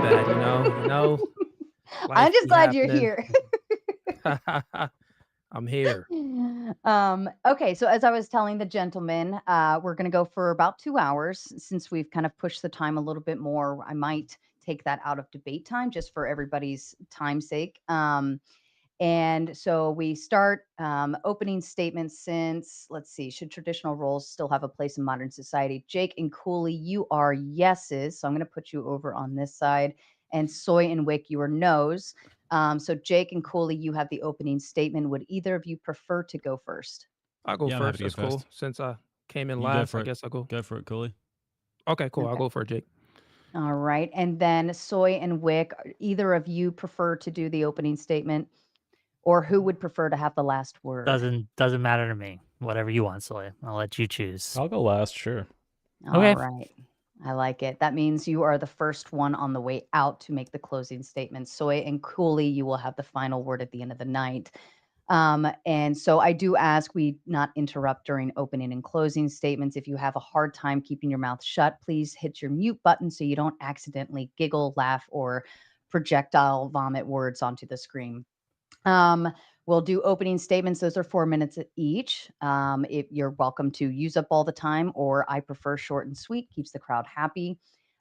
bad, I'm life just be glad you're happening. here. I'm here. Okay, so as I was telling the gentleman, we're going to go for about 2 hours. Since we've kind of pushed the time a little bit more, I might take that out of debate time just for everybody's time's sake. And so we start opening statements since, let's see, should traditional roles still have a place in modern society? Jake and Cooley, you are yeses. So I'm going to put you over on this side. And Soy and Wick, you are no's. So Jake and Cooley, you have the opening statement. Would either of you prefer to go first? I'll go Yeah, I'm happy first. to go That's cool. first. Since I came in You go last, for I it. guess I'll go. Go for it, Cooley. Okay, cool. I'll Okay. go for it, Jake. All right. And then Soy and Wick, either of you prefer to do the opening statement? Or who would prefer to have the last word? Doesn't matter to me. Whatever you want, Soy. I'll let you choose. I'll go last, sure. All Okay. right. I like it. That means you are the first one on the way out to make the closing statement. Soy and Cooley, you will have the final word at the end of the night. And so I do ask we not interrupt during opening and closing statements. If you have a hard time keeping your mouth shut, please hit your mute button so you don't accidentally giggle, laugh, or projectile vomit words onto the screen. We'll do opening statements. Those are 4 minutes each. If you're welcome to use up all the time, or I prefer short and sweet, keeps the crowd happy.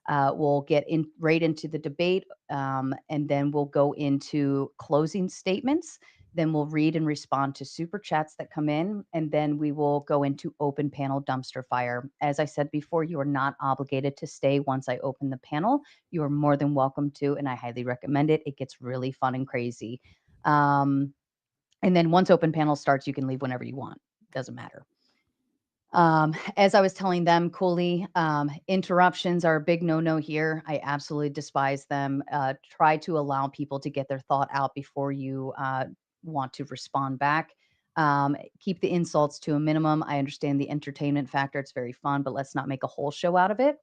We'll get right into the debate, and then we'll go into closing statements. Then we'll read and respond to super chats that come in, and then we will go into open panel dumpster fire. As I said before, you are not obligated to stay once I open the panel. You are more than welcome to, and I highly recommend it. It gets really fun and crazy. And then once open panel starts, you can leave whenever you want. Doesn't matter. As I was telling them, Cooley, interruptions are a big no-no here. I absolutely despise them. Try to allow people to get their thought out before you want to respond back. Keep the insults to a minimum. I understand the entertainment factor. It's very fun, but let's not make a whole show out of it.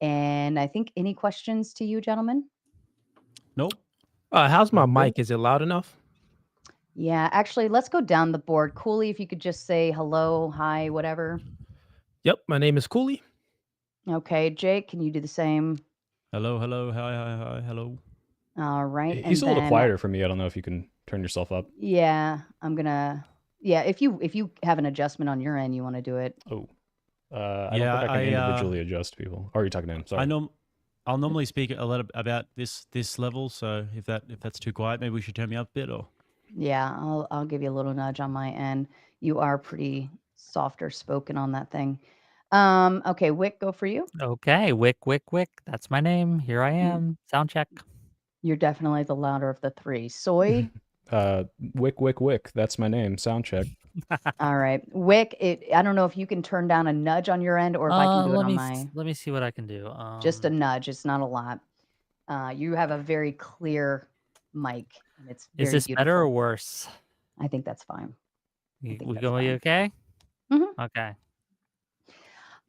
And I think any questions to you, gentlemen? Nope. How's my mic? Is it loud enough? Yeah, actually, let's go down the board. Cooley, if you could just say hello, hi, whatever. Yep, my name is Cooley. Okay, Jake, can you do the same? Hello, hello, hi, hello. All right. He's a little quieter for me. I don't know if you can turn yourself up. Yeah, I'm gonna. Yeah, if you have an adjustment on your end, you want to do it. Oh, I don't think I can individually adjust people. Or are you talking to him? Sorry. I'll normally speak a lot about this level. So if that's too quiet, maybe we should turn me up a bit. Or yeah, I'll give you a little nudge on my end. You are pretty softer spoken on that thing. Okay, Wick, go for you. Okay, Wick. That's my name. Here I am. Sound check. You're definitely the louder of the three. Soy. Wick. That's my name. Sound check. All right, Wick. I don't know if you can turn down a nudge on your end, or if I can do it on my. Let me see what I can do. Just a nudge. It's not a lot. You have a very clear mic. And it's very Is this beautiful. better or worse? I think that's fine. We going okay? Mm-hmm. Okay.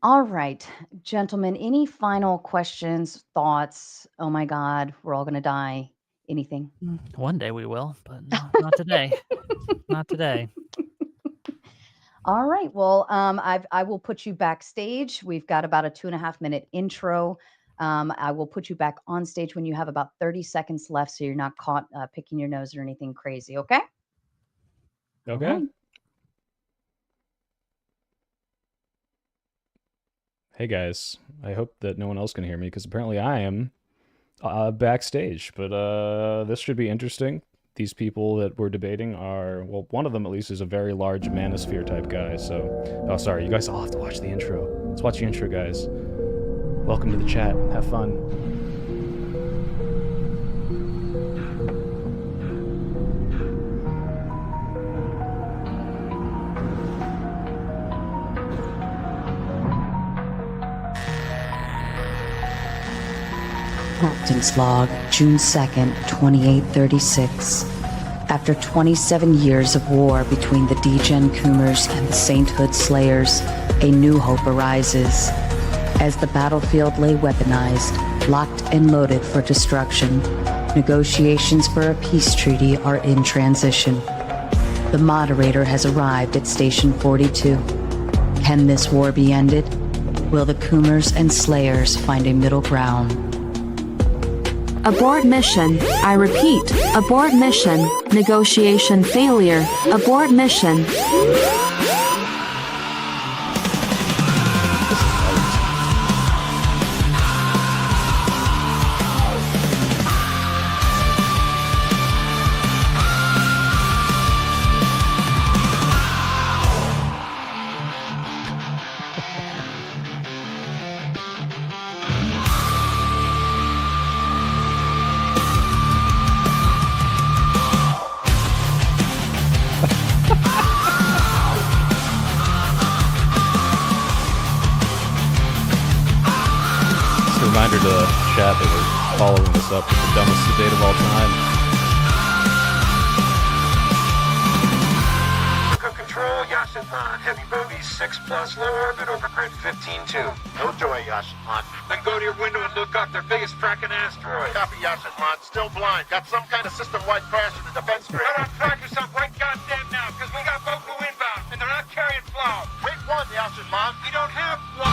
All right, gentlemen. Any final questions, thoughts? Oh my God, we're all gonna die. Anything? One day we will, but not today. Not today. All right. Well, I will put you backstage. We've got about a 2.5-minute intro. I will put you back on stage when you have about 30 seconds left, so you're not caught picking your nose or anything crazy. Okay? Okay. Right. Hey guys, I hope that no one else can hear me because apparently I am backstage. But this should be interesting. These people that we're debating are, well, one of them at least is a very large manosphere type guy. So, oh, sorry, you guys all have to watch the intro. Let's watch the intro, guys. Welcome to the chat. Have fun. Captain's log, June 2nd, 2836. After 27 years of war between the Degen Coomers and the Sainthood Slayers, a new hope arises. As the battlefield lay weaponized, locked and loaded for destruction, negotiations for a peace treaty are in transition. The moderator has arrived at Station 42. Can this war be ended? Will the Coomers and Slayers find a middle ground? Abort mission. I repeat, abort mission. Negotiation failure. Abort mission. Reminder to the chat that we're following this up with the dumbest debate of all time. Control, Yashin-Han. Heavy booties, 6+, low orbit, over grid 15-2. No joy, Yashin-Han. Then go to your window and look up their biggest fracking asteroid. Copy, Yashin-Han. Still blind. Got some kind of system-wide crash in the defense grid. They're on track or something right goddamn now, because we got Boku inbound, and they're not carrying flow. Wait one, Yashin-Han. We don't have one.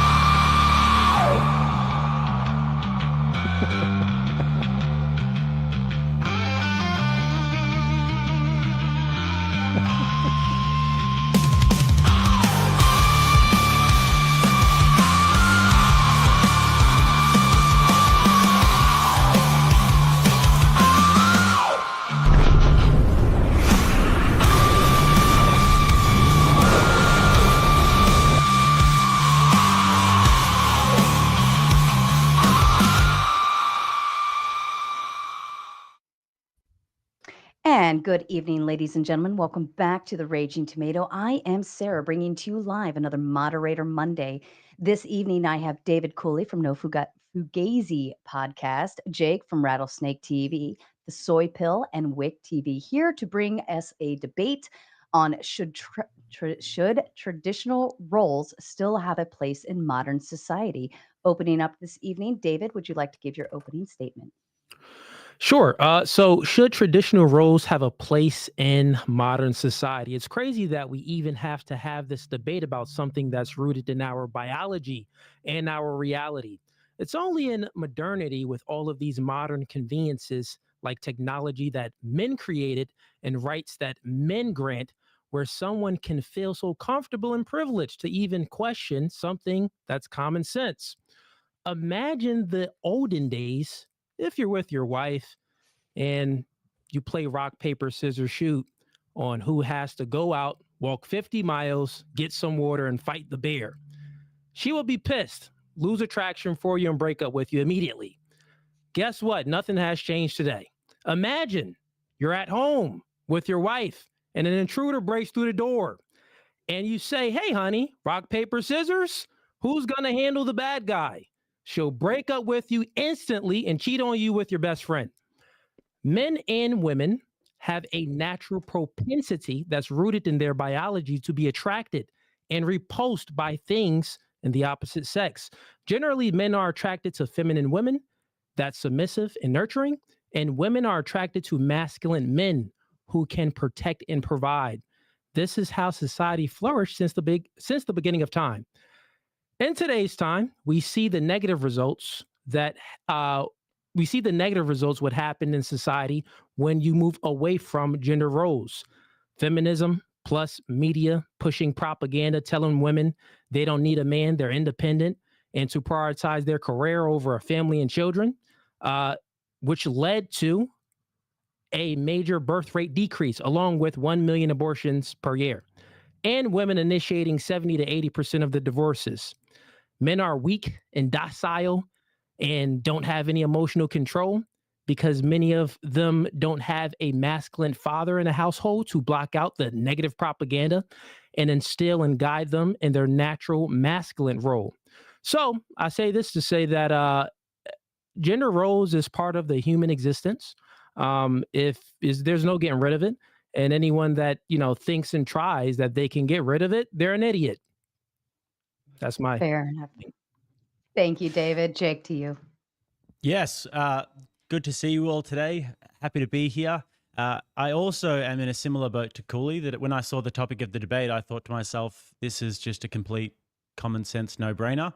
And good evening, ladies and gentlemen. Welcome back to the Raging Tomato. I am Sarah, bringing to you live another Moderator Monday. This evening, I have David Cooley from No Fugazi podcast, Jake from Rattlesnake TV, The Soy Pill, and Wick TV here to bring us a debate on should traditional roles still have a place in modern society. Opening up this evening, David, would you like to give your opening statement? Sure. So should traditional roles have a place in modern society? It's crazy that we even have to have this debate about something that's rooted in our biology and our reality. It's only in modernity, with all of these modern conveniences like technology that men created and rights that men grant, where someone can feel so comfortable and privileged to even question something that's common sense. Imagine the olden days if you're with your wife and you play rock, paper, scissors, shoot on who has to go out, walk 50 miles, get some water, and fight the bear. She will be pissed, lose attraction for you, and break up with you immediately. Guess what? Nothing has changed today. Imagine you're at home with your wife and an intruder breaks through the door and you say, "Hey, honey, rock, paper, scissors, who's going to handle the bad guy?" She'll break up with you instantly and cheat on you with your best friend. Men and women have a natural propensity that's rooted in their biology to be attracted and repulsed by things in the opposite sex. Generally, men are attracted to feminine women that's submissive and nurturing, and women are attracted to masculine men who can protect and provide. This is how society flourished since the beginning of time. In today's time, we see the negative results what happened in society when you move away from gender roles. Feminism plus media pushing propaganda, telling women they don't need a man, they're independent, and to prioritize their career over a family and children, which led to a major birth rate decrease, along with 1 million abortions per year, and women initiating 70 to 80% of the divorces. Men are weak and docile and don't have any emotional control because many of them don't have a masculine father in a household to block out the negative propaganda and instill and guide them in their natural masculine role. So I say this to say that gender roles is part of the human existence. There's no getting rid of it. And anyone that, thinks and tries that they can get rid of it, they're an idiot. That's my Fair enough. Thank you, David. Jake, to you. Yes, good to see you all today. Happy to be here. I also am in a similar boat to Cooley, that when I saw the topic of the debate, I thought to myself, this is just a complete common sense no-brainer.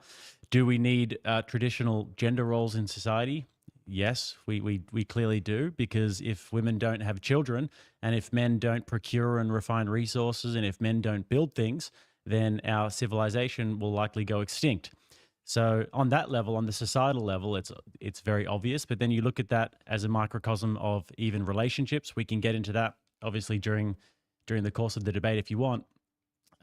Do we need traditional gender roles in society? yes, we clearly do, because if women don't have children, and if men don't procure and refine resources, and if men don't build things, then our civilization will likely go extinct. So on that level, on the societal level, it's very obvious. But then you look at that as a microcosm of even relationships. We can get into that obviously during the course of the debate if you want.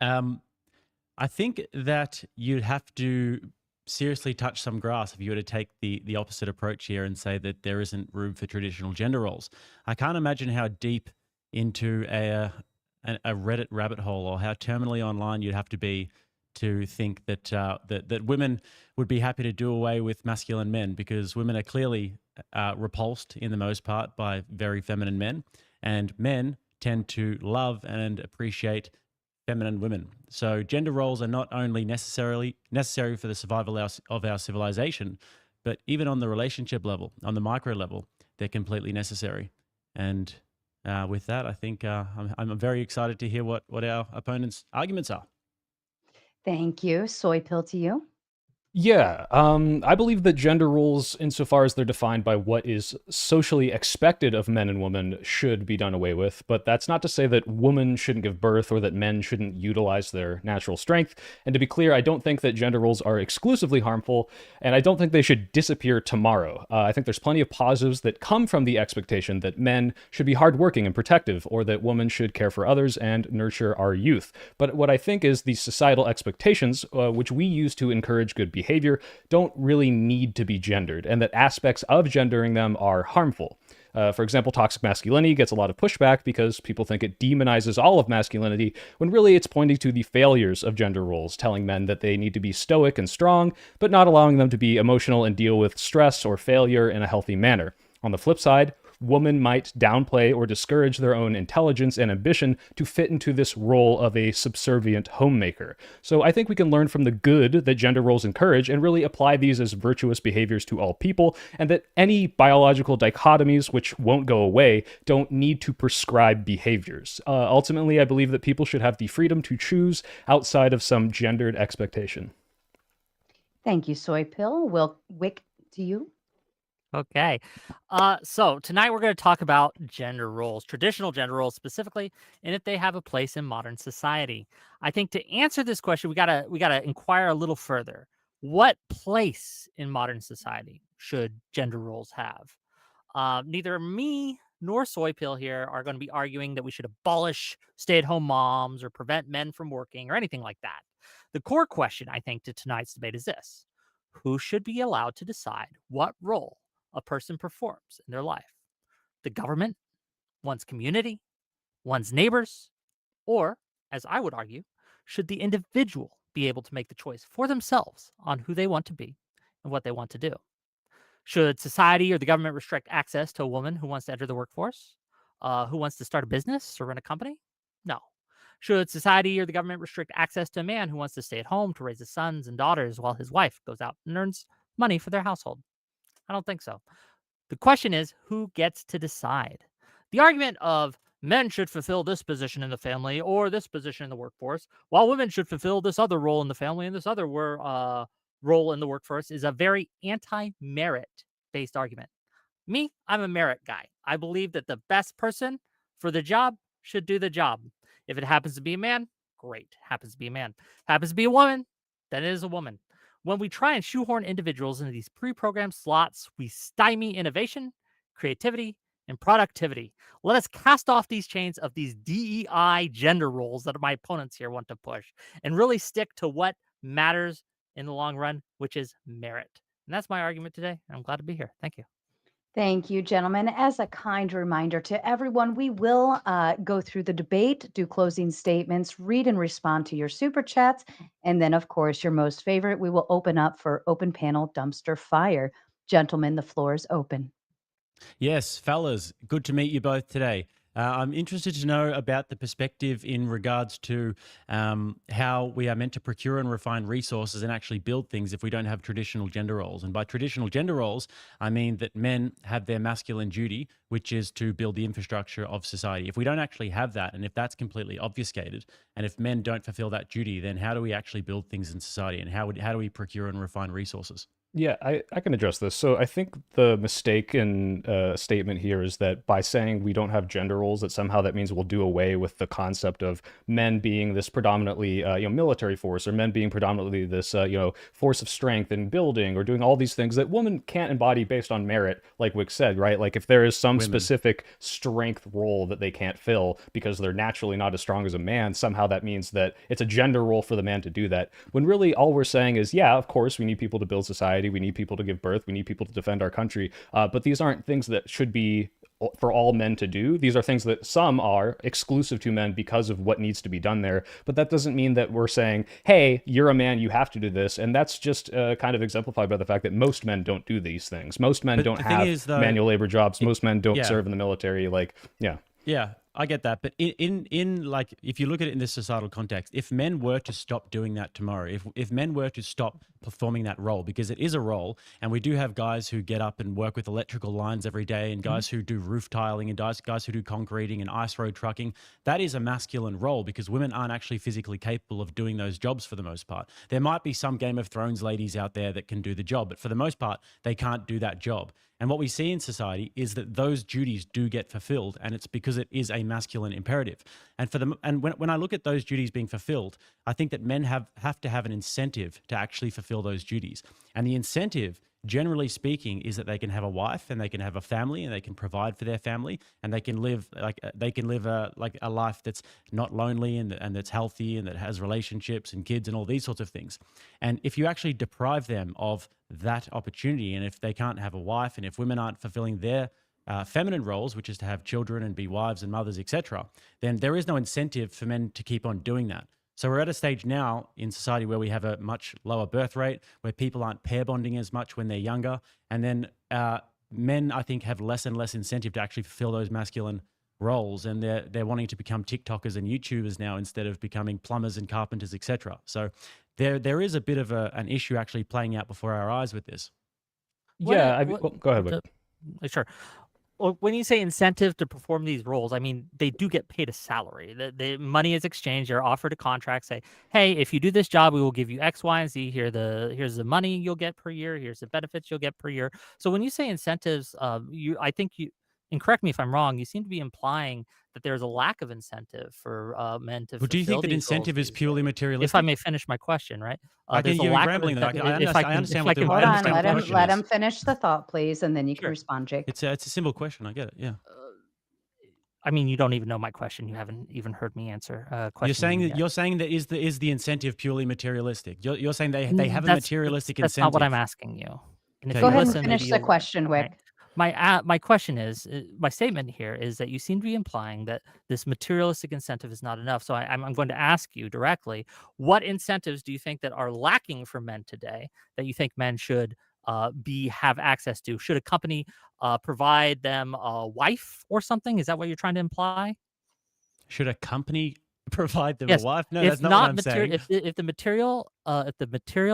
I think that you'd have to seriously touch some grass if you were to take the opposite approach here and say that there isn't room for traditional gender roles. I can't imagine how deep into a Reddit rabbit hole, or how terminally online you'd have to be to think that that women would be happy to do away with masculine men, because women are clearly repulsed in the most part by very feminine men, and men tend to love and appreciate feminine women. So gender roles are not only necessary for the survival of our civilization, but even on the relationship level, on the micro level, they're completely necessary. And with that, I think I'm very excited to hear what our opponents' arguments are. Thank you. Soy pill to you. Yeah, I believe that gender roles, insofar as they're defined by what is socially expected of men and women, should be done away with. But that's not to say that women shouldn't give birth or that men shouldn't utilize their natural strength. And to be clear, I don't think that gender roles are exclusively harmful, and I don't think they should disappear tomorrow. I think there's plenty of positives that come from the expectation that men should be hardworking and protective, or that women should care for others and nurture our youth. But what I think is the societal expectations, which we use to encourage good behavior, don't really need to be gendered, and that aspects of gendering them are harmful. For example, toxic masculinity gets a lot of pushback because people think it demonizes all of masculinity, when really it's pointing to the failures of gender roles, telling men that they need to be stoic and strong, but not allowing them to be emotional and deal with stress or failure in a healthy manner. On the flip side, women might downplay or discourage their own intelligence and ambition to fit into this role of a subservient homemaker. So I think we can learn from the good that gender roles encourage and really apply these as virtuous behaviors to all people, and that any biological dichotomies, which won't go away, don't need to prescribe behaviors. Ultimately, I believe that people should have the freedom to choose outside of some gendered expectation. Thank you, Soy pill. Wick to you. Okay. So tonight we're going to talk about gender roles, traditional gender roles specifically, and if they have a place in modern society. I think to answer this question, we gotta inquire a little further. What place in modern society should gender roles have? Neither me nor Soy Pill here are going to be arguing that we should abolish stay-at-home moms or prevent men from working or anything like that. The core question, I think, to tonight's debate is this: who should be allowed to decide what role a person performs in their life? The government, one's community, one's neighbors, or, as I would argue, should the individual be able to make the choice for themselves on who they want to be and what they want to do? Should society or the government restrict access to a woman who wants to enter the workforce, who wants to start a business or run a company? No. Should society or the government restrict access to a man who wants to stay at home to raise his sons and daughters while his wife goes out and earns money for their household? I don't think so. The question is, who gets to decide? The argument of men should fulfill this position in the family or this position in the workforce, while women should fulfill this other role in the family and this other role in the workforce, is a very anti-merit based argument. Me, I'm a merit guy. I believe that the best person for the job should do the job. If it happens to be a man, great. Happens to be a man. Happens to be a woman, then it is a woman. When we try and shoehorn individuals into these pre-programmed slots, we stymie innovation, creativity, and productivity. Let us cast off these chains of these DEI gender roles that my opponents here want to push and really stick to what matters in the long run, which is merit. And that's my argument today. I'm glad to be here. Thank you. Thank you, gentlemen. As a kind reminder to everyone, we will go through the debate, do closing statements, read and respond to your super chats, and then, of course, your most favorite, we will open up for open panel dumpster fire. Gentlemen, the floor is open. Yes, fellas, good to meet you both today. I'm interested to know about the perspective in regards to how we are meant to procure and refine resources and actually build things if we don't have traditional gender roles. And by traditional gender roles, I mean that men have their masculine duty, which is to build the infrastructure of society. If we don't actually have that, and if that's completely obfuscated, and if men don't fulfill that duty, then how do we actually build things in society, and how do we procure and refine resources? Yeah, I can address this. So I think the mistaken statement here is that by saying we don't have gender roles, that somehow that means we'll do away with the concept of men being this predominantly military force, or men being predominantly this force of strength in building or doing all these things that women can't embody based on merit, like Wick said, right? Like if there is some Women. specific strength role that they can't fill because they're naturally not as strong as a man, somehow that means that it's a gender role for the man to do that. When really all we're saying is, yeah, of course we need people to build society. We need people to give birth. We need people to defend our country. But these aren't things that should be for all men to do. These are things that some are exclusive to men because of what needs to be done there. But that doesn't mean that we're saying, hey, you're a man, you have to do this. And that's just kind of exemplified by the fact that most men don't do these things. Most men But don't the thing have is, though, manual labor jobs. Most men don't yeah. serve in the military. Like, yeah. Yeah, I get that. But in like, if you look at it in this societal context, if men were to stop doing that tomorrow, if men were to stop performing that role, because it is a role, and we do have guys who get up and work with electrical lines every day, and guys who do roof tiling, and guys who do concreting and ice road trucking, that is a masculine role because women aren't actually physically capable of doing those jobs for the most part. There might be some Game of Thrones ladies out there that can do the job, but for the most part, they can't do that job. And what we see in society is that those duties do get fulfilled, and it's because it is a masculine imperative. And for them, and when I look at those duties being fulfilled, I think that men have to have an incentive to actually fulfill those duties. And the incentive, generally speaking, is that they can have a wife and they can have a family and they can provide for their family and they can live a life that's not lonely and that's healthy and that has relationships and kids and all these sorts of things. And if you actually deprive them of that opportunity, and if they can't have a wife, and if women aren't fulfilling their feminine roles, which is to have children and be wives and mothers, etc., then there is no incentive for men to keep on doing that. So we're at a stage now in society where we have a much lower birth rate, where people aren't pair bonding as much when they're younger. And then men, I think, have less and less incentive to actually fulfill those masculine roles. And they're wanting to become TikTokers and YouTubers now instead of becoming plumbers and carpenters, etc. So there is a bit of an issue actually playing out before our eyes with this. Yeah, go ahead, Wick. Sure. Well, when you say incentive to perform these roles, I mean, they do get paid a salary. The money is exchanged. They're offered a contract. Say, hey, if you do this job, we will give you X, Y, and Z. Here's the money you'll get per year. Here's the benefits you'll get per year. So when you say incentives, I think you, and correct me if I'm wrong, you seem to be implying that there's a lack of incentive for men to. But do you think that incentive is purely materialistic? If I may finish my question, right? You're rambling. I understand what the Hold on, question is. let him finish the thought, please, and then you can Sure. respond, Jake. It's a simple question. I get it. Yeah. I mean, you don't even know my question. You haven't even heard me answer. You're saying that is the incentive purely materialistic? You're saying they have a materialistic incentive. That's not what I'm asking you. And if Go you ahead listen, and finish maybe the you'll- question, Wick. right. My question is, my statement here is that you seem to be implying that this materialistic incentive is not enough. So I'm going to ask you directly, what incentives do you think that are lacking for men today that you think men should have access to? Should a company provide them a wife or something? Is that what you're trying to imply? Should a company provide them Yes. a wife? No, If that's not what I'm saying. If the material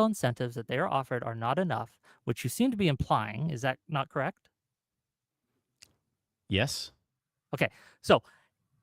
incentives that they are offered are not enough, which you seem to be implying, is that not correct? Yes. Okay, so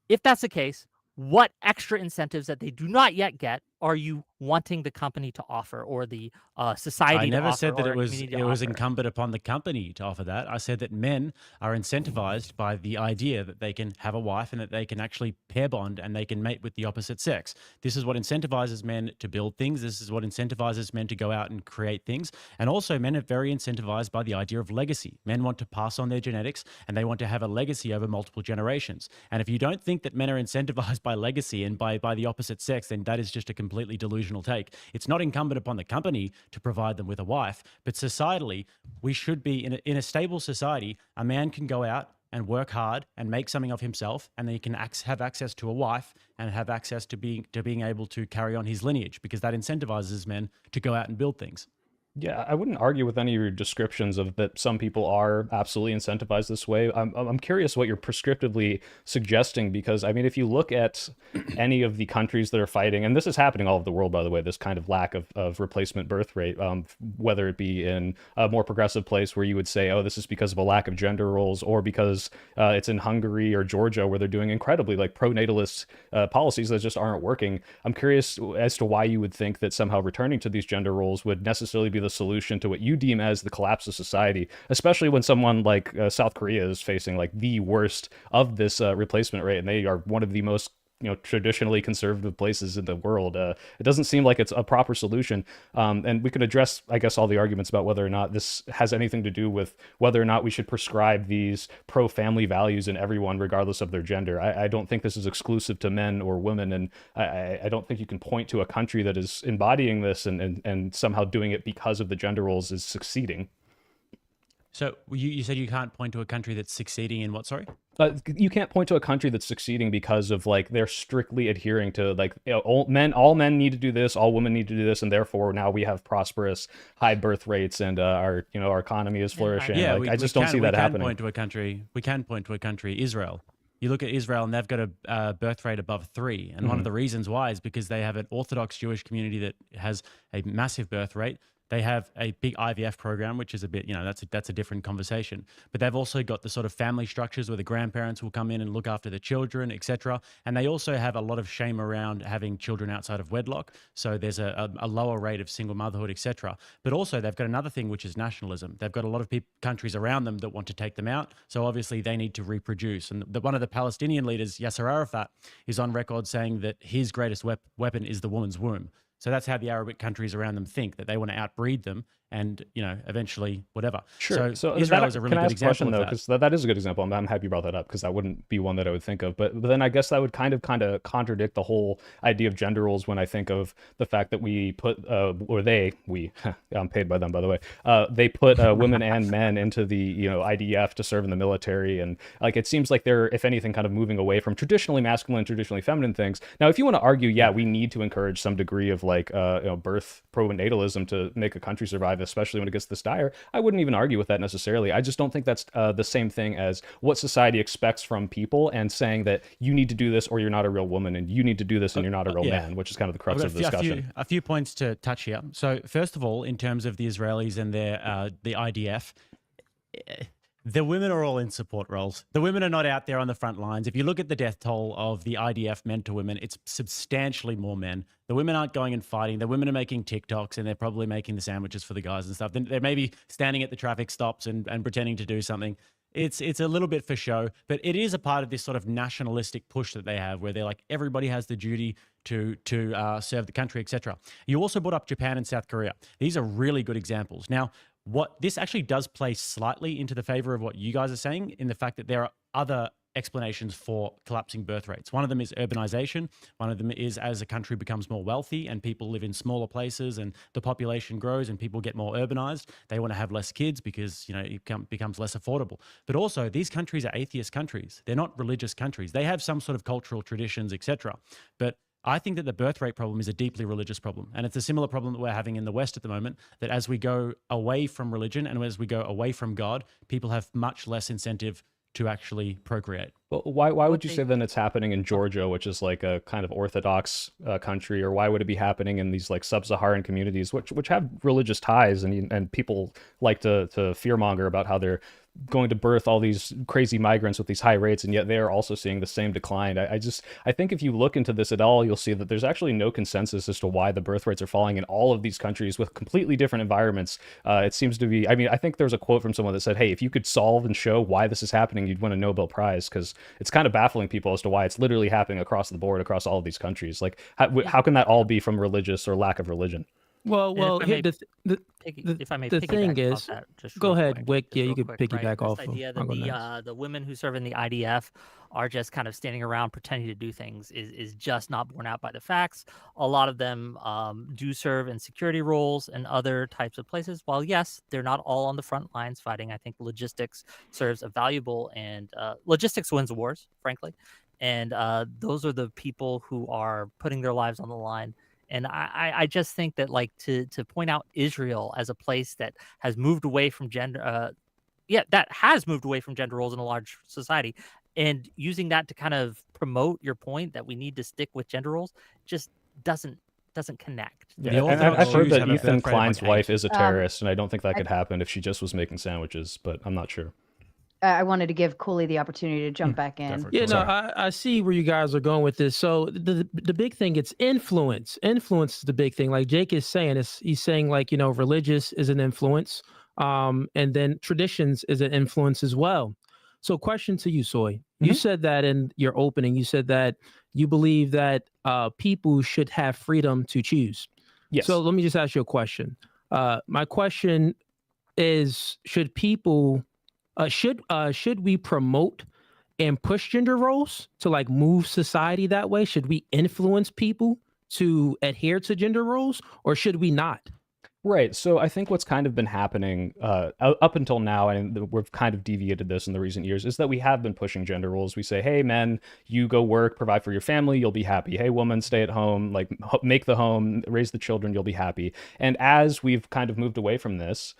if that's the case, what extra incentives that they do not yet get are you wanting the company to offer, or the society? I never to said offer, that or it a was community to offer? incumbent upon the company to offer that. I said that men are incentivized by the idea that they can have a wife and that they can actually pair bond and they can mate with the opposite sex. This is what incentivizes men to build things. This is what incentivizes men to go out and create things. And also, men are very incentivized by the idea of legacy. Men want to pass on their genetics and they want to have a legacy over multiple generations. And if you don't think that men are incentivized by legacy and by the opposite sex, then that is just a completely delusional take. It's not incumbent upon the company to provide them with a wife, but societally, we should be in a stable society. A man can go out and work hard and make something of himself, and then he can have access to a wife and have access to being able to carry on his lineage, because that incentivizes men to go out and build things. Yeah, I wouldn't argue with any of your descriptions of that some people are absolutely incentivized this way. I'm curious what you're prescriptively suggesting, because, I mean, if you look at any of the countries that are fighting, and this is happening all over the world, by the way, this kind of lack of replacement birth rate, whether it be in a more progressive place where you would say, oh, this is because of a lack of gender roles, or because it's in Hungary or Georgia where they're doing incredibly pro-natalist policies that just aren't working. I'm curious as to why you would think that somehow returning to these gender roles would necessarily be the solution to what you deem as the collapse of society, especially when someone like South Korea is facing like the worst of this replacement rate, and they are one of the most traditionally conservative places in the world. It doesn't seem like it's a proper solution. And we can address, I guess, all the arguments about whether or not this has anything to do with whether or not we should prescribe these pro-family values in everyone, regardless of their gender. I don't think this is exclusive to men or women, and I don't think you can point to a country that is embodying this and somehow doing it because of the gender roles is succeeding. So you said you can't point to a country that's succeeding in what, sorry? You can't point to a country that's succeeding because of like they're strictly adhering to like all men need to do this, all women need to do this, and therefore now we have prosperous high birth rates and our economy is flourishing. Yeah, I just don't see that happening. We can point to a country, Israel. You look at Israel and they've got a birth rate above 3. And one of the reasons why is because they have an Orthodox Jewish community that has a massive birth rate. They have a big IVF program, which is a bit, that's a different conversation. But they've also got the sort of family structures where the grandparents will come in and look after the children, etc. And they also have a lot of shame around having children outside of wedlock. So there's a lower rate of single motherhood, etc. But also they've got another thing, which is nationalism. They've got a lot of countries around them that want to take them out. So obviously they need to reproduce. And one of the Palestinian leaders, Yasser Arafat, is on record saying that his greatest weapon is the woman's womb. So that's how the Arabic countries around them think, that they want to outbreed them and, eventually whatever. Sure. So Israel is a really good example of that. Because that is a good example. I'm happy you brought that up because that wouldn't be one that I would think of. But then I guess that would kind of contradict the whole idea of gender roles when I think of the fact that we put, I'm paid by them, by the way, they put women and men into the, IDF to serve in the military. And like, it seems like they're, if anything, kind of moving away from traditionally masculine, traditionally feminine things. Now, if you want to argue, yeah, we need to encourage some degree of like, birth pronatalism to make a country survive, especially when it gets this dire, I wouldn't even argue with that necessarily. I just don't think that's the same thing as what society expects from people and saying that you need to do this or you're not a real woman and you need to do this and you're not a real man, which is kind of the crux of the discussion. A few points to touch here. So first of all, in terms of the Israelis and their the IDF, the women are all in support roles. The women are not out there on the front lines. If you look at the death toll of the IDF men to women, it's substantially more men. The women aren't going and fighting. The women are making TikToks and they're probably making the sandwiches for the guys and stuff. They're maybe standing at the traffic stops and pretending to do something. It's a little bit for show, but it is a part of this sort of nationalistic push that they have where they're like, everybody has the duty to serve the country, etc. You also brought up Japan and South Korea. These are really good examples. Now, what this actually does play slightly into the favor of what you guys are saying in the fact that there are other explanations for collapsing birth rates. One of them is urbanization. One of them is as a country becomes more wealthy and people live in smaller places and the population grows and people get more urbanized, they want to have less kids because, it becomes less affordable. But also these countries are atheist countries. They're not religious countries. They have some sort of cultural traditions, etc. But I think that the birth rate problem is a deeply religious problem. And it's a similar problem that we're having in the West at the moment, that as we go away from religion and as we go away from God, people have much less incentive to actually procreate. Well, why would you say then it's happening in Georgia, which is like a kind of Orthodox country, or why would it be happening in these like sub-Saharan communities, which have religious ties and people like to fearmonger about how they're going to birth all these crazy migrants with these high rates, and yet they're also seeing the same decline. I think if you look into this at all, you'll see that there's actually no consensus as to why the birth rates are falling in all of these countries with completely different environments. It seems to be, I think there's a quote from someone that said, hey, if you could solve and show why this is happening, you'd win a Nobel Prize, because it's kind of baffling people as to why it's literally happening across the board, across all of these countries. Like, how can that all be from religious or lack of religion? Well, if I may, the thing is, off that just go real ahead, quick, Wick. just Yeah, real you could quick, piggyback off This of. idea I'll that go next. the women who serve in the IDF are just kind of standing around pretending to do things is just not borne out by the facts. A lot of them do serve in security roles and other types of places. While yes, they're not all on the front lines fighting, I think logistics serves a valuable and logistics wins wars, frankly. And those are the people who are putting their lives on the line. And I just think that, like, to point out Israel as a place that has moved away from gender, that has moved away from gender roles in a large society, and using that to kind of promote your point that we need to stick with gender roles just doesn't connect. Yeah, and I've heard that Ethan Klein's wife is a terrorist, and I don't think that could happen if she just was making sandwiches, but I'm not sure. I wanted to give Cooley the opportunity to jump back in. for it, Yeah, Cooley. no, I see where you guys are going with this. So the big thing, it's influence. Influence is the big thing. Like Jake is saying, he's saying like, religious is an influence, and then traditions is an influence as well. So question to you, Soy. You said that in your opening, you said that you believe that people should have freedom to choose. Yes. So let me just ask you a question. My question is, should people should we promote and push gender roles to like move society that way? Should we influence people to adhere to gender roles, or should we not? Right. So I think what's kind of been happening up until now, and we've kind of deviated this in the recent years, is that we have been pushing gender roles. We say, hey, men, you go work, provide for your family, you'll be happy. Hey, woman, stay at home, like make the home, raise the children, you'll be happy. And as we've kind of moved away from this,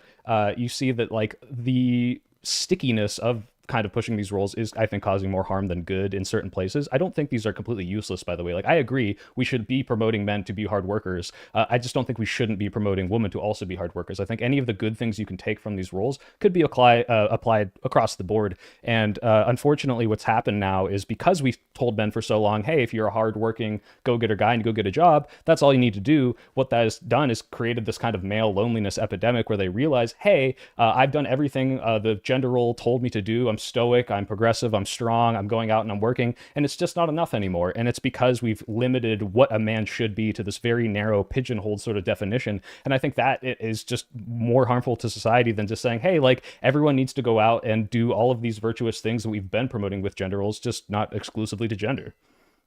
you see that like the stickiness of kind of pushing these roles is, I think, causing more harm than good in certain places. I don't think these are completely useless, by the way. Like, I agree, we should be promoting men to be hard workers. I just don't think we shouldn't be promoting women to also be hard workers. I think any of the good things you can take from these roles could be applied across the board. And unfortunately, what's happened now is because we've told men for so long, hey, if you're a hardworking go-getter guy and you go get a job, that's all you need to do. What that has done is created this kind of male loneliness epidemic where they realize, hey, I've done everything the gender role told me to do. I'm stoic, I'm progressive, I'm strong, I'm going out and I'm working, and it's just not enough anymore. And it's because we've limited what a man should be to this very narrow pigeonholed sort of definition. And I think that it is just more harmful to society than just saying, hey, like everyone needs to go out and do all of these virtuous things that we've been promoting with gender roles, just not exclusively to gender.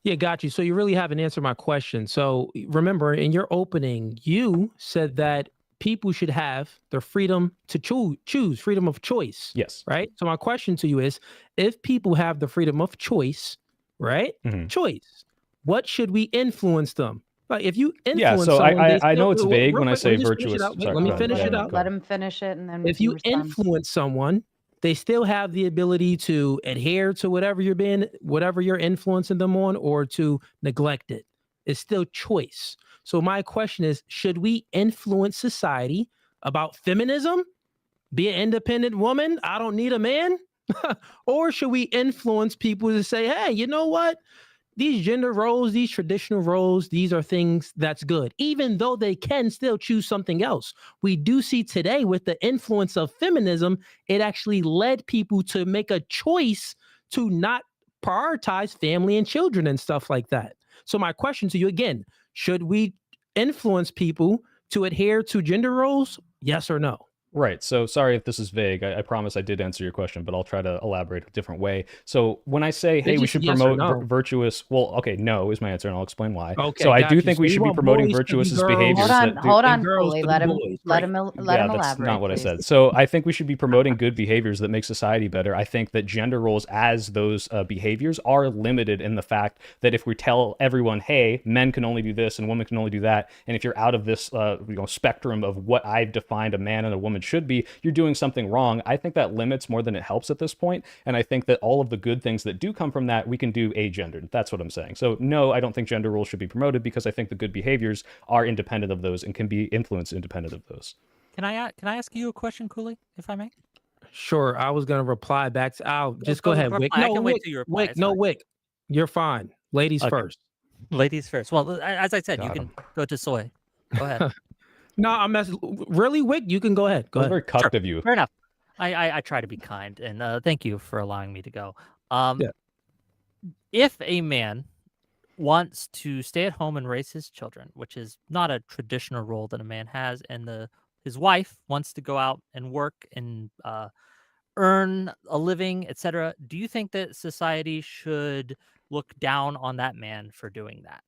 Yeah, got you. So you really haven't answered my question. So remember, in your opening, you said that people should have the freedom to choose, freedom of choice. Yes. Right. So my question to you is, if people have the freedom of choice, right? Choice, what should we influence them? Like if you influence someone, I know still, it's vague when I say let me just finish virtuous. it out. Sorry, Let me go ahead, finish go it ahead, out. go Let ahead. him finish it, and then If you influence someone, they still have the ability to adhere to whatever you're influencing them on, or to neglect it. It's still choice. So my question is, should we influence society about feminism? Be an independent woman. I don't need a man. Or should we influence people to say, hey, you know what? These gender roles, these traditional roles, these are things that's good, even though they can still choose something else. We do see today with the influence of feminism, it actually led people to make a choice to not prioritize family and children and stuff like that. So my question to you again, should we influence people to adhere to gender roles? Yes or no? Right. So sorry if this is vague. I promise I did answer your question, but I'll try to elaborate a different way. So when I say, hey, we should yes or promote no. virtuous, well, okay, no is my answer, and I'll explain why. Okay, so I got do you. think So we you should be want promoting boys to be virtuous girls. behaviors. Hold on, and girls Cooley. to Let be him boys. let Right. him Yeah, elaborate. that's not what I please. said. So I think we should be promoting good behaviors that make society better. I think that gender roles as those behaviors are limited in the fact that if we tell everyone, hey, men can only do this and women can only do that, and if you're out of this spectrum of what I've defined a man and a woman should be, you're doing something wrong. I think that limits more than it helps at this point. And I think that all of the good things that do come from that, we can do agendered. That's what I'm saying. So no, I don't think gender roles should be promoted because I think the good behaviors are independent of those and can be influenced independent of those. Can I ask you a question, Cooley, if I may? Sure. I was going to reply back to, just go ahead, Wick. I No, can wait Wick, till you reply. Wick, It's no, fine. Wick. You're fine. Ladies Okay. first. Ladies first. Well, as I said, Got you can him. go to Soy. Go ahead. No, I'm messing. Really, Wick? You can go ahead. Go That was ahead. very cucked of you. Fair enough. I try to be kind, and thank you for allowing me to go. Yeah. If a man wants to stay at home and raise his children, which is not a traditional role that a man has, and his wife wants to go out and work and earn a living, etc., do you think that society should look down on that man for doing that?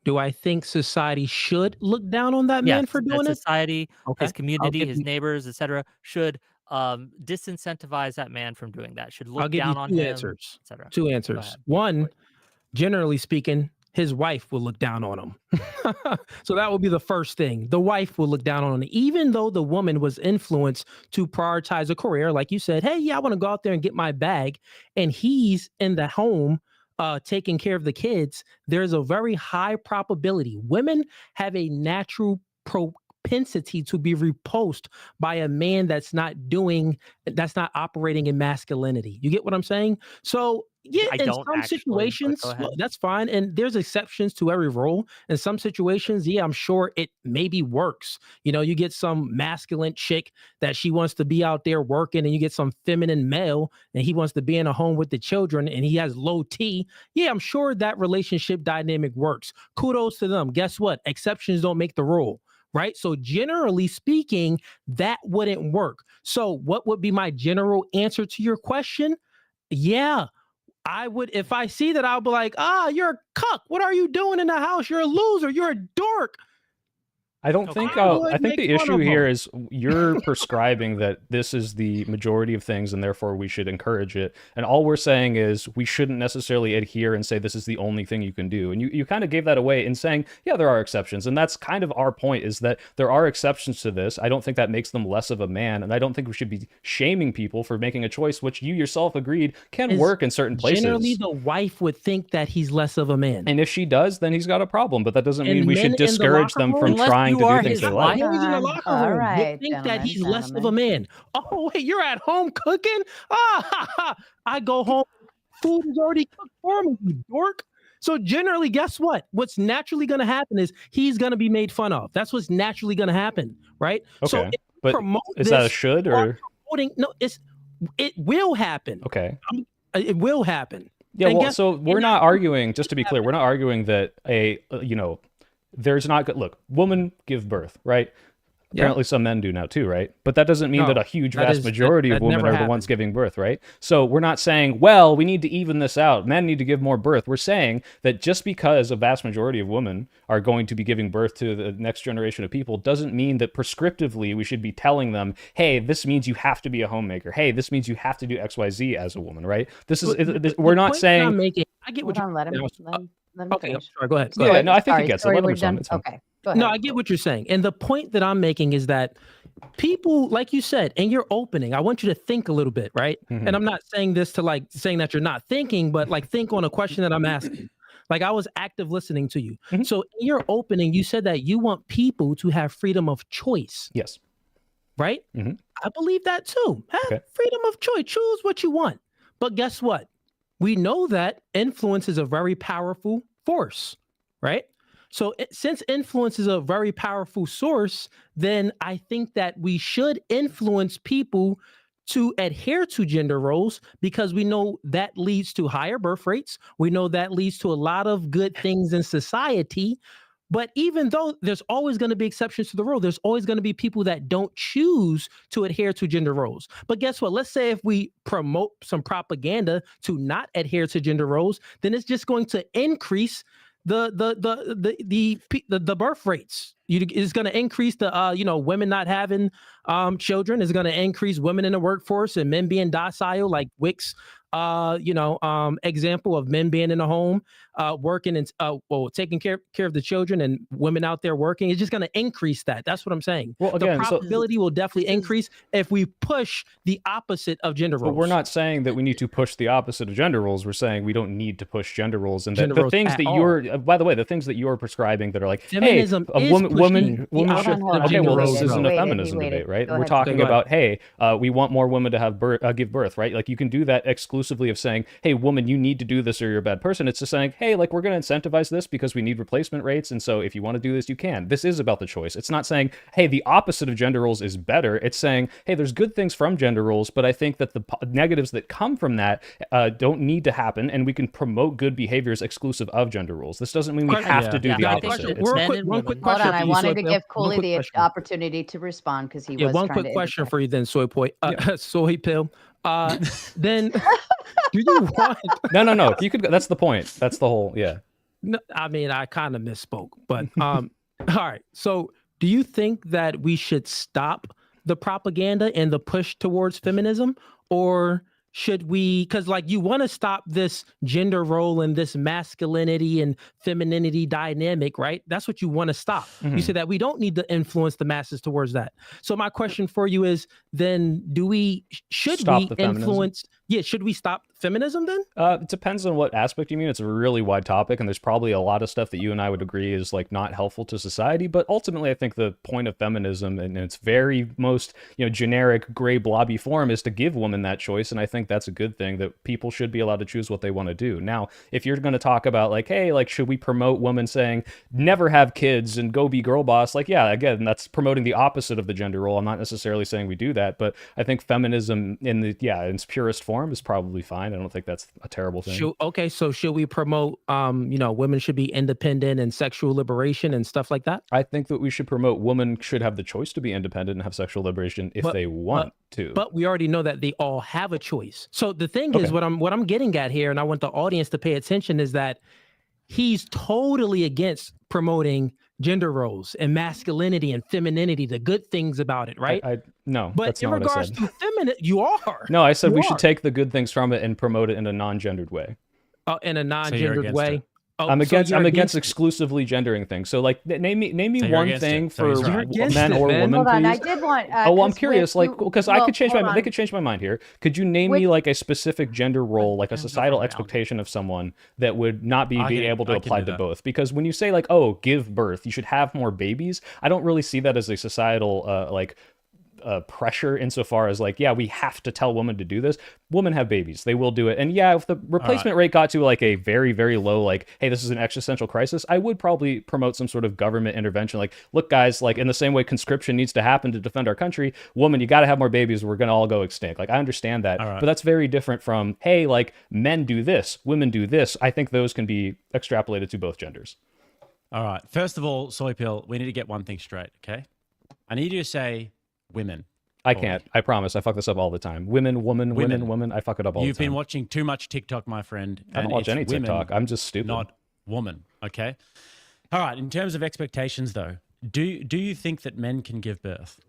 Do I think society should look down on that man Yes, for that doing it? society, Okay. his community, give his you- neighbors, etc., should disincentivize that man from doing that. Should I'll look give you down on two him, answers. etc. Two Go answers. ahead. One, generally speaking, his wife will look down on him. So that would be the first thing. The wife will look down on him, even though the woman was influenced to prioritize a career. Like you said, hey, yeah, I want to go out there and get my bag. And he's in the home taking care of the kids. There's a very high probability. Women have a natural propensity to be repulsed by a man that's not operating in masculinity. You get what I'm saying? So yeah, I in don't some actually, but situations, go ahead. that's fine. And there's exceptions to every rule. In some situations, yeah, I'm sure it maybe works. You know, you get some masculine chick that she wants to be out there working, and you get some feminine male and he wants to be in a home with the children and he has low T. Yeah, I'm sure that relationship dynamic works. Kudos to them. Guess what? Exceptions don't make the rule. Right. So generally speaking, that wouldn't work. So what would be my general answer to your question? Yeah, I would, if I see that, I'll be like, you're a cuck. What are you doing in the house? You're a loser. You're a dork. I don't Okay. think. I would I think make the fun issue of here them. is you're prescribing that this is the majority of things, and therefore we should encourage it. And all we're saying is we shouldn't necessarily adhere and say this is the only thing you can do. And you kind of gave that away in saying, yeah, there are exceptions, and that's kind of our point: is that there are exceptions to this. I don't think that makes them less of a man, and I don't think we should be shaming people for making a choice which you yourself agreed can work in certain places. Generally, the wife would think that he's less of a man. And if she does, then he's got a problem. But that doesn't And mean we men should in the discourage them locker from room- Unless trying you to are do things his they wife. like. Boys in the All locker room right, would think that gentlemen, he's less of a man. Oh, wait, you're at home cooking? I go home, food is already cooked for me, you dork. So generally, guess what? What's naturally going to happen is he's going to be made fun of. That's what's naturally going to happen, right? So Okay, if you but promote is that a this should while or promoting, no, it will happen. okay? It will happen. Yeah, And well, guess so what? we're And not that's- arguing, just to be clear, we're not arguing that there's not good. Look, women give birth, right? Yeah. Apparently some men do now too, right? But that doesn't mean No, that a huge that vast is- majority that of women never are the ones happened. giving birth, right? So we're not saying, well, we need to even this out. Men need to give more birth. We're saying that just because a vast majority of women are going to be giving birth to the next generation of people doesn't mean that prescriptively we should be telling them, hey, this means you have to be a homemaker. Hey, this means you have to do XYZ as a woman, right? This is, we're not point that I'm saying, making, I get what Hold you're on, let him, saying. let him Okay, I'm finish. sorry. Go ahead. Yeah, no, I think he Sorry, gets it. sorry, Let him we're respond. done. It's fine. Okay, go ahead. No, I get what you're saying. And the point that I'm making is that people, like you said, in your opening, I want you to think a little bit, right? Mhm. And I'm not saying this to like saying that you're not thinking, but like think on a question that I'm asking. Like I was active listening to you. Mhm. So in your opening, you said that you want people to have freedom of choice, Yes. right? Mhm. I believe that too. Have Okay. freedom of choice. Choose what you want. But guess what? We know that influence is a very powerful force, right? So since influence is a very powerful source, then I think that we should influence people to adhere to gender roles because we know that leads to higher birth rates. We know that leads to a lot of good things in society. But even though there's always going to be exceptions to the rule, there's always going to be people that don't choose to adhere to gender roles. But guess what? Let's say if we promote some propaganda to not adhere to gender roles, then it's just going to increase the birth rates. It's going to increase the women not having children. It's going to increase women in the workforce and men being docile, like Wick's example of men being in the home working and taking care of the children and women out there working. It's just going to increase that. That's what I'm saying. Well, again, the probability will definitely increase if we push the opposite of gender roles. But we're not saying that we need to push the opposite of gender roles. We're saying we don't need to push gender roles, and that Gender the roles things at that all. you're, by the way, the things that you're prescribing that are like, Feminism hey, a is woman pushing the should. opposite of Okay, gender well, this roles. isn't a He feminism waited. debate, right? Go We're ahead. talking Go ahead. about, hey, we want more women to have give birth, right? Like you can do that exclusively of saying, hey, woman, you need to do this or you're a bad person. It's just saying, hey, like we're going to incentivize this because we need replacement rates, and so if you want to do this, you can. This is about the choice. It's not saying, hey, the opposite of gender roles is better. It's saying, hey, there's good things from gender roles, but I think that the negatives that come from that don't need to happen, and we can promote good behaviors exclusive of gender roles. This doesn't mean we have to do the Yeah, I think opposite. that It's men One and quick women- Hold question on, I for you, wanted Soy to Pil. give One Cooley quick the question. opportunity to respond because he was One trying quick to question interject. for you then, Soy Soy Pil. Then do you want? No. You could. That's the point. That's the whole. Yeah. No, I mean, I kind of misspoke, but all right. So, do you think that we should stop the propaganda and the push towards feminism, or should we? Because, like, you want to stop this gender role and this masculinity and femininity dynamic, right? That's what you want to stop. You Mhm. say that we don't need to influence the masses towards that. So, my question for you is: then, should Stop we the feminism? influence? Yeah, should we stop feminism then? It depends on what aspect you mean. It's a really wide topic, and there's probably a lot of stuff that you and I would agree is like not helpful to society. But ultimately, I think the point of feminism, in its very most generic gray blobby form, is to give women that choice. And I think that's a good thing, that people should be allowed to choose what they want to do. Now, if you're going to talk about like, hey, like should we promote women saying never have kids and go be girl boss? Like, yeah, again, that's promoting the opposite of the gender role. I'm not necessarily saying we do that, but I think feminism in its purest form is probably fine. I don't think that's a terrible thing. Okay, so should we promote women should be independent and sexual liberation and stuff like that? I think that we should promote women should have the choice to be independent and have sexual liberation if they want to. But we already know that they all have a choice. So the thing is, what I'm getting at here, and I want the audience to pay attention, is that he's totally against promoting gender roles and masculinity and femininity, the good things about it, right? No, but that's in not regards what I said. to feminine, you are. No, I said we should take the good things from it and promote it in a non-gendered way. In a non-gendered way. I'm against exclusively gendering things. So like, name me one thing for men or women, Hold on, please. I did want. I'm curious, because I could change my mind. They could change my mind here. Could you name me like a specific gender role, like a societal expectation of someone that would not be able to apply to both? Because when you say like, oh, give birth, you should have more babies, I don't really see that as a societal pressure insofar as like, yeah, we have to tell women to do this. Women have babies, they will do it. And yeah, if the replacement rate got to like a very, very low, like, hey, this is an existential crisis, I would probably promote some sort of government intervention. Like, look guys, like in the same way conscription needs to happen to defend our country, woman, you got to have more babies, we're gonna all go extinct. Like, I understand that, but that's very different from, hey, like men do this, women do this. I think those can be extrapolated to both genders. All right, first of all, Soy Pill, we need to get one thing straight, okay? I need you to say women. I can't. I promise. I fuck this up all the time. Women, woman, women. I fuck it up all the time. You've been watching too much TikTok, my friend. I don't watch any TikTok. I'm just stupid. Not woman, okay? All right, in terms of expectations, though, do you think that men can give birth?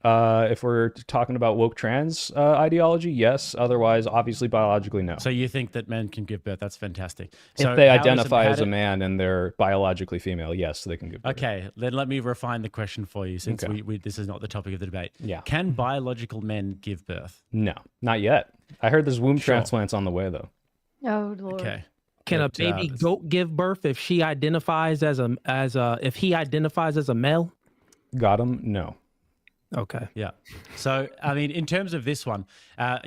If we're talking about woke trans ideology, yes. Otherwise, obviously, biologically, no. So you think that men can give birth? That's fantastic. If they identify as a man and they're biologically female, yes, they can give birth. Okay, then let me refine the question for you, since this is not the topic of the debate. Yeah. Can biological men give birth? No, not yet. I heard there's womb transplants on the way, though. Oh, Lord. Okay. Can a baby goat give birth if she identifies if he identifies as a male? Got him? No. Okay. Yeah. So, I mean, in terms of this one, I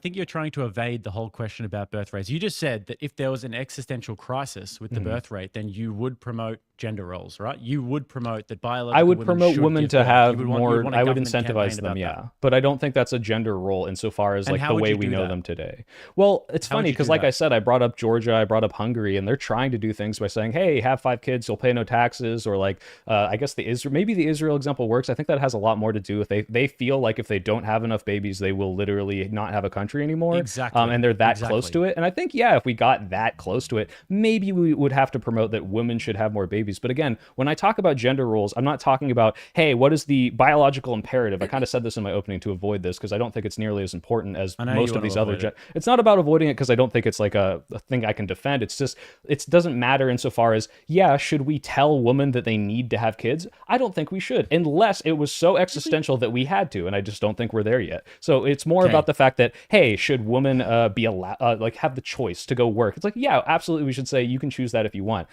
think you're trying to evade the whole question about birth rates. You just said that if there was an existential crisis with the birth rate, then you would promote gender roles, right? You would promote that biological I would promote women to have more, I would incentivize incentivize them, yeah. But I don't think that's a gender role insofar as like the way we know them today. Well, it's funny because like I said, I brought up Georgia, I brought up Hungary, and they're trying to do things by saying, hey, have 5 kids, you'll pay no taxes, or like, I guess maybe the Israel example works. I think that has a lot more to do with they feel like if they don't have enough babies, they will literally not have a country anymore. Exactly. And they're that close to it. And I think, yeah, if we got that close to it, maybe we would have to promote that women should have more babies. But again, when I talk about gender roles, I'm not talking about, hey, what is the biological imperative? I kind of said this in my opening to avoid this because I don't think it's nearly as important as most of these other. It's not about avoiding it because I don't think it's like a thing I can defend. It's just, it doesn't matter insofar as, yeah, should we tell women that they need to have kids? I don't think we should, unless it was so existential that we had to, and I just don't think we're there yet. So it's more about the fact that, hey, should women be allowed, like have the choice to go work? It's like, yeah, absolutely, we should say you can choose that if you want.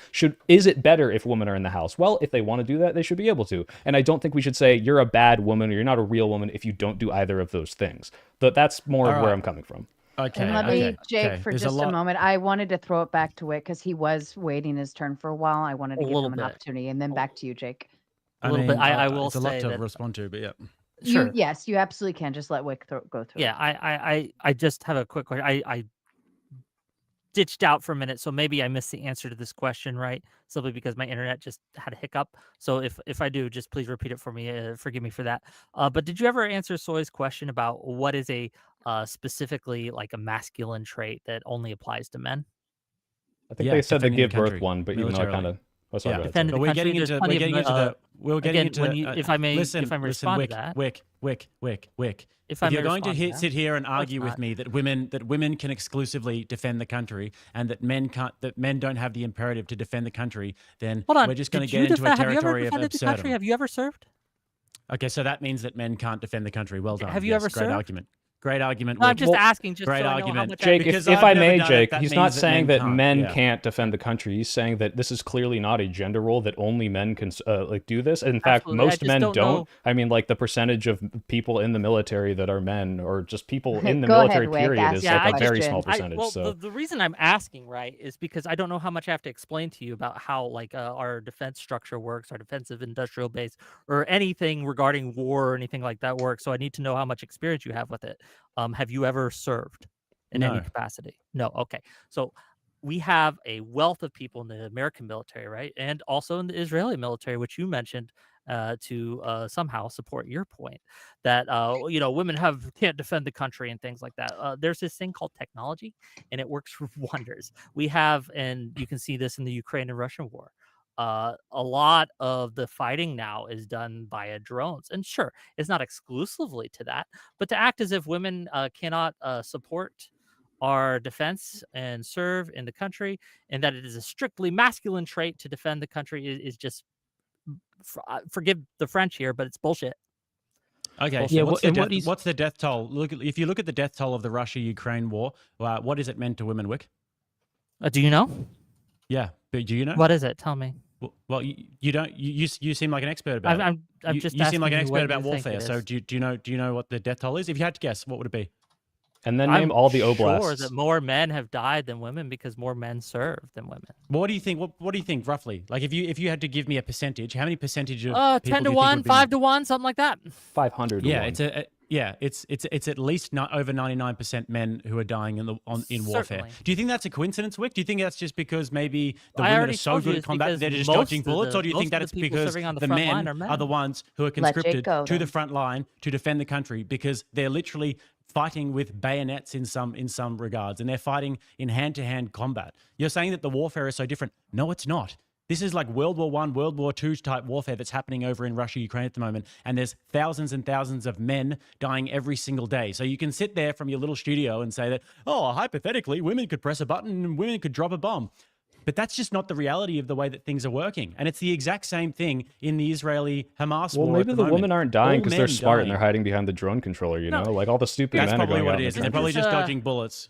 Is it better if women are in the house? Well, if they want to do that, they should be able to. And I don't think we should say you're a bad woman or you're not a real woman if you don't do either of those things. But that's more of where I'm coming from. Okay. And let me, Jake, for just a moment. I wanted to throw it back to Wick because he was waiting his turn for a while. I wanted to give him an opportunity, and then back to you, Jake. A little bit. I will say that. It's a lot to respond to, but yeah. Sure. Yes, you absolutely can. Just let Wick go through. Yeah, I just have a quick question. I ditched out for a minute, so maybe I missed the answer to this question, right? Simply because my internet just had a hiccup. So if I do, just please repeat it for me. Forgive me for that. But did you ever answer Soy's question about what is a specifically like a masculine trait that only applies to men? I think they said the give birth one, but even though I kind of we're getting into if I may respond to that. Wick. If you're going to sit here and argue with me that women can exclusively defend the country and that men don't have the imperative to defend the country, then we're just going to get into a territory of absurdum. Have you ever served? Okay, so that means that men can't defend the country. Well done. Have you ever served? Great argument. Great argument. No, I'm Wick. just asking, just great so I know how argument. much Jake, Because if I've I never may, done it, Jake, that he's means not that saying men that can't, men yeah. can't defend the country. He's saying that this is clearly not a gender role, that only men can like do this. In fact, Absolutely. I most just men don't don't. know. I mean, like the percentage of people in the military that are men, or just people in the Go ahead, military Wick, period, ask is your like a very question. small percentage. Well, so the reason I'm asking, right, is because I don't know how much I have to explain to you about how like our defense structure works, our defensive industrial base, or anything regarding war or anything like that works. So I need to know how much experience you have with it. Have you ever served in any No. capacity? No. Okay. So we have a wealth of people in the American military, right, and also in the Israeli military, which you mentioned to somehow support your point that women can't defend the country and things like that. There's this thing called technology, and it works wonders. We have, and you can see this in the Ukraine and Russian war. A lot of the fighting now is done via drones, and sure, it's not exclusively to that, but to act as if women cannot support our defense and serve in the country, and that it is a strictly masculine trait to defend the country is just forgive the French here, but it's bullshit. Okay, Bullshit. so Yeah, what's, and the what death, he's- what's the death toll? If you look at the death toll of the Russia-Ukraine war, what is it meant to women, Wick? Do you know? Yeah, but do you know? What is it? Tell me. Well, you don't. You seem like an expert about it. I'm just You seem like an asking you expert what about you think warfare. it So is. do you know what the death toll is? If you had to guess, what would it be? and then name I'm all the sure oblasts. that more men have died than women because more men serve than women. What do you think? What do you think roughly? Like if you had to give me a percentage, how many percentage of people 10 do to you think 1, would be 5 to 1, something like that. 500 to Yeah, 1. it's at least over 99% men who are dying in warfare. Certainly. Do you think that's a coincidence, Wick? Do you think that's just because maybe the I women are already so told you good at it's combat because they're just most dodging of bullets, the- or do you most think of that the it's people because serving on the the front men line are are the men. ones who are Let Jake conscripted go, to the then. front line to defend the country because they're literally fighting with bayonets in some regards, and they're fighting in hand-to-hand combat. You're saying that the warfare is so different. No, it's not. This is like World War I, World War II type warfare that's happening over in Russia, Ukraine at the moment. And there's thousands and thousands of men dying every single day. So you can sit there from your little studio and say that, oh, hypothetically, women could press a button and women could drop a bomb. But that's just not the reality of the way that things are working. And it's the exact same thing in the Israeli-Hamas Well, war maybe at the moment. women aren't dying All because they're men smart dying. and they're hiding behind the drone controller. You No. know, like all the stupid That's men are probably going what out it in is. the And they're probably trenches. just dodging bullets.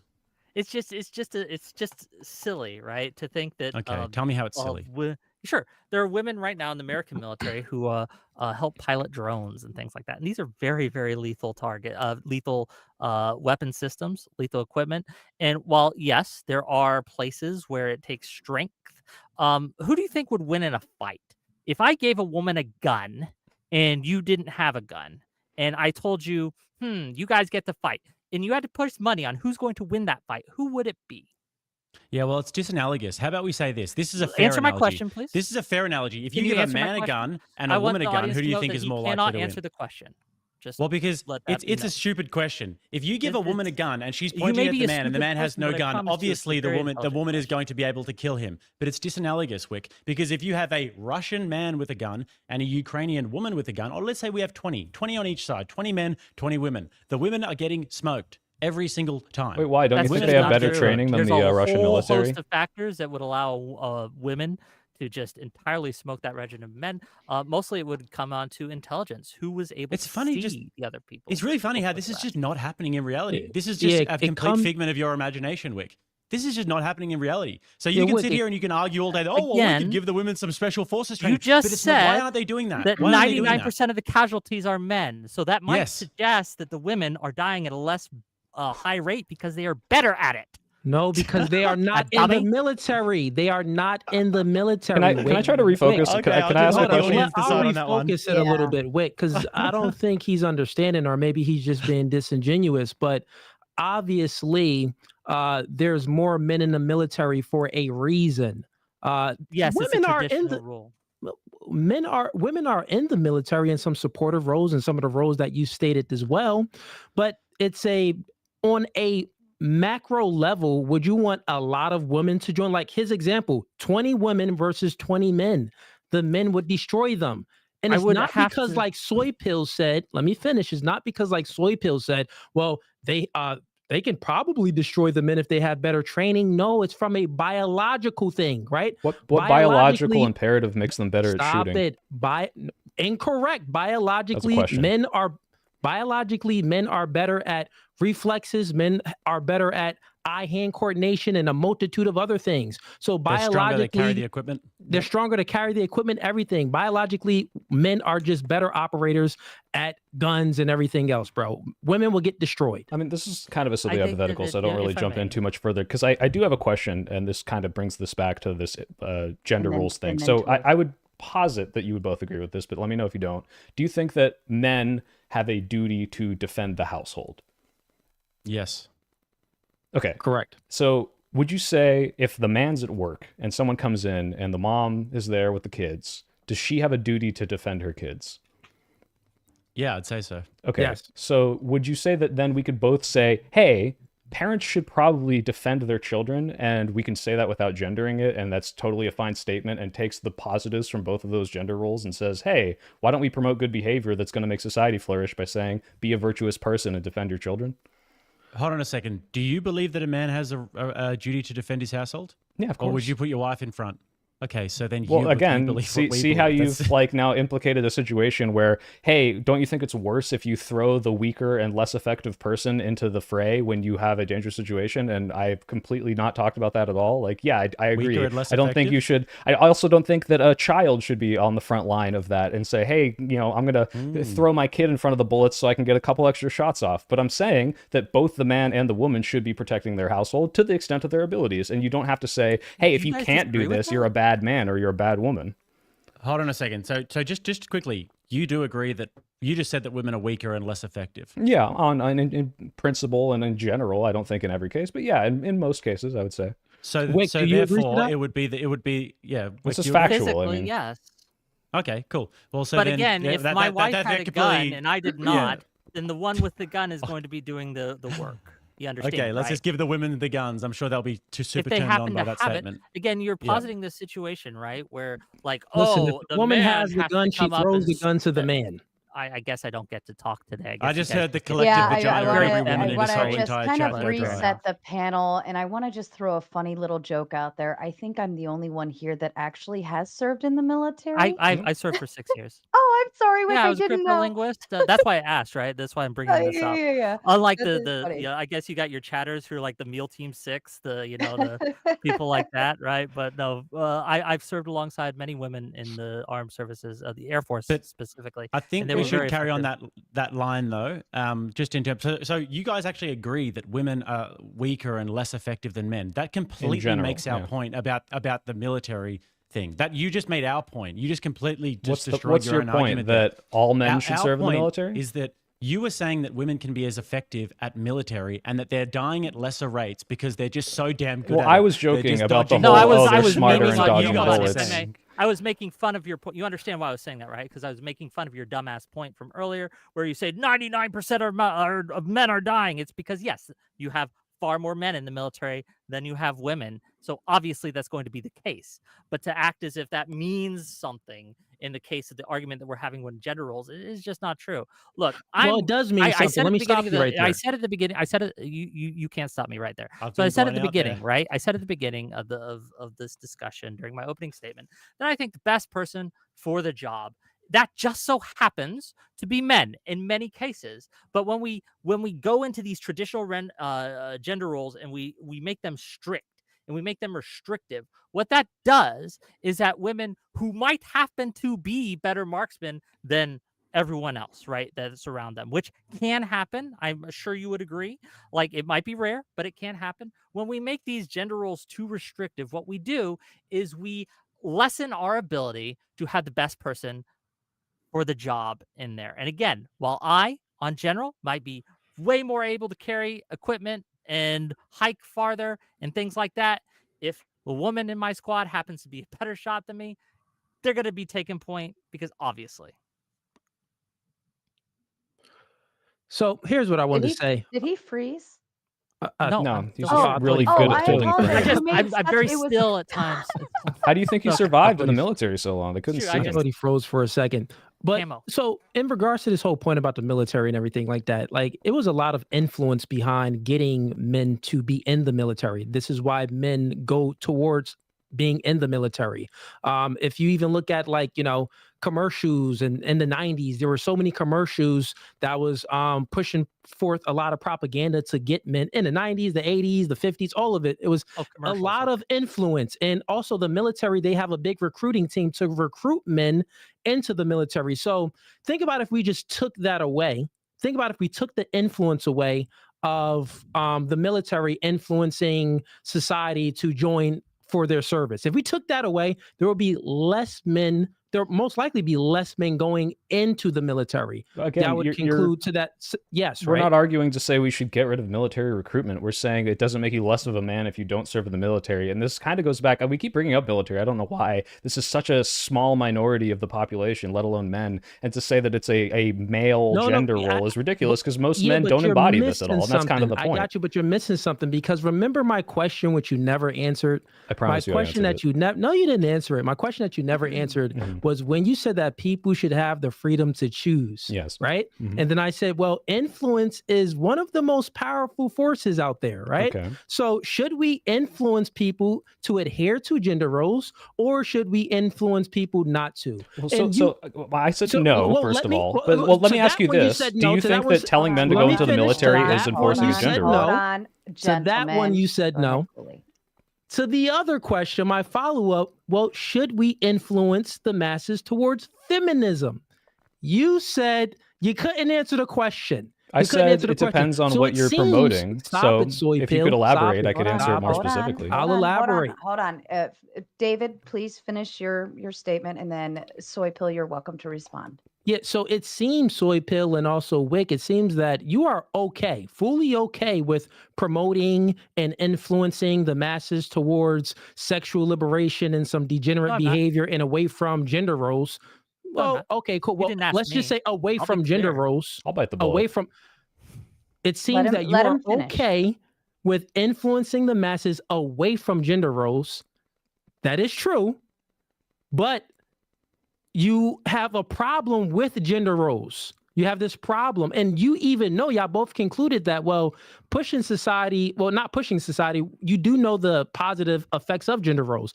It's just silly, right? To think that. Okay, tell me how it's silly. Sure, there are women right now in the American military who help pilot drones and things like that, and these are very, very lethal weapon systems, lethal equipment. And while yes, there are places where it takes strength, who do you think would win in a fight? If I gave a woman a gun and you didn't have a gun, and I told you, you guys get to fight, and you had to put money on who's going to win that fight, who would it be? Yeah, well, it's disanalogous. How about we say this? This is a fair Answer my analogy. question, please. This is a fair analogy. If you Can you give a answer my man a question? gun and I a want woman a the gun, audience who do to you know think that is he more cannot likely to answer win? the question. Just Well, because let that be it's a known. stupid question. If you give a woman a gun and she's You pointing may at be the a man and the stupid man has person, no but I gun, promise you it's a obviously the very woman intelligent is going to be able to kill him. But it's disanalogous, Wick, because if you have a Russian man with a gun and a Ukrainian woman with a gun, or let's say we have 20 on each side, 20 men, 20 women, the women are getting smoked every single time. Wait, why? Don't you That's think just they have not better true. training than There's the a Russian whole military? host of factors that would allow women to just entirely smoke that regiment of men. Mostly, it would come on to intelligence. Who was able It's to funny, see just- the other people? It's really funny how before this the is just rest? not happening in reality. This is Yeah, just a it complete figment of your imagination, Wick. This is just not happening in reality. So you Yeah, can Wick, sit here and you can argue all day, that, oh, well, we Again, could give the women some special forces You training. just but it's not, why said aren't they doing that? that Why aren't they doing that? 99% of the casualties are men. So that might Yes. suggest that the women are dying at a less high rate because they are better at it. No, because they are not in the dummy. military. They are not in the military. Can I try to refocus? Okay, Can I'll I just ask a let the question? audience decide I'll on that one. refocus it a little bit, Wick, because I don't think he's understanding, or maybe he's just being disingenuous. But obviously, there's more men in the military for a reason. Yes, women it's a are in traditional the rule. women are in the military in some supportive roles and some of the roles that you stated as well. But it's on a macro level, would you want a lot of women to join? Like his example, 20 women versus 20 men. The men would destroy them. And I it's would not have because to- like Soy Pills said, let me finish. It's not because like Soy Pills said, well, they can probably destroy the men if they have better training. No, it's from a biological thing, right? What biological imperative makes them better at Stop shooting? it. Incorrect. Biologically, question. men are Biologically, men are better at reflexes. Men are better at eye-hand coordination and a multitude of other things. So They're stronger to carry the biologically, equipment. they're stronger to carry the equipment, everything. Biologically, men are just better operators at guns and everything else, bro. Women will get destroyed. I mean, this is kind of a silly I think that hypothetical, so I don't yeah, really if I jump in may. too much further, because I do have a question, and this kind of brings this back to this gender And then- roles thing. and then So to it. I would posit that you would both agree with this, but let me know if you don't. Do you think that men have a duty to defend the household? Yes. Okay. Correct. So would you say if the man's at work and someone comes in and the mom is there with the kids, does she have a duty to defend her kids? Yeah, I'd say so. Okay. Yes. So would you say that then we could both say, hey, parents should probably defend their children, and we can say that without gendering it, and that's totally a fine statement, and takes the positives from both of those gender roles and says, hey, why don't we promote good behavior that's going to make society flourish by saying, be a virtuous person and defend your children? Hold on a second. Do you believe that a man has a duty to defend his household? Yeah, of course. Or would you put your wife in front? Okay, so then Well, you again, believe see, what we see how believe. you've That's- like now implicated a situation where, hey, don't you think it's worse if you throw the weaker and less effective person into the fray when you have a dangerous situation? And I've completely not talked about that at all. Like, yeah, I agree. Weaker and less I don't think you should. I also don't think that a child should be on the front line of that and say, hey, I'm going to throw my kid in front of the bullets so I can get a couple extra shots off. But I'm saying that both the man and the woman should be protecting their household to the extent of their abilities. And you don't have to say, hey, if You you guys can't do disagree with this, that? you're a bad man or you're a bad woman. Hold on a second. So just quickly, you do agree that you just said that women are weaker and less effective. Yeah, in principle and in general, I don't think in every case, but yeah, in most cases, I would say. So Wick, so do you agree to therefore that? it would be yeah. This Wick, is do you agree? factual. I Physically, mean, yes. Okay, cool. Well, so But then, again, yeah, if that- my that- wife that had a completely- gun and I did not, then the one with the gun is going to be doing the work. You understand? Okay, let's right? just give the women the guns. I'm sure they'll be too super if they turned on happen by to that have statement. it. Again, you're Yeah. positing this situation, right? Where like, Listen, if oh, the the woman man has the has gun, to she come up throws and the gun to the s- man. I guess I don't get to talk today. I guess you just guys heard the get- collective Yeah, vagina I of want every to. woman I in want this to whole just entire kind of chapter. reset the panel, and I want to just throw a funny little joke out there. I think I'm the only one here that actually has served in the military. I served for 6 years. Oh, I'm sorry, Wick, Yeah, I I was a didn't know. cryptolinguist. That's why I asked, right? That's why I'm bringing Oh, this yeah, up. yeah, yeah. Unlike That is the funny. yeah, I guess you got your chatters who are like the Meal Team 6, the people like that, right? But no, I've served alongside many women in the armed services of the Air Force But specifically. I think they we were should very carry on effective. that line though. Just in terms, so you guys actually agree that women are weaker and less effective than men. That completely general, makes our yeah. point about the military thing. That you just made our point. You just completely just what's destroyed your own point? argument there. That all men Our- should our serve in the point military? Is that you were saying that women can be as effective at military and that they're dying at lesser rates because they're just so damn good Well, at I it. was They're joking just about the dodging whole, No, I was they're I was smarter making and fun. dodging You know, bullets. I was making fun of your point. You understand why I was saying that, right? Because I was making fun of your dumbass point from earlier, where you said 99% of men are dying. It's because yes, you have far more men in the military than you have women. So obviously that's going to be the case. But to act as if that means something in the case of the argument that we're having with gender roles is just not true. Look, Well, it does mean I something. said Let at me the beginning stop of you the, right I there. said at the beginning, I said it, you can't stop me right there. I've So I been said at going the out there. beginning, right? I said at the beginning of this discussion during my opening statement that I think the best person for the job that just so happens to be men in many cases. But when we go into these traditional gender roles and we make them strict and we make them restrictive, what that does is that women who might happen to be better marksmen than everyone else, right, that's around them, which can happen. I'm sure you would agree. Like, it might be rare, but it can happen. When we make these gender roles too restrictive, what we do is we lessen our ability to have the best person for the job in there. And again, while I, on general, might be way more able to carry equipment and hike farther and things like that, if a woman in my squad happens to be a better shot than me, they're going to be taking point because obviously. So here's what I wanted to say. Did he freeze? No, No, I'm he's still just here. really Oh, good I at holding apologize. frames. You made I'm such- very it was- still at times. How do you think he Okay. survived in the Everybody's- military so long? They couldn't Shoot, see I him. just- Somebody froze for a second. But Camo. so in regards to this whole point about the military and everything like that, like it was a lot of influence behind getting men to be in the military. This is why men go towards being in the military. If you even look at like, commercials and in the 90s, there were so many commercials that was pushing forth a lot of propaganda to get men in the 90s, the 80s, the 50s, all of it. It was a lot of influence. And also the military, they have a big recruiting team to recruit men into the military. So think about if we just took that away. Think about if we took the influence away of the military influencing society to join for their service. If we took that away, there will be less men. There most likely be less men going into the military. Again, that would conclude to that. Yes, we're right? not arguing to say we should get rid of military recruitment. We're saying it doesn't make you less of a man if you don't serve in the military. And this kind of goes back. We keep bringing up military. I don't know why. This is such a small minority of the population, let alone men. And to say that it's a male gender role is ridiculous because most men don't embody this at all. And that's kind of the point. I got you, but you're missing something because remember my question, which you never answered. I promise you. My question that you never. No, you didn't answer it. My question that you never answered was when you said that people should have the freedom to choose. Yes. Right. And then I said, well, influence is one of the most powerful forces out there. Right. Okay. So should we influence people to adhere to gender roles or should we influence people not to? Well, I said no, first of all. Let me ask you this. Do you think that telling men to go into the military is enforcing a gender role? Hold on, to that one you said no. To the other question, my follow-up, well, should we influence the masses towards feminism? You said you couldn't answer the question. I said it depends on what you're promoting. So if you could elaborate, I could answer it more specifically. I'll elaborate. Hold on. David, please finish your statement, and then Soy Pill, you're welcome to respond. Yeah, so it seems, Soy Pill and also Wick, it seems that you are okay, fully okay with promoting and influencing the masses towards sexual liberation and some degenerate behavior and away from gender roles. Well, okay, cool. Well, let's just say away from gender roles. I'll bite the bullet. Away from. It seems that you are okay with influencing the masses away from gender roles. That is true, but you have a problem with gender roles. You have this problem, and you even know, y'all both concluded that, well, not pushing society, you do know the positive effects of gender roles.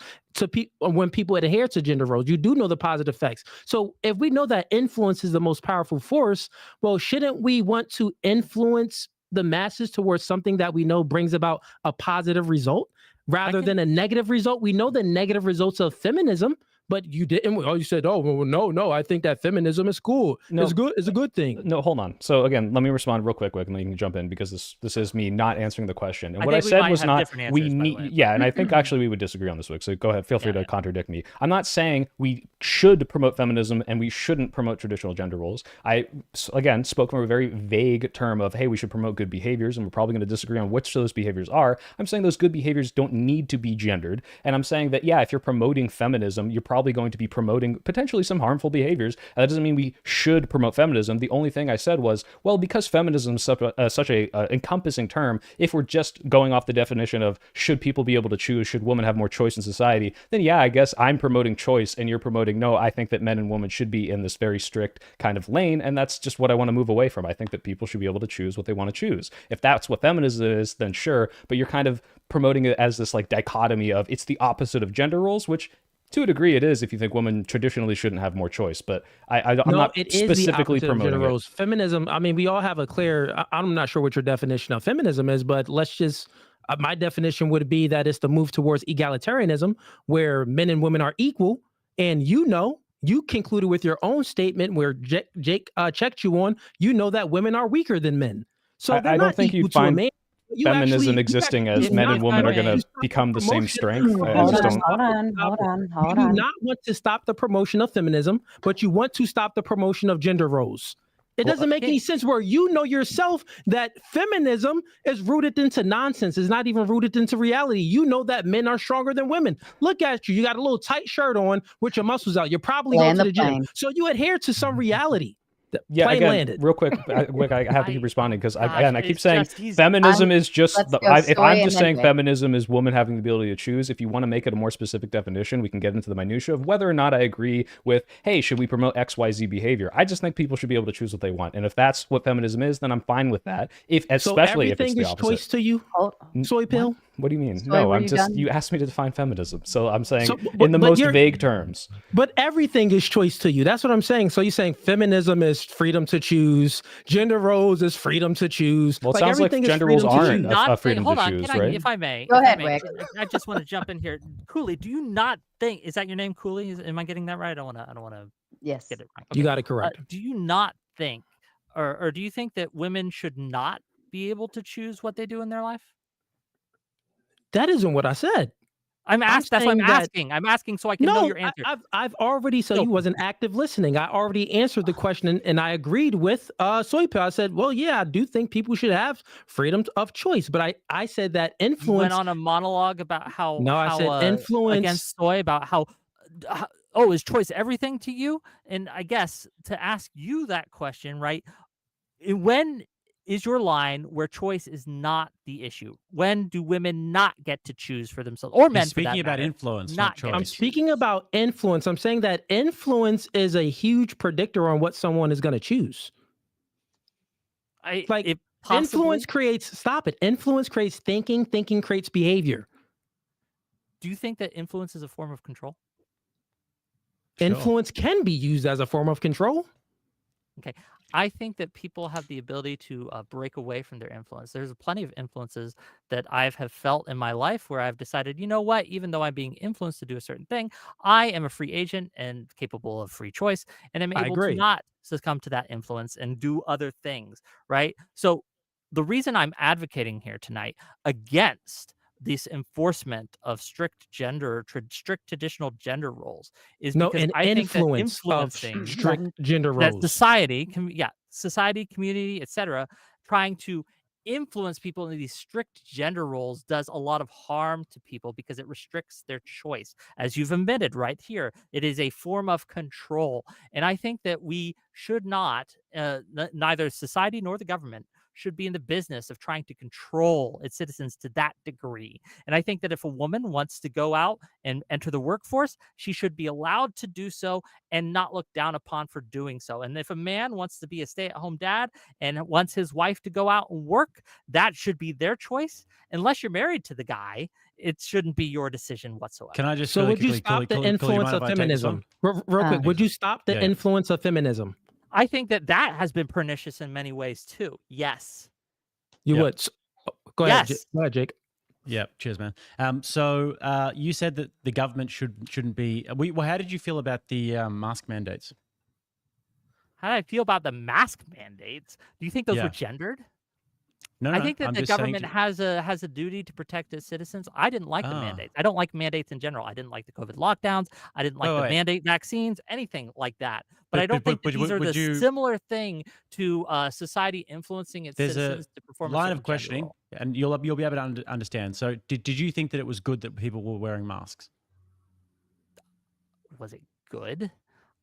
When people adhere to gender roles, you do know the positive effects. So if we know that influence is the most powerful force, well, shouldn't we want to influence the masses towards something that we know brings about a positive result rather than a negative result? We know the negative results of feminism, but you didn't. Oh, you said, "Oh, well, no. I think that feminism is cool. No, it's good. It's a good thing." No, hold on. So again, let me respond real quick, and then you can jump in because this is me not answering the question. And what I said was not we need. Yeah, and I think actually we would disagree on this, Wick. So go ahead. Feel free to contradict me. I'm not saying we should promote feminism and we shouldn't promote traditional gender roles. I again spoke from a very vague term of, hey, we should promote good behaviors, and we're probably going to disagree on which those behaviors are. I'm saying those good behaviors don't need to be gendered, and I'm saying that if you're promoting feminism, you're probably going to be promoting potentially some harmful behaviors. That doesn't mean we should promote feminism. The only thing I said was, well, because feminism is such a encompassing term, if we're just going off the definition of should people be able to choose, should women have more choice in society, then I guess I'm promoting choice and you're promoting no, I think that men and women should be in this very strict kind of lane, and that's just what I want to move away from. I think that people should be able to choose what they want to choose. If that's what feminism is, then sure, but you're kind of promoting it as this like dichotomy of it's the opposite of gender roles, which to a degree it is if you think women traditionally shouldn't have more choice, but I'm not specifically promoting it. Feminism, I mean, we all have a clear, I'm not sure what your definition of feminism is, but let's just, my definition would be that it's the move towards egalitarianism where men and women are equal. And you concluded with your own statement where Jake checked you on, that women are weaker than men. So I don't think you'd find feminism existing as men and women are going to become the same strength. Hold on. You do not want to stop the promotion of feminism, but you want to stop the promotion of gender roles. It doesn't make any sense where you know yourself that feminism is rooted into nonsense. It's not even rooted into reality. You know that men are stronger than women. Look at you. You got a little tight shirt on with your muscles out. You're probably going to the gym. So you adhere to some reality. Yeah, again, real quick, I have to keep responding because I keep saying feminism is just, if I'm just saying feminism is women having the ability to choose, if you want to make it a more specific definition, we can get into the minutia of whether or not I agree with, hey, should we promote XYZ behavior? I just think people should be able to choose what they want. And if that's what feminism is, then I'm fine with that. Especially if it's the opposite. Everything is choice to you, Soy Pill? What do you mean? Soy, No, were I'm you just, done? you asked me to define feminism. So I'm saying So, in the most you're, vague terms. but everything is choice to you. That's what I'm saying. So you're saying feminism is freedom to choose, gender roles is freedom to choose. Well, it Like sounds like everything is gender roles freedom to aren't choose. a freedom hold to on, choose, can I, right? if I may, Go if I ahead, may, Rick. I just want to jump in here. Cooley, do you not think, is that your name, Cooley? Am I getting that right? I don't want to Yes. get it wrong. You got it correct. Do you not think, or do you think that women should not be able to choose what they do in their life? That isn't what I said. I'm asking. That's what I'm saying that- asking. I'm asking so I can know No, your answer. I've already. So No. you wasn't active listening. I already answered the question, and I agreed with Soypa. I said, well, yeah, I do think people should have freedom of choice, but I said that You influence. went on a monologue about how No, I said influence against soy, about how oh, is choice everything to you? And I guess to ask you that question, right? When is your line where choice is not the issue? When do women not get to choose for themselves, or men? He's speaking about influence, not choice. I'm speaking about influence. I'm saying that influence is a huge predictor on what someone is going to choose. Influence creates. Stop it. Influence creates thinking. Thinking creates behavior. Do you think that influence is a form of control? Sure. Influence can be used as a form of control. Okay. I think that people have the ability to break away from their influence. There's plenty of influences that I have felt in my life where I've decided, you know what, even though I'm being influenced to do a certain thing, I am a free agent and capable of free choice, and I'm able to not succumb to that influence and do other things, right? So the reason I'm advocating here tonight against this enforcement of strict traditional gender roles is because I think that influencing strict gender roles, that society, society, community, etc., trying to influence people into these strict gender roles does a lot of harm to people because it restricts their choice. As you've admitted right here, it is a form of control. And I think that we should not, neither society nor the government, should be in the business of trying to control its citizens to that degree. And I think that if a woman wants to go out and enter the workforce, she should be allowed to do so and not looked down upon for doing so. And if a man wants to be a stay-at-home dad and wants his wife to go out and work, that should be their choice. Unless you're married to the guy, it shouldn't be your decision whatsoever. Can I just so would you stop the influence of feminism? Real quick, would you stop the influence of feminism? I think that has been pernicious in many ways too. Yes. You would. Go ahead. Yes. Go ahead, Jake. Yeah, cheers, man. So you said that the government shouldn't be. Well, how did you feel about the mask mandates? How did I feel about the mask mandates? Do you think those were gendered? No, I think that the government has a duty to protect its citizens. I didn't like the mandates. I don't like mandates in general. I didn't like the COVID lockdowns. I didn't like the mandate vaccines, anything like that. But I don't think that these are the similar thing to society influencing its citizens to perform a line of questioning, and you'll be able to understand. So, did you think that it was good that people were wearing masks? Was it good?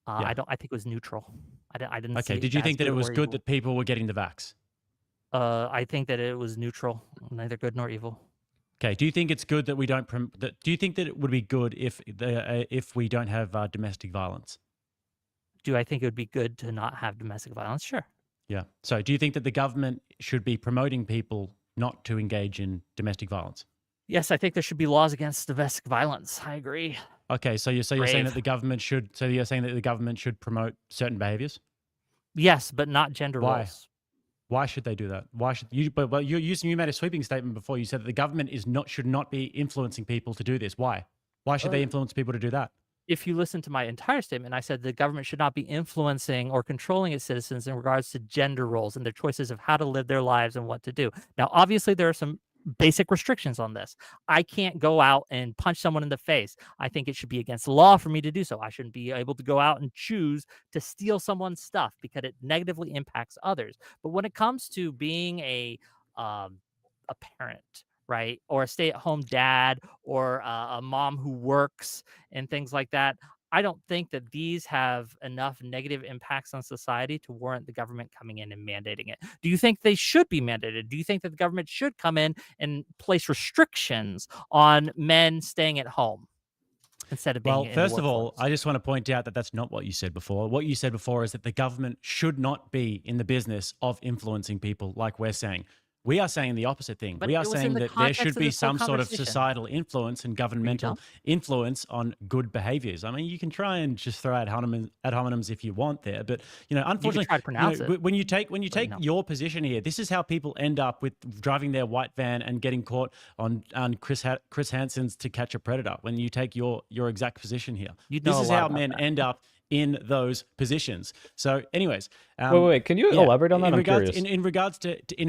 I think it was neutral. I didn't. Okay. Did you think that it was good that people were getting the vax? I think that it was neutral, neither good nor evil. Okay. Do you think it's good that we don't? Do you think that it would be good if we don't have domestic violence? Do I think it would be good to not have domestic violence? Sure. Yeah. So, do you think that the government should be promoting people not to engage in domestic violence? Yes, I think there should be laws against domestic violence. I agree. Okay. So you're saying that the government should. So you're saying that the government should promote certain behaviors? Yes, but not gender roles. Why should they do that? Why should you? But you made a sweeping statement before. You said that the government should not be influencing people to do this. Why? Why should they influence people to do that? If you listen to my entire statement, I said the government should not be influencing or controlling its citizens in regards to gender roles and their choices of how to live their lives and what to do. Now, obviously, there are some basic restrictions on this. I can't go out and punch someone in the face. I think it should be against the law for me to do so. I shouldn't be able to go out and choose to steal someone's stuff because it negatively impacts others. But when it comes to being a parent, right, or a stay-at-home dad, or a mom who works and things like that, I don't think that these have enough negative impacts on society to warrant the government coming in and mandating it. Do you think they should be mandated? Do you think that the government should come in and place restrictions on men staying at home instead of being in the workforce? First of all, I just want to point out that that's not what you said before. What you said before is that the government should not be in the business of influencing people like we're saying. We are saying the opposite thing. But We are it was in saying the that there context should of be this whole some sort of conversation. societal influence and governmental don't? influence on good behaviors. I mean, you can try and just throw ad hominems if you want there, but You can unfortunately, try to pronounce it. when you take no. your position here, this is how people end up with driving their white van and getting caught on Chris Hansen's To Catch a Predator. When you take your exact position here, You'd know this a is lot how about men that. end up in those positions. So, anyways, wait, can you elaborate on that? In I'm regards, curious. in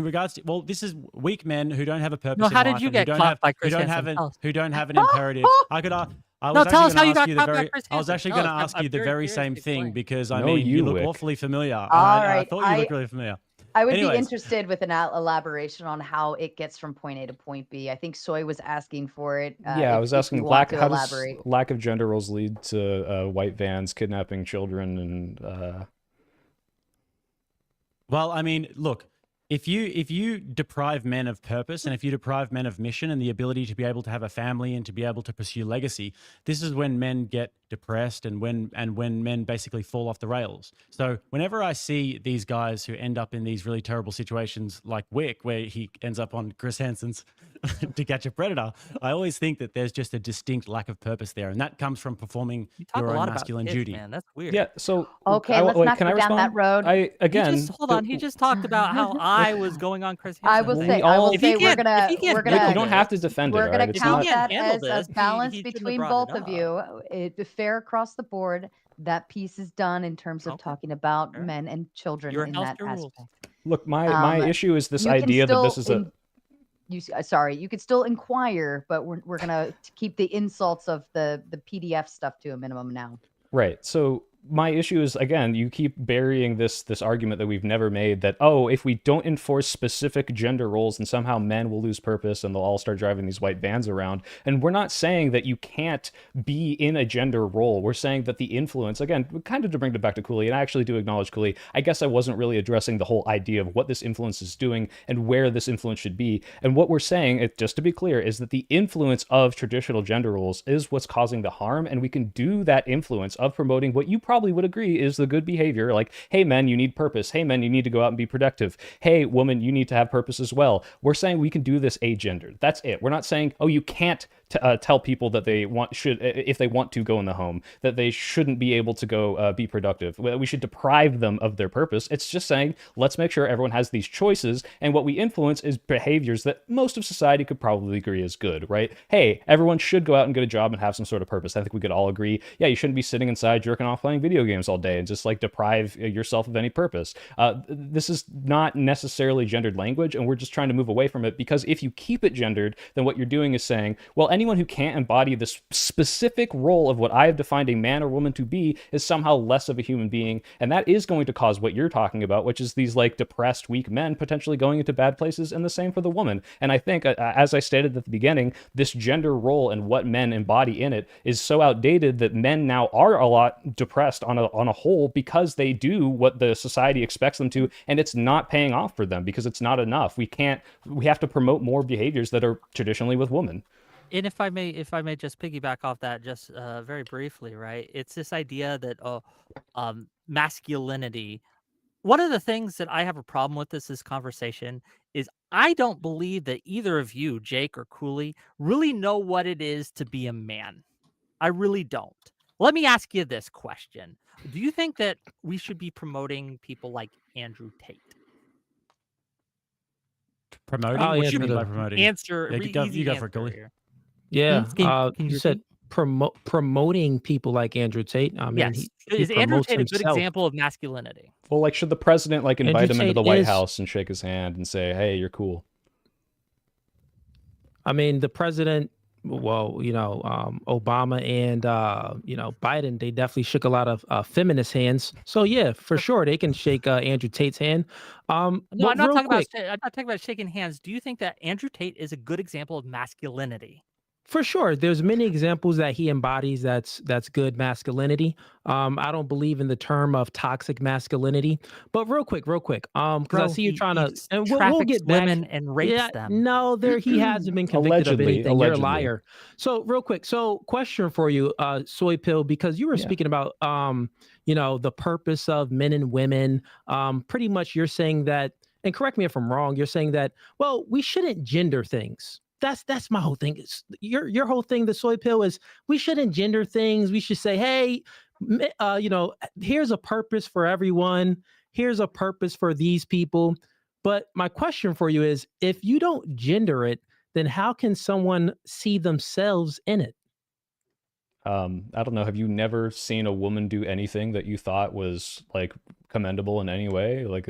regards to, well, this is weak men who don't have a purpose. No, how in did life you and get caught by Chris Hansen? Tell us. who don't have an imperative. I No, was tell actually us how going you to ask got you the caught by very. Chris I was Hansen. actually Tell going to us. I'm- ask I'm you the very very curious same to thing explain. because I No, mean, you you, look Wick. awfully familiar. All I right, thought you looked really familiar. I would be Anyways. interested with an elaboration on how it gets from point A to point B. I think Soy was asking for it. Yeah, I was if asking you want to how does elaborate. lack of gender roles lead to white vans kidnapping children and Well, I mean, look, if you deprive men of purpose and if you deprive men of mission and the ability to be able to have a family and to be able to pursue legacy, this is when men get depressed and when men basically fall off the rails. So whenever I see these guys who end up in these really terrible situations like Wick, where he ends up on Chris Hansen's To Catch a Predator, I always think that there's just a distinct lack of purpose there, and that comes from performing You talk your a own lot about masculine kids, duty. man. That's weird. yeah. So Okay, let's not can go I down that respond? road. Hold on. He just talked about how I was going on Chris Hansen. I will Well, say, we I all- will If say, he we're can't- gonna, if he can't we're Wick, gonna, you don't have to defend it. we're All gonna right? It's count not. that handle as a this, he balance shouldn't have between brought both it of you. Fair across the board. That piece is done in terms of Okay, talking about fair. men and children Your in house, that your rules. aspect. Look, my Um, issue is this you can idea that this still is a sorry, you could still inquire, but we're gonna keep the insults of the PDF stuff to a minimum now. right. So my issue is, again, you keep burying this argument that we've never made that, oh, if we don't enforce specific gender roles, then somehow men will lose purpose and they'll all start driving these white vans around. And we're not saying that you can't be in a gender role. We're saying that the influence, again, kind of to bring it back to Cooley, and I actually do acknowledge Cooley, I guess I wasn't really addressing the whole idea of what this influence is doing and where this influence should be. And what we're saying, just to be clear, is that the influence of traditional gender roles is what's causing the harm, and we can do that influence of promoting what you probably would agree is the good behavior, like, hey men, you need purpose, hey men, you need to go out and be productive, hey woman, you need to have purpose as well. We're saying we can do this agendered. That's it. We're not saying, oh, you can't tell people that they should, if they want to go in the home, that they shouldn't be able to go be productive. We should deprive them of their purpose. It's just saying, let's make sure everyone has these choices, and what we influence is behaviors that most of society could probably agree is good, right? Hey, everyone should go out and get a job and have some sort of purpose. I think we could all agree, yeah, you shouldn't be sitting inside jerking off playing video games all day and just like deprive yourself of any purpose. This is not necessarily gendered language, and we're just trying to move away from it, because if you keep it gendered, then what you're doing is saying, well, anyone who can't embody this specific role of what I have defined a man or woman to be is somehow less of a human being, and that is going to cause what you're talking about, which is these like depressed, weak men potentially going into bad places, and the same for the woman. And I think, as I stated at the beginning, this gender role and what men embody in it is so outdated that men now are a lot depressed on a whole because they do what the society expects them to, and it's not paying off for them because it's not enough. We have to promote more behaviors that are traditionally with women. And if I may just piggyback off that just very briefly, right? It's this idea that masculinity. One of the things that I have a problem with this conversation is I don't believe that either of you, Jake or Cooley, really know what it is to be a man. I really don't. Let me ask you this question. Do you think that we should be promoting people like Andrew Tate? Promoting? Oh, What yeah, do you mean for by the- promoting? Answer. Yeah, you go for it, Cooley. Here. Yeah, Can you you said promoting people like Andrew Tate. I mean, Yes. he Is Andrew promotes Tate a good himself. example of masculinity? Well, like, should the president like invite Andrew him into Tate the White is- House and shake his hand and say, hey, you're cool? I mean, the president, well, Obama and, Biden, they definitely shook a lot of feminist hands. So, yeah, for sure, they can shake Andrew Tate's hand. No, but I'm not real talking quick, I'm not talking about shaking hands. Do you think that Andrew Tate is a good example of masculinity? For sure, there's many examples that he embodies that's good masculinity. I don't believe in the term of toxic masculinity. But real quick, because I Bro, see you're trying he to, and we'll traffics get back. women and rapes them. No, he hasn't been convicted of Allegedly, anything. You're a allegedly. liar. So real quick, question for you, Soy Pill, because you were Yeah. speaking about the purpose of men and women. Pretty much, you're saying that and correct me if I'm wrong, you're saying that, well, we shouldn't gender things. That's my whole thing. Your whole thing, the soy pill, is we shouldn't gender things. We should say, hey, here's a purpose for everyone. Here's a purpose for these people. But my question for you is, if you don't gender it, then how can someone see themselves in it? I don't know. Have you never seen a woman do anything that you thought was like commendable in any way? Like,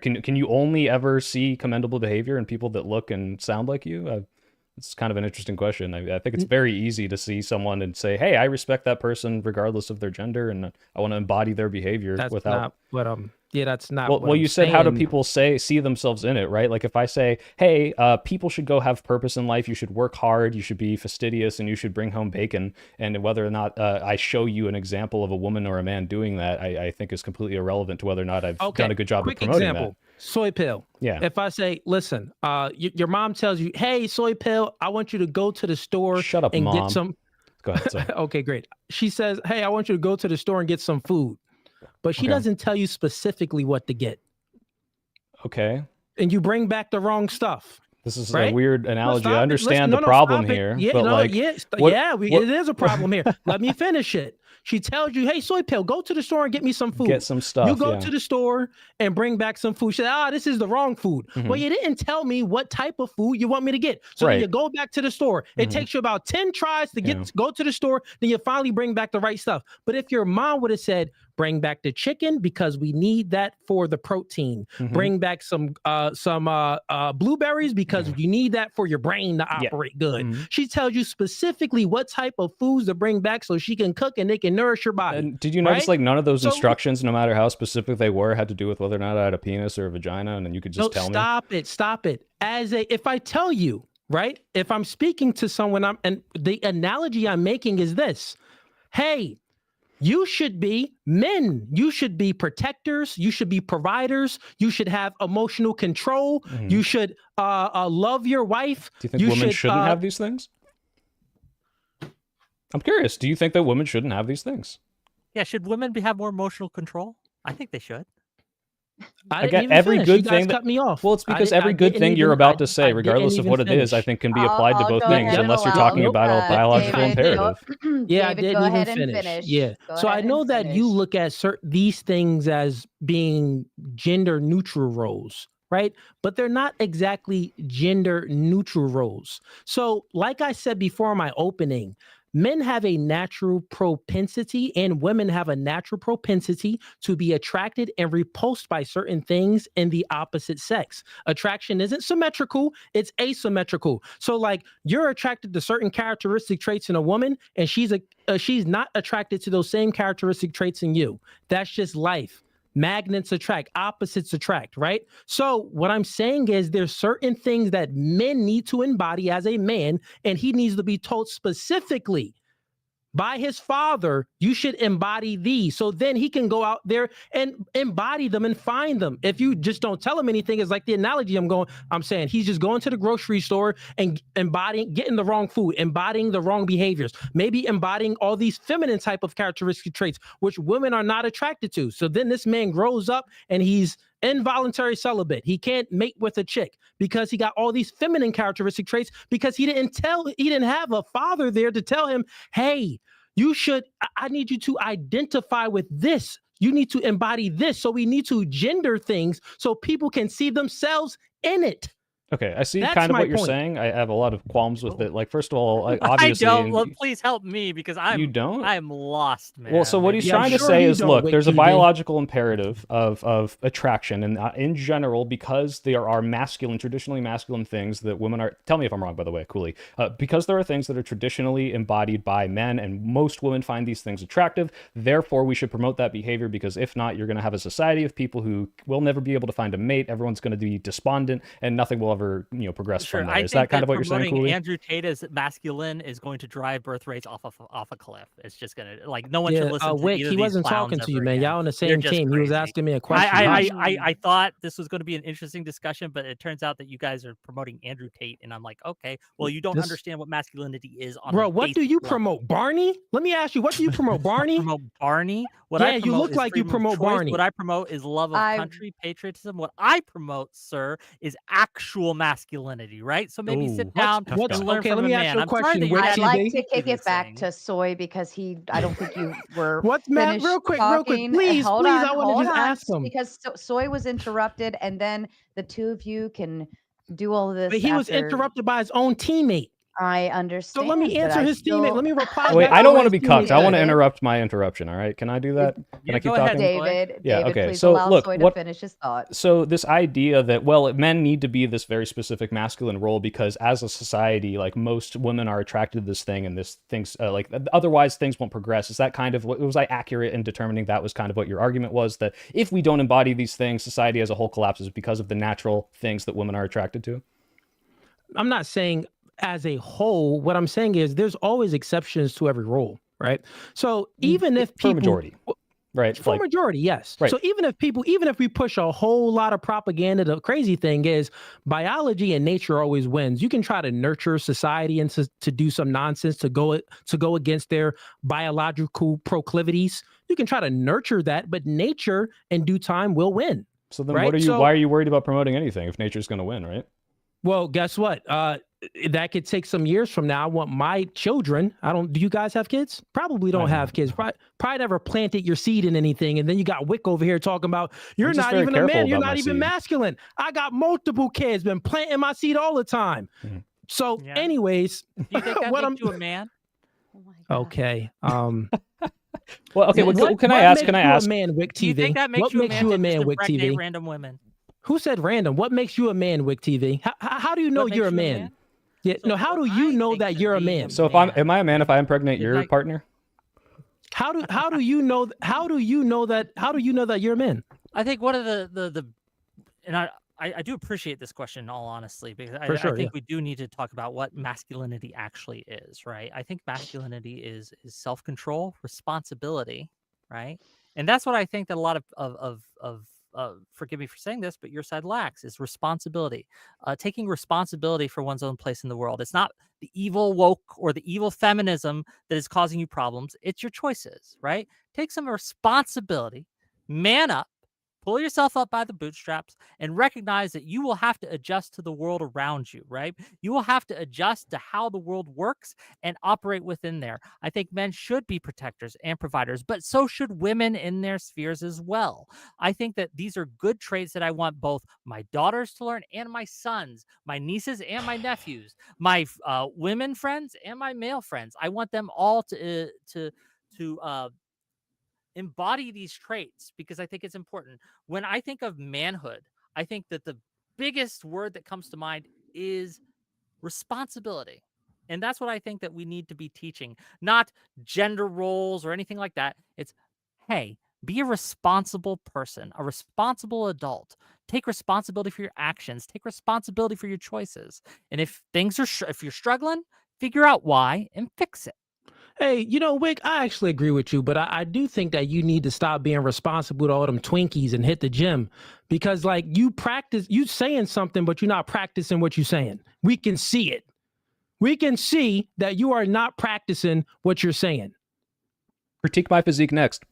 can you only ever see commendable behavior in people that look and sound like you? It's kind of an interesting question. I think it's very easy to see someone and say, "Hey, I respect that person regardless of their gender, and I want to embody their behavior." That's without. not what yeah, that's not. Well, what I'm you said, how do saying. people see themselves in it, right? Like if I say, hey, people should go have purpose in life, you should work hard, you should be fastidious, and you should bring home bacon, and whether or not I show you an example of a woman or a man doing that, I think is completely irrelevant to whether or not I've done a good job of promoting that. Soy pill. Yeah. If I say, listen, your mom tells you, hey, soy pill, I want you to go to the store Shut up, and Mom. get some. Go ahead. Sorry. Okay, great. She says, hey, I want you to go to the store and get some food. But she doesn't tell you specifically what to get. Okay. And you bring back the wrong stuff. This is right? a weird analogy. No, I understand the problem here, Yeah, but no, like, it is a problem here. Let me finish it. She tells you, hey, soy pill, go to the store and get me some food. Get some stuff. You go to the store and bring back some food. She said, this is the wrong food. Well, you didn't tell me what type of food you want me to get. So then you go back to the store. It takes you about 10 tries to go to the store. Then you finally bring back the right stuff. But if your mom would have said, bring back the chicken because we need that for the protein. Bring back some blueberries because you need that for your brain to operate good. She tells you specifically what type of foods to bring back so she can cook and they can nourish your body. And did you notice like none of those instructions, no matter how specific they were, had to do with whether or not I had a penis or a vagina, and then you could just tell me? Stop it. If I tell you, right? If I'm speaking to someone, and the analogy I'm making is this: hey, you should be men. You should be protectors. You should be providers. You should have emotional control. You should love your wife. Do you think women shouldn't have these things? I'm curious. Do you think that women shouldn't have these things? Yeah, should women have more emotional control? I think they should. Again, every good thing cut me off. Well, it's because every good thing you're about to say, regardless of what it is, I think can be applied to both things, unless you're talking about a biological imperative. Yeah, I didn't even finish. Yeah. So I know that you look at these things as being gender neutral roles, right? But they're not exactly gender neutral roles. So like I said before in my opening, men have a natural propensity and women have a natural propensity to be attracted and repulsed by certain things in the opposite sex. Attraction isn't symmetrical, it's asymmetrical. So like you're attracted to certain characteristic traits in a woman and she's not attracted to those same characteristic traits in you. That's just life. Magnets attract, opposites attract, right? So what I'm saying is there's certain things that men need to embody as a man, and he needs to be told specifically by his father, you should embody these. So then he can go out there and embody them and find them. If you just don't tell him anything, it's like the analogy I'm saying he's just going to the grocery store and getting the wrong food, embodying the wrong behaviors, maybe embodying all these feminine type of characteristic traits, which women are not attracted to. So then this man grows up and he's involuntary celibate. He can't mate with a chick because he got all these feminine characteristic traits because he didn't have a father there to tell him, hey, I need you to identify with this. You need to embody this. So we need to gender things so people can see themselves in it. Okay, I see kind of what you're saying. I have a lot of qualms with it. Like, first of all, obviously... I don't. Well, please help me because You don't? I'm lost, man. Well, so what he's trying to say is, look, there's a biological imperative of attraction, and in general, because there are traditionally masculine things that women are... Tell me if I'm wrong, by the way, Cooley. Because there are things that are traditionally embodied by men, and most women find these things attractive, therefore we should promote that behavior, because if not, you're going to have a society of people who will never be able to find a mate, everyone's going to be despondent, and nothing will ever never progress Sure, from there. I Is think that kind of what you're saying, promoting Cooley? Andrew Tate as masculine is going to drive birth rates off a cliff. It's just gonna no one should Yeah, listen to Wick, either he of these wasn't clowns talking to you, ever man. again. Y'all on the They're same just team. He was crazy. asking me a question. I thought this was going to be an interesting discussion, but it turns out that you guys are promoting Andrew Tate, and I'm like, okay, well, you don't This- understand what masculinity is on Bro, a what do basic you level. promote? Barney? Let me ask you, what do you promote? I Barney? promote Barney. What Yeah, I you promote look is like you freedom of promote choice. Barney. What I promote is love of I- country, patriotism. What I promote, sir, is actual masculinity, right? So maybe Ooh, sit down tough and guy. learn Okay, from let a me ask man. you a I'm sorry question. that you're Wick I'd adding like TV? to kick this it back thing. to Soy because I don't think you were What's Matt? finished Real quick, talking. please, Hold please. on, I want to hold just on, ask him. because Soy was interrupted, and then the two of you can do all of this But he was after. interrupted by his own teammate. I So understand. let me but answer I his teammate. still- Let me reply. Wait, back I to don't what want to his be cucked. teammate I want to said. interrupt my interruption. All right, can I do that? Can Yeah, I keep go ahead, talking? David, Yeah, David, okay. please So, allow look, Soy to what- finish his thought. So this idea that men need to be this very specific masculine role because as a society, like most women are attracted to this thing and this things otherwise things won't progress. Is that kind of what was I accurate in determining that was kind of what your argument was, that if we don't embody these things, society as a whole collapses because of the natural things that women are attracted to? I'm not saying as a whole. What I'm saying is there's always exceptions to every rule, right? So even if For people, majority, right? for majority, yes. Right. So even if we push a whole lot of propaganda, the crazy thing is biology and nature always wins. You can try to nurture society and to do some nonsense to go against their biological proclivities. You can try to nurture that, but nature in due time will win. So then right? why are you worried about promoting anything if nature's going to win, right? Well, guess what? That could take some years from now. I want my children. Do you guys have kids? Probably don't have kids. Probably never planted your seed in anything. And then you got Wick over here talking about you're I'm just not very even a careful man. You're about not my even seed. masculine. I got multiple kids, been planting my seed all the time. Mhm. So Yeah. anyways, Do you think that what makes you a man? Oh my God. okay. Well, okay. What Can I ask? makes Can I you ask? a man, Wick Do you TV? think that makes What you makes you a to man, just Wick impregnate TV? random women? Who said random? What makes you a man, Wick TV? How do you know What you're a makes you man? Yeah, So no. How what do you I know think that that you're a being man? a So am I a man if I impregnate It's your like- partner? How do you know that you're a man? I think one of the and I do appreciate this question in all honesty, because For I sure, think we do need to talk about what masculinity actually is, right? I think masculinity is self-control, responsibility, right? And that's what I think that a lot of forgive me for saying this, but your side lacks is responsibility, taking responsibility for one's own place in the world. It's not the evil woke or the evil feminism that is causing you problems. It's your choices, right? Take some responsibility, man up, pull yourself up by the bootstraps, and recognize that you will have to adjust to the world around you, right? You will have to adjust to how the world works and operate within there. I think men should be protectors and providers, but so should women in their spheres as well. I think that these are good traits that I want both my daughters to learn and my sons, my nieces and my nephews, my women friends and my male friends. I want them all to embody these traits, because I think it's important. When I think of manhood, I think that the biggest word that comes to mind is responsibility. And that's what I think that we need to be teaching, not gender roles or anything like that. It's, hey, be a responsible person, a responsible adult. Take responsibility for your actions. Take responsibility for your choices. And if things are, if you're struggling, figure out why and fix it. Hey, Wick, I actually agree with you, but I do think that you need to stop being responsible to all them Twinkies and hit the gym, because you saying something, but you're not practicing what you're saying. We can see it. We can see that you are not practicing what you're saying. Critique my physique next.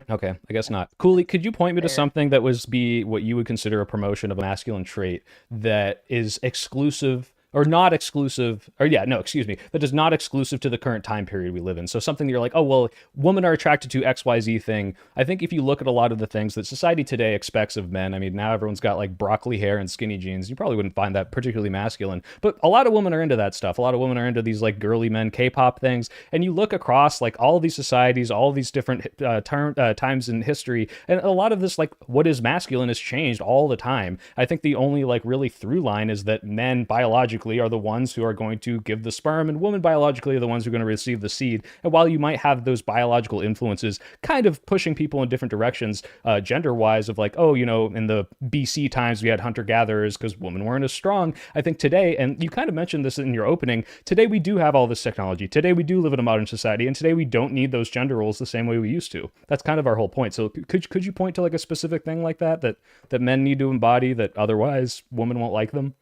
Okay, I guess not. Cooley, could you point me to Fair. something that be what you would consider a promotion of a masculine trait that is exclusive or not exclusive, that is not exclusive to the current time period we live in? So something that you're like, oh, well, women are attracted to XYZ thing. I think if you look at a lot of the things that society today expects of men, I mean, now everyone's got like broccoli hair and skinny jeans. You probably wouldn't find that particularly masculine, but a lot of women are into that stuff. A lot of women are into these like girly men, K-pop things. And you look across like all of these societies, all of these different times in history, and a lot of this, like what is masculine has changed all the time. I think the only like really through line is that men biologically biologically are the ones who are going to give the sperm, and women biologically are the ones who are going to receive the seed. And while you might have those biological influences kind of pushing people in different directions, gender-wise, of like, oh, you know, in the BC times we had hunter-gatherers because women weren't as strong. I think today, and you kind of mentioned this in your opening, today we do have all this technology. Today we do live in a modern society, and today we don't need those gender roles the same way we used to. That's kind of our whole point. So could you point to like a specific thing like that men need to embody that otherwise women won't like them?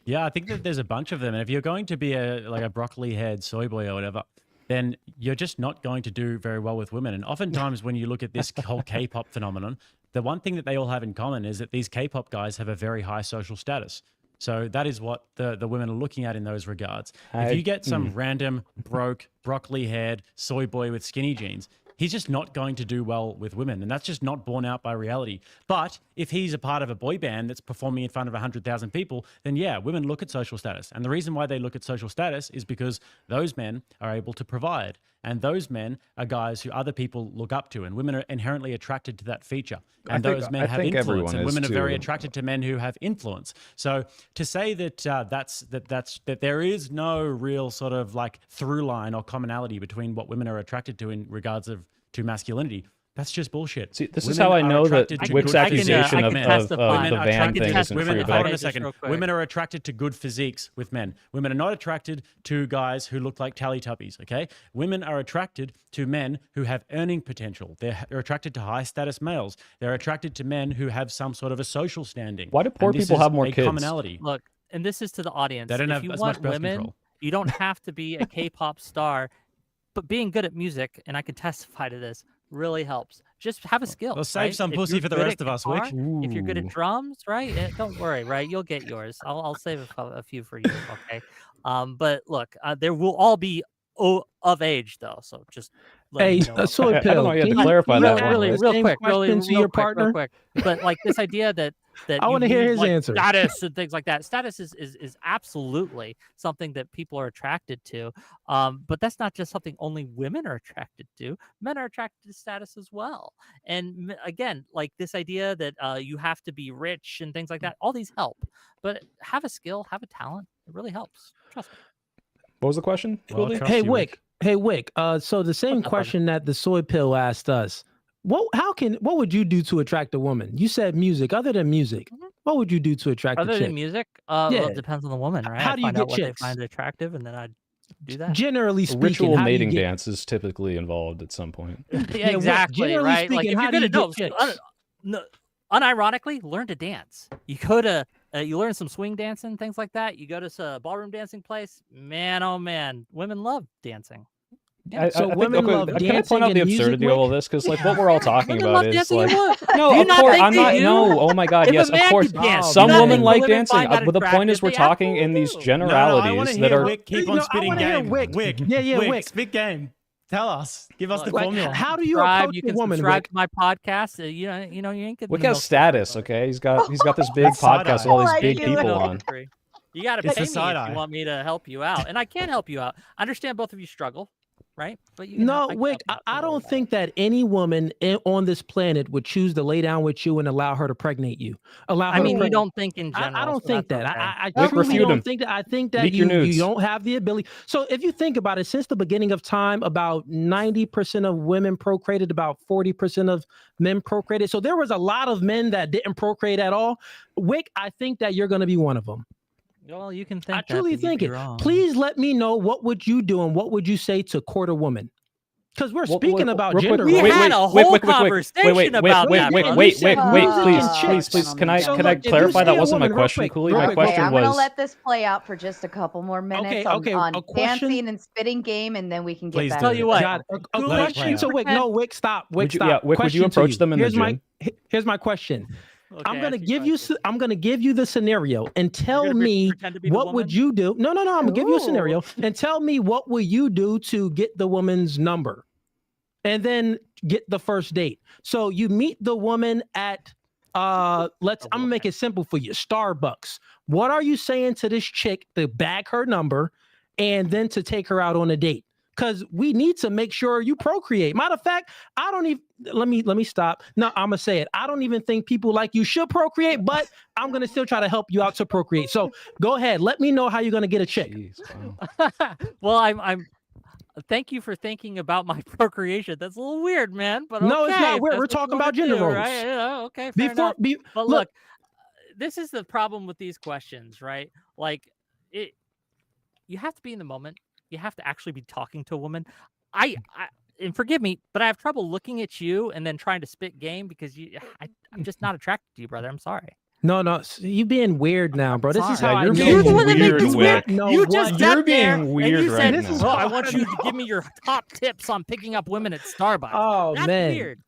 Yeah, I think that there's a bunch of them. And if you're going to be a broccoli head soy boy or whatever, then you're just not going to do very well with women. And oftentimes when you look at this whole K-pop phenomenon, the one thing that they all have in common is that these K-pop guys have a very high social status. So that is what the women are looking at in those regards. If you get some random broke broccoli haired soy boy with skinny jeans, he's just not going to do well with women. And that's just not borne out by reality. But if he's a part of a boy band that's performing in front of 100,000 people, then yeah, women look at social status. And the reason why they look at social status is because those men are able to provide. And those men are guys who other people look up to. And women are inherently attracted to that feature. And those men have influence. And women are very attracted to men who have influence. So to say that that there is no real sort of like through line or commonality between what women are attracted to in regards to masculinity, that's just bullshit. See, this is how I know that Wick's accusation of the van thing isn't true. Hold on a second. Women are attracted to good physiques with men. Women are not attracted to guys who look like Teletubbies, okay? Women are attracted to men who have earning potential. They're attracted to high-status males. They're attracted to men who have some sort of a social standing. Why do poor people have more kids? Commonality. Look, and this is to the audience. They don't have if you as want much birth women, control. you don't have to be a K-pop star, but being good at music, and I can testify to this, really helps. Just have a skill. Well, save right? some If pussy you're for the good rest at of us, guitar, Wick. If you're good at drums, right? Don't worry, right? You'll get yours. I'll save a few for you, okay? But look, there will all be of age though, so just let Hey, me know. soy I don't know. pill. You had to can clarify can that you one. ask Really, the real same quick, question to your partner? real quick. But like this idea that I want wanna to hear his like, answer. status and things like that. Status is absolutely something that people are attracted to. But that's not just something only women are attracted to. Men are attracted to status as well. And again, like this idea that you have to be rich and things like that. All these help, but have a skill, have a talent. It really helps. Trust me. What was the question? Well, Goldie? trust Hey, you, Wick. Hey, Wick. So the same What's up, question that the soy pill asked us. What would you do to attract a woman? You said music. Other than music, what would you do to attract a Other chick? than music, well, Yeah. it depends on the woman, right? How I'd do you find get out what chicks? they find attractive, and then I'd do that. Generally A speaking, ritual how do you mating get- dance is typically involved at some point. Yeah, Yeah, Wick, exactly, generally right? Like speaking, if how you're do you gonna get no, chicks? no, unironically, learn to dance. You go to you learn some swing dancing, things like that. You go to a ballroom dancing place. Man, oh man, women love dancing. So women love can I dancing point out the and music, absurdity of all Wick? this? Because like what we're all talking Women about love is dancing like, and what? no, Do you of not course think I'm they not. do? No, oh my God, If yes, a of man course. can dance, do Some you not women think like women dancing, find that but the point is attractive? we're They talking in absolutely these do. No, I generalities want to that hear are. Wick keep You on know, I spitting wanna hear game. Wick. Wick. Yeah, Wick, Wick. spit game. Tell us. Give us the Look, formula. How do you Subscribe, approach you a can woman, subscribe Wick? to my podcast. You know, you ain't getting Wick the has milk status, free. okay? He's got this big That's podcast side-eye. with all these I big like people it. on. Free. You got to It's pay the me if side-eye. you want me to help you out, and I can help you out. I understand both of you struggle, right? But you No, I can Wick, help you out. I Don't worry don't about it. think that any woman on this planet would choose to lay down with you and allow her to pregnate you. Allow her I to mean, you pregnate. don't think in general. I don't so think that's that. okay. I Wick, truly refute him. don't think that. I think that Leak your you nudes. don't have the ability. So if you think about it, since the beginning of time, about 90% of women procreated, about 40% of men procreated. So there was a lot of men that didn't procreate at all. Wick, I think that you're going to be one of them. Well, you can think I that, truly but you'd think be it. wrong. Please let me know, what would you do and what would you say to court a woman? Because we're Well, speaking well, about real quick, gender We roles. had a whole conversation about that, wait, brother. wait, You said music and chicks. please, can I So can I look, if you clarify say that a wasn't my woman, real question, quick, Cooley? real My quick. question I'm gonna was, let this play out for just a couple more minutes Okay, on a question. dancing and spitting game, and then we can get Please back do. Tell to you it. what, God, a Cooley, question can to you Wick. No, Wick, stop. Wick, Would you- stop. yeah, Wick, would Question you to approach them in the here's my gym? here's my question. I'm Okay, gonna ask your give you question. I'm gonna give you the scenario and You're tell gonna me pretend to be the what would woman? you do. No, I'm gonna give you a Ooh. scenario and tell me what will you do to get the woman's number, and then get the first date. So you meet the woman at I'm gonna make it simple for you. Starbucks. What are you saying to this chick to bag her number and then to take her out on a date? because we need to make sure you procreate. Matter of fact, I don't even let me stop. No, I'm gonna say it. I don't even think people like you should procreate, but I'm gonna still try to help you out to procreate. So go ahead, let me know how you're gonna get a chick. Jeez, wow. Well, I'm. Thank you for thinking about my procreation. That's a little weird, man. But No, it's okay, not if weird. that's We're what you talking wanna about gender do, roles. right? Yeah, okay, fair Before, enough. But look, look, this is the problem with these questions, right? Like, you have to be in the moment. You have to actually be talking to a woman. And forgive me, but I have trouble looking at you and then trying to spit game because I'm just not attracted to you, brother. I'm sorry. no, you being weird now, bro. This is Sorry. how Yeah, I you're know being the one that made weird, this Wick. weird. No, You what? just You're sat there being and weird you right said, now. "Oh, I want you to give me your top tips on picking up women at Starbucks." Oh That's man. weird.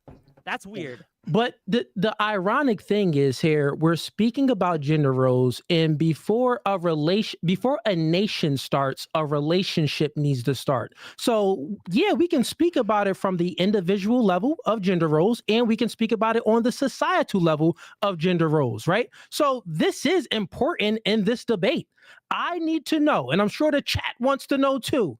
That's weird. But the ironic thing is here, we're speaking about gender roles, and before a nation starts, a relationship needs to start. So yeah, we can speak about it from the individual level of gender roles, and we can speak about it on the societal level of gender roles, right? So this is important in this debate. I need to know, and I'm sure the chat wants to know too.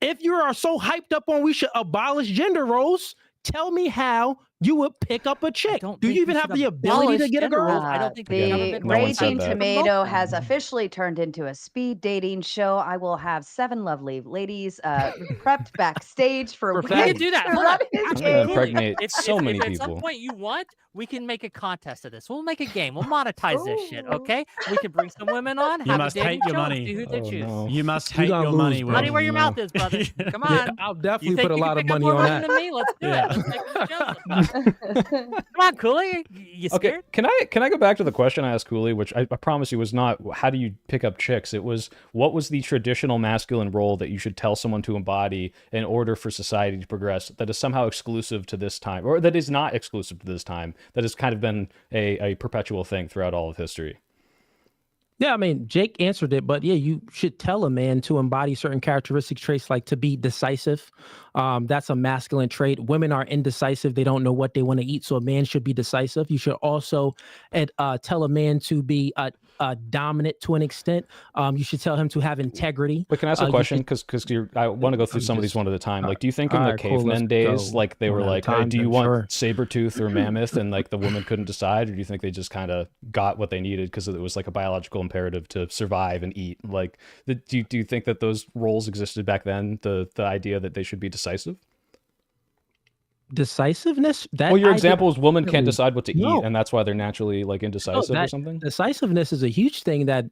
If you are so hyped up on we should abolish gender roles, tell me how you would pick up a chick. don't Do think you we even have should the ability to abolish get a gender girl? roles. I don't think the government The no one said Raging that. Tomato has officially turned into a speed dating show. I will have 7 lovely ladies prepped backstage for For Wick We can facts. do that. to Hold run on. his I'm gonna game. impregnate so If many at some people. point you want, we can make a contest of this. We'll make a game. We'll monetize this shit. Okay? We can bring some women on. You Have must a dating hate your show, and money. see who they Oh choose. no. You must You hate gonna your lose, money, bro. Money Will. where your no. mouth is, brother. Come on. Yeah, I'll You definitely think put a you can lot of pick up money more on women that. than me? Let's do Yeah. it. Let's make this show sometime. Come on, Cooley. You Okay, scared? can I go back to the question I asked Cooley, which I promise you was not how do you pick up chicks? It was what was the traditional masculine role that you should tell someone to embody in order for society to progress that is somehow exclusive to this time, or that is not exclusive to this time, that has kind of been a perpetual thing throughout all of history. Yeah, I mean, Jake answered it, but yeah, you should tell a man to embody certain characteristic traits like to be decisive. That's a masculine trait. Women are indecisive. They don't know what they want to eat. So a man should be decisive. You should also tell a man to be dominant to an extent. You should tell him to have integrity. But can I ask a You question? should- Because I want to go through I'm some of these just- one at a time. Like, do you think in all the right, cool, let's cavemen days, go. like they were Run out of like, hey, time do you then, want sure. saber-tooth or mammoth, and like the woman couldn't decide, or do you think they just kind of got what they needed because it was like a biological imperative to survive and eat? Like, do you think that those roles existed back then? The idea that they should be decisive. Decisiveness. That Well, your I example is women can't definitely- decide what to No. eat, and that's why they're naturally like indecisive or that something. decisiveness is a huge thing that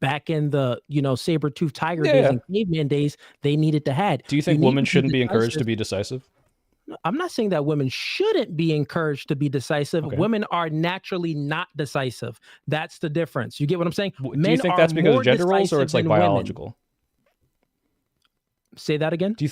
back in the saber-toothed tiger Yeah, days yeah. and caveman days they needed to have. Do you think need women to shouldn't be encouraged to decisive. be decisive? I'm not saying that women shouldn't be encouraged to be decisive. Okay. Women are naturally not decisive. That's the difference. You get what I'm saying? Do you Men think are that's because more of gender roles, or decisive it's like than women. biological? Say that again. Do you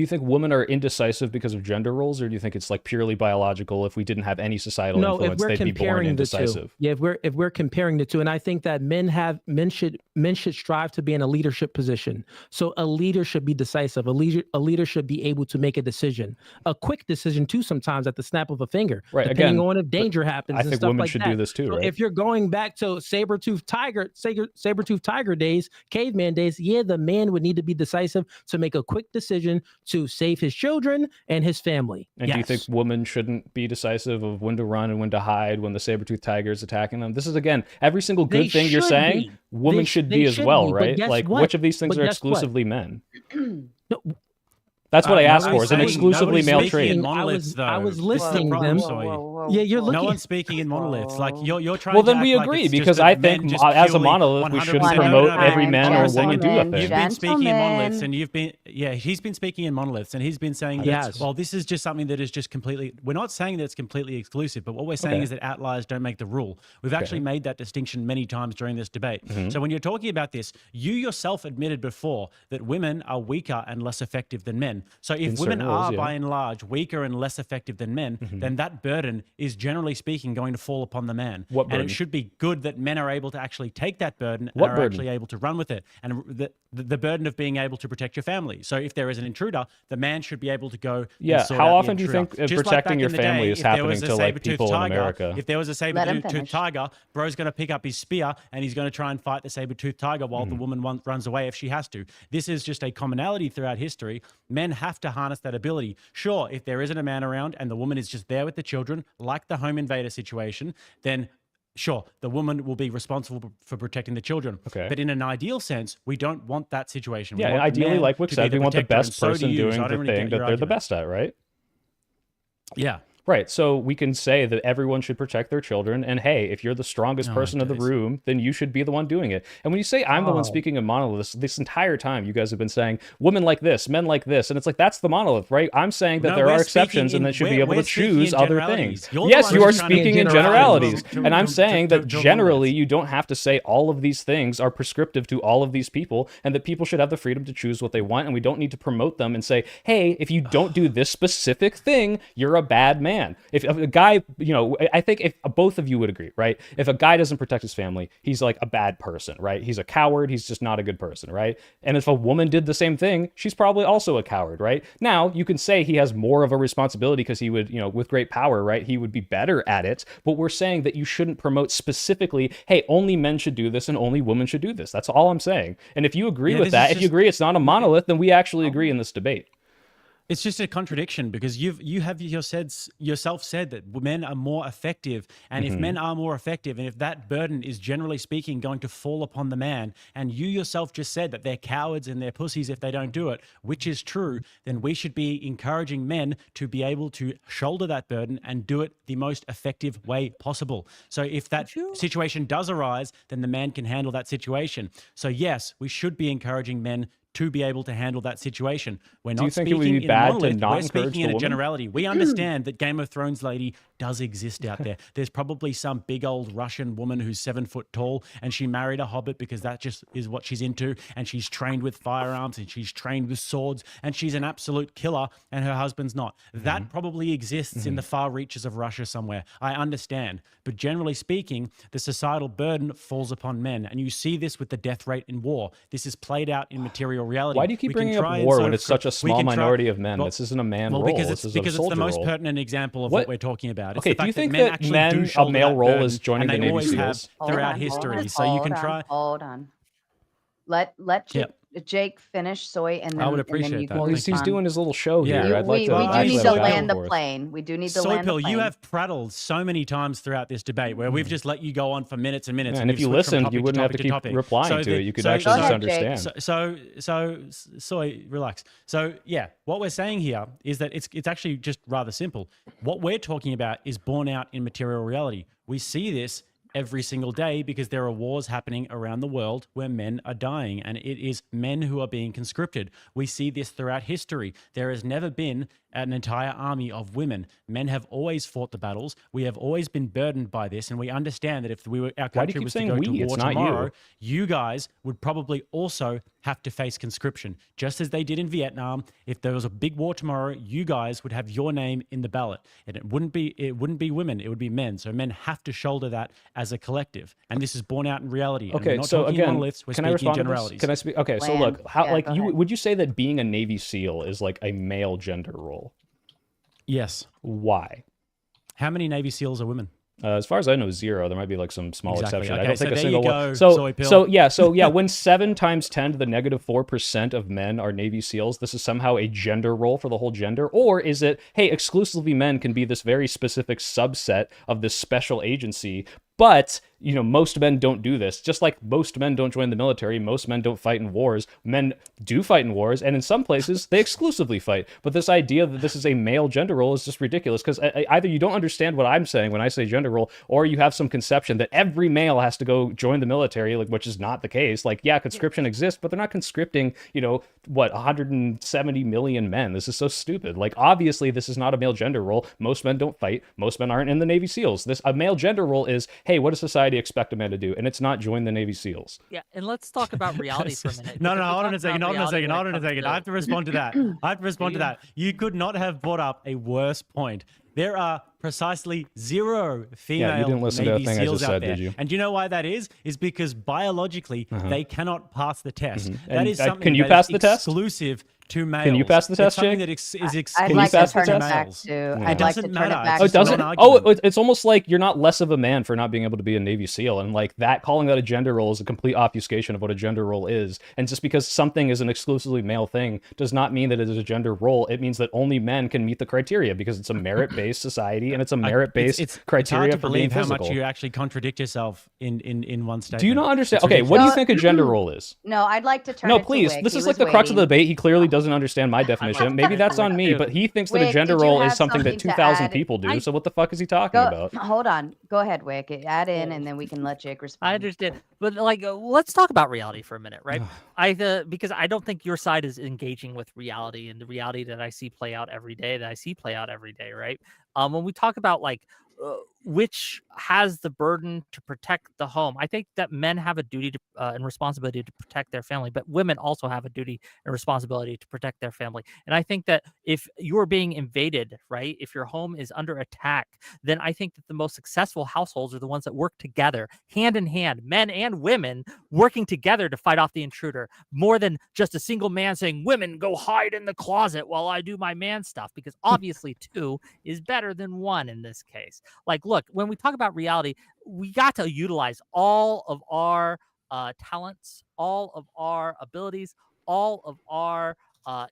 think women are indecisive because of gender roles, or do you think it's like purely biological? If we didn't have any societal No, if influence, we're they'd be born comparing the two. indecisive. Yeah, if we're comparing the two, and I think that men should strive to be in a leadership position. So a leader should be decisive. A leader should be able to make a decision, a quick decision too. Sometimes at the snap of a finger, Right, depending again, on if danger happens. I and think stuff women like should that. do this too, So right? if you're going back to saber-toothed tiger days, caveman days, yeah, the man would need to be decisive to make a quick decision to save his children and his family. And do you think women shouldn't be decisive of when to run and when to hide when the saber-toothed tiger is attacking them? This is, again, every single good They thing you're should saying, be. women They should they be as should well, be, but right? guess Like, what? which of these things But are guess what? exclusively men? No, That's what I asked nobody's for, is an saying- exclusively nobody's male speaking trait. in I monoliths, was though. This is the listing problem, them. Soy. Yeah, you're No looking. one's speaking in monoliths. Like you're trying. Well, to then we act like agree, it's just because that I men think just as a purely monolith, we 100% shouldn't no, no, promote no, no, every no, man no, or no, no, woman do a You've thing. been speaking in monoliths, Gentlemen. and he's been speaking in monoliths, and he's been saying that, Yes. well, this is just something that is just completely. We're not saying that it's completely exclusive, but what we're saying Okay. is that outliers don't make the rule. We've actually made that distinction many times during this debate. Mm-hmm. So when you're talking about this, you yourself admitted before that women are weaker and less effective than men. So if In women certain roles, are yeah. by and large weaker and less effective than men, then that burden is generally speaking going to fall upon the man. What And burden? it should be good that men are able to actually take that burden and What are burden? actually able to run with it. And the burden of being able to protect your family. So if there is an intruder, the man should be able to go Yeah, and sort how out the often do you intruder. think Just like protecting back your in the family day, is if there happening was a to like saber-toothed people in tiger, America? If there was a Let him saber-toothed finish. tiger, bro's going to pick up his spear and he's going to try and fight the saber-toothed tiger while the woman runs away if she has to. This is just a commonality throughout history. Men have to harness that ability. Sure, if there isn't a man around and the woman is just there with the children, like the home invader situation, then sure, the woman will be responsible for protecting the children. Okay. But in an ideal sense, we don't want that situation. We Yeah, and want the ideally, man like Wick to be said, we want the protector, and best so do person you, doing so I don't the really thing get that your they're the argument. best at, right? Yeah. Right. So we can say that everyone should protect their children. And hey, if you're the strongest person in the days. room, then you should be the one doing it. And when you say I'm the one Oh. speaking in monoliths, this entire time you guys have been saying women like this, men like this. And it's like, that's the monolith, right? I'm saying that No, there we're are speaking exceptions and in- they should be we're- able to we're speaking choose in other generalities. things. You're the Yes, one you who's are trying to speaking in generalities. generalities. And I'm saying that to generally you don't have to say all of these things are prescriptive to all of these people and that people should have the freedom to choose what they want. And we don't need to promote them and say, hey, if you don't do this specific thing, you're a bad man. If a guy, you know, I think if both of you would agree, right? If a guy doesn't protect his family, he's like a bad person, right? He's a coward. He's just not a good person, right? And if a woman did the same thing, she's probably also a coward, right? Now, you can say he has more of a responsibility because he would, you know, with great power, right? He would be better at it. But we're saying that you shouldn't promote specifically, hey, only men should do this and only women should do this. That's all I'm saying. And if you agree Yeah, with this that, is if you just- agree it's not a monolith, then we actually agree in this debate. It's just a contradiction because you have yourself said that men are more effective, and if men are more effective, and if that burden is generally speaking going to fall upon the man, and you yourself just said that they're cowards and they're pussies if they don't do it, which is true, then we should be encouraging men to be able to shoulder that burden and do it the most effective way possible. So if that situation does arise, then the man can handle that situation. So yes, we should be encouraging men to be able to handle that situation. We're Do you not think it speaking would be in bad a to monolith, not we're encourage speaking the in a woman? generality. We understand that Game of Thrones lady does exist out there. There's probably some big old Russian woman who's 7 foot tall and she married a hobbit because that just is what she's into, and she's trained with firearms and she's trained with swords and she's an absolute killer and her husband's not. That probably exists in the far reaches of Russia somewhere. I understand. But generally speaking, the societal burden falls upon men, and you see this with the death rate in war. This is played out in material reality. Why do you keep We can bringing up try and war sort when of it's such a we small can try- minority of men? Well, This isn't a man well, role. because This it's is a because it's the soldier most role. pertinent example of what we're talking about. It's Okay, the do you fact think that men that actually men, do a shoulder male that role burden, is joining and the they Navy always have SEALs? throughout history. So you can try. Hold on. Let Jake finish, Soy, and then I would and then appreciate you that. can Well, he's respond. doing his little show Yeah. here. I'd like we to do actually need have to a back land and the forth. plane. We do need to land the Soypill, plane. you have prattled so many times throughout this debate where we've just let you go on for minutes and minutes. Yeah, and if you've you switched from listened, topic you wouldn't have to topic keep topic. replying So to the- it. You could so- actually Go just ahead, Jake. understand. Soy, relax. So yeah, what we're saying here is that it's actually just rather simple. What we're talking about is borne out in material reality. We see this every single day because there are wars happening around the world where men are dying, and it is men who are being conscripted. We see this throughout history. There has never been an entire army of women. Men have always fought the battles. We have always been burdened by this, and we understand that if our Why do you country keep was to saying go we? to It's war not you. tomorrow, you guys would probably also have to face conscription, just as they did in Vietnam. If there was a big war tomorrow, you guys would have your name in the ballot, and it wouldn't be women, it would be men. So men have to shoulder that as a collective, and this is borne out in reality. And we're Okay, not so talking again, monoliths, we're can I speaking in respond to this? generalities. Can I speak? Okay, so Land. look, how Yeah, like go you ahead. would you say that being a Navy SEAL is like a male gender role? Yes. Why? How many Navy SEAls are women? As far as I know, 0. There might be like some small Exactly. exception. I Okay, don't so think a there single you one. go, So, soy pill. so yeah, when 7 times 10 to the -4% of men are Navy SEAls, this is somehow a gender role for the whole gender, or is it, hey, exclusively men can be this very specific subset of this special agency? But, you know, most men don't do this. Just like most men don't join the military, most men don't fight in wars. Men do fight in wars, and in some places, they exclusively fight. But this idea that this is a male gender role is just ridiculous, because either you don't understand what I'm saying when I say gender role, or you have some conception that every male has to go join the military, like, which is not the case. Like, yeah, conscription exists, but they're not conscripting, 170 million men. This is so stupid. Like, obviously, this is not a male gender role. Most men don't fight. Most men aren't in the Navy SEALs. A male gender role is, hey, what does society society expect a man to do, and it's not join the Navy SEALs. Yeah, and let's talk about reality for a minute. No, because we hold on a talked second, about hold on a reality second, when it hold on a comes second. to- I have to respond to that. I have to respond to that. You could not have brought up a worse point. There are precisely 0 female Yeah, you didn't listen to Navy a thing I SEALs just out said, there. did you? And do you know why that is? Is because biologically they cannot pass the test. Mhm. That And, is uh, something can you that pass is the test? exclusive to males. Can you pass the It's test, something Jake? that is I'd exclusive like to pass the turn it test? back males. to. Yeah. I'd It like to doesn't turn it matter. back. Oh, It's to does it? non-argument. It's almost like you're not less of a man for not being able to be a Navy SEAL, and like that, calling that a gender role is a complete obfuscation of what a gender role is. And just because something is an exclusively male thing does not mean that it is a gender role. It means that only men can meet the criteria because it's a merit-based society and it's a merit-based It's criteria hard to for being believe how physical. much you actually contradict yourself in one statement. Do you not understand? It's Okay, what do you ridiculous. think a gender role is? No, I'd like to turn No, it to please. Wick. This He is like was the crux of the waiting. debate. He clearly doesn't understand my definition. Maybe that's on me, but he thinks that a Wick, gender did you role have is something that something to 2,000 add? people do. So what the fuck is he talking Go, about? hold on. Go ahead, Wick. Add in, and then we can let Jake respond. I understand, but like, let's talk about reality for a minute, right? Because I don't think your side is engaging with reality and the reality that I see play out every day. Right? When we talk about like which has the burden to protect the home, I think that men have a duty to and responsibility to protect their family, but women also have a duty and responsibility to protect their family. And I think that if you are being invaded, right, if your home is under attack, then I think that the most successful households are the ones that work together, hand in hand, men and women working together to fight off the intruder, more than just a single man saying, women, go hide in the closet while I do my man stuff, because obviously 2 is better than 1 in this case. Like, look, when we talk about reality, we got to utilize all of our talents, all of our abilities, all of our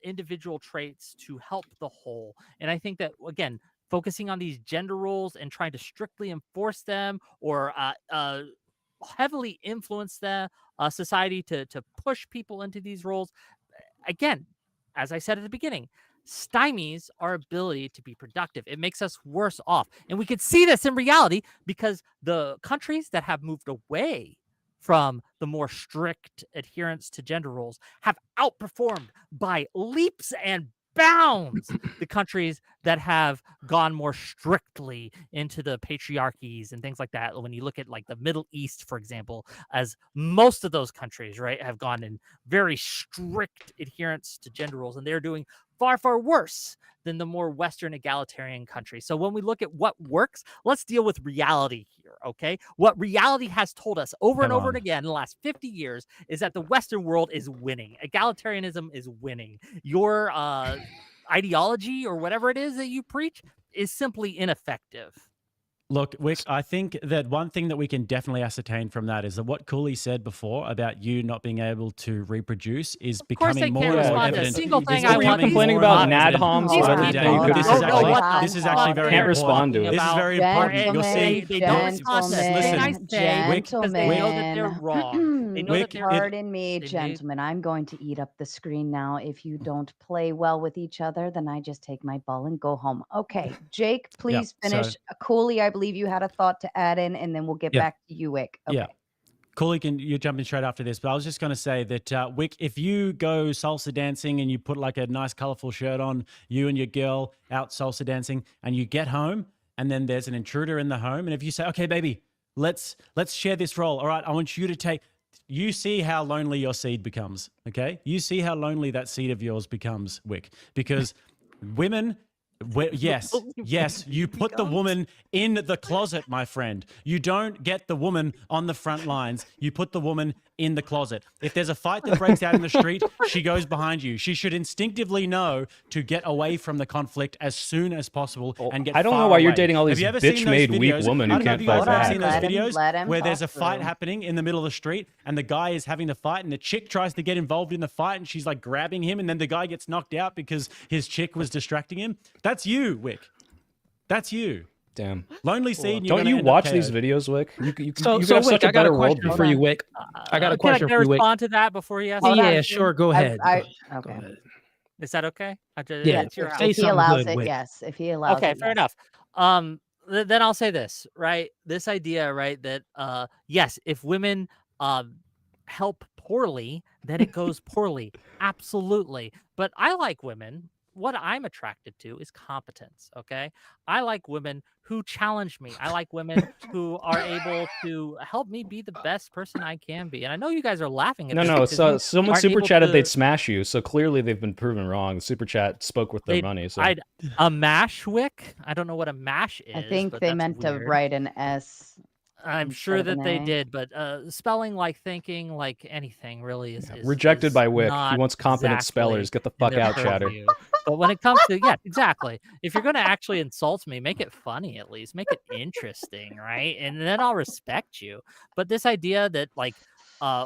individual traits to help the whole. And I think that, again, focusing on these gender roles and trying to strictly enforce them or heavily influence the society to push people into these roles, again, as I said at the beginning, stymies our ability to be productive. It makes us worse off. And we could see this in reality because the countries that have moved away from the more strict adherence to gender roles have outperformed by leaps and bounds the countries that have gone more strictly into the patriarchies and things like that. When you look at like the Middle East, for example, as most of those countries, right, have gone in very strict adherence to gender roles, and they're doing far, far worse than the more Western egalitarian countries. So when we look at what works, let's deal with reality here, okay? What reality has told us over and over and again in the last 50 years is that the Western world is winning. Egalitarianism is winning. Your ideology or whatever it is that you preach is simply ineffective. Look, Wick, I think that one thing that we can definitely ascertain from that is that what Cooley said before about you not being able to reproduce is course they becoming more can't and more respond to a evident. single It's thing I becoming want. more complaining and about more evident NADHOMs every or day, anything. but this don't is know actually what this is the actually fuck very Can't important. respond to it. This is about. very important. You'll see. They don't respond to this. Listen, I say because they know that they're wrong. They know Wick, that they're Pardon me, they need- gentlemen. I'm going to eat up the screen now. If you don't play well with each other, then I just take my ball and go home. Okay, Jake, please so- finish. Cooley, I believe you had a thought to add in, and then we'll get back to you, Wick. Okay. Yeah. Cooley, you're jumping straight after this, but I was just going to say that, Wick, if you go salsa dancing and you put like a nice colorful shirt on, you and your girl out salsa dancing, and you get home and then there's an intruder in the home, and if you say, okay, baby, let's share this role. All right, I want you to take, you see how lonely your seed becomes, okay? You see how lonely that seed of yours becomes, Wick, because women... Yes, you put the woman in the closet, my friend. You don't get the woman on the front lines. You put the woman in the closet. If there's a fight that breaks out in the street, she goes behind you. She should instinctively know to get away from the conflict as soon as possible and get I don't far know why you're away. dating all Have these you ever seen those bitch-made weak videos? women I who don't know if can't you guys fight have ever back. seen those Let him- videos let him where there's a talk fight through. happening in the middle of the street and the guy is having the fight and the chick tries to get involved in the fight and she's like grabbing him and then the guy gets knocked out because his chick was distracting him? That's you, Wick. That's you. Damn. Lonely seed. and you're Don't gonna you end up watch these KO'd. videos, Wick? You So, could so have Wick, such a I got a better question worldview. for you, Wick. I got a question Can I for you, Wick. respond to that before he asks? Hold on. Yeah, sure. Go ahead. Okay. Go ahead. Is that okay? Yeah, It's your If house. say he something allows good, it, Wick. yes. If he allows Okay, it, fair yes. enough. Then I'll say this, right? This idea, right, that yes, if women help poorly, then it goes poorly. Absolutely. But I like women what I'm attracted to is competence. Okay. I like women who challenge me. I like women who are able to help me be the best person I can be. And I know you guys are laughing at No, this no. because So you someone aren't super able chatted to. they'd smash you. So clearly they've been proven wrong. Super chat spoke with their They'd, money. So I'd a mash wick. I don't know what a mash I is, think but they that's meant to weird. write an S I'm instead sure of an that they A. did, but spelling like thinking like anything really is rejected by Wick. He not wants competent exactly spellers. Get the in fuck their out, chatter. purview. But when it comes to exactly. If you're gonna actually insult me, make it funny at least. Make it interesting, right? And then I'll respect you. But this idea that like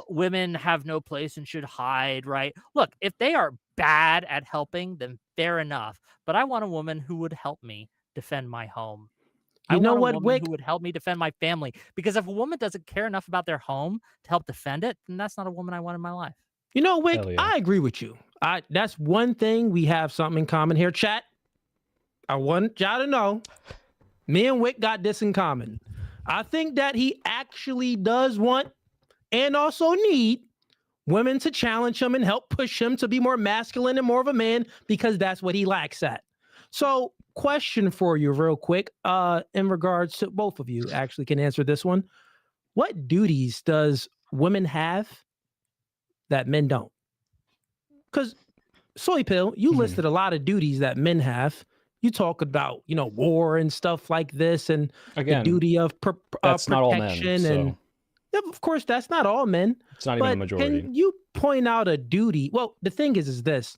women have no place and should hide, right? Look, if they are bad at helping, then fair enough. But I want a woman who would help me defend my home. I You know want a what, woman Wick? who would help me defend my family. Because if a woman doesn't care enough about their home to help defend it, then that's not a woman I want in my life. You know, Wick, Hell yeah. I agree with you. That's one thing we have something in common here, chat. I want y'all to know, me and Wick got this in common. I think that he actually does want and also need women to challenge him and help push him to be more masculine and more of a man because that's what he lacks at. So, question for you real quick, in regards to both of you actually can answer this one. What duties does women have that men don't? Because Soy Pill, you listed a lot of duties that men have. You talk about, war and stuff like this, and Again, the duty of that's not all men. protection. So And yeah, of course, that's not all men. it's not even a But majority. can you point out a duty? Well, the thing is this: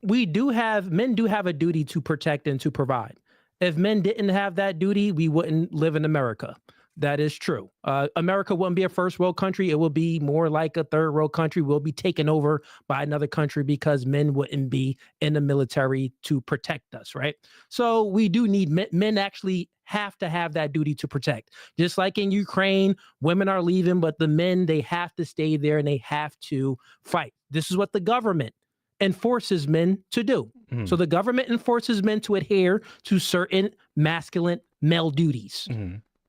men do have a duty to protect and to provide. If men didn't have that duty, we wouldn't live in America. That is true. America wouldn't be a first world country. It will be more like a third world country. We'll be taken over by another country because men wouldn't be in the military to protect us, right? So we do need men actually have to have that duty to protect. Just like in Ukraine, women are leaving, but the men, they have to stay there and they have to fight. This is what the government enforces men to do. So the government enforces men to adhere to certain masculine male duties.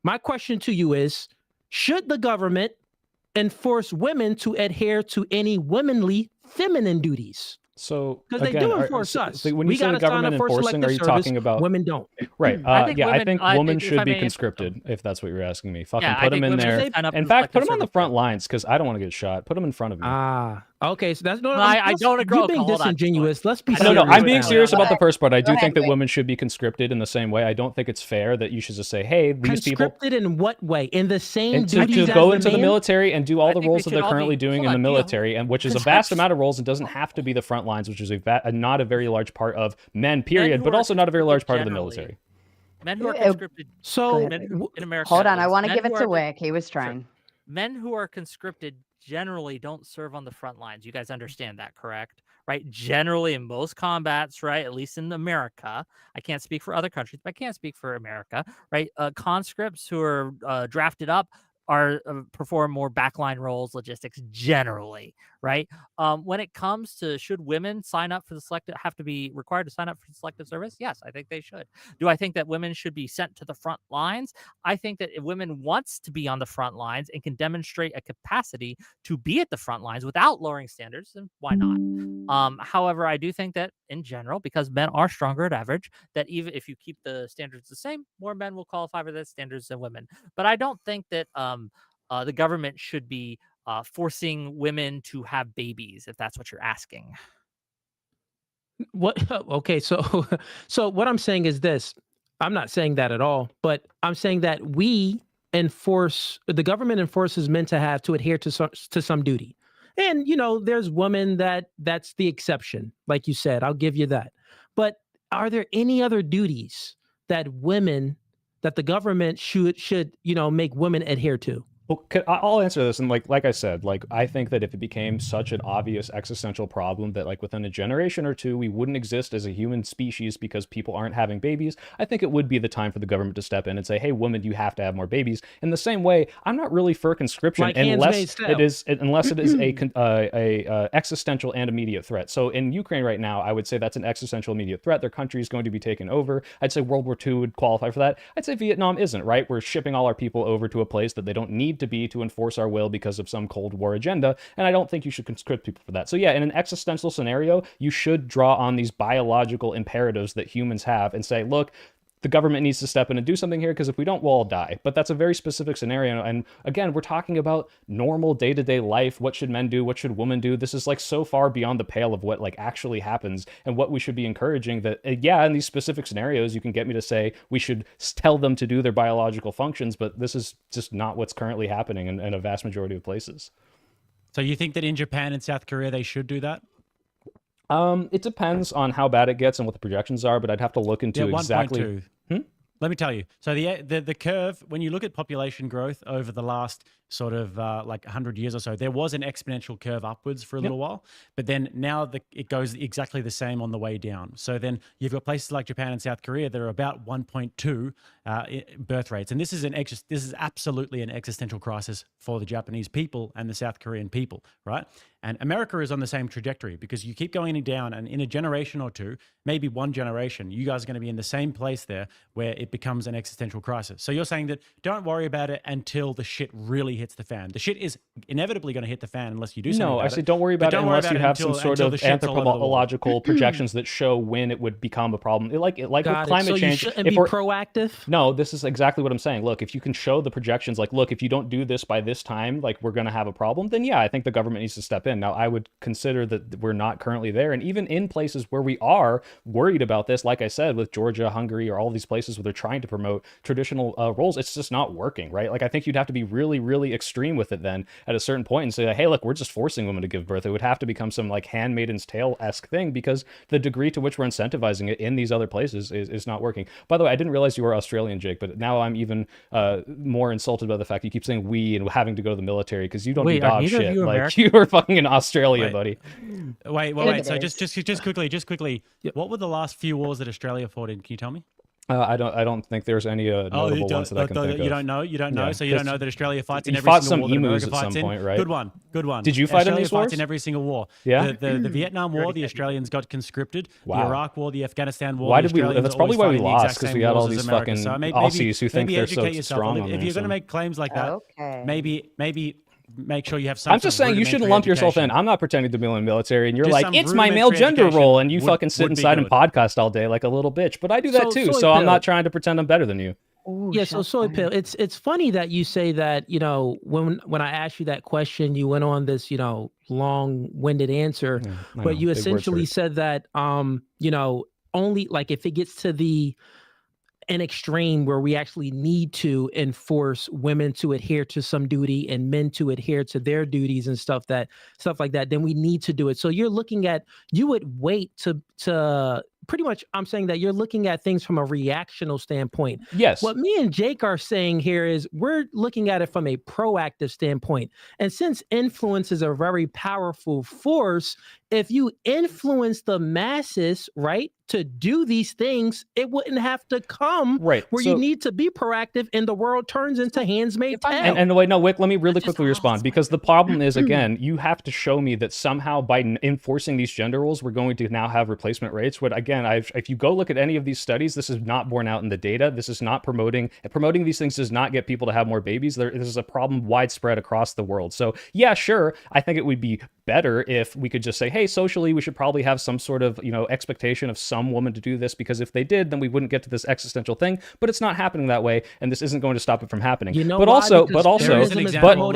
My question to you is, should the government enforce women to adhere to any womanly feminine duties? So Because they do enforce us. When you We say the gotta sign government up for enforcing, are selective you service. talking about Women don't. right? I think I think women if should I be may interrupt conscripted, if that's what you're asking me. Fucking Yeah, I put them think in women there. should sign up In for fact, put selective them on the service front too. lines because I don't want to get shot. Put them in front of me. Okay. So that's no. No, I don't agree. You're being Hold on. disingenuous. Let's be I No, serious. no, agree I'm with being that. serious about the first part. I do Go think ahead, that women should be conscripted in the same way. I don't think it's fair that you should just say, hey, these people Conscripted in what way? In the same and duties to as go the into the man? military and do all I the think we roles that should they're all currently be- doing hold in the on, military, and which is a vast amount of roles and doesn't have to be the front lines, which is not a very large part of men, period, who but are also not a very large part of the generally- military. Men who are Uh, conscripted So men in America. Hold at on, I least, want to men give it who to are- Wick. He was trying. Men who are conscripted generally don't serve on the front lines. You guys understand that, correct? Right? Generally, in most combats, right? At least in America, I can't speak for other countries, but I can't speak for America, right? Conscripts who are drafted up are perform more backline roles, logistics generally, right? When it comes to should women sign up for the selective, have to be required to sign up for the selective service? Yes, I think they should. Do I think that women should be sent to the front lines? I think that if women wants to be on the front lines and can demonstrate a capacity to be at the front lines without lowering standards, then why not? However, I do think that in general, because men are stronger at average, that even if you keep the standards the same, more men will qualify for the standards than women. But I don't think that the government should be forcing women to have babies, if that's what you're asking. what? Okay. So, so what I'm saying is this. I'm not saying that at all, but I'm saying that the government enforces men to adhere to some duty. And, there's women that's the exception. Like you said, I'll give you that. But are there any other duties that the government should make women adhere to? Well, I'll answer this, and like I said, I think that if it became such an obvious existential problem that within a generation or two we wouldn't exist as a human species because people aren't having babies, I think it would be the time for the government to step in and say, "Hey, women, you have to have more babies." In the same way, I'm not really for conscription Like unless it is a existential and immediate threat. So in Ukraine right now, I would say that's an existential immediate threat. Their country is going to be taken over. I'd say World War II would qualify for that. I'd say Vietnam isn't, right? We're shipping all our people over to a place that they don't need need to be to enforce our will because of some Cold War agenda, and I don't think you should conscript people for that. So yeah, in an existential scenario, you should draw on these biological imperatives that humans have and say, look, the government needs to step in and do something here, because if we don't, we'll all die. But that's a very specific scenario. And again, we're talking about normal day-to-day life. What should men do? What should women do? This is like so far beyond the pale of what like actually happens and what we should be encouraging, that yeah, in these specific scenarios, you can get me to say we should tell them to do their biological functions, but this is just not what's currently happening in a vast majority of places. So you think that in Japan and South Korea, they should do that? It depends on how bad it gets and what the projections are, but I'd have to look into exactly. 1.2. Let me tell you. So the curve, when you look at population growth over the last sort of like 100 years or so, there was an exponential curve upwards for a little while, but then now it goes exactly the same on the way down. So then you've got places like Japan and South Korea that are about 1.2 birth rates, and this is absolutely an existential crisis for the Japanese people and the South Korean people, right? And America is on the same trajectory, because you keep going down, and in a generation or two, maybe one generation, you guys are going to be in the same place there where it becomes an existential crisis. So you're saying that don't worry about it until the shit really hits the fan. The shit is inevitably going to hit the fan unless you do something about it. No, I said don't worry about it unless you have some sort of anthropological projections that show when it would become a problem. Like with climate change. You shouldn't be proactive? No, this is exactly what I'm saying. Look, if you can show the projections, like, look, if you don't do this by this time, like, we're going to have a problem, then yeah, I think the government needs to step in. Now, I would consider that we're not currently there. And even in places where we are worried about this, like I said, with Georgia, Hungary, or all these places where they're trying to promote traditional roles, it's just not working, right? Like, I think you'd have to be really, really extreme with it then at a certain point and say, hey, look, we're just forcing women to give birth. It would have to become some like Handmaid's Tale-esque thing, because the degree to which we're incentivizing it in these other places is not working. By the way, I didn't realize you were Australian, Jake, but now I'm even more insulted by the fact you keep saying we and having to go to the military, because you don't do dog shit. Like, you were fucking in Australia, buddy. Wait. So just quickly, what were the last few wars that Australia fought in? Can you tell me? I don't think there's any notable ones that I can think of. You don't know? Yeah, so you don't know that Australia fights in you every fought single some war that emus America at some fights in? point, right? Good one. Did you fight in Australia these fights wars? in every single war. Yeah. The Vietnam War, the Australians got conscripted. Wow. The Iraq War, the Afghanistan War. Why did we? That's probably why we lost, because we had all these fucking Aussies who think they're so strong on If you're going to make claims like that, maybe make sure you have some. I'm just saying you shouldn't lump yourself in. I'm not pretending to be in the military, and you're like, it's my male gender role, and you fucking sit inside and podcast all day like a little bitch. But I do that too, so I'm not trying to pretend I'm better than you. Ooh, Yeah, so Soy Pill, it's funny that you say that, when I asked you that question, you went on this, long-winded answer, but you essentially said that, only like if it gets to an extreme where we actually need to enforce women to adhere to some duty and men to adhere to their duties and stuff like that, then we need to do it. So you would wait to pretty much, I'm saying that you're looking at things from a reactional standpoint. Yes. What me and Jake are saying here is we're looking at it from a proactive standpoint. And since influence is a very powerful force, if you influence the masses, right, to do these things, it wouldn't have to come where you need to be proactive and the world turns into Handmaid's Tale. And wait, no, Wick, let me really quickly respond, because the problem is, again, you have to show me that somehow by enforcing these gender roles, we're going to now have replacement rates. But again, if you go look at any of these studies, this is not borne out in the data. This is not promoting these things does not get people to have more babies. This is a problem widespread across the world. So yeah, sure, I think it would be better if we could just say, hey, socially, we should probably have some sort of, expectation of some woman to do this, because if they did, then we wouldn't get to this existential thing. But it's not happening that way, and this isn't going to stop it from happening. Let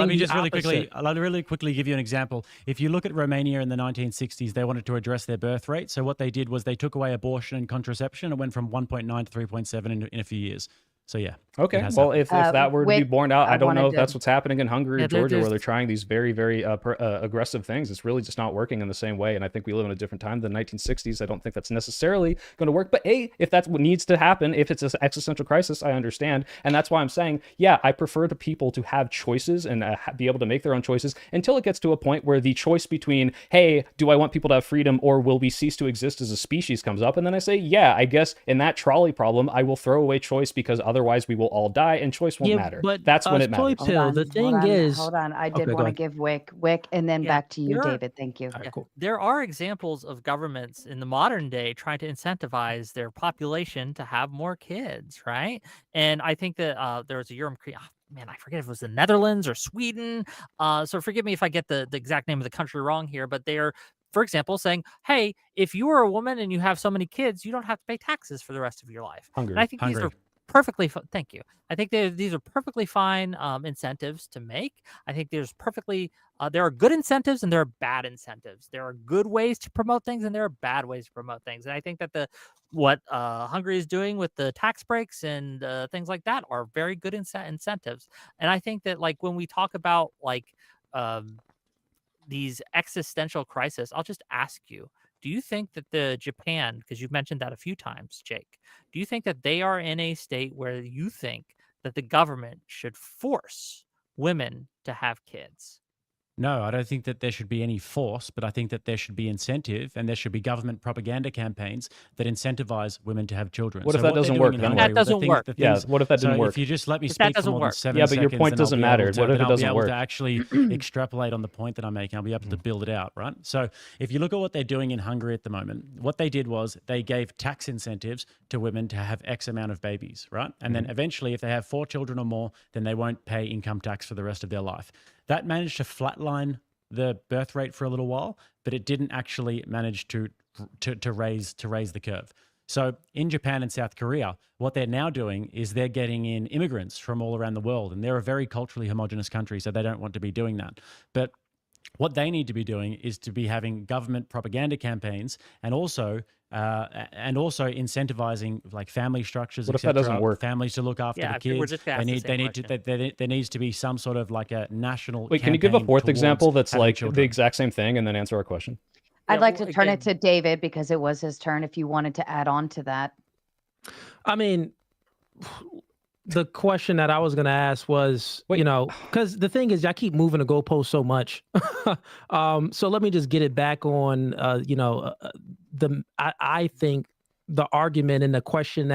me just really quickly give you an example. If you look at Romania in the 1960s, they wanted to address their birth rate. So what they did was they took away abortion and contraception. It went from 1.9 to 3.7 in a few years. So yeah. Okay. Well, if that were to be borne out, I don't know if that's what's happening in Hungary or Georgia, where they're trying these very, very aggressive things. It's really just not working in the same way. And I think we live in a different time than the 1960s. I don't think that's necessarily going to work. But hey, if that's what needs to happen, if it's an existential crisis, I understand. And that's why I'm saying, yeah, I prefer the people to have choices and be able to make their own choices until it gets to a point where the choice between, hey, do I want people to have freedom or will we cease to exist as a species comes up? And then I say, yeah, I guess in that trolley problem, I will throw away choice, because otherwise we will all die and choice won't matter. But that's when it matters. The thing is, hold on. I did want to give Wick, and then back to you, David. Thank you. Right, cool. There are examples of governments in the modern day trying to incentivize their population to have more kids, right? And I think that there was a man, I forget if it was the Netherlands or Sweden. So forgive me if I get the exact name of the country wrong here, but they're, for example, saying, hey, if you are a woman and you have so many kids, you don't have to pay taxes for the rest of your life. And I think these are perfectly thank you. I think these are perfectly fine incentives to make. I think there's there are good incentives and there are bad incentives. There are good ways to promote things and there are bad ways to promote things. And I think that what Hungary is doing with the tax breaks and things like that are very good incentives. And I think that like when we talk about like these existential crises, I'll just ask you, do you think that the Japan, because you've mentioned that a few times, Jake, do you think that they are in a state where you think that the government should force women to have kids? No, I don't think that there should be any force, but I think that there should be incentive and there should be government propaganda campaigns that incentivize women to have children. What if that doesn't work? That doesn't work. Yeah, what if that didn't work? If you just let me speak for more than 7 yeah, seconds, but your point doesn't matter. What if it doesn't I'll work? be able to actually extrapolate on the point that I'm making. I'll be able to build it out, right? So if you look at what they're doing in Hungary at the moment, what they did was they gave tax incentives to women to have X amount of babies, right? And then eventually, if they have 4 children or more, then they won't pay income tax for the rest of their life. That managed to flatline the birth rate for a little while, but it didn't actually manage to raise the curve. So in Japan and South Korea, what they're now doing is they're getting in immigrants from all around the world, and they're a very culturally homogenous country, so they don't want to be doing that. But what they need to be doing is to be having government propaganda campaigns and also incentivizing like family structures. What if that doesn't work? Families to look after the kids. We're just gonna ask There needs to be some sort of like a national. Wait, can you give a fourth example that's like children? the exact same thing and then answer our question? I'd like to turn it to David because it was his turn. If you wanted to add on to that. I mean, the question that I was going to ask was, because the thing is, I keep moving the goalpost so much. So let me just get it back on, I think the argument and the question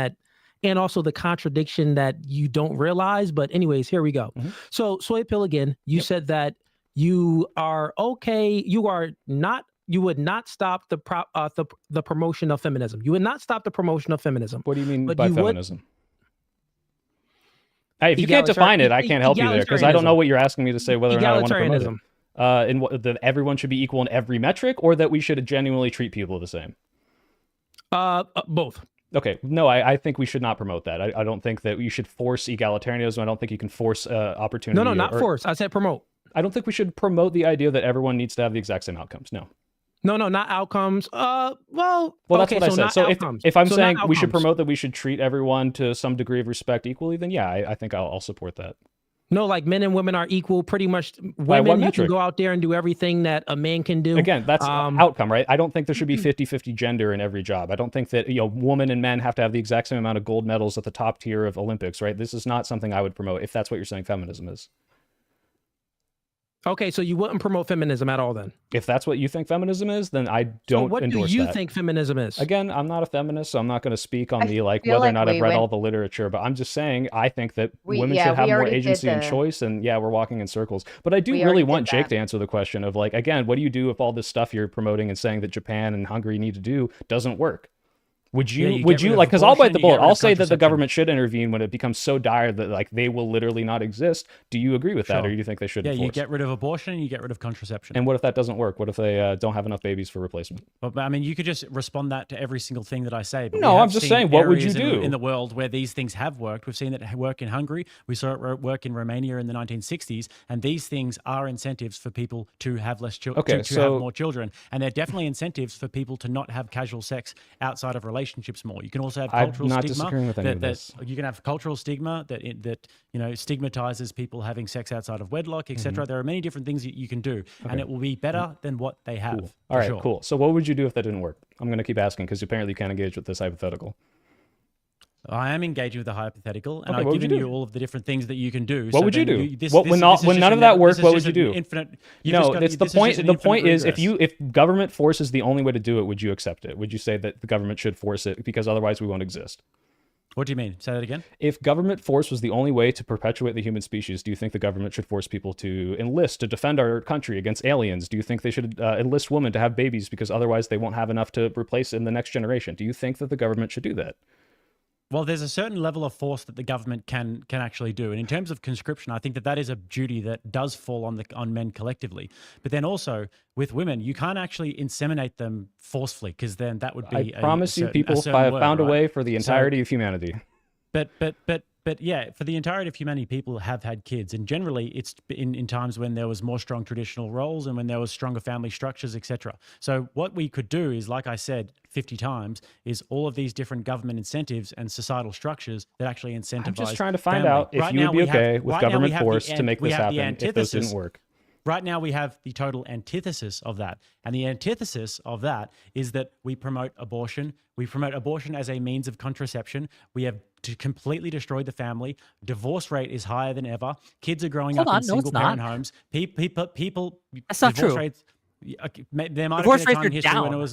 and also the contradiction that you don't realize. But anyways, here we go. So Soy Pill again, you said that you are okay. You would not stop the promotion of feminism. You would not stop the promotion of feminism. What do you mean by feminism? Hey, if you can't define it, I can't help you there because I don't know what you're asking me to say whether or not I want to promote it. That everyone should be equal in every metric, or that we should genuinely treat people the same? Both. Okay, no, I think we should not promote that. I don't think that you should force egalitarianism. I don't think you can force opportunity. No, not force. I said promote. I don't think we should promote the idea that everyone needs to have the exact same outcomes. No. No, not outcomes. Well, that's okay, what I said. So if I'm saying we should outcomes. promote that we should treat everyone to some degree of respect equally, then yeah, I think I'll support that. No, like men and women are equal. Pretty much, women you can go out there and do everything that a man can do. Again, that's outcome, right? I don't think there should be 50-50 gender in every job. I don't think that women and men have to have the exact same amount of gold medals at the top tier of Olympics, right? This is not something I would promote if that's what you're saying feminism is. Okay, so you wouldn't promote feminism at all then? If that's what you think feminism is, then I don't endorse that. What do you think feminism is? Again, I'm not a feminist, so I'm not going to speak on whether or not I've read all the literature, but I'm just saying I think that women should have more agency and choice, and yeah, we're walking in circles. But I do really want Jake to answer the question of like, again, what do you do if all this stuff you're promoting and saying that Japan and Hungary need to do doesn't work? Would you like, because I'll bite the bullet. I'll say that the government should intervene when it becomes so dire that like they will literally not exist. Do you agree with that, or do you think they should? Yeah, you get rid of abortion and you get rid of contraception. And what if that doesn't work? What if they don't have enough babies for replacement? But I mean, you could just respond that to every single thing that I say. But no, I'm just saying, what would you do in the world where these things have worked? We've seen it work in Hungary. We saw it work in Romania in the 1960s, and these things are incentives for people to have less children, to have more children, and they're definitely incentives for people to not have casual sex outside of relationships more. You can also have cultural stigma you can have cultural stigma that stigmatizes people having sex outside of wedlock, etc. There are many different things that you can do, and it will be better than what they have. Cool. All right, cool. So what would you do if that didn't work? I'm going to keep asking because apparently you can't engage with this hypothetical. I am engaging with the hypothetical, and I've given you all of the different things that you can do. What would you do? When none of that worked, what would you do? No, it's the point. The point is, if government force is the only way to do it, would you accept it? Would you say that the government should force it because otherwise we won't exist? What do you mean? Say that again. If government force was the only way to perpetuate the human species, do you think the government should force people to enlist to defend our country against aliens? Do you think they should enlist women to have babies because otherwise they won't have enough to replace in the next generation? Do you think that the government should do that? Well, there's a certain level of force that the government can actually do, and in terms of conscription, I think that is a duty that does fall on men collectively. But then also with women, you can't actually inseminate them forcefully, because then that would be I promise you, people certain word, found a right? way for the entirety of humanity. But yeah, for the entirety of humanity, people have had kids, and generally it's in times when there was more strong traditional roles and when there was stronger family structures, etc. So what we could do is, like I said 50 times, is all of these different government incentives and societal structures that actually incentivize. I'm just trying to find family. out if Right you now would be we have- okay with right now we government have the force to an- make we this have the happen if those didn't antithesis. work. Right now, we have the total antithesis of that. And the antithesis of that is that we promote abortion. We promote abortion as a means of contraception. We have to completely destroy the family. Divorce rate is higher than ever. Kids are growing Hold up on, in no, it's single parent not. homes. People That's not divorce true. rates, there might Divorce have been a rates time are in history when it down. was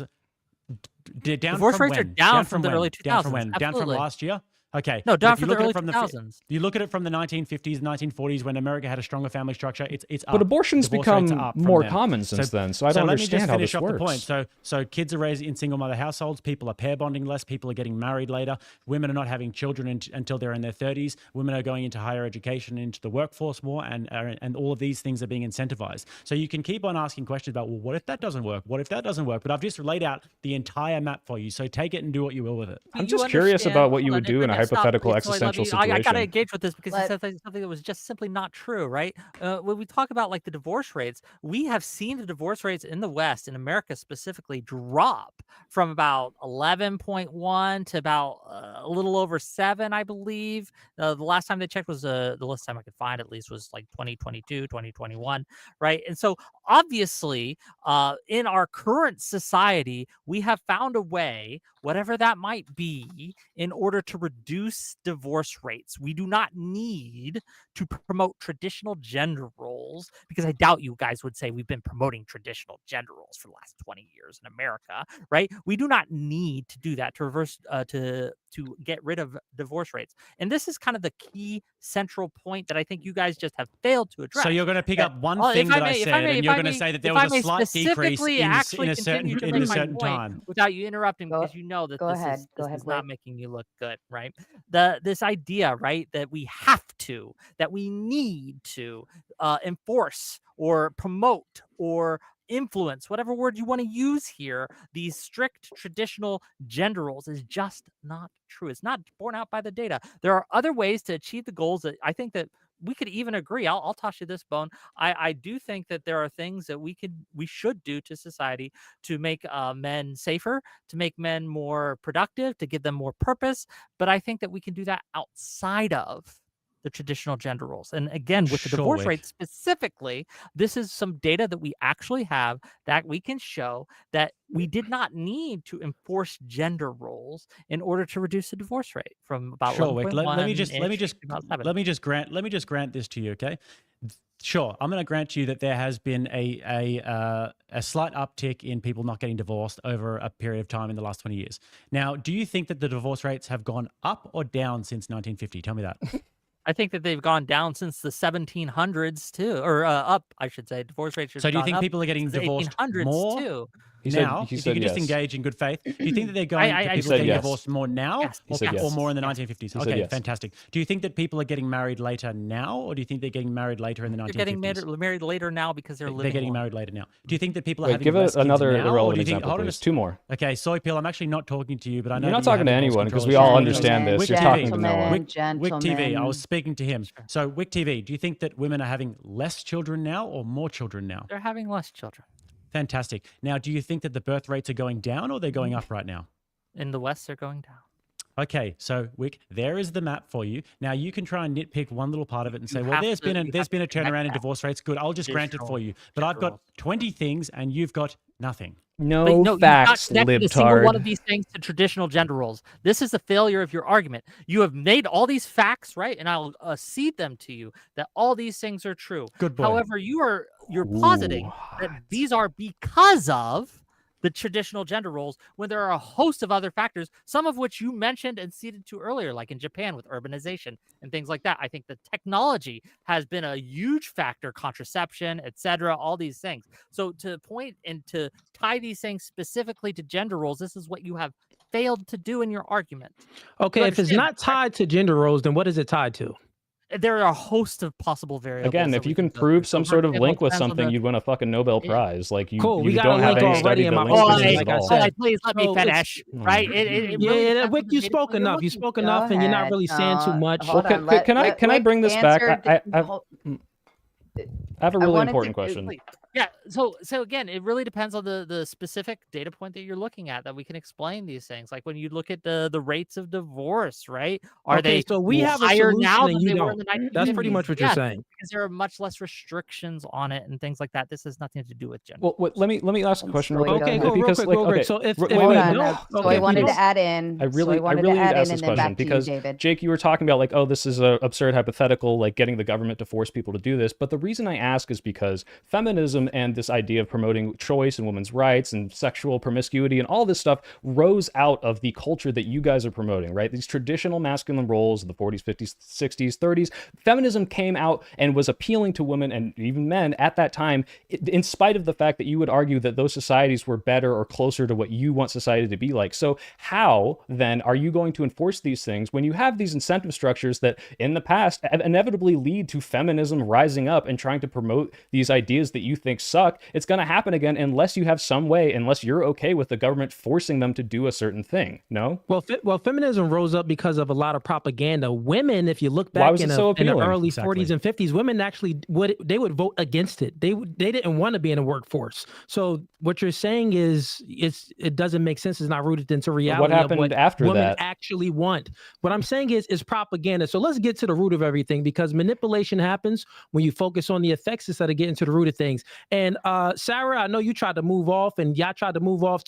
down Divorce from rates are when? down from the when? early Down from 2000s, when? Down from absolutely. last year? Okay. No, but down if you from the look at it early from 2000s. you look at it from the 1950s, 1940s, when America had a stronger family structure, it's up. But abortion's Divorce rates become are up from more then. common since then, so I don't let me just understand how finish this off works. the point. So kids are raised in single mother households. People are pair bonding less. People are getting married later. Women are not having children until they're in their 30s. Women are going into higher education, into the workforce more, and all of these things are being incentivized. So you can keep on asking questions about, well, what if that doesn't work? What if that doesn't work? But I've just laid out the entire map for you. So take it and do what you will with it. I'm just curious about what you would do in a hypothetical existential I gotta situation. engage with this because you said something that was just simply not true, right? When we talk about like the divorce rates, we have seen the divorce rates in the West, in America specifically, drop from about 11.1 to about a little over 7, I believe. The last time they checked was the last time I could find, at least, was like 2022, 2021, right? And so obviously, in our current society, we have found a way, whatever that might be, in order to reduce divorce rates. We do not need to promote traditional gender roles, because I doubt you guys would say we've been promoting traditional gender roles for the last 20 years in America, right? We do not need to do that to reverse to get rid of divorce rates. And this is kind of the key central point that I think you guys just have failed to address. So you're going to pick up one thing that I said, and you're going to say that there was a slight decrease in a certain time. Without you interrupting, because you know that this is not making you look good, right? This idea, right, that we have to, that we need to enforce or promote or influence, whatever word you want to use here, these strict traditional gender roles is just not true. It's not borne out by the data. There are other ways to achieve the goals that I think that we could even agree. I'll toss you this bone. I do think that there are things that we should do to society to make men safer, to make men more productive, to give them more purpose. But I think that we can do that outside of the traditional gender roles. And again, with the divorce rate specifically, this is some data that we actually have that we can show that we did not need to enforce gender roles in order to reduce the divorce rate from about Sure, Wick. Let me just grant this to you, okay? Sure, I'm going to grant you that there has been a slight uptick in people not getting divorced over a period of time in the last 20 years. Now, do you think that the divorce rates have gone up or down since 1950? Tell me that. I think that they've gone down since the 1700s too, or up, I should say. Divorce rates. So do you think people are getting divorced more too? Now, if you could yes. just engage in good faith, do you think that they're going people getting divorced more now or more in the 1950s? Okay, yes. Fantastic. Do you think that people are getting married later now, or do you think they're getting married later in the 1950s? They're getting married later now because they're getting married later now. Do you think that people are having give less it another kids now, irrelevant example, please. 2 more. Okay, Soy Pill, I'm actually not talking to you, but I know you're not talking to anyone because we all understand this. You're talking to no one. Wick TV, I was speaking to him. So Wick TV, do you think that women are having less children now or more children now? They're having less children. Fantastic. Now, do you think that the birth rates are going down or they're going up right now? In the West, they're going down. Okay, so Wick, there is the map for you. Now you can try and nitpick one little part of it and say, well, there's been a turnaround in divorce rates. Good, I'll just grant it for you. But I've got 20 things and you've got nothing. No facts, you've not connected a single libtard. one of these things to traditional gender roles. This is the failure of your argument. You have made all these facts, right? And I'll cede them to you that all these things are true. Good boy. However, you're positing that these are because of the traditional gender roles when there are a host of other factors, some of which you mentioned and ceded to earlier, like in Japan with urbanization and things like that. I think the technology has been a huge factor, contraception, etc., all these things. So to point and to tie these things specifically to gender roles, this is what you have failed to do in your argument. Okay, if it's understand not tied to gender roles, then what is it tied to? There are a host of possible variables. Again, that if we you can can go prove through. some So, sort for of example, link with depends on something, you'd win a fucking Nobel Yeah. Prize. Like you, Cool, we you got a don't have link any already study in that my links own to business, this like at I all. said. Please let me So it's finish. Right? It yeah, really yeah, depends Wick, on the you data spoke point you're enough. You looking spoke for. Go enough, and you're not ahead. really saying too much. Hold Well, on. Let can I Wick bring this back? answer I have a I really wanted important to- question. Please. Yeah. So again, it really depends on the specific data point that you're looking at that we can explain these things. Like when you look at the rates of divorce, right? Are Okay, they so we have a higher solution now and than you they were in don't. the 1950s? That's pretty much what you're Yes, saying. because there are much less restrictions on it and things like that. This has nothing to do with gender. Well, let me ask a question real Soy, quick. go Okay, ahead. cool, real Because quick, like, real quick. okay, So if wait, we Hold wait, on. don't, So okay, I if we wanted to don't, add in. I really wanted need to add ask in this and then question back to you, because David. Jake, you were talking about like, oh, this is a absurd hypothetical, like getting the government to force people to do this. But the reason I ask is because feminism and this idea of promoting choice and women's rights and sexual promiscuity and all this stuff rose out of the culture that you guys are promoting, right? These traditional masculine roles of the 40s, 50s, 60s, 30s. Feminism came out and was appealing to women and even men at that time, in spite of the fact that you would argue that those societies were better or closer to what you want society to be like. So how then are you going to enforce these things when you have these incentive structures that in the past inevitably lead to feminism rising up and trying to promote these ideas that you think suck? It's going to happen again unless you have some way, unless you're okay with the government forcing them to do a certain thing. No? well, feminism rose up because of a lot of propaganda. Women, if you look Why back was in it so the appealing? early Exactly. 40s and 50s, women actually would vote against it. They didn't want to be in the workforce. So what you're saying is it doesn't make sense. It's not rooted into reality. What happened of what after women that? actually want. What I'm saying is propaganda. So let's get to the root of everything, because manipulation happens when you focus on the effects instead of getting to the root of things. And Sarah, I know you tried to move off, and y'all tried to move off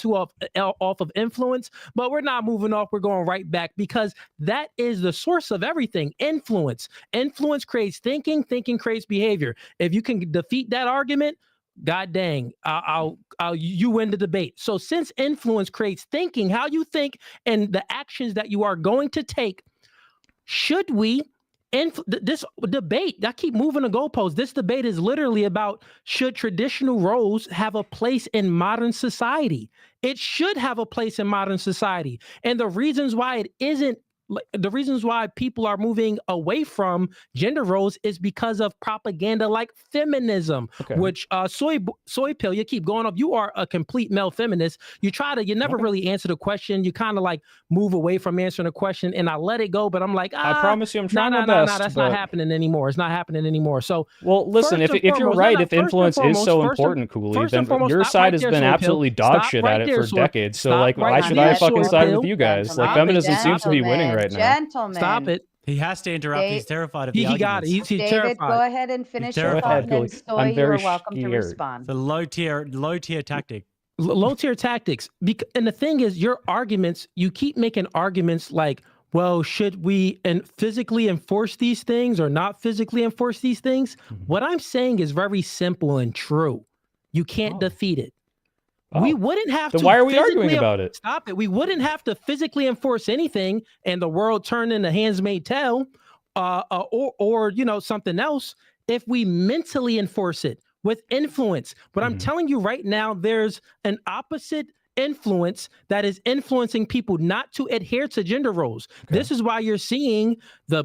off of influence, but we're not moving off. We're going right back, because that is the source of everything. Influence creates thinking. Thinking creates behavior. If you can defeat that argument, God dang, you win the debate. So since influence creates thinking, how you think and the actions that you are going to take, should we this debate, I keep moving the goalposts. This debate is literally about, should traditional roles have a place in modern society? It should have a place in modern society. And the reasons why it isn't, the reasons why people are moving away from gender roles is because of propaganda like feminism, which soy pill, you keep going up. You are a complete male feminist. You never really answer the question. You kind of like move away from answering the question, and I let it go. But I'm like, I promise you, I'm trying my best. That's not happening anymore. It's not happening anymore. So, well, listen, if you're right, if influence is so important, Cooley, then your side has been absolutely dog shit at it for decades. So, like, why should I fucking side with you guys? Like, feminism seems to be winning right now. Gentlemen. Stop it. He has to interrupt. He's terrified of the He got it. arguments. He's David, terrified. go ahead and finish your terrified. thought, and then Soy, I'm you very are welcome to scared. respond. The low tier tactic. Low tier tactics. And the thing is, your arguments, you keep making arguments like, well, should we physically enforce these things or not physically enforce these things? What I'm saying is very simple and true. You can't defeat it. We wouldn't have to. Then why are we arguing about it? Stop it. We wouldn't have to physically enforce anything, and the world turned into Handmaid's Tale, or something else, if we mentally enforce it with influence. But I'm telling you right now, there's an opposite influence that is influencing people not to adhere to gender roles. This is why you're seeing the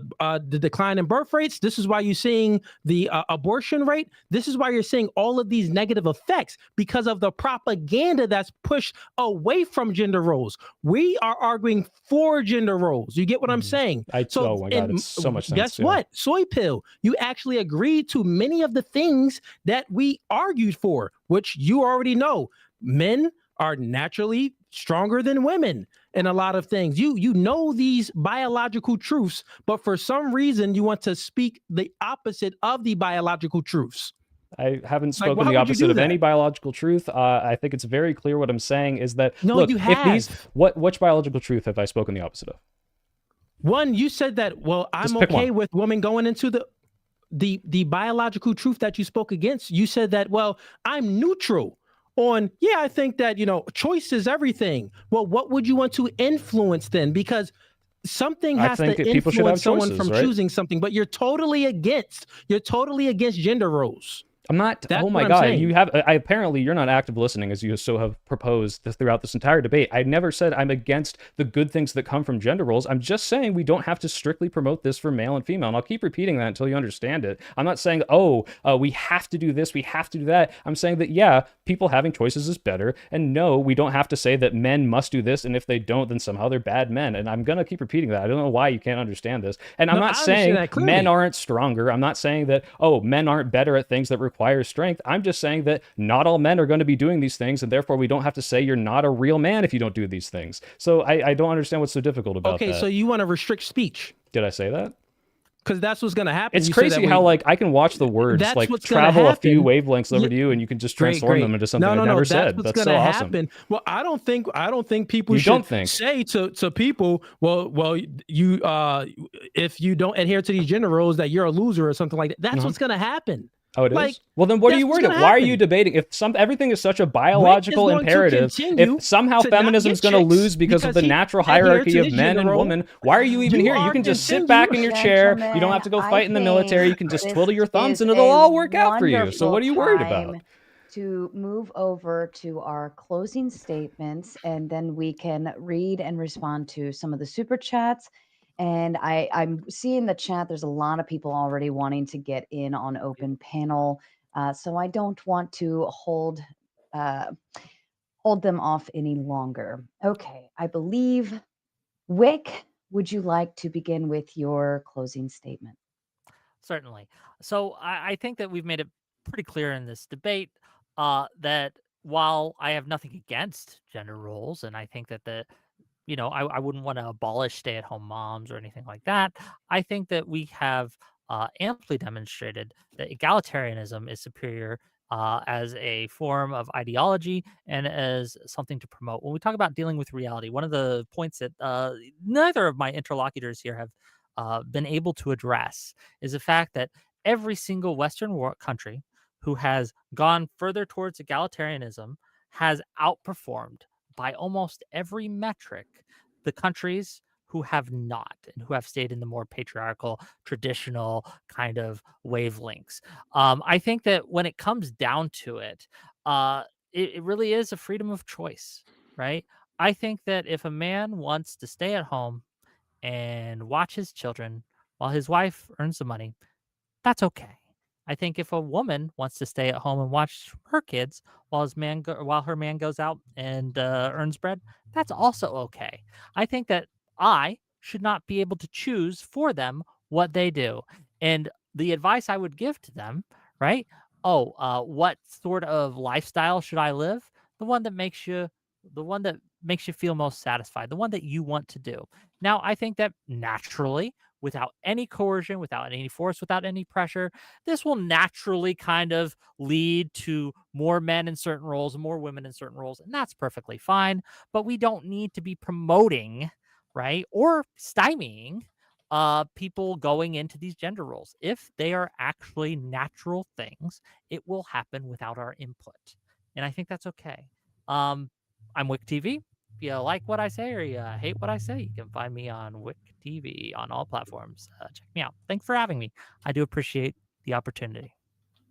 decline in birth rates. This is why you're seeing the abortion rate. This is why you're seeing all of these negative effects, because of the propaganda that's pushed away from gender roles. We are arguing for gender roles. You get what I'm saying? Oh my God, it's so much sense. Guess what? Soy pill, you actually agreed to many of the things that we argued for, which you already know. Men are naturally stronger than women in a lot of things. You know these biological truths, but for some reason you want to speak the opposite of the biological truths. I haven't spoken the opposite of any biological truth. I think it's very clear what I'm saying is that, look, you have. which biological truth have I spoken the opposite of? One, you said that, well, I'm okay with women going into the biological truth that you spoke against. You said that, well, I'm neutral on, I think that, choice is everything. Well, what would you want to influence then? Because something has to influence someone from choosing something, but you're totally against gender roles. I'm not. That's Oh my what I'm God! saying. You have. Apparently, you're not active listening, as you so have proposed throughout this entire debate. I never said I'm against the good things that come from gender roles. I'm just saying we don't have to strictly promote this for male and female. And I'll keep repeating that until you understand it. I'm not saying, we have to do this, we have to do that. I'm saying that yeah, people having choices is better, and no, we don't have to say that men must do this, and if they don't, then somehow they're bad men. And I'm gonna keep repeating that. I don't know why you can't understand this. And I'm No, not I saying understand that men clearly. aren't stronger. I'm not saying that men aren't better at things that require strength. I'm just saying that not all men are going to be doing these things, and therefore we don't have to say you're not a real man if you don't do these things. So I don't understand what's so difficult about Okay, that. so you want to restrict speech Did I say that? because that's what's going to happen. It's You say that crazy how like I can watch the words That's like what's gonna travel a few happen. wavelengths over Yeah, to you, and you can just great, transform great. them into something No, I no, no. never That's said. what's That's gonna so awesome. happen. Well, I don't think people You should don't think. say to people, well, you if you don't adhere to these gender roles, that you're a loser or something like that. That's what's gonna happen. Oh, it is? Like, Well, then what are that's you what's worried gonna about? Why are you happen. debating? If everything is such a Wick is biological going to imperative, continue if somehow to not feminism is get going to chicks lose because of the he natural adhered hierarchy to of this men gender and role, women, why are you even you here? You are can just sit back in your chair. You don't have to go fight in the military. You can just twiddle your thumbs and it'll all work out for you. So what are you worried about? To move over to our closing statements, and then we can read and respond to some of the super chats. And I'm seeing the chat. There's a lot of people already wanting to get in on open panel. So I don't want to hold them off any longer. Okay, I believe, Wick, would you like to begin with your closing statement? Certainly. So I think that we've made it pretty clear in this debate that while I have nothing against gender roles, and I think that I wouldn't want to abolish stay-at-home moms or anything like that. I think that we have amply demonstrated that egalitarianism is superior as a form of ideology and as something to promote. When we talk about dealing with reality, one of the points that neither of my interlocutors here have been able to address is the fact that every single Western country who has gone further towards egalitarianism has outperformed by almost every metric the countries who have not and who have stayed in the more patriarchal, traditional kind of wavelengths. I think that when it comes down to it, it really is a freedom of choice, right? I think that if a man wants to stay at home and watch his children while his wife earns the money, that's okay. I think if a woman wants to stay at home and watch her kids while while her man goes out and earns bread, that's also okay. I think that I should not be able to choose for them what they do. And the advice I would give to them, right? What sort of lifestyle should I live? The one that makes you the one that makes you feel most satisfied, the one that you want to do. Now, I think that naturally, without any coercion, without any force, without any pressure, this will naturally kind of lead to more men in certain roles and more women in certain roles. And that's perfectly fine. But we don't need to be promoting, right, or stymieing people going into these gender roles. If they are actually natural things, it will happen without our input. And I think that's okay. I'm Wick TV. If you like what I say or you hate what I say, you can find me on Wick TV on all platforms. Check me out. Thanks for having me. I do appreciate the opportunity.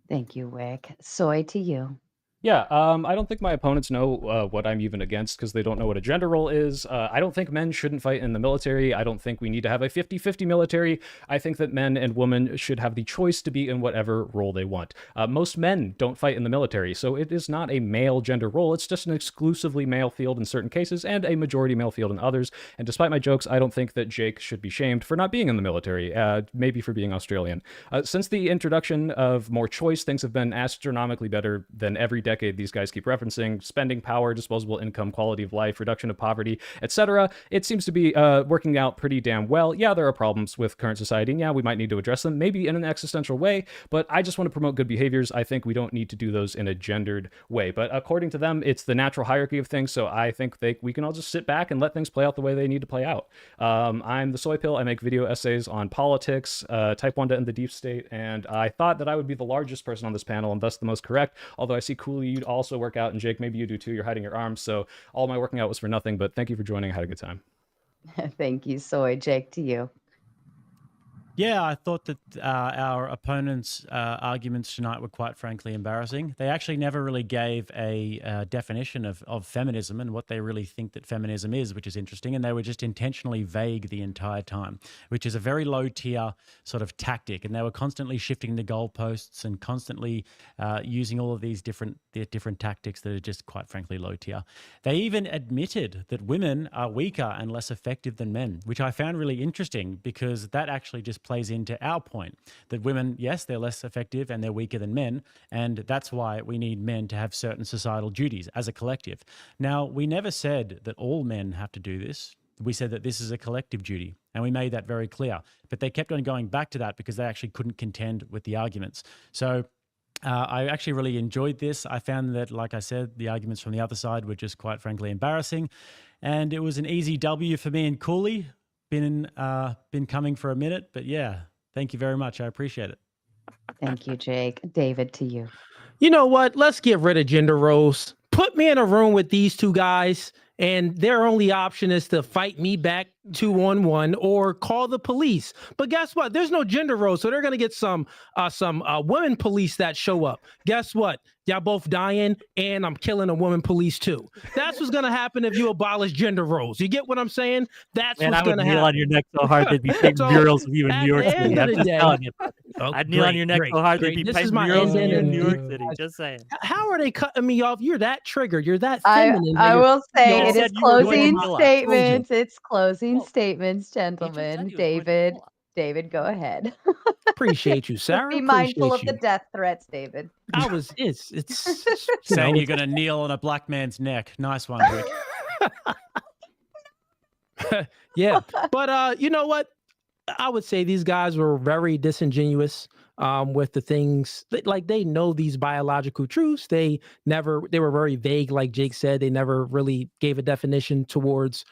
Thank you, Wick. Soy, to you. Yeah, I don't think my opponents know what I'm even against because they don't know what a gender role is. I don't think men shouldn't fight in the military. I don't think we need to have a 50-50 military. I think that men and women should have the choice to be in whatever role they want. Most men don't fight in the military, so it is not a male gender role. It's just an exclusively male field in certain cases and a majority male field in others. And despite my jokes, I don't think that Jake should be shamed for not being in the military, maybe for being Australian. Since the introduction of more choice, things have been astronomically better than every decade these guys keep referencing: spending power, disposable income, quality of life, reduction of poverty, etc. It seems to be working out pretty damn well. Yeah, there are problems with current society, and yeah, we might need to address them, maybe in an existential way, but I just want to promote good behaviors. I think we don't need to do those in a gendered way, but according to them, it's the natural hierarchy of things, so I think we can all just sit back and let things play out the way they need to play out. I'm the Soy Pill. I make video essays on politics, type 1 and the deep state, and I thought that I would be the largest person on this panel and thus the most correct, although I see Cooley, you'd also work out, and Jake, maybe you do too. You're hiding your arms, so all my working out was for nothing, but thank you for joining. I had a good time. Thank you, Soy. Jake, to you. Yeah, I thought that our opponents' arguments tonight were quite frankly embarrassing. They actually never really gave a definition of feminism and what they really think that feminism is, which is interesting. And they were just intentionally vague the entire time, which is a very low tier sort of tactic. And they were constantly shifting the goalposts and constantly using all of these different tactics that are just quite frankly low tier. They even admitted that women are weaker and less effective than men, which I found really interesting because that actually just plays into our point that women, yes, they're less effective and they're weaker than men. And that's why we need men to have certain societal duties as a collective. Now, we never said that all men have to do this. We said that this is a collective duty, and we made that very clear. But they kept on going back to that because they actually couldn't contend with the arguments. So I actually really enjoyed this. I found that, like I said, the arguments from the other side were just quite frankly embarrassing. And it was an easy W for me and Cooley. Been coming for a minute, but yeah, thank you very much. I appreciate it. Thank you, Jake. David, to you. You know what? Let's get rid of gender roles. Put me in a room with these two guys, and their only option is to fight me back 2-on-1 or call the police. But guess what? There's no gender roles, so they're gonna get some women police that show up. Guess what? Y'all both dying, and I'm killing a woman police too. That's what's gonna happen if you abolish gender roles. You get what I'm saying? That's Man, what's I would gonna kneel happen. on your neck so hard they'd be painting So, murals of you in at New York the City. end of I'm the just day- telling you. Oh, I'd kneel on your neck so hard they'd be This painting is my murals of you in ending. New York City. Just saying. How are they cutting me off? You're that triggered. You're that I feminine. that I you're- will say You it said is you were going to closing kill us. statements. It's closing Well, statements, He just said gentlemen. he was going to David, kill us. David, go ahead. Appreciate you, Just Sarah. be mindful of Appreciate the you. death threats, David. It's Saying you're going to kneel on a black man's neck. Nice one, Rick. yeah. But you know what? I would say these guys were very disingenuous with the things like they know these biological truths. They were very vague, like Jake said. They never really gave a definition towards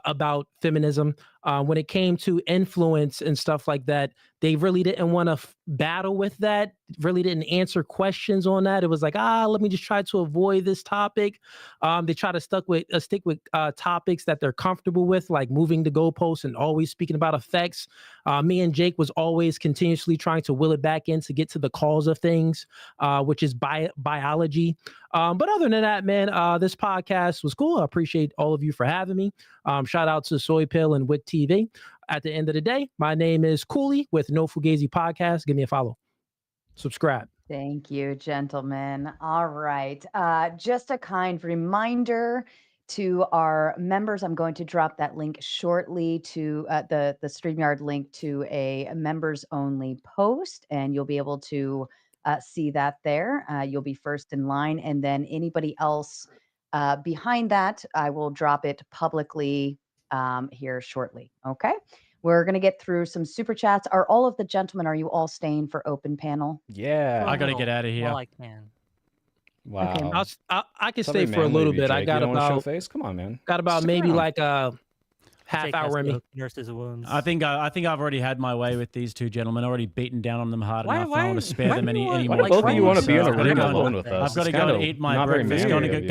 about feminism. When it came to influence and stuff like that, they really didn't want to battle with that, really didn't answer questions on that. It was like, let me just try to avoid this topic. They try to stick with topics that they're comfortable with, like moving the goalposts and always speaking about effects. Me and Jake was always continuously trying to will it back in to get to the cause of things, which is biology. But other than that, man, this podcast was cool. I appreciate all of you for having me. Shout out to Soy Pill and Wit TV. At the end of the day, my name is Cooley with No Fugazi Podcast. Give me a follow. Subscribe. Thank you, gentlemen. All right. Just a kind reminder to our members, I'm going to drop that link shortly to the StreamYard link to a members only post, and you'll be able to see that there. You'll be first in line, and then anybody else behind that, I will drop it publicly here shortly. Okay. We're going to get through some super chats. Are all of the gentlemen, are you all staying for open panel? Yeah. I got to get out of here. Well, I can. Wow. Okay. I can Something stay for a manly little of you, bit. I Jake. got You don't wanna show about face. Come on, man. maybe around. like a half Jake has hour in to me. nurse his wounds. I think I've already had my way with these two gentlemen. Already beaten down on them hard Why- enough. I don't want why- to spare why them do you any want- more. Why do both of you want to be in a I've gotta room go alone and- with us? I've got to It's go and kinda eat my not very breakfast. manly Got of you.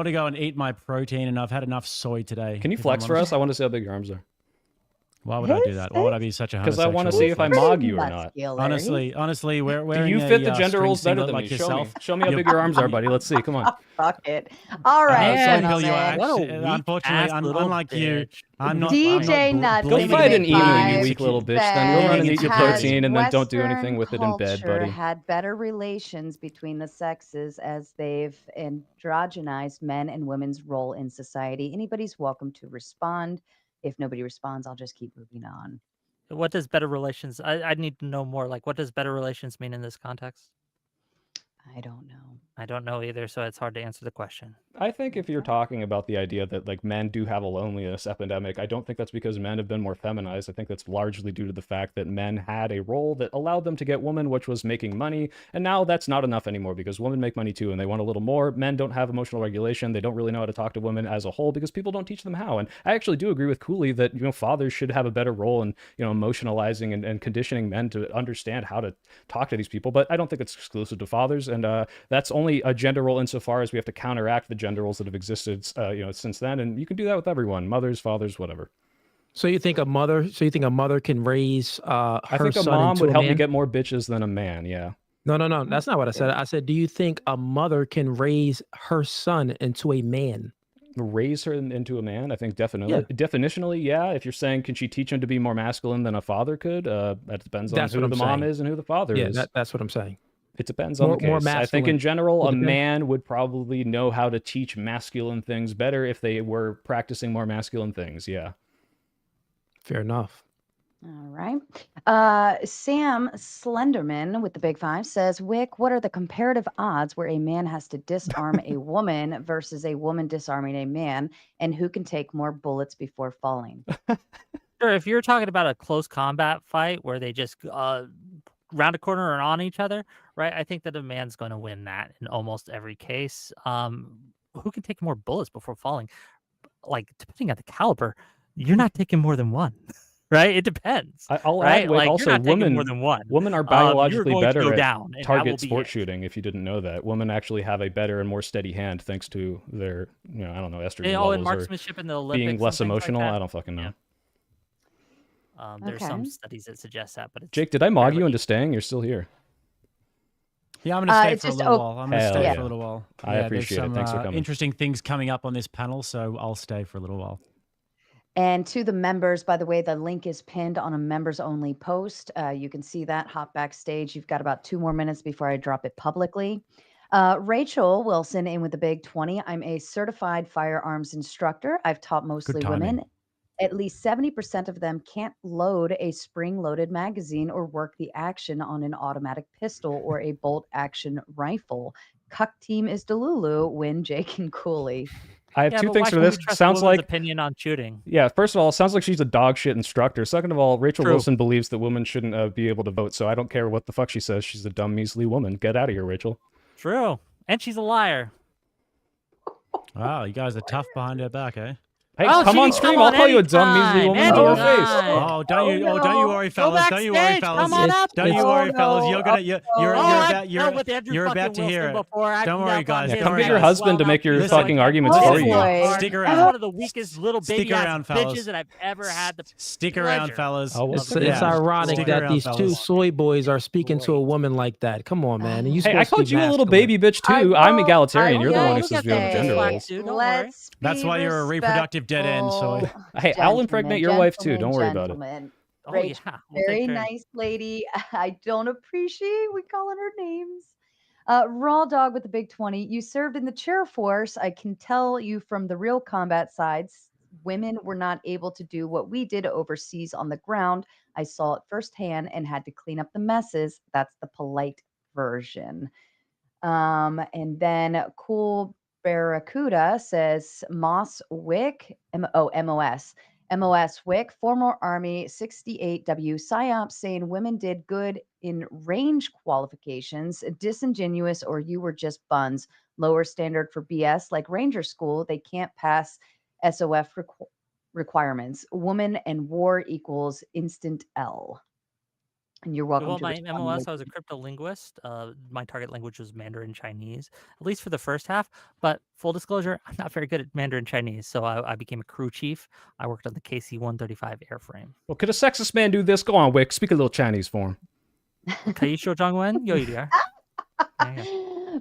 to go and eat my protein, and I've had enough soy today. Can you if I'm flex for honest. us? I want to see how big your arms are. Why would I do that? Why would I be such a Because I want to homosexual see if I flex? mog you or not. Honestly, we're Do wearing you a, fit the uh, gender string roles better singlet than like me? yourself. Show me how You're- big your arms are, buddy. Let's see. Come on. Fuck it. All right, Man, Soy Pill, you are gentlemen. What a actually, weak unfortunately, ass little unlike you, bitch. I'm not. DJ I'm not Nuts. Go bleeding fight an in emu, you Five weak little bitch. Then go said, run and eat your Has protein, and then don't do Western anything with it in bed, culture buddy. had better relations between the sexes as they've androgenized men and women's role in society. Anybody's welcome to respond. If nobody responds, I'll just keep moving on. What does better relations? I need to know more. Like, what does better relations mean in this context? I don't know. I don't know either, so it's hard to answer the question. I think if you're talking about the idea that like men do have a loneliness epidemic, I don't think that's because men have been more feminized. I think that's largely due to the fact that men had a role that allowed them to get women, which was making money. And now that's not enough anymore because women make money too and they want a little more. Men don't have emotional regulation. They don't really know how to talk to women as a whole because people don't teach them how. And I actually do agree with Cooley that, fathers should have a better role in, emotionalizing and conditioning men to understand how to talk to these people. But I don't think it's exclusive to fathers. And that's only a gender role insofar as we have to counteract the gender roles that have existed, since then. And you can do that with everyone, mothers, fathers, whatever. So you think a mother? So you think a mother can raise I her think a son mom into would a help me man? get more bitches than a man. Yeah. No, no, no. That's not what I said. I said, do you think a mother can raise her son into a man? Raise her into a man? I think Yeah, definitionally, yeah. If you're saying, can she teach him to be more masculine than a father could? That depends on that's what who I'm the mom saying. is and who the father Yeah, is. that's what I'm saying. It depends on the More case. I think in masculine. general, It a depends. man would probably know how to teach masculine things better if they were practicing more masculine things. Yeah. Fair enough. All right. Sam Slenderman with the big five says, Wick, what are the comparative odds where a man has to disarm a woman versus a woman disarming a man, and who can take more bullets before falling? Sure, if you're talking about a close combat fight where they just round a corner and on each other, right? I think that a man's going to win that in almost every case. Who can take more bullets before falling? Like, depending on the caliber, you're not taking more than one, right? It depends, I'll right? add, Wick, Like, you're also not taking more than one. women are You're biologically going to better go at down, and that will target be sport it. shooting, if you didn't know that. Women actually have a better and more steady hand thanks to their, I don't know, estrogen Oh, and levels or marksmanship in the Olympics being and less things like emotional. that. I don't fucking know. Yeah. There's Okay. some studies that suggest that, but it's Jake, did I mog you rarely. into staying? You're still here. Yeah, I'm going to stay It's for a just little while. I'm going to Hell stay yeah. for a little while. I Yeah, appreciate there's it. some Thanks for coming. interesting things coming up on this panel, so I'll stay for a little while. And to the members, by the way, the link is pinned on a members only post. You can see that. Hop backstage. You've got about 2 more minutes before I drop it publicly. Rachel Wilson in with the big 20. I'm a certified firearms instructor. I've taught mostly timing. women. At least 70% of them can't load a spring loaded magazine or work the action on an automatic pistol or a bolt action rifle. Cuck team is Delulu. Win Jake and Cooley. I have Yeah, two but things why for should this. we trust a Sounds woman's like, opinion on shooting? yeah, first of all, it sounds like she's a dog shit instructor. Second of all, Rachel True. Wilson believes that women shouldn't be able to vote, so I don't care what the fuck she says. She's a dumb, measly woman. Get out of here, Rachel. True. And she's a liar. Wow, you guys are tough behind her back, eh? Hey, Oh, come she on can stream. come I'll on call you a dumb, measly woman to her anytime. face. Oh, don't you worry, Go fellas. Don't you worry, backstage. fellas. Come on up. Don't you worry, fellas. You're gonna you're You're about to hear it. Don't worry, guys. Yeah, Don't come worry, get your guys. husband to make your Listen, fucking arguments oh for you. boy. Stick That's around. one of the weakest little Stick baby around, ass fellas. bitches that I've ever had. The Stick around, pleasure. fellas. Oh, It's, well, it's yeah. ironic Stick that around, these two fellas. soy boys are speaking to a Great. woman like that. Come on, man. And you Hey, I supposed to called be you a little masculine. baby bitch too. I I'm will- egalitarian. I You're the will one who says we have a gender say, roles. Dude, don't worry. Let's That's be why you're a reproductive dead end, soy. respectful. Hey, I'll impregnate your wife too. Don't worry about it. Gentlemen. Oh, Rach, yeah. We'll very take turns. nice lady. I don't appreciate we calling her names. Raw Dog with the big 20. You served in the chair force. I can tell you from the real combat sides, women were not able to do what we did overseas on the ground. I saw it firsthand and had to clean up the messes. That's the polite version. And then Cool Barracuda says Moss Wick, MOS. MOS Wick, former Army 68W PSYOP saying women did good in range qualifications, disingenuous, or you were just buns. Lower standard for BS like Ranger School, they can't pass SOF requirements. Woman and war equals instant L. And you're welcome Well, to my respond MOS, I later. was a cryptolinguist. My target language was Mandarin Chinese, at least for the first half. But full disclosure, I'm not very good at Mandarin Chinese, so I became a crew chief. I worked on the KC-135 airframe. Well, could a sexist man do this? Go on, Wick. Speak a little Chinese for him.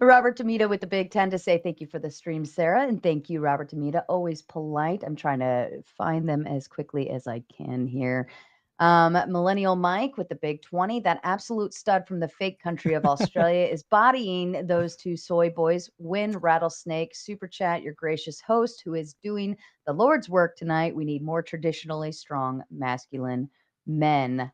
Robert Tamita with the big 10 to say thank you for the stream, Sarah. And thank you, Robert Tamita. Always polite. I'm trying to find them as quickly as I can here. Millennial Mike with the big 20. That absolute stud from the fake country of Australia is bodying those two soy boys. Win Rattlesnake. Super chat, your gracious host who is doing the Lord's work tonight. We need more traditionally strong masculine men.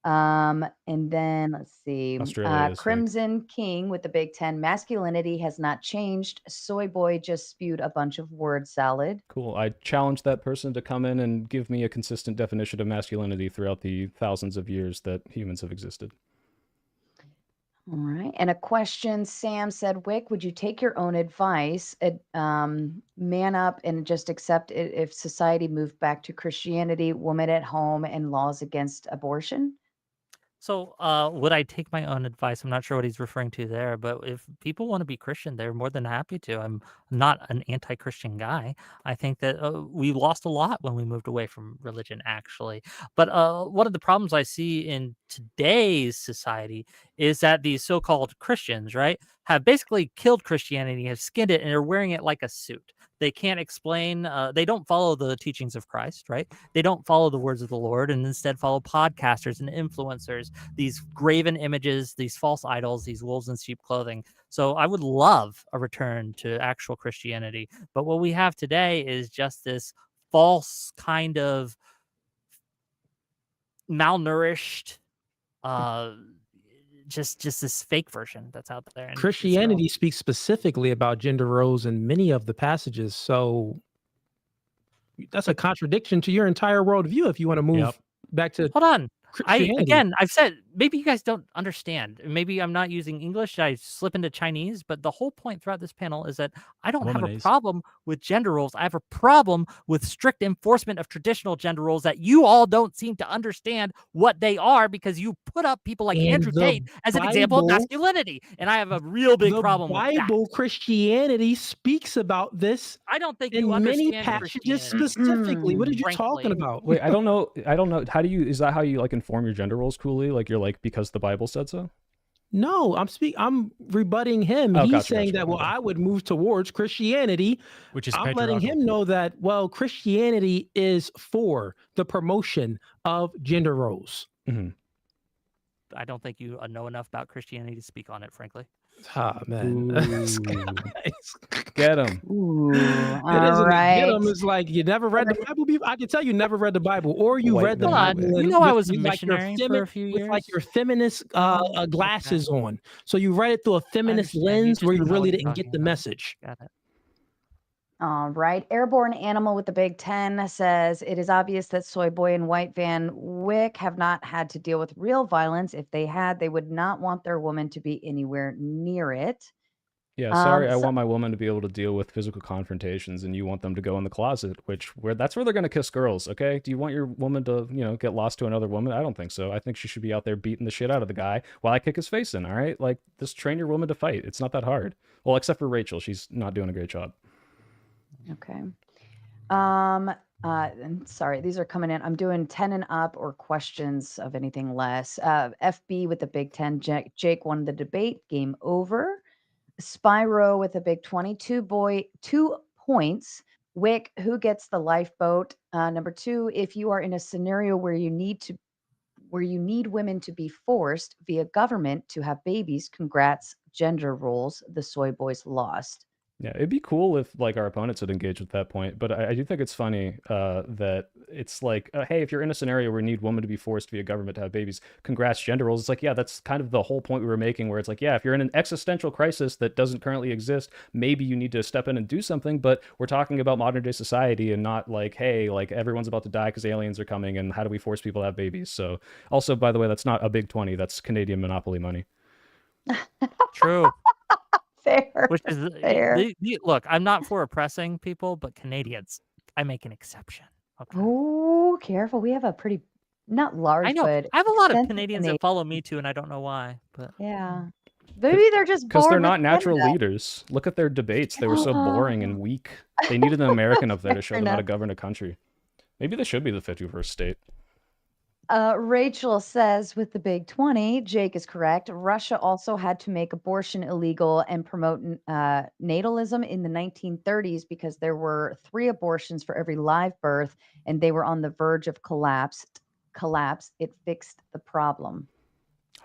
And then let's see. Australia is fake. Crimson King with the big 10. Masculinity has not changed. Soy boy just spewed a bunch of word salad. Cool. I challenge that person to come in and give me a consistent definition of masculinity throughout the thousands of years that humans have existed. All right. And a question Sam said, Wick, would you take your own advice, man up and just accept it if society moved back to Christianity, woman at home, and laws against abortion? So, would I take my own advice? I'm not sure what he's referring to there, but if people want to be Christian, they're more than happy to. I'm not an anti-Christian guy. I think that we lost a lot when we moved away from religion, actually. But one of the problems I see in today's society is that these so-called Christians, right, have basically killed Christianity, have skinned it, and are wearing it like a suit. They can't explain. They don't follow the teachings of Christ, right? They don't follow the words of the Lord, and instead follow podcasters and influencers, these graven images, these false idols, these wolves in sheep clothing. So I would love a return to actual Christianity. But what we have today is just this false kind of malnourished, uh, just this fake version that's out there. And it's Christianity speaks specifically about gender roles in many of the passages. So that's a contradiction to your entire worldview if you want to move Yep. back to Hold on. Christianity. I've said maybe you guys don't understand. Maybe I'm not using English. I slip into Chinese, but the whole point throughout this panel is that I don't have a Womanese. problem with gender roles. I have a problem with strict enforcement of traditional gender roles that you all don't seem to understand what they are because you put up people like And Andrew the Tate as an example of Bible- masculinity. And I have a real big the problem with that. Bible Christianity speaks about this I don't think in you many understand passages Christianity. specifically. What are you Frankly. talking about? Wait, I don't know. How do you? Is that how you like inform your gender roles, Cooley? Like you're like because the Bible said so. No, I'm rebutting him. Oh, He's gotcha, saying gotcha, that, well, okay. I would move towards Christianity. Which is I'm letting patriarchal. him know that, well, Christianity is for the promotion of gender roles. Mm-hmm. I don't think you know enough about Christianity to speak on it, frankly. Ah, man. Ooh. Get him. Ooh, It all isn't right. get 'em, it's like you never read the Bible. I can tell you never read the Bible, or you White read the man Hold on. Bible. away. You and know I with- was a with like your missionary for a few with like your years. feminist glasses on. So you read it through a feminist understand. You lens just where you don't know what really you're didn't get talking the about. message. Got it. All right. Airborne Animal with the Big Ten says it is obvious that Soy Boy and White Van Wyck have not had to deal with real violence. If they had, they would not want their woman to be anywhere near it. Yeah, sorry. I so- want my woman to be able to deal with physical confrontations, and you want them to go in the closet, that's where they're gonna kiss girls. Okay? Do you want your woman to get lost to another woman? I don't think so. I think she should be out there beating the shit out of the guy while I kick his face in. All right? Like just train your woman to fight. It's not that hard. Well, except for Rachel, she's not doing a great job. Okay. And sorry, these are coming in. I'm doing 10 and up or questions of anything less. FB with the Big 10. Jake won the debate. Game over. Spyro with a big 20. 2 points. Wick, who gets the lifeboat? Number 2, if you are in a scenario where you need women to be forced via government to have babies, congrats, gender roles. The soy boys lost. Yeah, it'd be cool if like our opponents had engaged at that point, but I do think it's funny that it's like, hey, if you're in a scenario where you need women to be forced via government to have babies, congrats, gender roles. It's like, yeah, that's kind of the whole point we were making, where it's like, yeah, if you're in an existential crisis that doesn't currently exist, maybe you need to step in and do something, but we're talking about modern day society and not like, hey, like everyone's about to die because aliens are coming and how do we force people to have babies? So also, by the way, that's not a big 20, that's Canadian Monopoly money. True. Fair. Which is Fair. look, I'm not for oppressing people, but Canadians, I make an exception. Okay. Oh, careful. We have a pretty, not large, I know. but I have a lot of extensive Canadians that follow me too, and I don't know why. But yeah. Maybe they're just Because bored they're with not natural Canada. leaders. Look at their debates. They were so boring and weak. They needed an American up there to show them how to govern a country. Maybe they should be the 51st state. Rachel says with the big 20, Jake is correct. Russia also had to make abortion illegal and promote natalism in the 1930s because there were 3 abortions for every live birth and they were on the verge of collapse. It fixed the problem.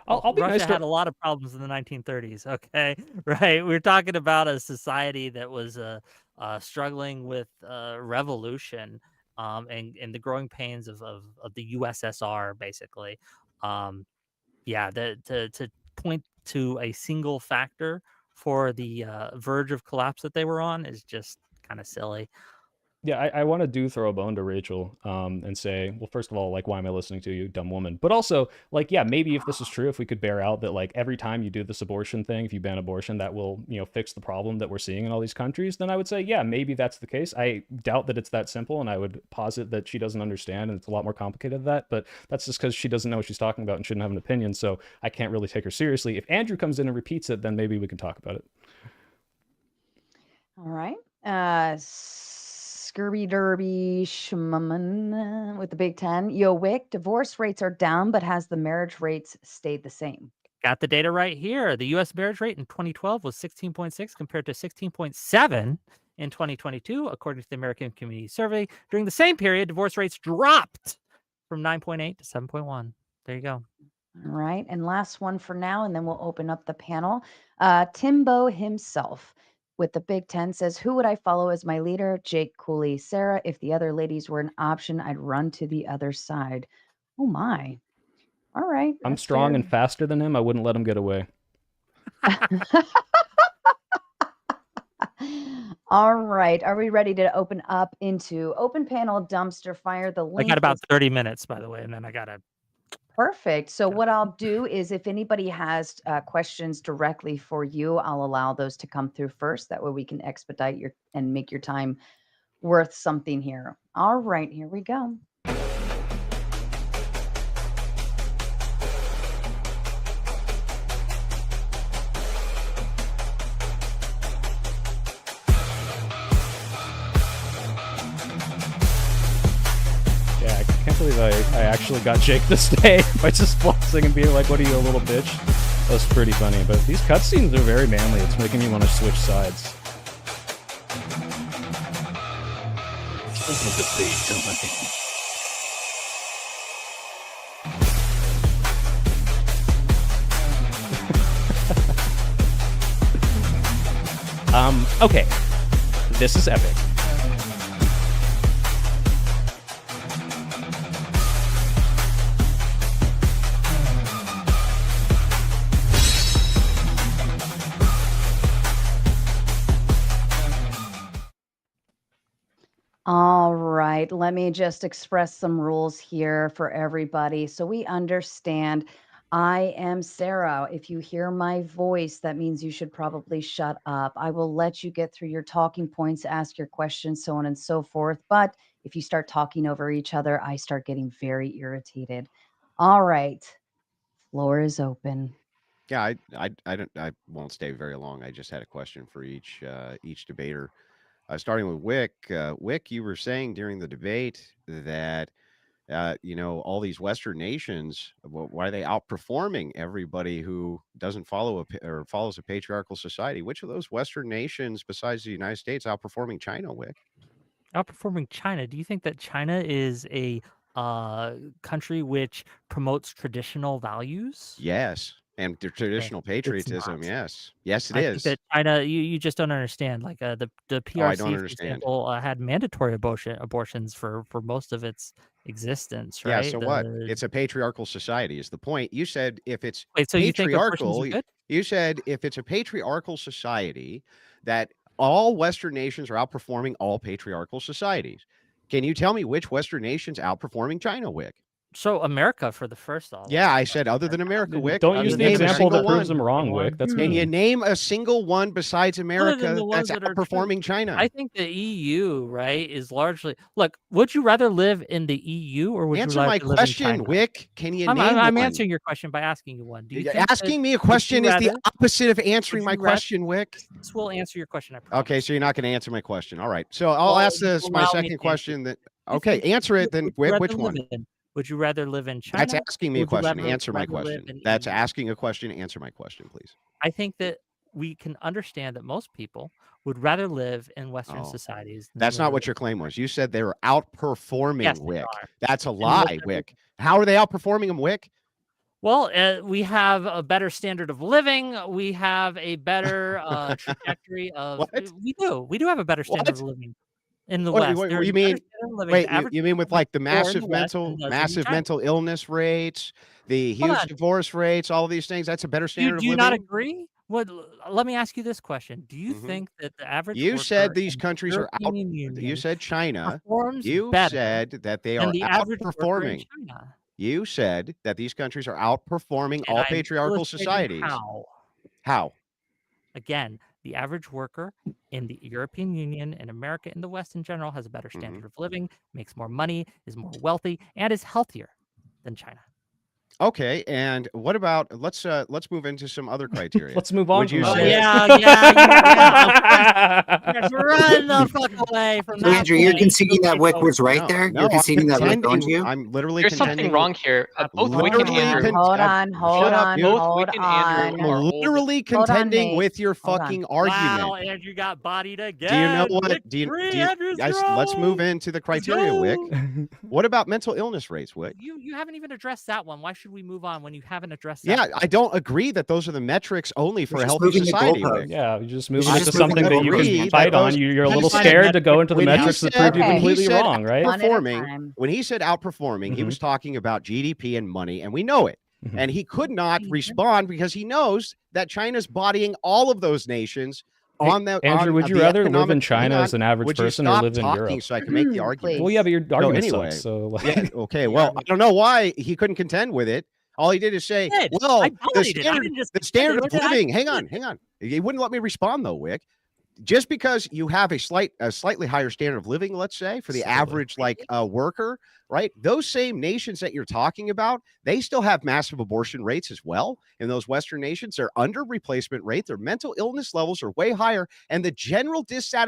I'll be Russia nice to... had a lot of problems in the 1930s. Okay, right? We're talking about a society that was struggling with revolution. And the growing pains of the USSR, basically. To point to a single factor for the verge of collapse that they were on is just kind of silly. Yeah, I want to throw a bone to Rachel, and say, well, first of all, like, why am I listening to you, dumb woman? But also, like, yeah, maybe if this is true, if we could bear out that, like, every time you do this abortion thing, if you ban abortion, that will, fix the problem that we're seeing in all these countries, then I would say, yeah, maybe that's the case. I doubt that it's that simple, and I would posit that she doesn't understand, and it's a lot more complicated than that, but that's just because she doesn't know what she's talking about and shouldn't have an opinion, so I can't really take her seriously. If Andrew comes in and repeats it, then maybe we can talk about it. All right. Scurvy Derby Schmumman with the Big Ten. Yo, Wick, divorce rates are down, but has the marriage rates stayed the same? Got the data right here. The U.S. marriage rate in 2012 was 16.6 compared to 16.7 in 2022, according to the American Community Survey. During the same period, divorce rates dropped from 9.8 to 7.1. There you go. All right. And last one for now, and then we'll open up the panel. Timbo himself with the Big Ten says, who would I follow as my leader? Jake, Cooley, Sarah. If the other ladies were an option, I'd run to the other side. Oh, my. All right. I'm that's strong fair. and faster than him. I wouldn't let him get away. All right. Are we ready to open up into open panel dumpster fire? The I link got about is 30 minutes, by the way, and then I got to. perfect. So what I'll do is if anybody has questions directly for you, I'll allow those to come through first. That way we can expedite your and make your time worth something here. All right, here we go. Yeah, I can't believe I actually got Jake to stay by just flexing and being like, what are you, a little bitch? That was pretty funny, but these cutscenes are very manly. It's making me want to switch sides. Okay. This is epic. All right, let me just express some rules here for everybody so we understand. I am Sarah. If you hear my voice, that means you should probably shut up. I will let you get through your talking points, ask your questions, so on and so forth. But if you start talking over each other, I start getting very irritated. All right, floor is open. Yeah, I won't stay very long. I just had a question for each debater. Starting with Wick. Wick, you were saying during the debate that all these Western nations, why are they outperforming everybody who doesn't follow or follows a patriarchal society? Which of those Western nations, besides the United States, outperforming China, Wick? Outperforming China. Do you think that China is a country which promotes traditional values? Yes, and the traditional patriotism. not. Yes, yes, it I is. think that China, you just don't understand. Like the PRC, I don't for understand. example, had mandatory abortions for most of its existence, Yeah, right? so what? It's a patriarchal society is the point. You said if it's Wait, so you think abortions patriarchal, are good? you said if it's a patriarchal society, that all Western nations are outperforming all patriarchal societies. Can you tell me which Western nation's outperforming China, Wick? So America for the first all. Yeah, I said other than America, Wick. Don't Can use you the name a example that single proves one? them wrong, Wick. That's Can you mean. name a single one besides Other America than the ones that's that are true. outperforming China? I think the EU, right, is largely. Look, would you rather live in the EU or would you Answer rather my live in question, China? Wick. Can you I'm name I'm one? answering your question by asking you one. Do you think that- Asking me a would you question is the rather- opposite of answering would my you rather- question, Wick. This will answer your question. I promise. Okay, so you're not going to answer my question. All right. So I'll Well, ask you this my allow me second to answer question. it. Okay, answer it then, Would you Wick. rather Which live one? in- Would you rather live in China? That's asking me or a would you question. rather- Answer my rather live question. in That's EU? asking a question. Answer my question, please. I think that we can understand that most people would rather live in Western Oh, societies. than That's to not live what your claim was. You said they were outperforming Yes, they Wick. are. That's a And lie, look at- Wick. How are they outperforming them, Wick? Well, we have a better standard of living. We have a better trajectory of. What? We do have a better standard of What? living in the What, West. what There's you a better mean? standard of living. Wait, The average you mean with person like the makes more in massive the West than does in massive China. mental illness rates, the Hold huge on. divorce rates, all of these things? That's a better standard of Do you living. not agree? Let me ask you this question: do you Mhm. think that the average You said worker these in the countries are out. European You Union said China. performs You better said that they than are the average worker in outperforming. China? You said that these countries are outperforming And all I'm patriarchal illustrating societies. how. How? Again, the average worker in the European Union and America and the West in general has a better Mhm. standard of living, makes more money, is more wealthy, and is healthier than China. Okay, and what about let's move into some other criteria. Let's move on Would from you that. say Run the fuck away from So that. Andrew, you're point. conceding that Wick was right No, there? no, You're I'm conceding that Wick owned contending. you? I'm literally There's something contending. wrong here. Both Wick and Literally Andrew. Hold on, shut hold up, on, dude. Both hold Wick and Andrew on. are I'm old. literally Hold on, contending Nate. with your Hold on. fucking Wow, argument. Andrew got bodied again. Do you know what? Victory, Andrew's Guys, let's move wrong. into the criteria, Wick. What about mental illness rates, Wick? You haven't even addressed that one. Why should we move on when you haven't addressed that? Yeah, I don't agree that those are the metrics only for a just healthy moving the society, goalpost. Wick. Yeah, you're just You're moving just into moving something the that you goalpost. can That fight on. those- You're a when little he said scared to go into the when he metrics that said- prove you Okay. completely he said wrong, right? One at a outperforming, time. when he said outperforming, he Mhm. was talking about GDP and money, and we know it. Mhm. And he could not Mhm. respond because he knows that China's bodying all of those nations Hey, on the Andrew, on would you the rather live economic. in China Hang as on. an average Would you person or stop live in talking Europe? so I can make the argument? Please. Well, yeah, but your argument anyway, sucks. So, like, Yeah, okay. The Well, I argument- don't know why he couldn't contend with it. All he did is say, I did. "Well, I the bodied it. I standard, didn't just the defend standard it. of I said I living." Hang did. on. He wouldn't let me respond though, Wick. Just because you have a slightly higher standard of living, let's say, for the Silly. average worker, right? Those same nations that you're talking about, they still have massive abortion rates as well. In those Western nations, they're under replacement rate. Their mental illness levels are way higher, and the general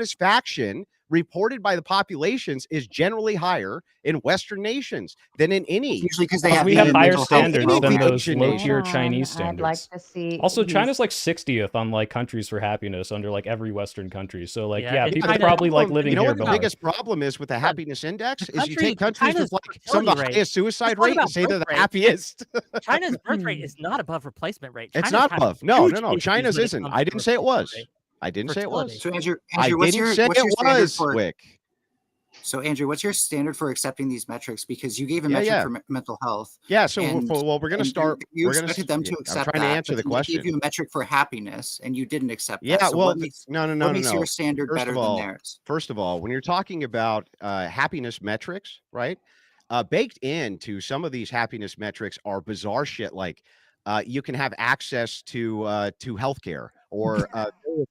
dissatisfaction reported by the populations is generally higher in Western nations than in any. Usually because they Because have we have mental higher health standards than programs. those Asian low-tier nations. Chinese I'd like standards. to see. Also, he's- China's like 60th on like countries for happiness under like every Western country. So like, Yeah, yeah, and people China- probably like living You know here. what the But biggest problem is with the happiness index is you take countries China's with like some of the fertility rate. highest suicide Let's talk rate and about say they're the birth rate. happiest. China's birth rate is not above replacement rate. It's China's not having above. No. huge issues China's when it isn't. comes I to didn't say it was. fertility. I didn't say it was. So Andrew, I what's didn't your say what's your it standard was, for Wick. So Andrew, what's your standard for accepting these metrics? Because you gave a Yeah, metric yeah. for mental health. Yeah. So And- we're going to and start. You We're going expected them to I'm accept trying to that, answer but the then they gave question. you a metric for happiness, and you didn't accept Yeah. that. So Well, what makes, no. what makes your standard First better of than all, theirs? First of all, when you're talking about happiness metrics, right? Baked into some of these happiness metrics are bizarre shit like you can have access to healthcare or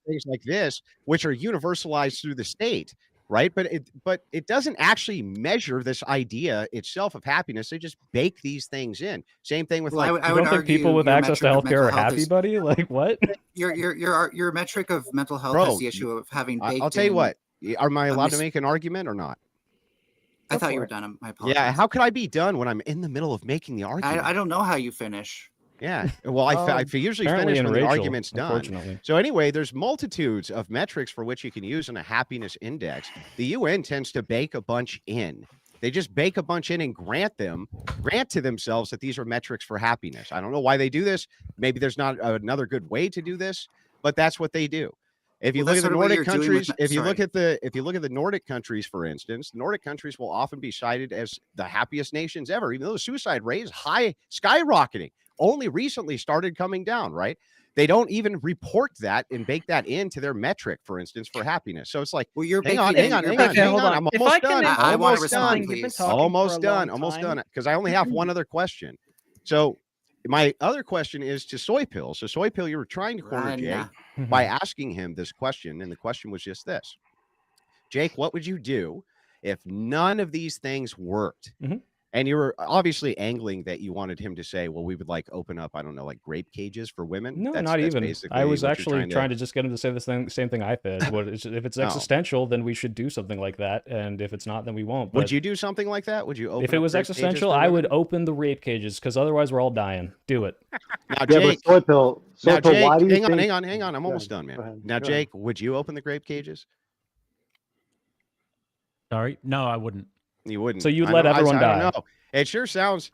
things like this, which are universalized through the state, right? But it doesn't actually measure this idea itself of happiness. They just bake these things in. Same thing with Well, I like would you don't think argue people with your access to metric of healthcare are mental health happy, is- buddy? Like what? Your metric of mental health Bro, has the issue of having baked I'll tell you in- what. Am I allowed to mis- make an argument or not? I Go thought you for were it. done. I apologize. Yeah. How could I be done when I'm in the middle of making the argument? I don't know how you finish. Yeah. Well, I usually Apparently finish in when the Rachel, argument's done. unfortunately. So anyway, there's multitudes of metrics for which you can use in a happiness index. The UN tends to bake a bunch in. They just bake a bunch in and grant to themselves that these are metrics for happiness. I don't know why they do this. Maybe there's not another good way to do this, but that's what they do. If you Well, look at that's the sort of what Nordic you're doing with countries, if you sorry. look at the Nordic countries, for instance, the Nordic countries will often be cited as the happiest nations ever, even though the suicide rate is high, skyrocketing. Only recently started coming down, right? They don't even report that and bake that into their metric, for instance, for happiness. So it's like, Well, you're hang on. baking in- you're baking- hold on. I'm If almost I can done. make I wanna Almost respond, done. please. Almost done. Because I only have one other question. So my other question is to Soy Pill. So Soy Pill, you were trying to corner Run, Jake yeah. by asking him this question, and the question was just this: Jake, what would you do if none of these things worked? Mhm. And you were obviously angling that you wanted him to say, well, we would like open up, I don't know, like grape cages for women. No, That's not even. basically I was what you're actually trying to just get him to say the same thing I said. If it's Oh. existential, then we should do something like that, and if it's not, then we won't. Would But you do something like that? Would you open if it up was grape cages existential, for I would women? open the rape cages because otherwise we're all dying. Do it. Now, Yeah, Jake, but Soy now, Pill, Jake, why do you hang on, think... hang on. I'm Go almost ahead, done, man. go ahead, Now, go ahead. Jake, would you open the grape cages? Sorry, no, I wouldn't. You wouldn't. So you'd I let don't- everyone I don't die. know. It sure sounds.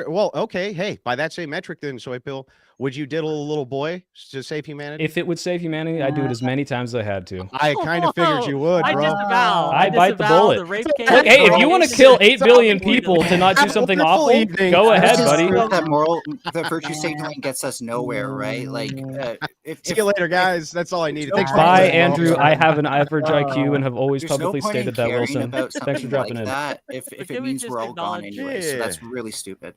Well, okay. Hey, by that same metric, then Soy Pill, Would you diddle a little boy to save humanity? If it would save humanity, I'd do it as many times as I had to. I kind of figured you would, I bro. disavow. I bite the disavow bullet. The rape case. Look, hey, if you want to kill 8 billion Stop. people to not do something awful, evening. go This ahead, is buddy. proof that virtue signaling gets us nowhere, right? Like, See you later, guys. That's all I needed. Thanks for Bye, listening. Andrew. I have an average IQ and have always there's no publicly point in stated that, caring Wilson. about Thanks for something dropping like in. that if Can it we means just we're all gone acknowledge- anyway. So Yeah. that's really stupid.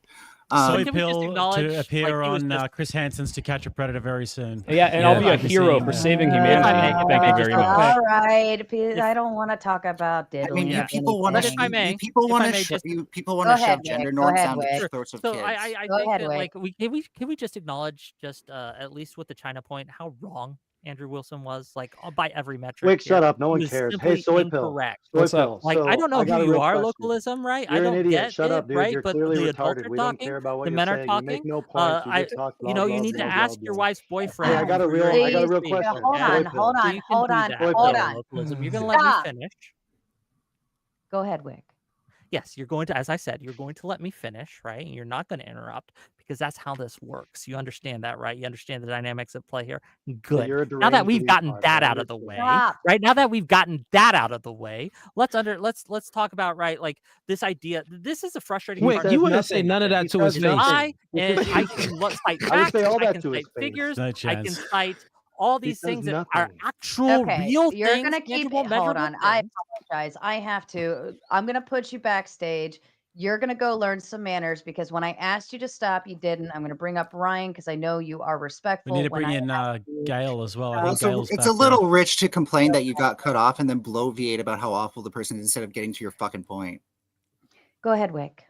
Soy Can we just Pill acknowledge, to appear like, he was on just- Chris Hansen's To Catch a Predator very soon. Yeah, and I'll be a I can see hero him for there. saving If I humanity. may, Thank if I you may, very just much. real quick. All right, I don't want to talk about I diddling. mean, or people want But if I to. may, People if want I to. may just- People want Go to ahead, shove gender Wick. Go norms ahead, down the Wick. throats of So kids. I Go think ahead, that, Wick. like, can we just acknowledge just at least with the China point how wrong Andrew Wilson was, like, by every metric. Wick, shut here. up. No He one was cares. simply Hey, Soy Pill. incorrect. Soy What's up? Pill. Like, So, I don't know got who a you real are, question. localism, right? You're I don't an idiot. get Shut it, up, dude. right? You're But clearly the adults retarded. are We don't talking, care about what the you're men are saying. You make talking. no points. You I, just talk blah, you know, you blah, need to blah, ask blah, your blah. wife's boyfriend. Hey, I got a for real- your I got a real speech, question. Hold okay? Soy on, Pill. hold So on, you can hold do on, that, hold little on. localism. You're gonna let me Stop. finish. Go ahead, Wick. Yes, you're going to, as I said, you're going to let me finish, right? You're not going to interrupt because that's how this works. You understand that, right? You understand the dynamics at play here. Good. you're a Now that deranged we've gotten retard. that I out of the understand. way, Stop. right? Now that we've gotten that out of the way, let's talk about, right, like this idea. This is a frustrating He Wick, part. says you wouldn't say nothing. none of that He to his says face. nothing. I and It's I just- can cite I would facts, say all I that can to his cite face. figures, No I can chance. cite all He these says things that are nothing. actual Okay, real you're things, gonna keep tangible, it. Hold measurable on. I things. apologize. I have to. I'm gonna put you backstage. You're gonna go learn some manners because when I asked you to stop, you didn't. I'm gonna bring up Ryan because I know you are We respectful. need to when bring I in asked you- Gail as well. I think Also, Gail's it's back a little rich to complain that you got cut off and then bloviate about how awful the person is instead of getting to your fucking point. Go ahead, Wick.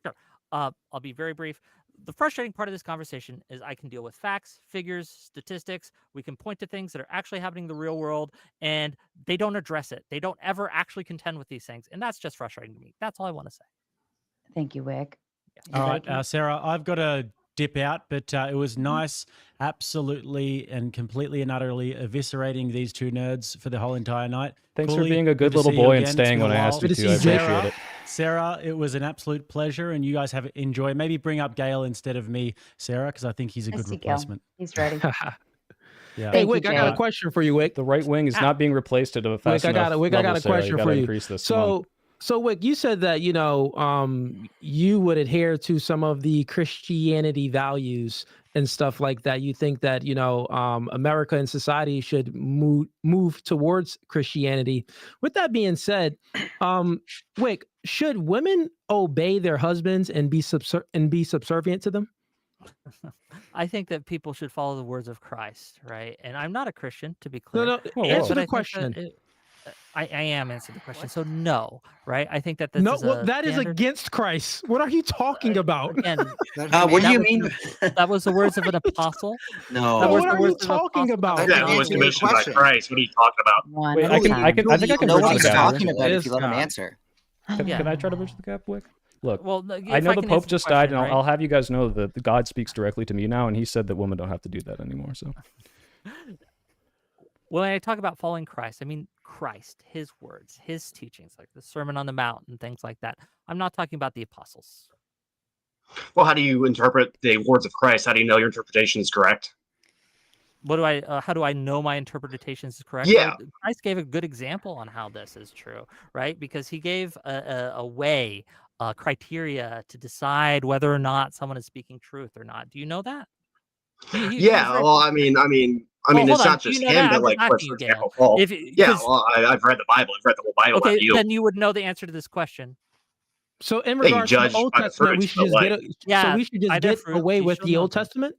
Sure. I'll be very brief. The frustrating part of this conversation is I can deal with facts, figures, statistics. We can point to things that are actually happening in the real world, and they don't address it. They don't ever actually contend with these things, and that's just frustrating to me. That's all I want to say. Thank you, Wick. All right, Anybody? Sarah, I've got to dip out, but it was nice, absolutely and completely and utterly eviscerating these two nerds for the whole entire night. Thanks for Cooley, being a good to little see you boy and again. It's staying been when a I while. asked you Good to to. I see you, appreciate it. Sarah, it was an absolute pleasure, and you guys have enjoyed. Maybe bring up Gail instead of me, Sarah, because I think he's a I good see Gail. replacement. He's ready. Yeah. Hey, Thank Wick, you, I got a Jay. question for you, Wick. The right wing is not being replaced at a fast Wick, I got enough a level, Sarah. question You for gotta you. increase this. Come on. So Wick, you said that you would adhere to some of the Christianity values and stuff like that. You think that America and society should move towards Christianity. With that being said, Wick, should women obey their husbands and be subservient to them? I think that people should follow the words of Christ, right? And I'm not a Christian, to be clear. No, Whoa, answer but the I think that question. I am answering the question. So no, right? I think that this No, is well, a that is standard- against Christ. What are you talking about? Again, What do you mean? That was the words of an apostle. No. That was What the are you words of an talking apostle. about? That Yeah, didn't it was answer your commissioned by question. Christ. What are you talking about? One Wait, at I a can time. I think I can Know bridge what the he's gap. talking about if This you let him guy. answer. Yeah. Can I try to bridge the gap, Wick? Look, Well, no, I if know the can Pope answer just question, died, and right? I'll have you guys know that God speaks directly to me now, and he said that women don't have to do that anymore. So When I talk about following Christ, I mean Christ, his words, his teachings, like the Sermon on the Mount and things like that. I'm not talking about the apostles. Well, how do you interpret the words of Christ? How do you know your interpretation is correct? What do I? How do I know my interpretation is correct? Yeah. Well, Christ gave a good example on how this is true, right? Because he gave a way, criteria to decide whether or not someone is speaking truth or not. Do you know that? Yeah. Well, I mean, hold it's on. not Do you just know him that? that I'm like just puts, asking for you, Gail. example, Paul. If Yeah. 'cause- Well, I've read the Bible. I've read the whole Bible. okay, Not you. then you would know the answer to this question. So in Yeah, you regards to the judge Old by the Testament, we fruits, should just but, get like- Yeah, so we should by just their get fruits away ye with shall the know Old them. Testament.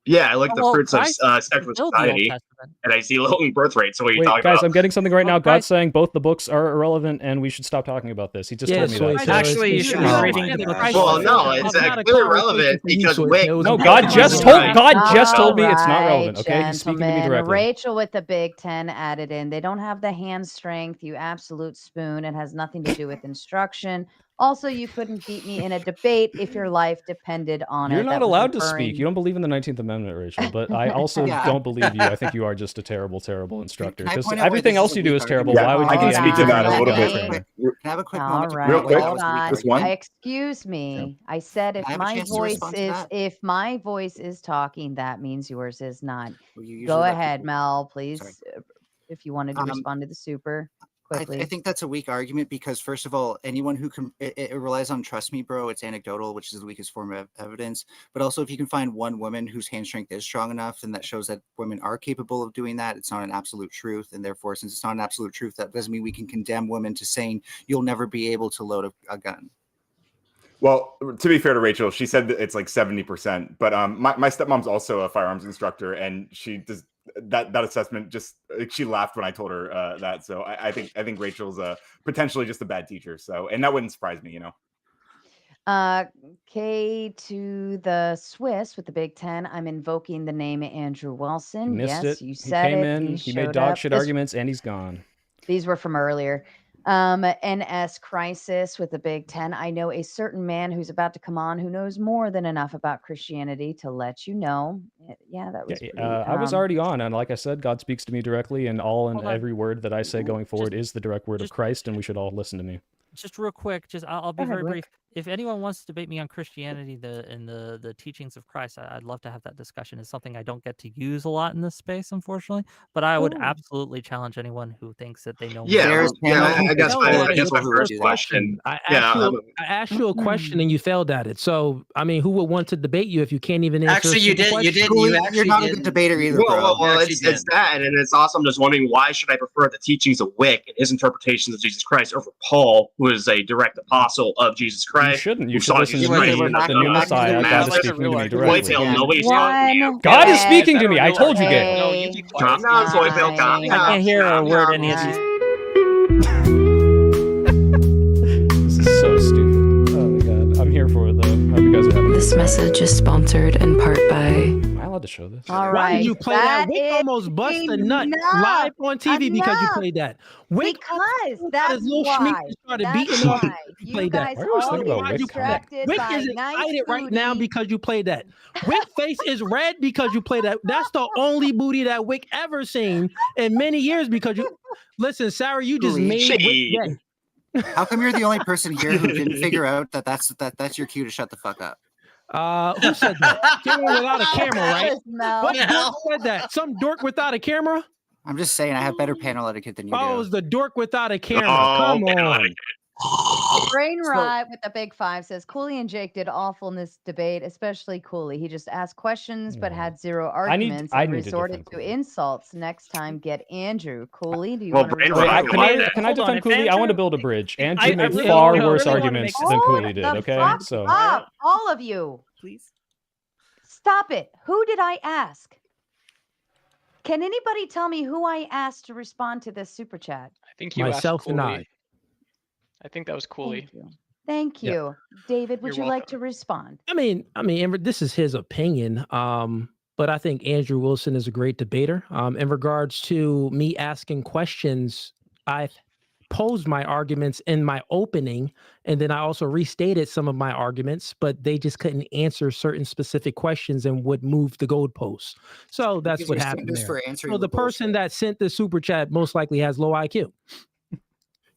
Yeah, I like the Well, fruits of Christ secular fulfilled the Old society, Testament. and I see low birth rate. So what are you wait, talking guys, about? I'm getting something right Well, now. God's Christ- saying both the books are irrelevant, and we should stop talking about this. He just told me so that. it's- Actually, you it's- should be oh reading my the God. Christ Well, no, It's it's not a clearly conversation relevant for you, because so it Wick. was No, a God just told conversation. God just told me it's not All relevant. right, Okay, he's speaking to me gentlemen. directly. Rachel with the Big Ten added in. They don't have the hand strength, you absolute spoon. It has nothing to do with instruction. Also, you couldn't beat me in a debate if your life depended on You're it. not That was allowed to speak. referring- You don't believe in the 19th Amendment, Rachel. But I also Yeah. don't believe you. I think you are just a terrible, terrible instructor. Can I Because point out why everything this else is a you do weak is terrible. argument? Yeah, Why would I you can be speak to any that a different little as a bit. trainer? Can I have a quick All moment to right, point out why that quick, was a weak just argument? one. Excuse me. I said Can if I have a my chance to voice respond to is that? if my voice is talking, that means yours is not. Well, you usually Go let ahead, people- Mel, Sorry. please. If you wanted to Um, respond to the super I quickly. think that's a weak argument because, first of all, anyone who can it relies on trust me, bro. It's anecdotal, which is the weakest form of evidence. But also, if you can find one woman whose hand strength is strong enough, then that shows that women are capable of doing that. It's not an absolute truth, and therefore, since it's not an absolute truth, that doesn't mean we can condemn women to saying you'll never be able to load a gun. Well, to be fair to Rachel, she said that it's like 70%. But my stepmom's also a firearms instructor, and she does that assessment. Just she laughed when I told her that. So I think Rachel's potentially just a bad teacher. So, and that wouldn't surprise me, you know. K to the Swiss with the Big Ten. I'm invoking the name Andrew You Wilson. missed Yes, it. you He said came it. in. He made showed dog up. shit This- arguments, and he's gone. These were from earlier. NS Crisis with the Big Ten. I know a certain man who's about to come on who knows more than enough about Christianity to let you know. Yeah, that was pretty, I was already on, and like I said, God speaks to me directly, and all and Hold on. every word that I say going forward is the direct word of just- Christ, and we should all listen to me. Just real quick, I'll be Go ahead, very Wick. brief. If anyone wants to debate me on Christianity and the teachings of Christ, I'd love to have that discussion. It's something I don't get to use a lot in this space, unfortunately. But I would Ooh. absolutely challenge anyone who thinks that they know more. Yeah, There's yeah. panel- I guess No, my that is I guess my who first would do that. question. I Yeah, asked you a question and you failed at it. So, I mean, who would want to debate you if you can't even answer? Actually, a you simple did. You question? did. Cool, You you're actually not a did. good debater either, well, bro. well, Actually it's that, and it's also I'm just wondering why should I prefer the teachings of Wick and his interpretations of Jesus Christ over Paul, who is a direct apostle of Jesus You Christ. shouldn't. You who should saw listen Jesus to Wait, me, Christ we're as back- the we're new back to the Messiah. real God is argument. speaking to me White directly. Bill, Yeah. nobody's One. God is Okay. speaking to me. I told you, Gail. No, you be quiet. calm down, Soy Bill. Calm Fine. down. I can't hear a calm word down. any of these. This is so stupid. Oh my god. I'm here for it, though. I hope you guys are having a This good time. message is sponsored in part by Am I allowed to show this? All Why right. did you play that? Wick is almost bust a nut enough. live on TV because you Enough. played that. Wick Because got that's his little why. schmeat started That's beating off why. because you You played that. guys Why do I always all think about get Wick coming? distracted Wick by is nice excited right now booty. because you played that. Wick face is red because you played that. That's the only booty that Wick ever seen in many years because you listen, Sarah, you just Holy made Wick shit. gay. How come you're the only person here who didn't figure out that's your cue to shut the fuck up? Who said that? Someone without a camera, That right? was Mel. What Yeah. dork said that? Some dork without a camera? I'm just saying I have better panel etiquette than you Oh, it do. was the dork without a camera. Oh, Come panel on. Brain So- Rot with the big 5 says Cooley and Jake did awful in this debate, especially Cooley. He just asked questions but had zero I need- arguments I and need to resorted defend to Cooley. insults. Next time, get Andrew. Cooley, do you Well, want to Brain Wait, Rot- can Wait, I hold defend on, if Cooley? I want to Andrew- build a bridge. I Andrew made really far wanna- worse really wanna arguments make than this Cooley did, the okay? fuck So up, all of you. Please. Stop it. Who did I ask? Can anybody tell me who I asked to respond to this super chat? I think you Myself asked and Cooley. I. I think that was Cooley. Thank you. Thank Yeah. you. David, would You're you like welcome. to respond? I mean, Amber, this is his opinion. But I think Andrew Wilson is a great debater. In regards to me asking questions, I've posed my arguments in my opening, and then I also restated some of my arguments, but they just couldn't answer certain specific questions and would move the goalposts. So that's Because what your happened standards there. for answering So the were bullshit. person that sent the super chat most likely has low IQ.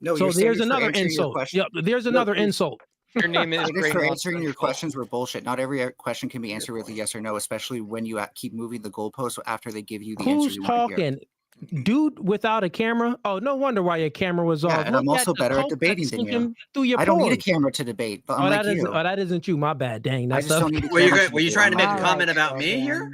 No, So your there's standards for another answering your insult. question- Yeah, there's No, another your- insult. Your name is standards Brain for Rot answering your Central. questions were bullshit. Not every question can be answered with a yes or no, especially when you keep moving the goalposts after they give you the answer Who's you want to hear. talking? Dude without a camera? Oh, no wonder why your camera was Yeah, off. and I'm Look also at the better at coke debating that's than you. sinking through your I don't need a pores. camera to debate, but Oh, unlike that is, you, oh, that isn't you. My bad. Dang, I that's just don't need a Were you camera. were you trying to make a All comment right, about me here?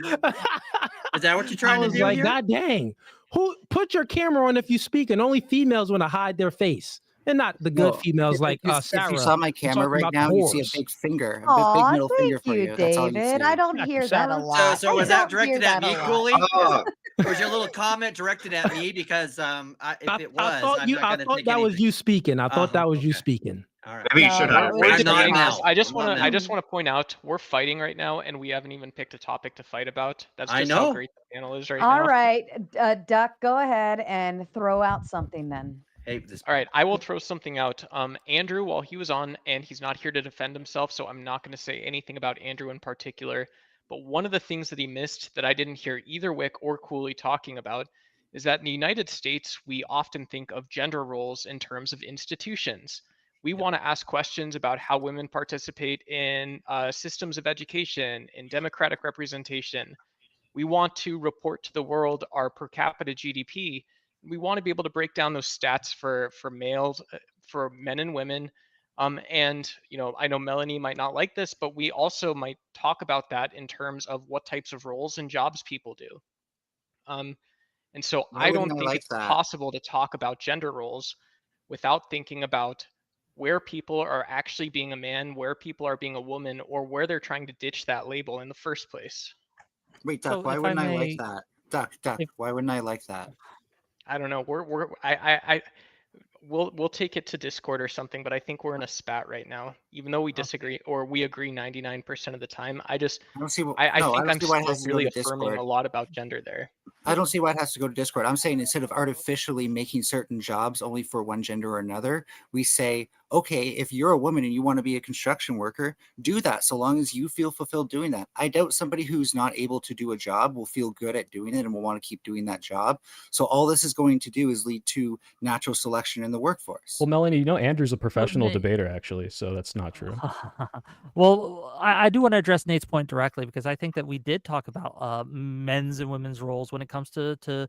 Is that what you're I trying to was do like, here? God dang. Who put your camera on if you speak? And only females want to hide their face. And not the good No, females like if Sarah. you saw my I'm camera talking right about now, the you'd see a whores. big finger, a big Aw, middle finger thank for you, you. That's all you David. see. I don't Thank you, hear that a Sarah. lot. So I was that don't hear directed at that a me, lot. Cooley? Oh, Was your little comment directed at me? Because if it was, I thought I'm you. not I going to thought take that was anything. you speaking. I thought that was you Okay. speaking. All right. maybe you No, should that have. was- I'm raised not your Mel. hand. I just I'm want not to. I Mel. just want to point out we're fighting right now, and we haven't even picked a topic to fight about. That's I just how know. great the panel is right All now. right, Duck, go ahead and throw out something then. hate this. All right, I will throw something out. Andrew, while he was on, and he's not here to defend himself, so I'm not going to say anything about Andrew in particular. But one of the things that he missed that I didn't hear either Wick or Cooley talking about is that in the United States, we often think of gender roles in terms of institutions. We want to ask questions about how women participate in systems of education, in democratic representation. We want to report to the world our per capita GDP. We want to be able to break down those stats for males, for men and women. And I know Melanie might not like this, but we also might talk about that in terms of what types of roles and jobs people do. And so Why I wouldn't don't I think like it's that? possible to talk about gender roles without thinking about where people are actually being a man, where people are being a woman, or where they're trying to ditch that label in the first place. Wait, Duck, So why if I wouldn't I like may, that? Duck, why wouldn't I like that? I don't know. We'll take it to Discord or something, but I think we're in a spat right now. Even though we disagree or we agree 99% of the time, I don't see what, think I'm see why it still has to go really to affirming Discord. a lot about gender there. I don't see why it has to go to Discord. I'm saying instead of artificially making certain jobs only for one gender or another, we say, okay, if you're a woman and you want to be a construction worker, do that so long as you feel fulfilled doing that. I doubt somebody who's not able to do a job will feel good at doing it and will want to keep doing that job. So all this is going to do is lead to natural selection in the workforce. Well, Melanie, Andrew's a professional debater, actually, so that's not true. Well, I do want to address Nate's point directly because I think that we did talk about men's and women's roles when it comes to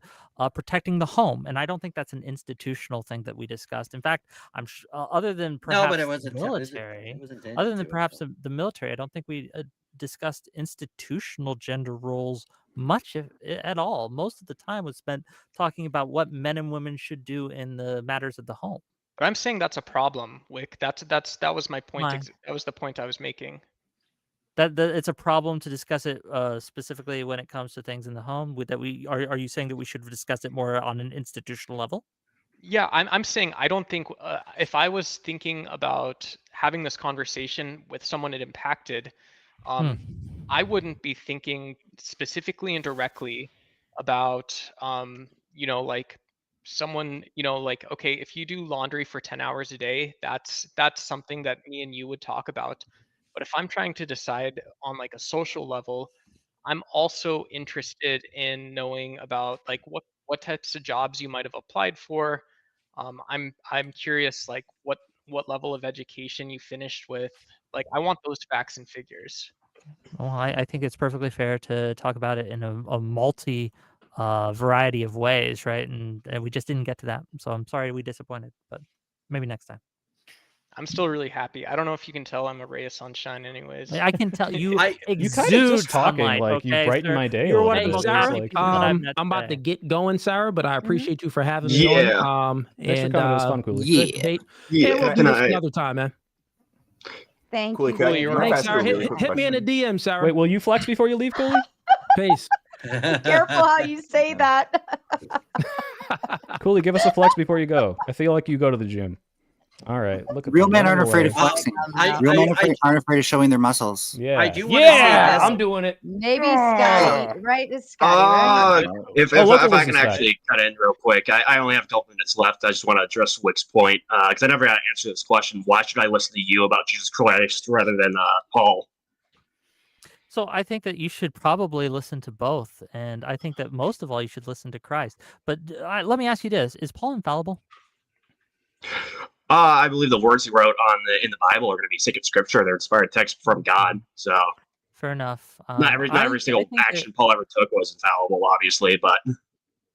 protecting the home, and I don't think that's an institutional thing that we discussed. In fact, I'm other than perhaps No, but it the wasn't. military, It was intended other than to. perhaps the military, I don't think we discussed institutional gender roles much at all. Most of the time was spent talking about what men and women should do in the matters of the home. But I'm saying that's a problem, Wick. That was my point. Why? That was the point I was making. That it's a problem to discuss it specifically when it comes to things in the home. Are you saying that we should discuss it more on an institutional level? Yeah, I'm saying I don't think if I was thinking about having this conversation with someone it impacted, I wouldn't be thinking specifically and directly about like someone, like, okay, if you do laundry for 10 hours a day, that's something that me and you would talk about. But if I'm trying to decide on like a social level, I'm also interested in knowing about like what types of jobs you might have applied for. I'm curious like what level of education you finished with. Like I want those facts and figures. Well, I think it's perfectly fair to talk about it in a multi variety of ways, right? And we just didn't get to that. So I'm sorry we disappointed, but maybe next time. I'm still really happy. I don't know if you can tell I'm a ray of sunshine anyways. I can tell you You kind of just talking sunlight, like you okay, brighten sir? my day. You're a one little of the bit. most It's happy like, people that I've met I'm about to today. get going, Sarah, but I appreciate you for having me Yeah. on. Thanks for And coming. It was fun, Cooley. good debate. Yeah. And we'll do Can this I? another time, man. Thank Cooley, you. can I- Wick. can I Thanks, ask you a Sarah. really Hit, quick hit me in a question? DM, Sarah. Wait, will you flex before you leave, Cooley? Peace. Careful how you say that. Cooley, give us a flex before you go. I feel like you go to the gym. All right, look at Real them men running aren't afraid away. of flexing. I- Real men I- aren't afraid of showing their muscles. Yeah, I do want to say yeah, this. I'm doing it. Maybe Scotty, right? It's Scotty, right? If Local I can business back. actually cut in real quick, I only have a couple minutes left. I just want to address Wick's point because I never got to answer this question. Why should I listen to you about Jesus Christ rather than Paul? So I think that you should probably listen to both, and I think that most of all you should listen to Christ. But let me ask you this: is Paul infallible? I believe the words he wrote in the Bible are going to be sacred scripture. They're inspired text from God. So Fair enough. not every single think action Paul ever took was infallible, obviously, but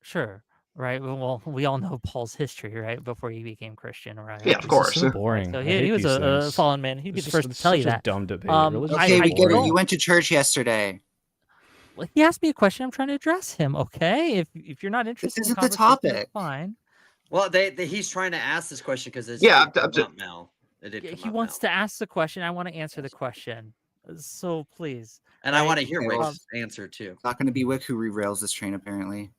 Sure. Right. Well, we all know Paul's history, right? Before he became Christian, right? Yeah, of course. So boring. So I he hate was these a things. fallen man. He'd be It's the first just to tell you such a that. dumb debate. Um, Religion's Okay, so we get it. boring. You went to church yesterday. Well, he asked me a question. I'm trying to address him. Okay. If you're not interested, isn't in the conversation, that's topic. fine. Well, he's trying to ask this question because it's Yeah, it did come up, Mel. It did come He up, wants Mel. to ask the question. I want to answer the question. So please. And I right? want to hear Okay, well, Wick's answer too. It's not going to be Wick who rerails this train, apparently.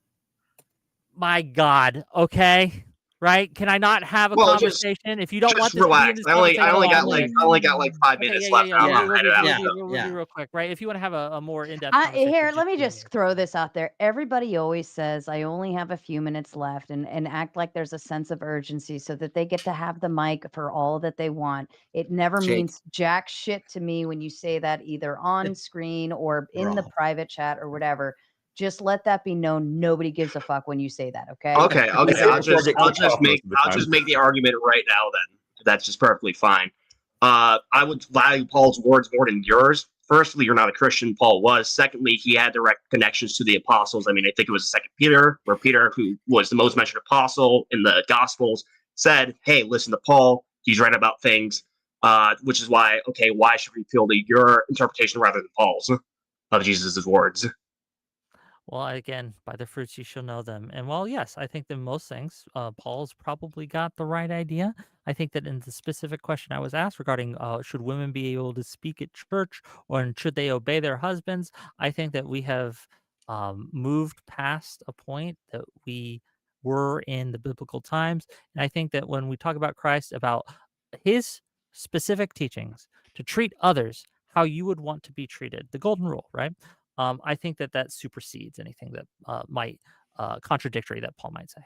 My God. Okay. right? Can I not have a Well, just conversation? If you don't want just this to be in relax. this I only conversation, hold on, Nick. got like 5 Okay, minutes yeah, left. yeah, I'm yeah. gonna head out. We'll be real quick, right? If you want to have a more in-depth Here, conversation, let me continue. just throw this out there. Everybody always says, I only have a few minutes left, and act like there's a sense of urgency so that they get to have the mic for all that they want. It never Jake. means jack shit to me when you say that either on screen or in the Wrong. private chat or whatever. Just let that be known. Nobody gives a fuck when you say that, okay? Okay. Save it I'll before I just get kicked off most of the time. make the argument right now. Then that's just perfectly fine. I would value Paul's words more than yours. Firstly, you're not a Christian. Paul was. Secondly, he had direct connections to the apostles. I mean, I think it was Second Peter, where Peter, who was the most mentioned apostle in the Gospels, said, "Hey, listen to Paul. He's right about things." Which is why, okay, why should we appeal to your interpretation rather than Paul's of Jesus' words? Well, again, by the fruits you shall know them. And well, yes, I think that most things, Paul's probably got the right idea. I think that in the specific question I was asked regarding should women be able to speak at church or should they obey their husbands, I think that we have moved past a point that we were in the biblical times. And I think that when we talk about Christ, about his specific teachings to treat others how you would want to be treated, the golden rule, right? I think that that supersedes anything that might contradictory that Paul might say.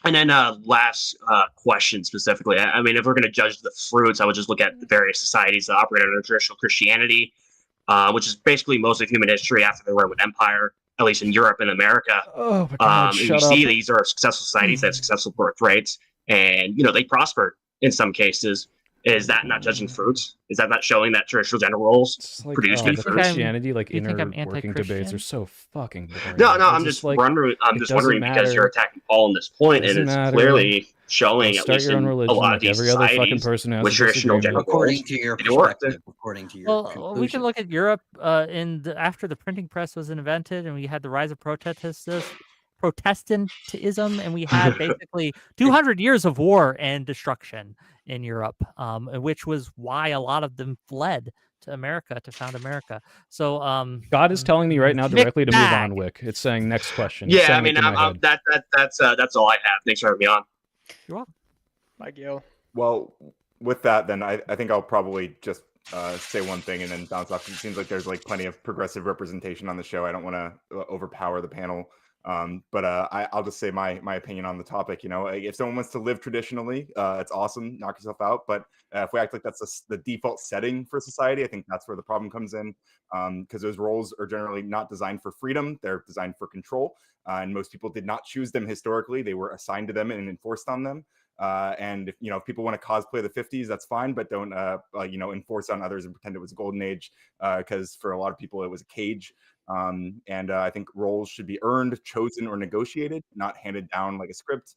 And then last question specifically. I mean, if we're going to judge the fruits, I would just look at the various societies that operate under traditional Christianity, which is basically most of human history after the Roman Empire, at least in Europe and America. Oh my God, and shut you up. see these are successful societies that have successful birth rates, and they prospered in some cases. Is that not judging fruits? Is that not showing that traditional gender roles produce good the fruits? Christianity, like Do you think I'm inner working debates anti-Christian? are so fucking boring. No, It's I'm just wondering. I'm it just doesn't wondering because you're matter. attacking Paul on this point, and Doesn't it's matter. clearly showing, Go at start least your own in a religion lot like of these every other fucking societies, person has with a traditional gender disagreement. roles, According to your it worked. perspective, according to your Well, we conclusion. can look at Europe after the printing press was invented, and we had the rise of Protestantism, and we had basically 200 years of war and destruction in Europe, which was why a lot of them fled to America to found America. So God is telling me right now mixed directly to move bag. on, Wick. It's saying next question. It's Yeah, I saying mean, it to my head. that's all I have. Thanks for having me on. You're welcome. Bye, Gil. Well, with that, then I think I'll probably just say one thing and then bounce off. It seems like there's like plenty of progressive representation on the show. I don't want to overpower the panel, but I'll just say my opinion on the topic. If someone wants to live traditionally, it's awesome. Knock yourself out. But if we act like that's the default setting for society, I think that's where the problem comes in. Because those roles are generally not designed for freedom; they're designed for control. And most people did not choose them historically; they were assigned to them and enforced on them. And if people want to cosplay the 50s, that's fine, but don't enforce on others and pretend it was a golden age, because for a lot of people it was a cage. And I think roles should be earned, chosen, or negotiated, not handed down like a script.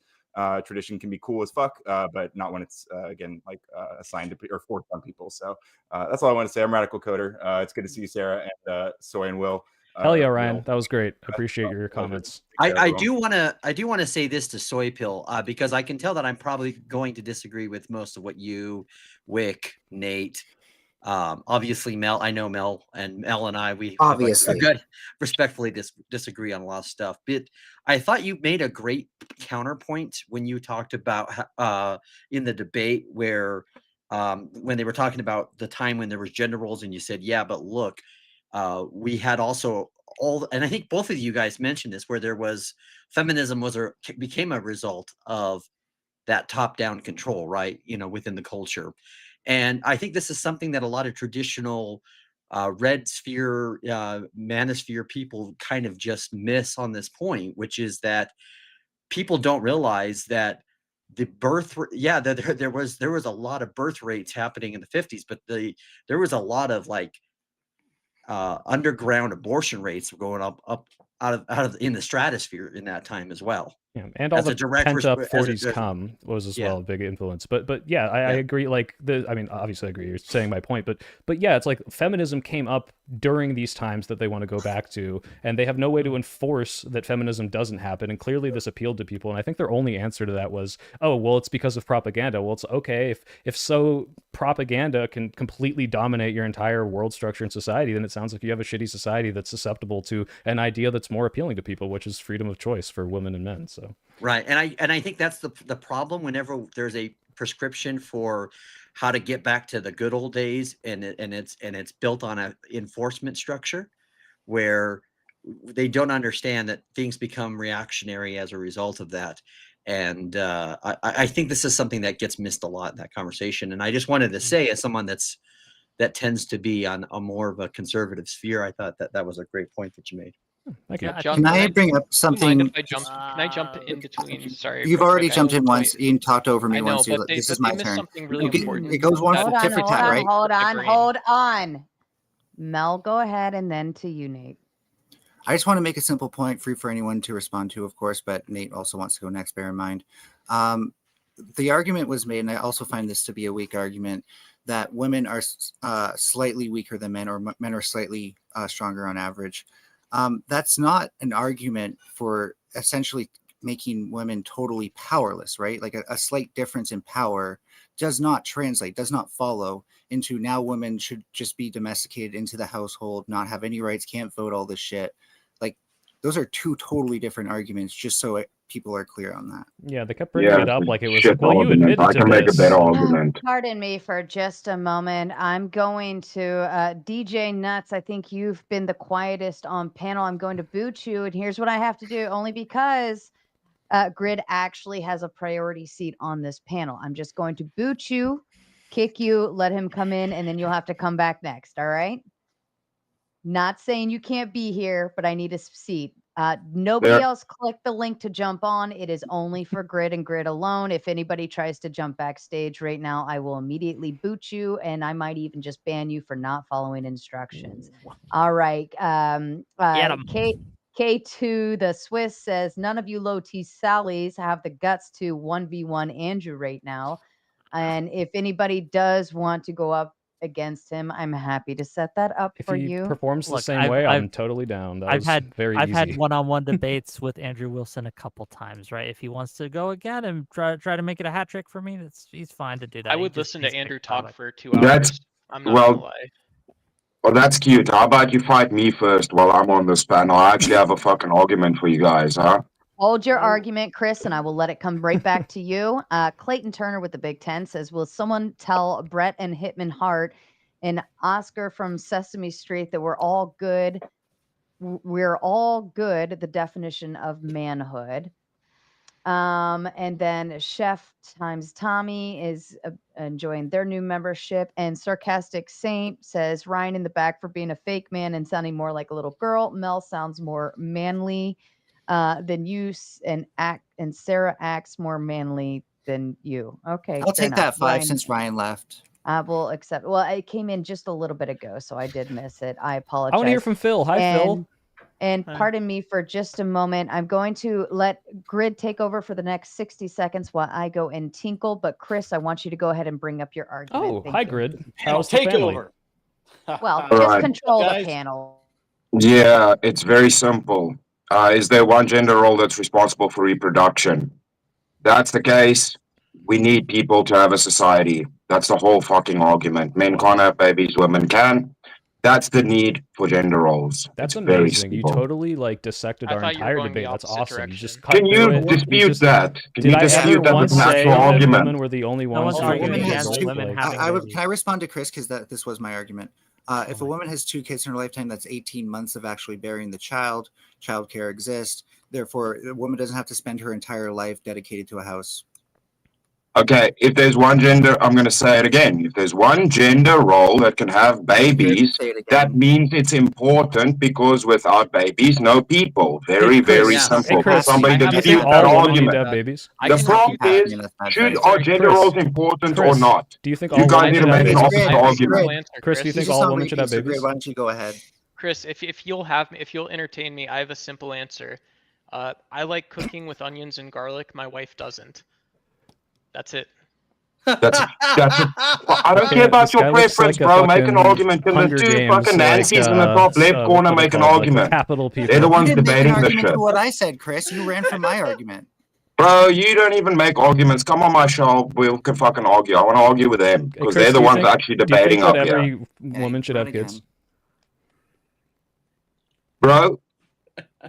Tradition can be cool as fuck, but not when it's assigned to or forced on people. So that's all I want to say. I'm Radical Coder. It's good to see you, Sarah, and Soy and Will. Hell yeah, Ryan. That was great. I appreciate your comments. I do want to say this to Soy Pill, because I can tell that I'm probably going to disagree with most of what you, Wick, Nate, obviously Mel. I know Mel and I we Obviously. respectfully disagree on a lot of stuff. But I thought you made a great counterpoint when you talked about in the debate where when they were talking about the time when there was gender roles, and you said, yeah, but look, we had also and I think both of you guys mentioned this, where there was feminism became a result of that top-down control, right? Within the culture. And I think this is something that a lot of traditional red sphere, manosphere people kind of just miss on this point, which is that people don't realize that the there was a lot of birth rates happening in the 50s, but there was a lot of underground abortion rates going up out of in the stratosphere in that time as well. Yeah, and all the pent up 40s come was as well a big influence. But yeah, I agree. Obviously I agree. You're saying my point, but yeah, it's like feminism came up during these times that they want to go back to, and they have no way to enforce that feminism doesn't happen. And clearly this appealed to people, and I think their only answer to that was, oh, well, it's because of propaganda. Well, it's okay, if so propaganda can completely dominate your entire world structure and society, then it sounds like you have a shitty society that's susceptible to an idea that's more appealing to people, which is freedom of choice for women and men. So Right, and I think that's the problem. Whenever there's a prescription for how to get back to the good old days, and it's built on a enforcement structure where they don't understand that things become reactionary as a result of that. And I think this is something that gets missed a lot in that conversation. And I just wanted to say, as someone that tends to be on a more of a conservative sphere, I thought that was a great point that you made. Thank you. Can I bring up something? Can I jump in between? Sorry. You've real already quick, I jumped know in once. point- Ian talked over me I know, once. but This is they my missed turn. something really important. It goes one for tit for tat, right? Hold My on, brain. hold on. Mel, go ahead, and then to you, Nate. I just want to make a simple point, free for anyone to respond to, of course, but Nate also wants to go next, bear in mind. The argument was made, and I also find this to be a weak argument, that women are slightly weaker than men, or men are slightly stronger on average. That's not an argument for essentially making women totally powerless, right? Like a slight difference in power does not translate, does not follow into now women should just be domesticated into the household, not have any rights, can't vote, all this shit. Like, those are two totally different arguments, just so people are clear on that. Yeah, they kept bringing it up like it was shit like, well, you argument. admitted I to can make a this. better argument. Pardon me for just a moment. I'm going to DJ Nuts. I think you've been the quietest on panel. I'm going to boot you, and here's what I have to do, only because Grid actually has a priority seat on this panel. I'm just going to boot you, kick you, let him come in, and then you'll have to come back next. All right? Not saying you can't be here, but I need a seat. Nobody else click the link to jump on. It is only for Grid and Grid alone. If anybody tries to jump backstage right now, I will immediately boot you, and I might even just ban you for not following instructions. All right. K2, the Swiss, says, none of you low T Sallys have the guts to 1v1 Andrew right now. And if anybody does want to go up against him, I'm happy to set that up If for he you. performs the same way, I'm totally down. That was very I've easy. had one-on-one debates with Andrew Wilson a couple times, right? If he wants to go again and try to make it a hat trick for me, he's fine to do that. I He would just listen needs to Andrew think about talk it. for 2 hours. That's I'm not gonna lie. well, that's cute. How about you fight me first while I'm on this panel? I actually have a fucking argument for you guys, huh? Hold your argument, Chris, and I will let it come right back to you. Clayton Turner with the Big Ten says, will someone tell Brett and Hitman Hart and Oscar from Sesame Street that we're all good? We're all good, the definition of manhood. And then Chef times Tommy is enjoying their new membership. And Sarcastic Saint says, Ryan in the back for being a fake man and sounding more like a little girl. Mel sounds more manly than you, and Sarah acts more manly than you. Okay, I'll fair take that enough. 5 since Ryan left. I will accept. Well, it came in just a little bit ago, so I did miss it. I apologize. I want to hear from Phil. Hi, Phil. And pardon me for just a moment. I'm going to let Grid take over for the next 60 seconds while I go and tinkle. But Chris, I want you to go ahead and bring up your argument. Oh, Thank hi, you. Grid. How's the family? Well, All just right. control the panel. Yeah, it's very simple. Is there one gender role that's responsible for reproduction? That's the case. We need people to have a society. That's the whole fucking argument. Men can't have babies, women can. That's the need for gender roles. That's it's very amazing. You simple. totally dissected I our thought you were entire going the debate. That's opposite awesome. You direction. just cut Can you through it. dispute that? Can Did you I dispute ever that once with an say actual that argument? women were the only No ones one's who arguing could against handle women like- having Can I respond to Chris, because this was my argument? If a woman has 2 kids in her lifetime, that's 18 months of actually bearing the child. Childcare exists. Therefore, the woman doesn't have to spend her entire life dedicated to a house. Okay, if there's one gender, I'm going to say it again. If there's one gender role that can have babies, that means it's important, because without babies, no people. Very, very simple. Hey, Chris, Somebody do you dispute think that all women need to argument. have babies? The problem is, are gender roles important or Chris, not? do you think You all guys women need should to have make an babies? opposite argument. Chris, do you think He's all on women should have repeat, so Grid, babies? why don't you go ahead? Chris, if you'll entertain me, I have a simple answer. I like cooking with onions and garlic. My wife doesn't. That's it. That's I don't Okay, care about this your guy looks preference, like a bro. Make an fucking argument. Can the Hunger two Games, fucking like, Nancy's in the top left what corner are they make an called? Like the argument? capital They're people. the You ones didn't make an debating this argument shit. to what I said, Chris. You ran from my argument. Bro, you don't even make arguments. Come on my show. We can fucking argue. I want to argue with them Hey, because Chris, they're the do you ones think actually do you think debating that up here. every woman should have kids? Bro,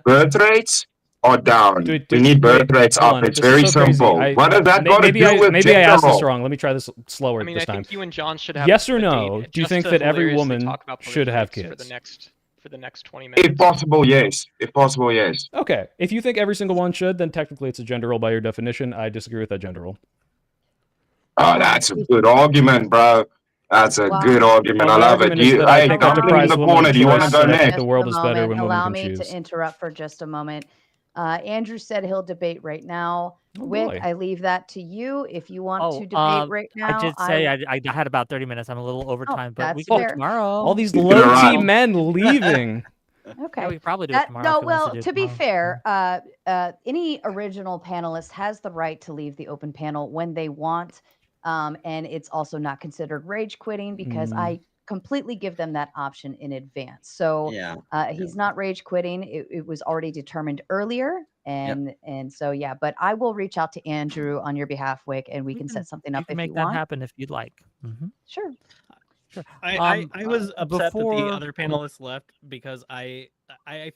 birth rates are down. We need birth rates hold up. on. It's This is very so crazy. simple. What does that got to Maybe do with maybe I gender asked this role? wrong. Let me try this slower I mean, this I time. think you and John should have Yes or a no? date Do you just think to that every hilariously woman talk about should have birth rates kids? for the next 20 minutes? If possible, yes. If possible, yes. Okay. If you think every single one should, then technically it's a gender role by your definition. I disagree with that gender role. Oh, that's a good argument, bro. That's a good argument. Well, I my love it. argument is You, that I hey, think that dumpling in deprives the women corner. of Do you want to choice, go and I think next? the world is Just a better moment. when women Allow can me choose. to interrupt for just a moment. Andrew said he'll debate right now. Oh, Wick, boy. I leave that to you. If you want to Oh, debate right I now, did say I had about 30 minutes. I'm a little over Oh, time, but we that's can do it fair. tomorrow. All these Keep it low T around. men leaving. Okay. Yeah, we can probably do it That, tomorrow. no, if he wants well, do it to be tomorrow. fair, any original panelist has the right to leave the open panel when they want. And it's also not considered rage quitting because I completely give them that option in advance. So Yeah. he's not rage quitting. It was already determined earlier. And so, yeah, but I will reach out to Andrew on your behalf, Wick, and we can set something up You can if make you that want. happen if you'd like. Sure. Sure. I was upset that the before- other panelists left because I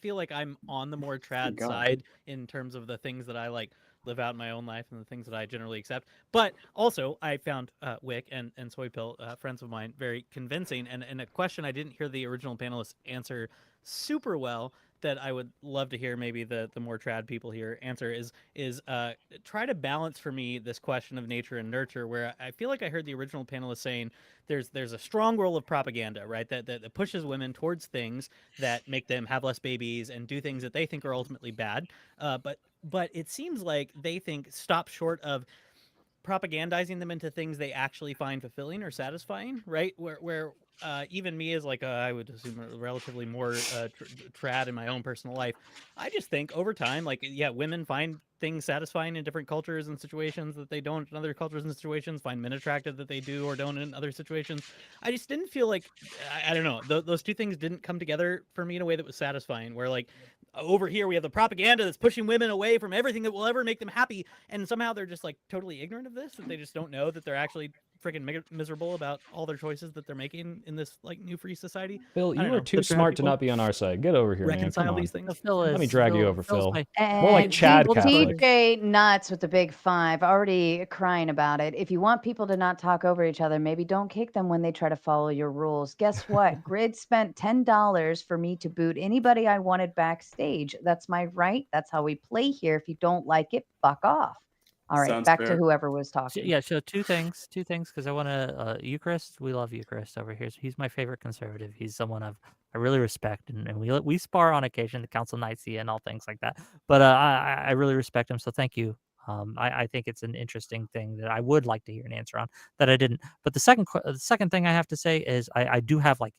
feel like I'm on the more trad God. side in terms of the things that I like live out in my own life and the things that I generally accept. But also I found Wick and Soy Pill, friends of mine, very convincing, and a question I didn't hear the original panelists answer super well that I would love to hear maybe the more trad people here answer is try to balance for me this question of nature and nurture, where I feel like I heard the original panelist saying there's a strong role of propaganda, right? That pushes women towards things that make them have less babies and do things that they think are ultimately bad. But it seems like they think stop short of propagandizing them into things they actually find fulfilling or satisfying, right? Where even me as like I would assume relatively more trad in my own personal life, I just think over time, like, yeah, women find things satisfying in different cultures and situations that they don't in other cultures and situations, find men attractive that they do or don't in other situations. I just didn't feel like, I don't know, those two things didn't come together for me in a way that was satisfying, where like over here we have the propaganda that's pushing women away from everything that will ever make them happy, and somehow they're just like totally ignorant of this, that they just don't know that they're actually freaking miserable about all their choices that they're making in this like new free society. Phil, I you don't are know. too The trad smart to people not be on our side. Get over here, man. Come reconcile on. these things. Let me drag you over, Phil. And More like Chad Catholic. DJ Nuts with the big 5 already crying about it. If you want people to not talk over each other, maybe don't kick them when they try to follow your rules. Guess what? Grid spent $10 for me to boot anybody I wanted backstage. That's my right. That's how we play here. If you don't like it, fuck off. All right, Sounds back to fair. whoever was talking. Yeah, so two things, because I want to, Eucharist, we love Eucharist over here. He's my favorite conservative. He's someone I really respect, and we spar on occasion, the Council Nicaea and all things like that. But I really respect him, so thank you. I think it's an interesting thing that I would like to hear an answer on that I didn't. But the second thing I have to say is I do have like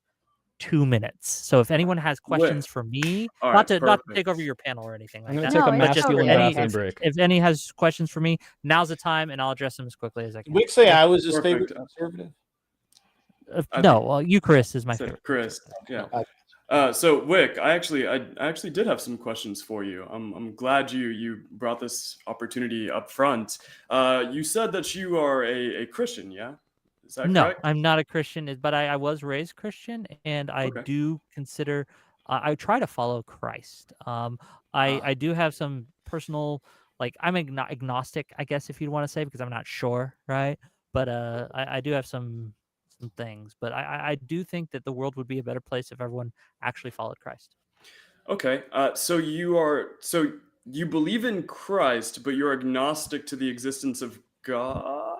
2 minutes. So if anyone has questions for me, All not right, to perfect. take over your panel or anything like I'm that. gonna take a No, it's masculine okay. bathroom break. If any has questions for me, now's the time, and I'll address them as quickly as I can. Wick say I was his favorite conservative? I No, think- well, Eucharist is my Said favorite. Chris, yeah. So Wick, I actually did have some questions for you. I'm glad you brought this opportunity up front. You said that you are a Christian, yeah? Is that No, correct? I'm not a Christian, but I was raised Christian, and I Okay. do consider I try to follow Christ. I do have some personal, like, I'm agnostic, I guess, if you'd want to say, because I'm not sure, right? But I do have some things, but I do think that the world would be a better place if everyone actually followed Christ. Okay. So you believe in Christ, but you're agnostic to the existence of God?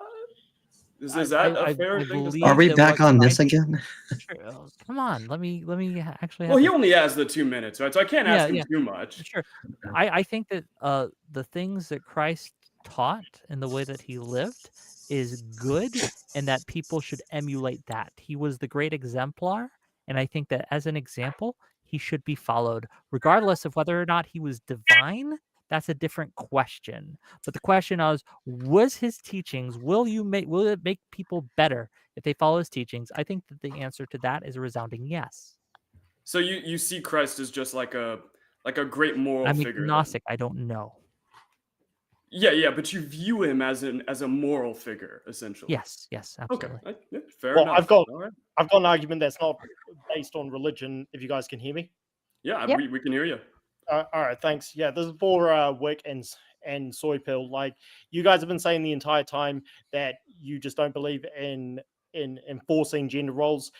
Is that a fair thing to say? Are we back on this again? Sure, come on, let me actually. Well, have he this- only has the 2 minutes, right? So I can't ask him Yeah. too much. Sure. I think that the things that Christ taught and the way that he lived is good, and that people should emulate that. He was the great exemplar, and I think that as an example, he should be followed, regardless of whether or not he was divine, that's a different question. But the question is, was his teachings, will it make people better if they follow his teachings? I think that the answer to that is a resounding yes. So you see Christ as just like a great moral I'm figure. agnostic. I don't know. Yeah, but you view him as a moral figure, essentially. Yes, absolutely. Okay, yeah, fair Well, enough. I've got All right. an argument that's not based on religion. If you guys can hear me. Yeah, we can hear you. All right, thanks. Yeah, this is for Wick and Soy Pill. Like, you guys have been saying the entire time that you just don't believe in enforcing gender roles.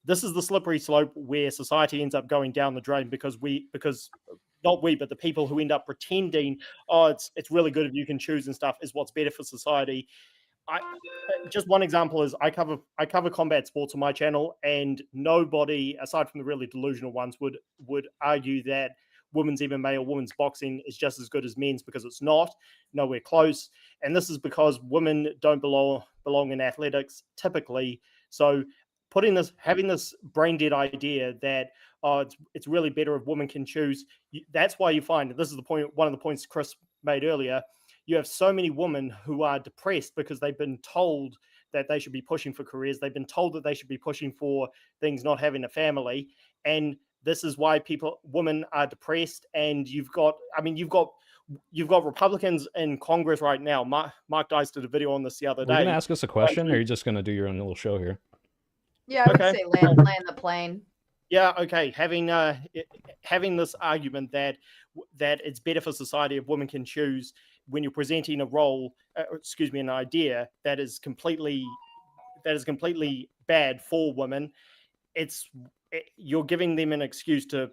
This is the slippery slope where society ends up going down the drain because not we, but the people who end up pretending, oh, it's really good if you can choose and stuff, is what's better for society. Just one example is I cover combat sports on my channel, and nobody aside from the really delusional ones would argue that women's MMA or women's boxing is just as good as men's, because it's not, nowhere close. And this is because women don't belong in athletics typically. So having this brain dead idea that it's really better if women can choose. That's why you find, this is one of the points Chris made earlier, you have so many women who are depressed because they've been told that they should be pushing for careers. They've been told that they should be pushing for things, not having a family. And this is why women are depressed. And you've got Republicans in Congress right now. Mark Dice did a video on this the other day. Are you going to ask us a question, or are you just going to do your own little show here? Yeah, I would say land the plane. Yeah, okay. Having this argument that it's better for society if women can choose, when you're presenting an idea that is completely bad for women, you're giving them an excuse to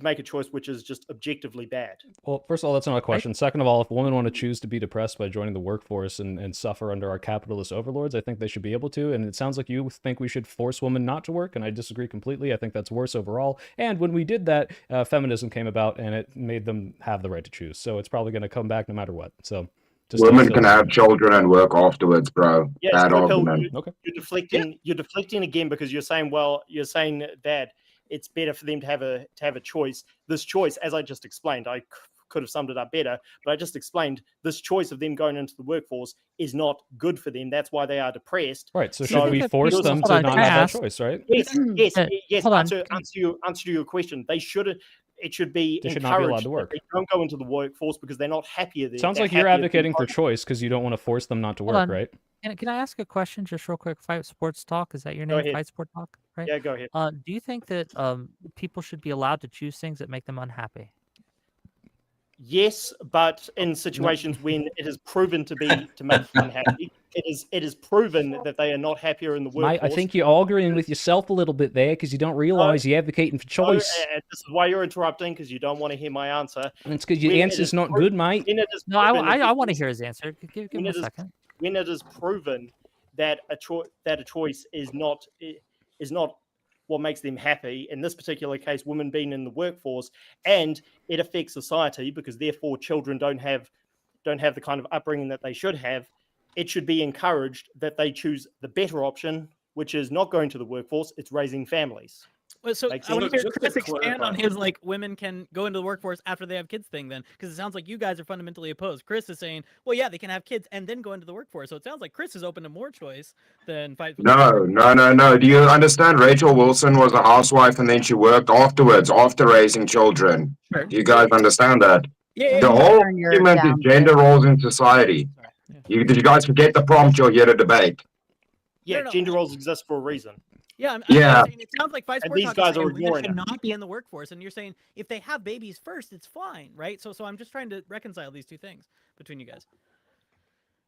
make a choice which is just objectively bad. Well, first of all, that's not a question. Second of all, if women want to choose to be depressed by joining the workforce and suffer under our capitalist overlords, I think they should be able to. And it sounds like you think we should force women not to work, and I disagree completely. I think that's worse overall. And when we did that, feminism came about, and it made them have the right to choose. So it's probably going to come back no matter what. So women can have children and work afterwards, bro. Yes, Bad argument. You're deflecting again, because you're saying that it's better for them to have a choice. This choice, as I just explained, I could have summed it up better, but I just explained this choice of them going into the workforce is not good for them. That's why they are depressed. Right. So should we force them to not have that choice, right? Yes. Answer your question. They shouldn't. It should be they should not be allowed encouraged to work. that they don't go into the workforce because they're not happier there. Sounds like you're advocating for choice because you don't want to force them not to work, right? Can I ask a question just real quick? Fight Sports Talk, is that your Go name? ahead. Fight Sport Talk, right? Yeah, go ahead. Do you think that people should be allowed to choose things that make them unhappy? Yes, but in situations when it is proven to make them unhappy, it is proven that they are not happier in the workforce. Mate, I think you're arguing with yourself a little bit there because you don't realize you're advocating for choice. This is why you're interrupting, because you don't want to hear my answer. And it's because your answer's not good, mate. No, I want to hear his answer. Give him a second. When it is proven that a choice is not what makes them happy, in this particular case, women being in the workforce, and it affects society because therefore children don't have the kind of upbringing that they should have, it should be encouraged that they choose the better option, which is not going to the workforce, it's raising families. Well, so Makes I want to sense? hear Just to Chris expand on clarify. his women can go into the workforce after they have kids thing then, because it sounds like you guys are fundamentally opposed. Chris is saying, well, yeah, they can have kids and then go into the workforce. So it sounds like Chris is open to more choice than fight. No. Do you understand? Rachel Wilson was a housewife and then she worked afterwards, after raising children. Sure. Do you guys understand that? Yeah. The whole argument is gender roles in society. Did you guys forget the prompt you're here to debate? Yeah, gender roles exist for a reason. Yeah, I'm Yeah. saying it sounds like Fight And Sports these Talk guys is saying are women ignoring should it. not be in the workforce, and you're saying if they have babies first, it's fine, right? So I'm just trying to reconcile these two things between you guys.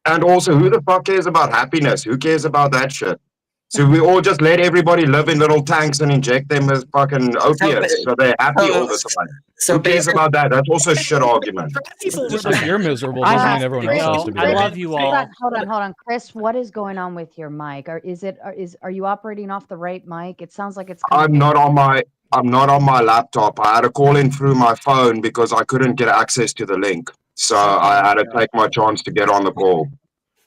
And also, who the fuck cares about happiness? Who cares about that shit? So we all just let everybody live in little tanks and inject them with fucking opiates so they're happy all the time. Who cares about that? That's also a shit argument. Just because you're miserable doesn't mean everyone else has to be. I love you all. Hold on, Chris. What is going on with your mic? Or are you operating off the right mic? It sounds like it's. I'm not on my laptop. I had to call in through my phone because I couldn't get access to the link. So I had to take my chance to get on the call.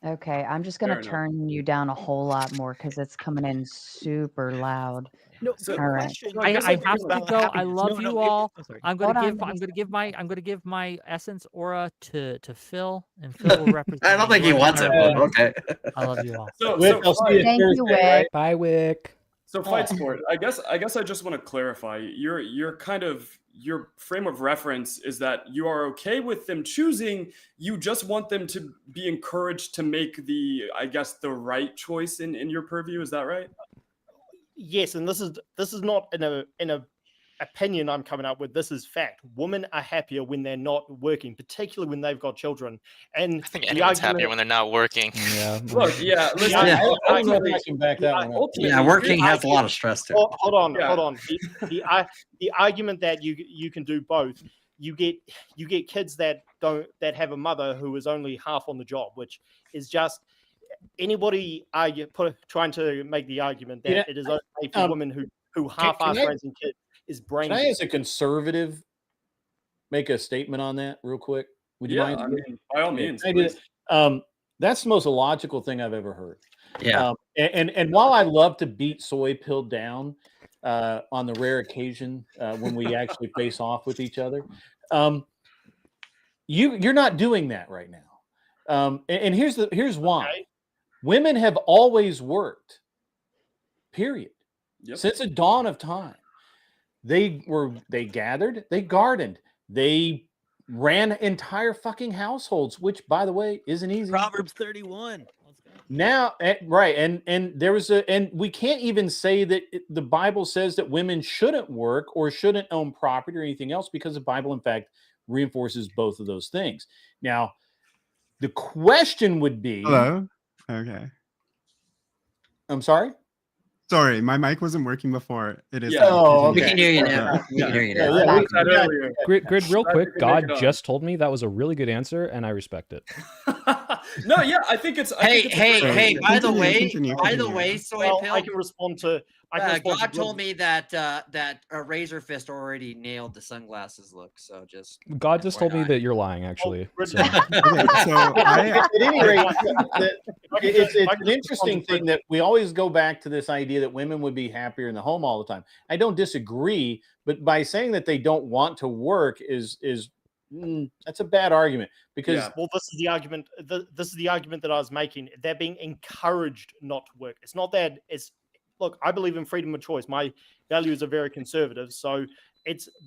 Okay, I'm just gonna Fair enough. turn you down a whole lot more because it's coming in super loud. No, So- good All right. question. I guess have think to about go. I happiness. love No, you no, all. I'm sorry. I'm gonna Hold on, give. I'm he's- gonna give my. I'm gonna give my essence aura to Phil, and Phil will represent. I don't think he your wants it, entire but okay. I love you all. So, Wick, so I'll see you Thank you, Thursday, Wick. right? Bye, Wick. So fight sport. I guess I just want to clarify. Your kind of your frame of reference is that you are okay with them choosing. You just want them to be encouraged to make the the right choice in your purview. Is that right? Yes, and this is not in a opinion I'm coming up with. This is fact. Women are happier when they're not working, particularly when they've got children. And I think the anyone's happier argument- when they're not working. Yeah. Look, yeah. Listen, I don't know ultimately- if I can back that one up. ultimately, Yeah, working the has a lot of argument- stress to it. Hold on, Yeah. hold on. The argument that you can do both. You get kids that have a mother who is only half on the job, which is just anybody trying to make the argument that it is okay for women who half-ass I- raising kids is brain Can I, dead. as a conservative, make a statement on that real quick? Would you Yeah, mind? I mean, by all means, Can I do please. that? That's the most illogical thing I've ever heard. Yeah. And while I love to beat Soy Pill down on the rare occasion when we actually face off with each other, you're not doing that right now. And here's why. Okay. Women have always worked. Period. Yep. Since the dawn of time. They gathered, they gardened, they ran entire fucking households, which, by the way, isn't easy. Proverbs 31. Let's go. Now, right, and there was and we can't even say that the Bible says that women shouldn't work or shouldn't own property or anything else, because the Bible, in fact, reinforces both of those things. Now, the question would be, Hello. Okay. I'm sorry. Sorry, my mic wasn't working before. It is. Yeah. now. We can hear you now. We can hear you now. I said earlier. Grid, real Glad quick, we can make God it on. just told me that was a really good answer, and I respect it. No, yeah, I think it's. Hey, hey! By the Continue, way, Soy Well, Pill. I can respond to. God told me that Razor Fist already nailed the sunglasses look. So just God just told me FYI. that you're lying, actually. So. Okay, so I, At any rate, it's I an interesting thing that we always go back to this idea that women would be happier in the home all the time. I don't disagree, but by saying that they don't want to work is that's a bad argument, because Yeah. Well, this is the argument. This is the argument that I was making. They're being encouraged not to work. It's not that it's. Look, I believe in freedom of choice. My values are very conservative, so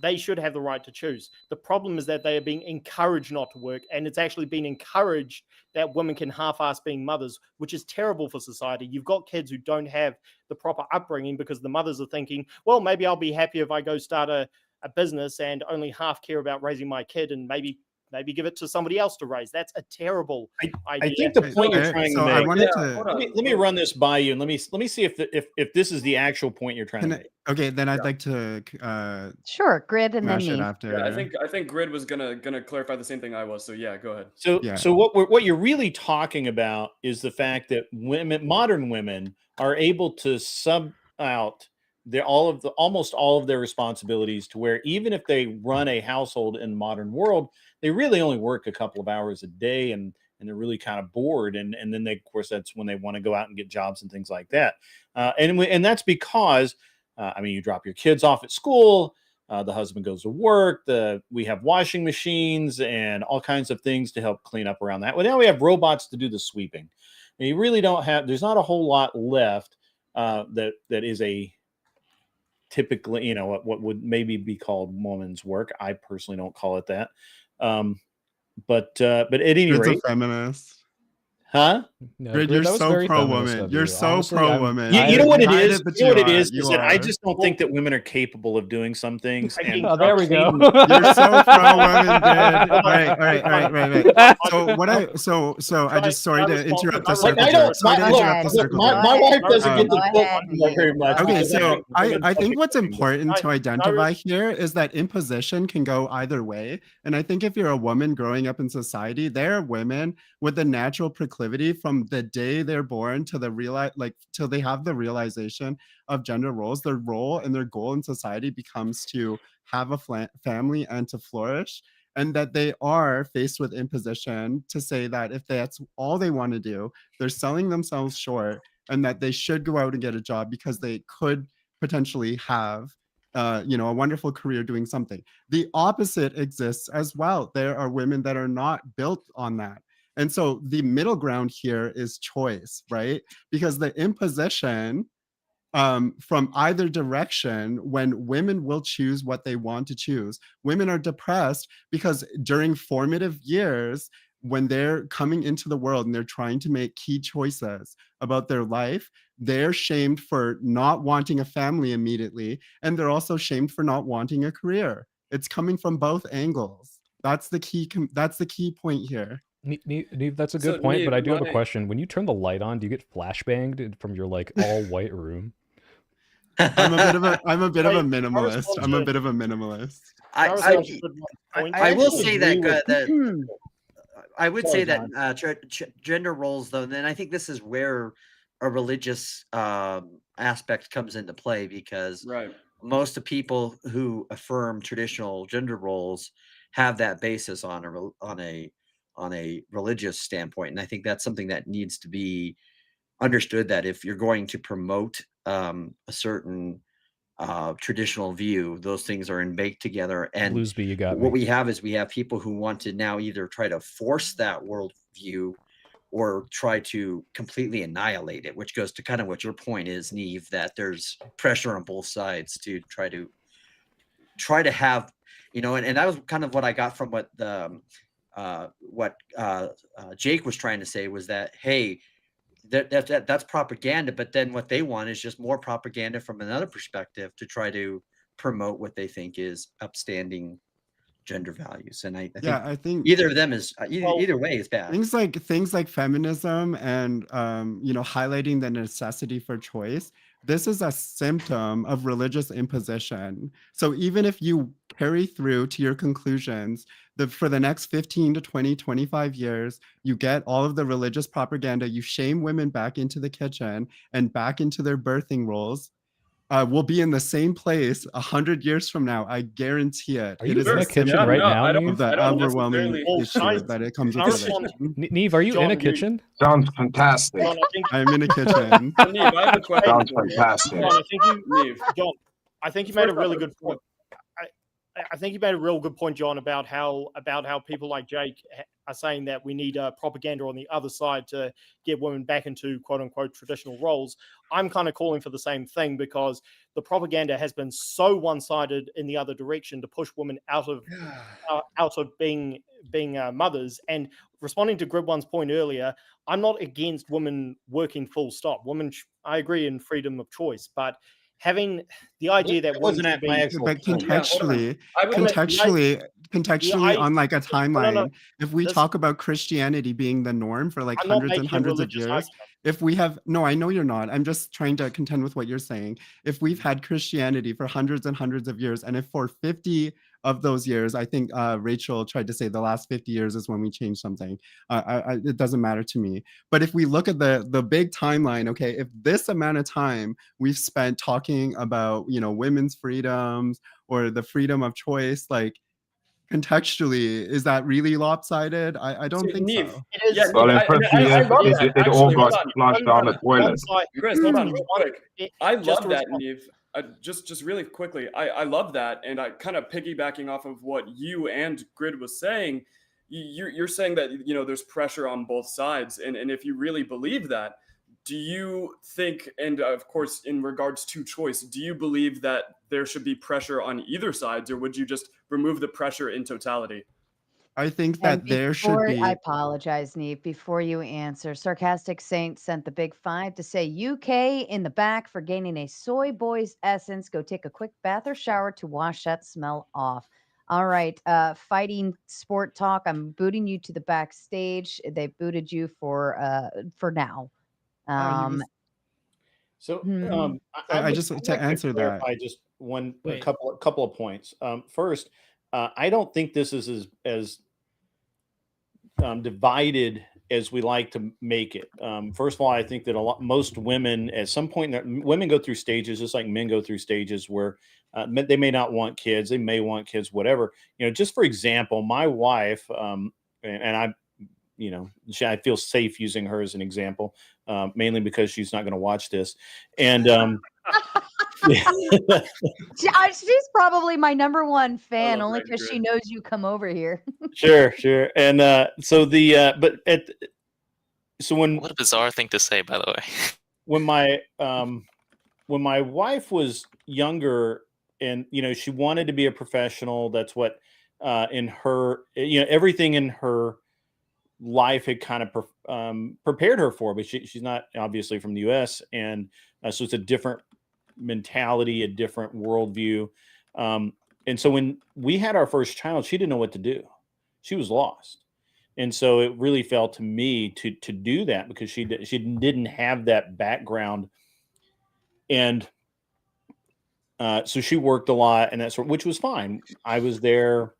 they should have the right to choose. The problem is that they are being encouraged not to work, and it's actually being encouraged that women can half-ass being mothers, which is terrible for society. You've got kids who don't have the proper upbringing because the mothers are thinking, well, maybe I'll be happy if I go start a business and only half care about raising my kid, and maybe give it to somebody else to raise. That's a terrible idea. I think the point you're trying to so make. I wanted Yeah, to. hold on. Let me run this by you, and let me see if this is the actual point you're trying to Can I, make. okay, then I'd like to Sure, Grid, and then smash it me. after. Yeah, I think Grid was gonna clarify the same thing I was. So yeah, go ahead. So Yeah. so what you're really talking about is the fact that modern women are able to sub out almost all of their responsibilities, to where even if they run a household in the modern world, they really only work a couple of hours a day, and they're really kind of bored, and then of course that's when they want to go out and get jobs and things like that, and that's because you drop your kids off at school, the husband goes to work, we have washing machines and all kinds of things to help clean up around that. Well, now we have robots to do the sweeping, and you really don't have. There's not a whole lot left that is a typically, what would maybe be called woman's work. I personally don't call it that. But at any Grid's rate, a feminist. huh? No, Grid, Grid, you're that was so very pro feminist woman. of You're you. so Honestly, pro I'm- woman. You know what it is? But You know what it are, is? you Is that I are. just don't think that women are capable of doing some things. And Oh, there we go. You're so pro women, Grid. Right. So what I just sorry to interrupt the circle. My wife doesn't get Go to ahead, talk very much. Okay, because so women I think fucking what's work. important to identify here is that imposition can go either way. And I think if you're a woman growing up in society, there are women with the natural proclivity from the day they're born to till they have the realization of gender roles. Their role and their goal in society becomes to have a family and to flourish. and that they are faced with imposition to say that if that's all they want to do, they're selling themselves short, and that they should go out and get a job because they could potentially have a wonderful career doing something. The opposite exists as well. There are women that are not built on that. And so the middle ground here is choice, right? Because the imposition from either direction, when women will choose what they want to choose, women are depressed because during formative years, when they're coming into the world and they're trying to make key choices about their life, they're shamed for not wanting a family immediately, and they're also shamed for not wanting a career. It's coming from both angles. That's the key. That's the key point here. Neve, that's a good point, but I do have a question. When you turn the light on, do you get flashbanged from your like all white room? I'm a bit of a minimalist. I'm a bit of a minimalist. I will say that I would say that gender roles, though, then I think this is where a religious aspect comes into play, because most of people who affirm traditional gender roles have that basis on a religious standpoint, and I think that's something that needs to be understood, that if you're going to promote a certain traditional view, those things are baked together. And Bluesby, you got what me. we have is we have people who want to now either try to force that worldview or try to completely annihilate it, which goes to kind of what your point is, Neve, that there's pressure on both sides to try to have, and that was kind of what I got from what Jake was trying to say, was that, hey, that's propaganda, but then what they want is just more propaganda from another perspective to try to promote what they think is upstanding gender values. And I think either of them is either way is bad. Things like feminism and highlighting the necessity for choice, this is a symptom of religious imposition. So even if you carry through to your conclusions that for the next 15 to 20, 25 years, you get all of the religious propaganda, you shame women back into the kitchen and back into their birthing roles, we'll be in the same place 100 years from now. I guarantee it. Are you is in a kitchen right now, Neve? The overwhelming issue that it comes with religion. Neve, are you in a kitchen? Sounds fantastic. John, I'm in a kitchen. Neve, I have a question. Sounds fantastic. John, I think you made a really good point. I think you made a real good point, John, about how people like Jake are saying that we need propaganda on the other side to get women back into quote unquote traditional roles. I'm kind of calling for the same thing, because the propaganda has been so one-sided in the other direction to push women out of being mothers. And responding to Grid1's point earlier, I'm not against women working full stop. I agree in freedom of choice, but having the idea that wasn't at my actual but point. contextually on like a timeline, if we talk about Christianity being the norm for like hundreds and hundreds of years, if we have I know you're not, I'm just trying to contend with what you're saying. If we've had Christianity for hundreds and hundreds of years, and if for 50 of those years, I think Rachel tried to say the last 50 years is when we changed something. It doesn't matter to me. But if we look at the big timeline, okay, if this amount of time we've spent talking about, women's freedoms or the freedom of choice, like contextually, is that really lopsided? I don't think so. It is. Well, in 50 years, it all got flushed down the toilet. Chris, hold on real quick. I love that, Neve. Just really quickly, I love that, and I kind of piggybacking off of what you and Grid was saying. You're saying that there's pressure on both sides, and if you really believe that, do you think, and of course in regards to choice, do you believe that there should be pressure on either sides, or would you just remove the pressure in totality? I think that there should be. I apologize, Neve. Before you answer, Sarcastic Saint sent the big 5 to say UK in the back for gaining a soy boy's essence. Go take a quick bath or shower to wash that smell off. All right, fighting sport talk. I'm booting you to the backstage. They booted you for now. I just to answer that. I just a couple of points. First, I don't think this is as divided as we like to make it. First of all, I think that most women, at some point, women go through stages, just like men go through stages, where They may not want kids. They may want kids, whatever. Just for example, my wife, and I, I feel safe using her as an example, mainly because she's not going to watch this. And she's probably my number one fan, only because she knows you come over here. Sure. And so when what a bizarre thing to say, by the way. When my wife was younger, and she wanted to be a professional, that's what in her, everything in her life had kind of prepared her for, but she's not obviously from the US, and so it's a different mentality, a different worldview, and so when we had our first child, she didn't know what to do. She was lost, and so it really fell to me to do that, because she didn't have that background, and so she worked a lot, and that sort, which was fine. I was there.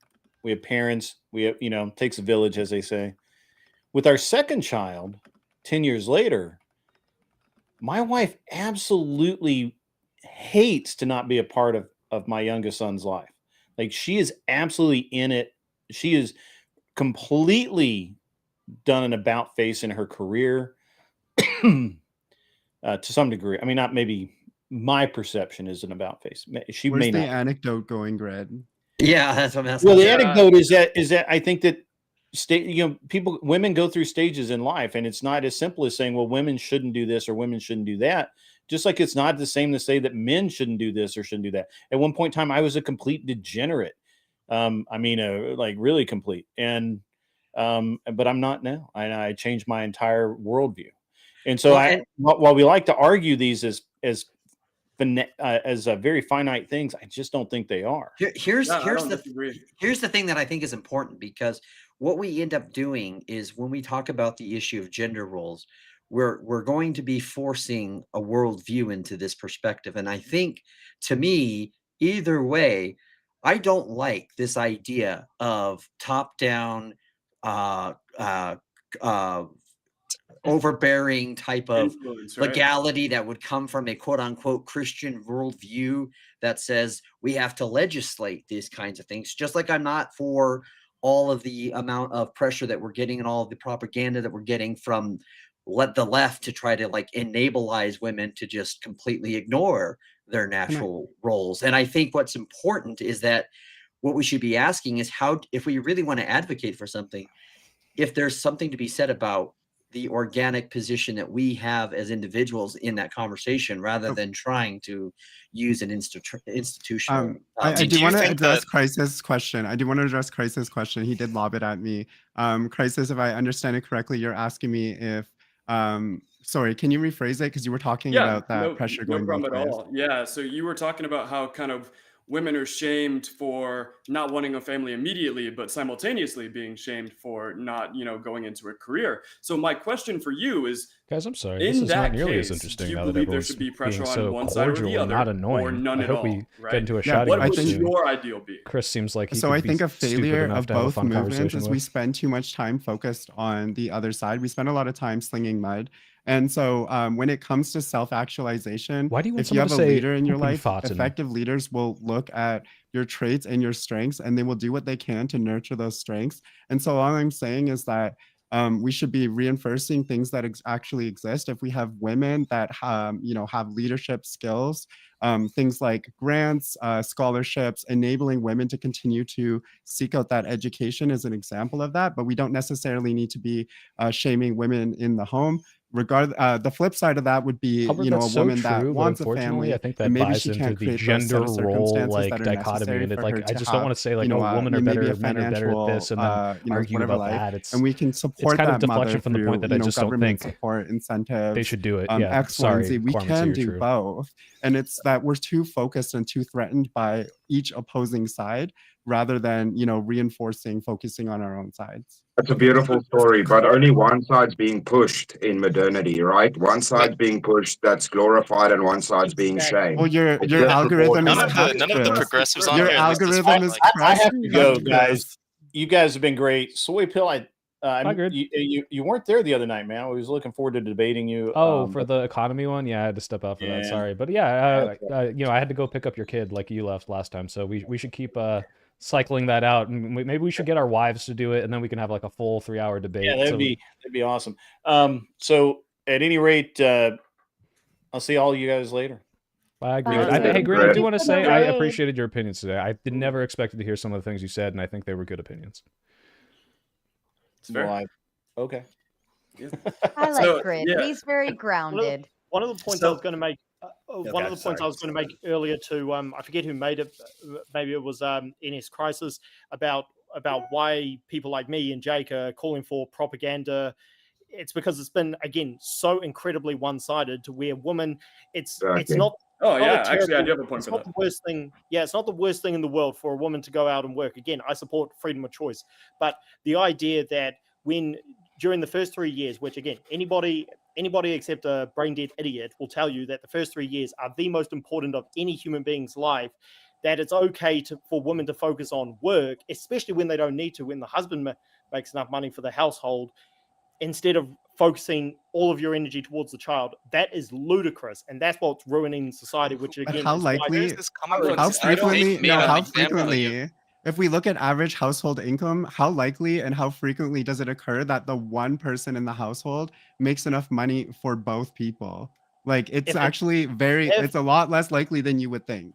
We have parents. We have, takes a village, as they say. With our second child, 10 years later, my wife absolutely hates to not be a part of my youngest son's life. Like, she is absolutely in it. She is completely done an about face in her career to some degree. I mean, not maybe my perception is an about face. She Where's may the not. anecdote going, Greg? Yeah, that's what I'm asking. Well, the anecdote is that I think that women go through stages in life, and it's not as simple as saying, well, women shouldn't do this or women shouldn't do that. Just like it's not the same to say that men shouldn't do this or shouldn't do that. At one point in time, I was a complete degenerate. Like really complete. And but I'm not now. I changed my entire worldview. And so while we like to argue these as very finite things, I just don't think they are. Here's the thing that I think is important, because what we end up doing is, when we talk about the issue of gender roles, we're going to be forcing a worldview into this perspective. And I think, to me, either way, I don't like this idea of top-down, overbearing type of legality that would come from a quote-unquote Christian worldview that says we have to legislate these kinds of things. Just like I'm not for all of the amount of pressure that we're getting and all of the propaganda that we're getting from the left to try to enableize women to just completely ignore their natural roles. And I think what's important is that what we should be asking is, how, if we really want to advocate for something, if there's something to be said about the organic position that we have as individuals in that conversation, rather than trying to use an institutional. I do want to address Crisis' question. He did lob it at me. Crisis, if I understand it correctly, you're asking me if, sorry, can you rephrase it? Because you were talking about that pressure going both ways. Yeah, so you were talking about how kind of women are shamed for not wanting a family immediately, but simultaneously being shamed for not, going into a career. So my question for you is, guys, I'm sorry, this is not nearly as interesting now that everyone's being so cordial and not annoying. Or none I at hope all, we right? get into a shouting What match would soon. your ideal be? Chris seems like he So could I be think a stupid failure enough of to have a both fun movements conversation is with. we spend too much time focused on the other side. We spend a lot of time slinging mud. And so when it comes to self-actualization, Why do you want if you someone have to a say leader in your pooping life, farts and- effective leaders will look at your traits and your strengths, and they will do what they can to nurture those strengths. And so all I'm saying is that we should be reinforcing things that actually exist. If we have women that have leadership skills, things like grants, scholarships, enabling women to continue to seek out that education is an example of that. But we don't necessarily need to be shaming women in the home. The flip side of that would be, Hubbard, a that's so woman that true, but wants a unfortunately, family, I think that and maybe buys she into can't the create those set gender of role circumstances that are dichotomy, necessary and it, for her I to just don't have, want to say women are maybe better, a men are better at this, and then argue whatever about life. that. It's And we can support kind of that mother deflection from the through, point that I just don't government think support, incentives. they should do it. X, Y, and Z. We can do both. And it's that we're too focused and too threatened by each opposing side, rather than, focusing on our own sides. That's a beautiful story, but only one side's being pushed in modernity, right? One side's being pushed that's glorified, and one side's being shamed. Well, your It's algorithm is None of the progressives on your here. algorithm is I have to go, guys. You guys have been great. Soy Pill, You weren't there the other night, man. I was looking forward to debating you. Oh, for the economy one, yeah, I had to step out for that. Yeah. Sorry, but yeah, I had to go pick up your kid like you left last time, so we should keep cycling that out, and maybe we should get our wives to do it, and then we can have like a full 3-hour debate. Yeah, that'd be awesome. So at any rate, I'll see all you guys later. I agree. Hey, Grant, I do want to say I appreciated your opinions today. I never expected to hear some of the things you said, and I think they were good opinions. It's fair. Well, okay. I like Grit. He's very grounded. One of the points I was going to make. One of the points I was going to make earlier to I forget who made it. Maybe it was NS Crisis about why people like me and Jake are calling for propaganda. It's because it's been again so incredibly one-sided to where women. It's not. Oh not yeah, a actually, I do have a terrible- point it's for not that. the worst thing. Yeah, it's not the worst thing in the world for a woman to go out and work. Again, I support freedom of choice, but the idea that when during the first 3 years, which again, anybody except a brain dead idiot will tell you that the first 3 years are the most important of any human being's life, that it's okay for women to focus on work, especially when they don't need to, when the husband makes enough money for the household, instead of focusing all of your energy towards the child. That is ludicrous, and that's what's ruining society. Which But again, how is why- likely? How How frequently? No, how example, frequently? If we look at average household income, how likely and how frequently does it occur that the one person in the household makes enough money for both people? Like, it's actually it's a lot less likely than you would think.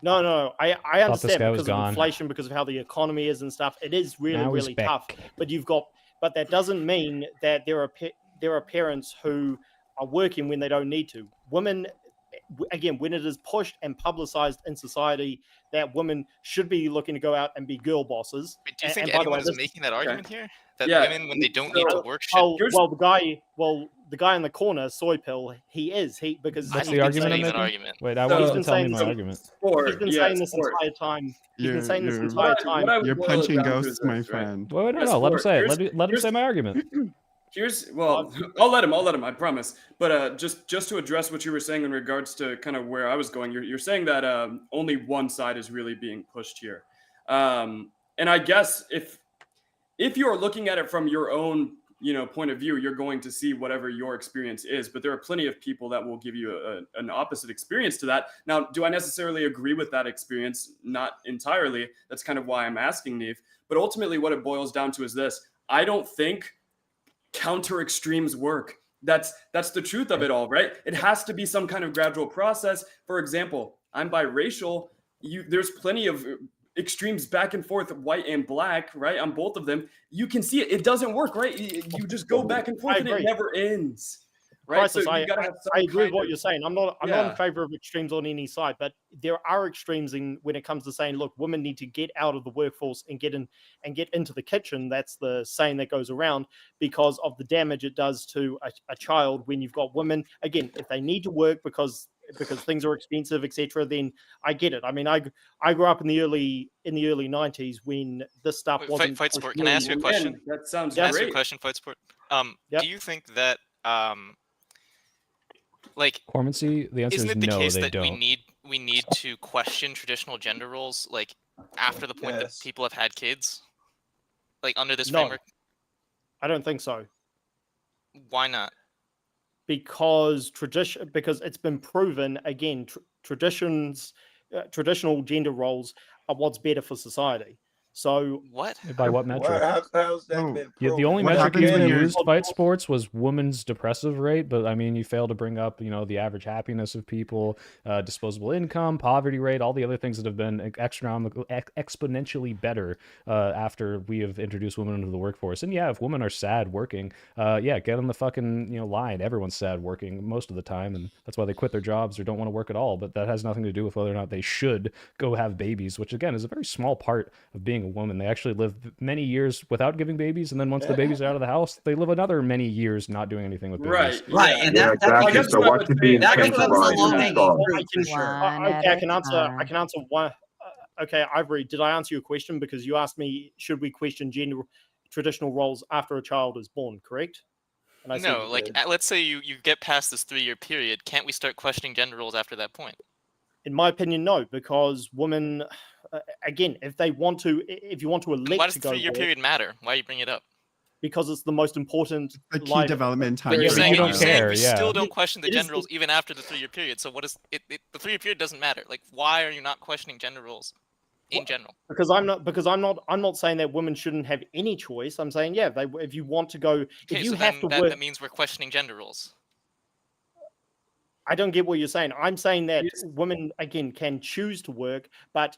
No, I Thought this understand guy was because of gone. inflation, because of how the economy is and stuff. It is really, Now he's really back. tough. But that doesn't mean that there are parents who are working when they don't need to. Women, again, when it is pushed and publicized in society that women should be looking to go out and be girl bosses. Wait, do you think by the anyone way, is this- making that argument here? That Yeah. women, when they don't need to work, should. the guy in the corner, Soy Pill, because What's he's the been argument I'm saying- making? argument. Wait, I He's want you been to tell me saying my this- argument. He's been saying this entire time. He's been saying this entire time. You're punching ghosts, my friend. Wait, no, let him say it. Let him say my argument. I'll let him. I promise. But just to address what you were saying in regards to kind of where I was going, you're saying that only one side is really being pushed here, and I guess if you're looking at it from your own point of view, you're going to see whatever your experience is. But there are plenty of people that will give you an opposite experience to that. Now, do I necessarily agree with that experience? Not entirely. That's kind of why I'm asking, Neve. But ultimately, what it boils down to is this: I don't think counter extremes work. That's the truth of it all, right? It has to be some kind of gradual process. For example, I'm biracial. There's plenty of extremes back and forth, white and black, right? On both of them, you can see it doesn't work, right? You just go back and forth and it never ends, right? Crisis, So you gotta have some I agree with kind what of- you're saying. I'm not Yeah. in favor of extremes on any side, but there are extremes when it comes to saying, look, women need to get out of the workforce and get into the kitchen. That's the saying that goes around because of the damage it does to a child when you've got women. Again, if they need to work because things are expensive, etc., then I get it. I mean, I grew up in the early 90s when this stuff wasn't. Fight Sport. Can I ask you a question? That sounds Can I ask you a great. question, Fight Sport? Do you think that like Cormancy, the answer isn't is it the no, case they that don't. we need to question traditional gender roles like after the point that people have had kids, like under this No. framework? I don't think so. Why not? Because it's been proven again. Traditional gender roles are what's better for society. So what? By what metric? How's that been Yeah, the proven? only What metric happens you when you're- used, Fight Sports, was women's depressive rate. But I mean, you fail to bring up, the average happiness of people, disposable income, poverty rate, all the other things that have been exponentially better after we have introduced women into the workforce. And yeah, if women are sad working, get on the fucking line. Everyone's sad working most of the time, and that's why they quit their jobs or don't want to work at all. But that has nothing to do with whether or not they should go have babies, which again is a very small part of being a woman. They actually live many years without giving babies, and then once the babies are out of the house, they live another many years not doing anything with babies. Right, and Yeah, exactly. So what should be that incentivized and start? I can answer one. Okay, Ivory, did I answer your question? Because you asked me, should we question traditional roles after a child is born? Correct? And I said No, you like did. let's say you get past this 3-year period, can't we start questioning gender roles after that point? In my opinion, no, because women, again, if you want to elect Why does to the go 3-year work, period matter? Why are you bringing it up? because it's the most important. The key development time. But you're for saying, a you're child. saying we still don't question the It is- gender roles even after the 3-year period. So what is it? The 3-year period doesn't matter. Like, why are you not questioning gender roles in general? Because I'm not saying that women shouldn't have any choice. I'm saying, yeah, if you want to go, Okay, if you so have then to that, work. that means we're questioning gender roles. I don't get what you're saying. I'm saying that women again can choose to work, but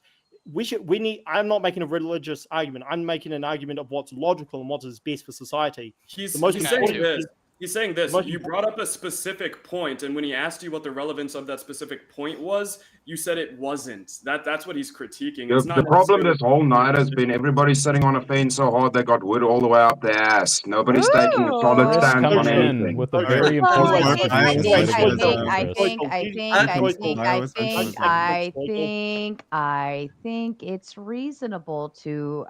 I'm not making a religious argument. I'm making an argument of what's logical and what is best for society. He's The most saying important this. thing- He's saying this. the most You brought up a specific point, and when he asked you what the relevance of that specific point was, you said it wasn't. That's what he's critiquing. It's not The problem necessarily- this whole night has been everybody sitting on a fence so hard they got wood all the way up their ass. Nobody's taking a solid Chris stance on coming in anything. with a very important contribution. I think it's reasonable to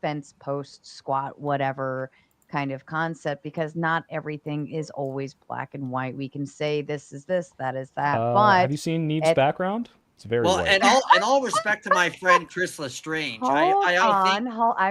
fence, post, squat, whatever kind of concept, because not everything is always black and white. We can say this is this, that is that. But Have you seen Neve's background? It's very Well, white. and all respect to my friend Chris Lestrange, I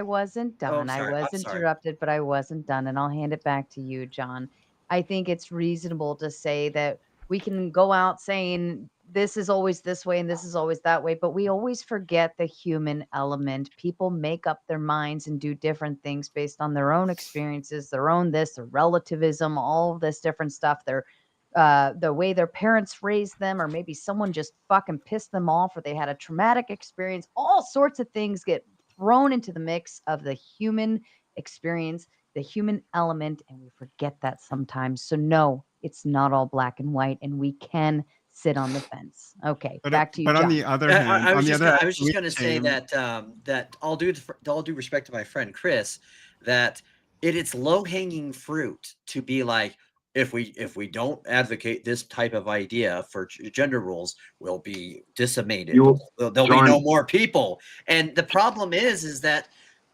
wasn't done. sorry, I I'm was sorry. interrupted, but I wasn't done, and I'll hand it back to you, John. I think it's reasonable to say that we can go out saying this is always this way and this is always that way, but we always forget the human element. People make up their minds and do different things based on their own experiences, their relativism, all of this different stuff. The way their parents raised them, or maybe someone just fucking pissed them off, or they had a traumatic experience. All sorts of things get thrown into the mix of the human experience, the human element, and we forget that sometimes. So no, it's not all black and white, and we can sit on the fence. Okay, back to you, But on John. the other hand, I was just we going to say came- that all due respect to my friend Chris, that it's low hanging fruit to be like, if we don't advocate this type of idea for gender roles, we'll be decimated. There'll be no more people. And the problem is that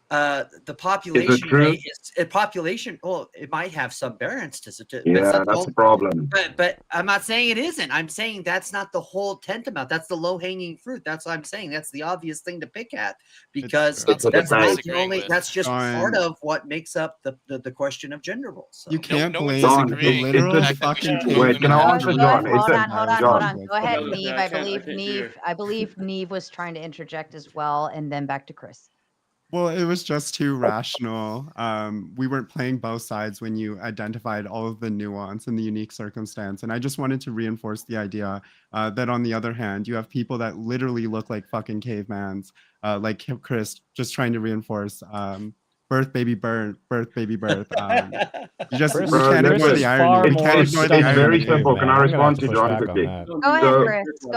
the population rate well, it might have some variance to it. Yeah, that's the problem. But I'm not saying it isn't. I'm saying that's not the whole tantamount. That's the low hanging fruit. That's what I'm saying. That's the obvious thing to pick at, because that's not the only. That's just part of what makes up the question of gender roles. So. You can't blame John, the literal fucking wait, can I answer John? Hold on. Go ahead, John. Neve. I believe Neve was trying to interject as well, and then back to Chris. Well, it was just too rational. We weren't playing both sides when you identified all of the nuance and the unique circumstance. And I just wanted to reinforce the idea that on the other hand, you have people that literally look like fucking cavemans, like Chris, just trying to reinforce birth, baby, birth. You just Chris, you can't ignore the irony. You can't ignore the It's irony. very simple. Can I respond to John quickly? Go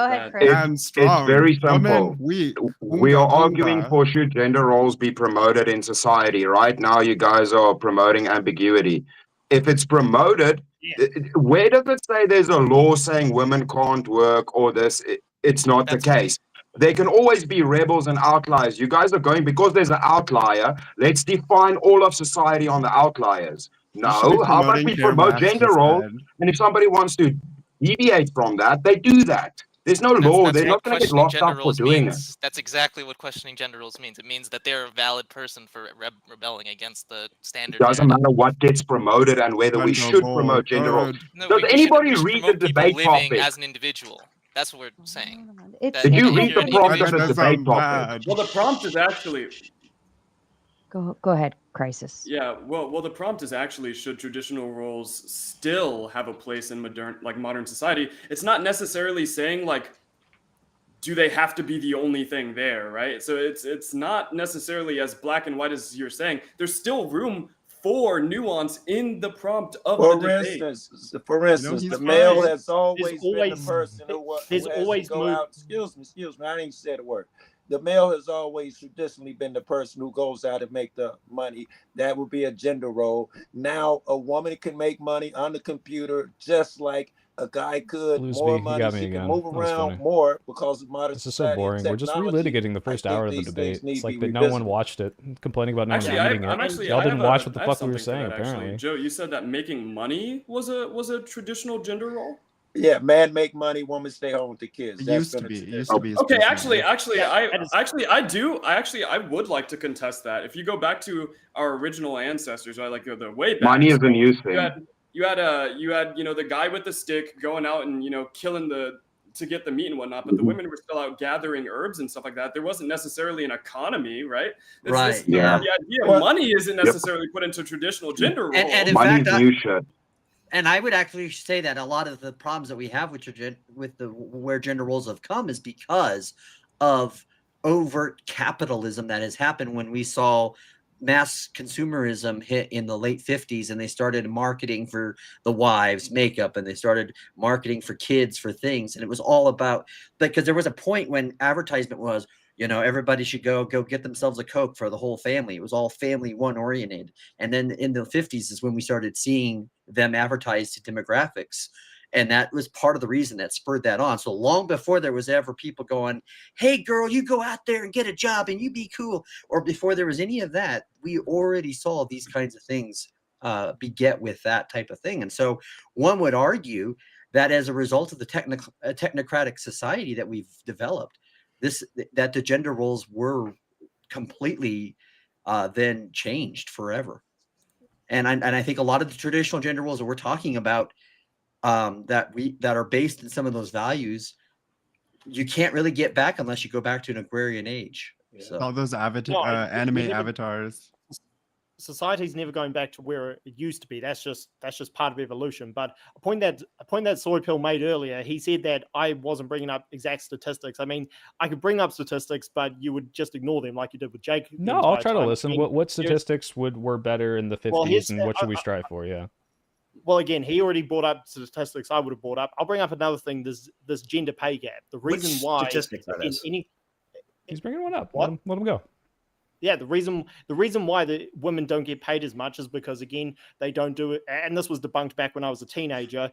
ahead, Chris. It's very simple. We are arguing for should gender roles be promoted in society. Right now, you guys are promoting ambiguity. If it's promoted, where does it say there's a law saying women can't work or this? It's not the case. There can always be rebels and outliers. You guys are going, because there's an outlier, let's define all of society on the outliers. No, how about we promote gender roles? And if somebody wants to deviate from that, they do that. There's no law. They're not going to get locked up for doing it. That's exactly what questioning gender roles means. It means that they're a valid person for rebelling against the standard. It doesn't matter what gets promoted and whether we should promote gender roles. Does anybody read the debate living topic? as an individual? That's what we're saying. Did you read the prompt of the debate topic? Well, the prompt is actually. Go ahead, Crisis. Yeah, well, the prompt is actually, should traditional roles still have a place in modern society? It's not necessarily saying like, do they have to be the only thing there, right? So it's not necessarily as black and white as you're saying. There's still room for nuance in the prompt of the debate. For instance, the male has always been the person who has to go out. Excuse me, I didn't say the word. The male has always traditionally been the person who goes out and make the money. That would be a gender role. Now a woman can make money on the computer just like a guy could. More money, she can move around more because of modern This is society. so boring. We're just relitigating the first hour of the debate. It's like that no one watched it, complaining about no one reading it. Y'all didn't watch what the fuck we were saying, apparently. Joe, you said that making money was a traditional gender role? Yeah, man make money, woman stay home with the kids. It That's used to been a be. It tradition. used to be. Okay, especially. I would like to contest that. If you go back to our original ancestors, right, like the way back, Money is a new you thing. had the guy with the stick going out and killing to get the meat and whatnot, but the women were still out gathering herbs and stuff like that. There wasn't necessarily an economy, right? Right. The Yeah. idea of money isn't necessarily put into traditional gender roles. And in Money's fact, new shit. And I would actually say that a lot of the problems that we have with where gender roles have come is because of overt capitalism that has happened when we saw mass consumerism hit in the late 50s, and they started marketing for the wives makeup, and they started marketing for kids for things, and it was all about, because there was a point when advertisement was, everybody should go get themselves a Coke for the whole family. It was all family one oriented. And then in the 50s is when we started seeing them advertise to demographics. And that was part of the reason that spurred that on. So long before there was ever people going, hey girl, you go out there and get a job and you be cool. Or before there was any of that, we already saw these kinds of things beget with that type of thing. And so one would argue that as a result of the technocratic society that we've developed, that the gender roles were completely then changed forever. And I think a lot of the traditional gender roles that we're talking about that are based in some of those values, you can't really get back unless you go back to an agrarian age. Yeah. So All those anime avatars. Society's never going back to where it used to be. That's just part of evolution. But a point that Soy Pill made earlier, he said that I wasn't bringing up exact statistics. I mean, I could bring up statistics, but you would just ignore them like you did with Jake. No, I'll try to listen. What statistics were better in the 50s, and what should we strive for? Yeah. Well, again, he already brought up statistics I would have brought up. I'll bring up another thing. This gender pay gap. The reason why He's bringing one up. What? Let him go. Yeah, the reason why the women don't get paid as much is because, again, they don't do it. And this was debunked back when I was a teenager.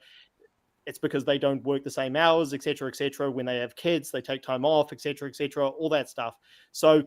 It's because they don't work the same hours, et cetera, et cetera. When they have kids, they take time off, et cetera, all that stuff. So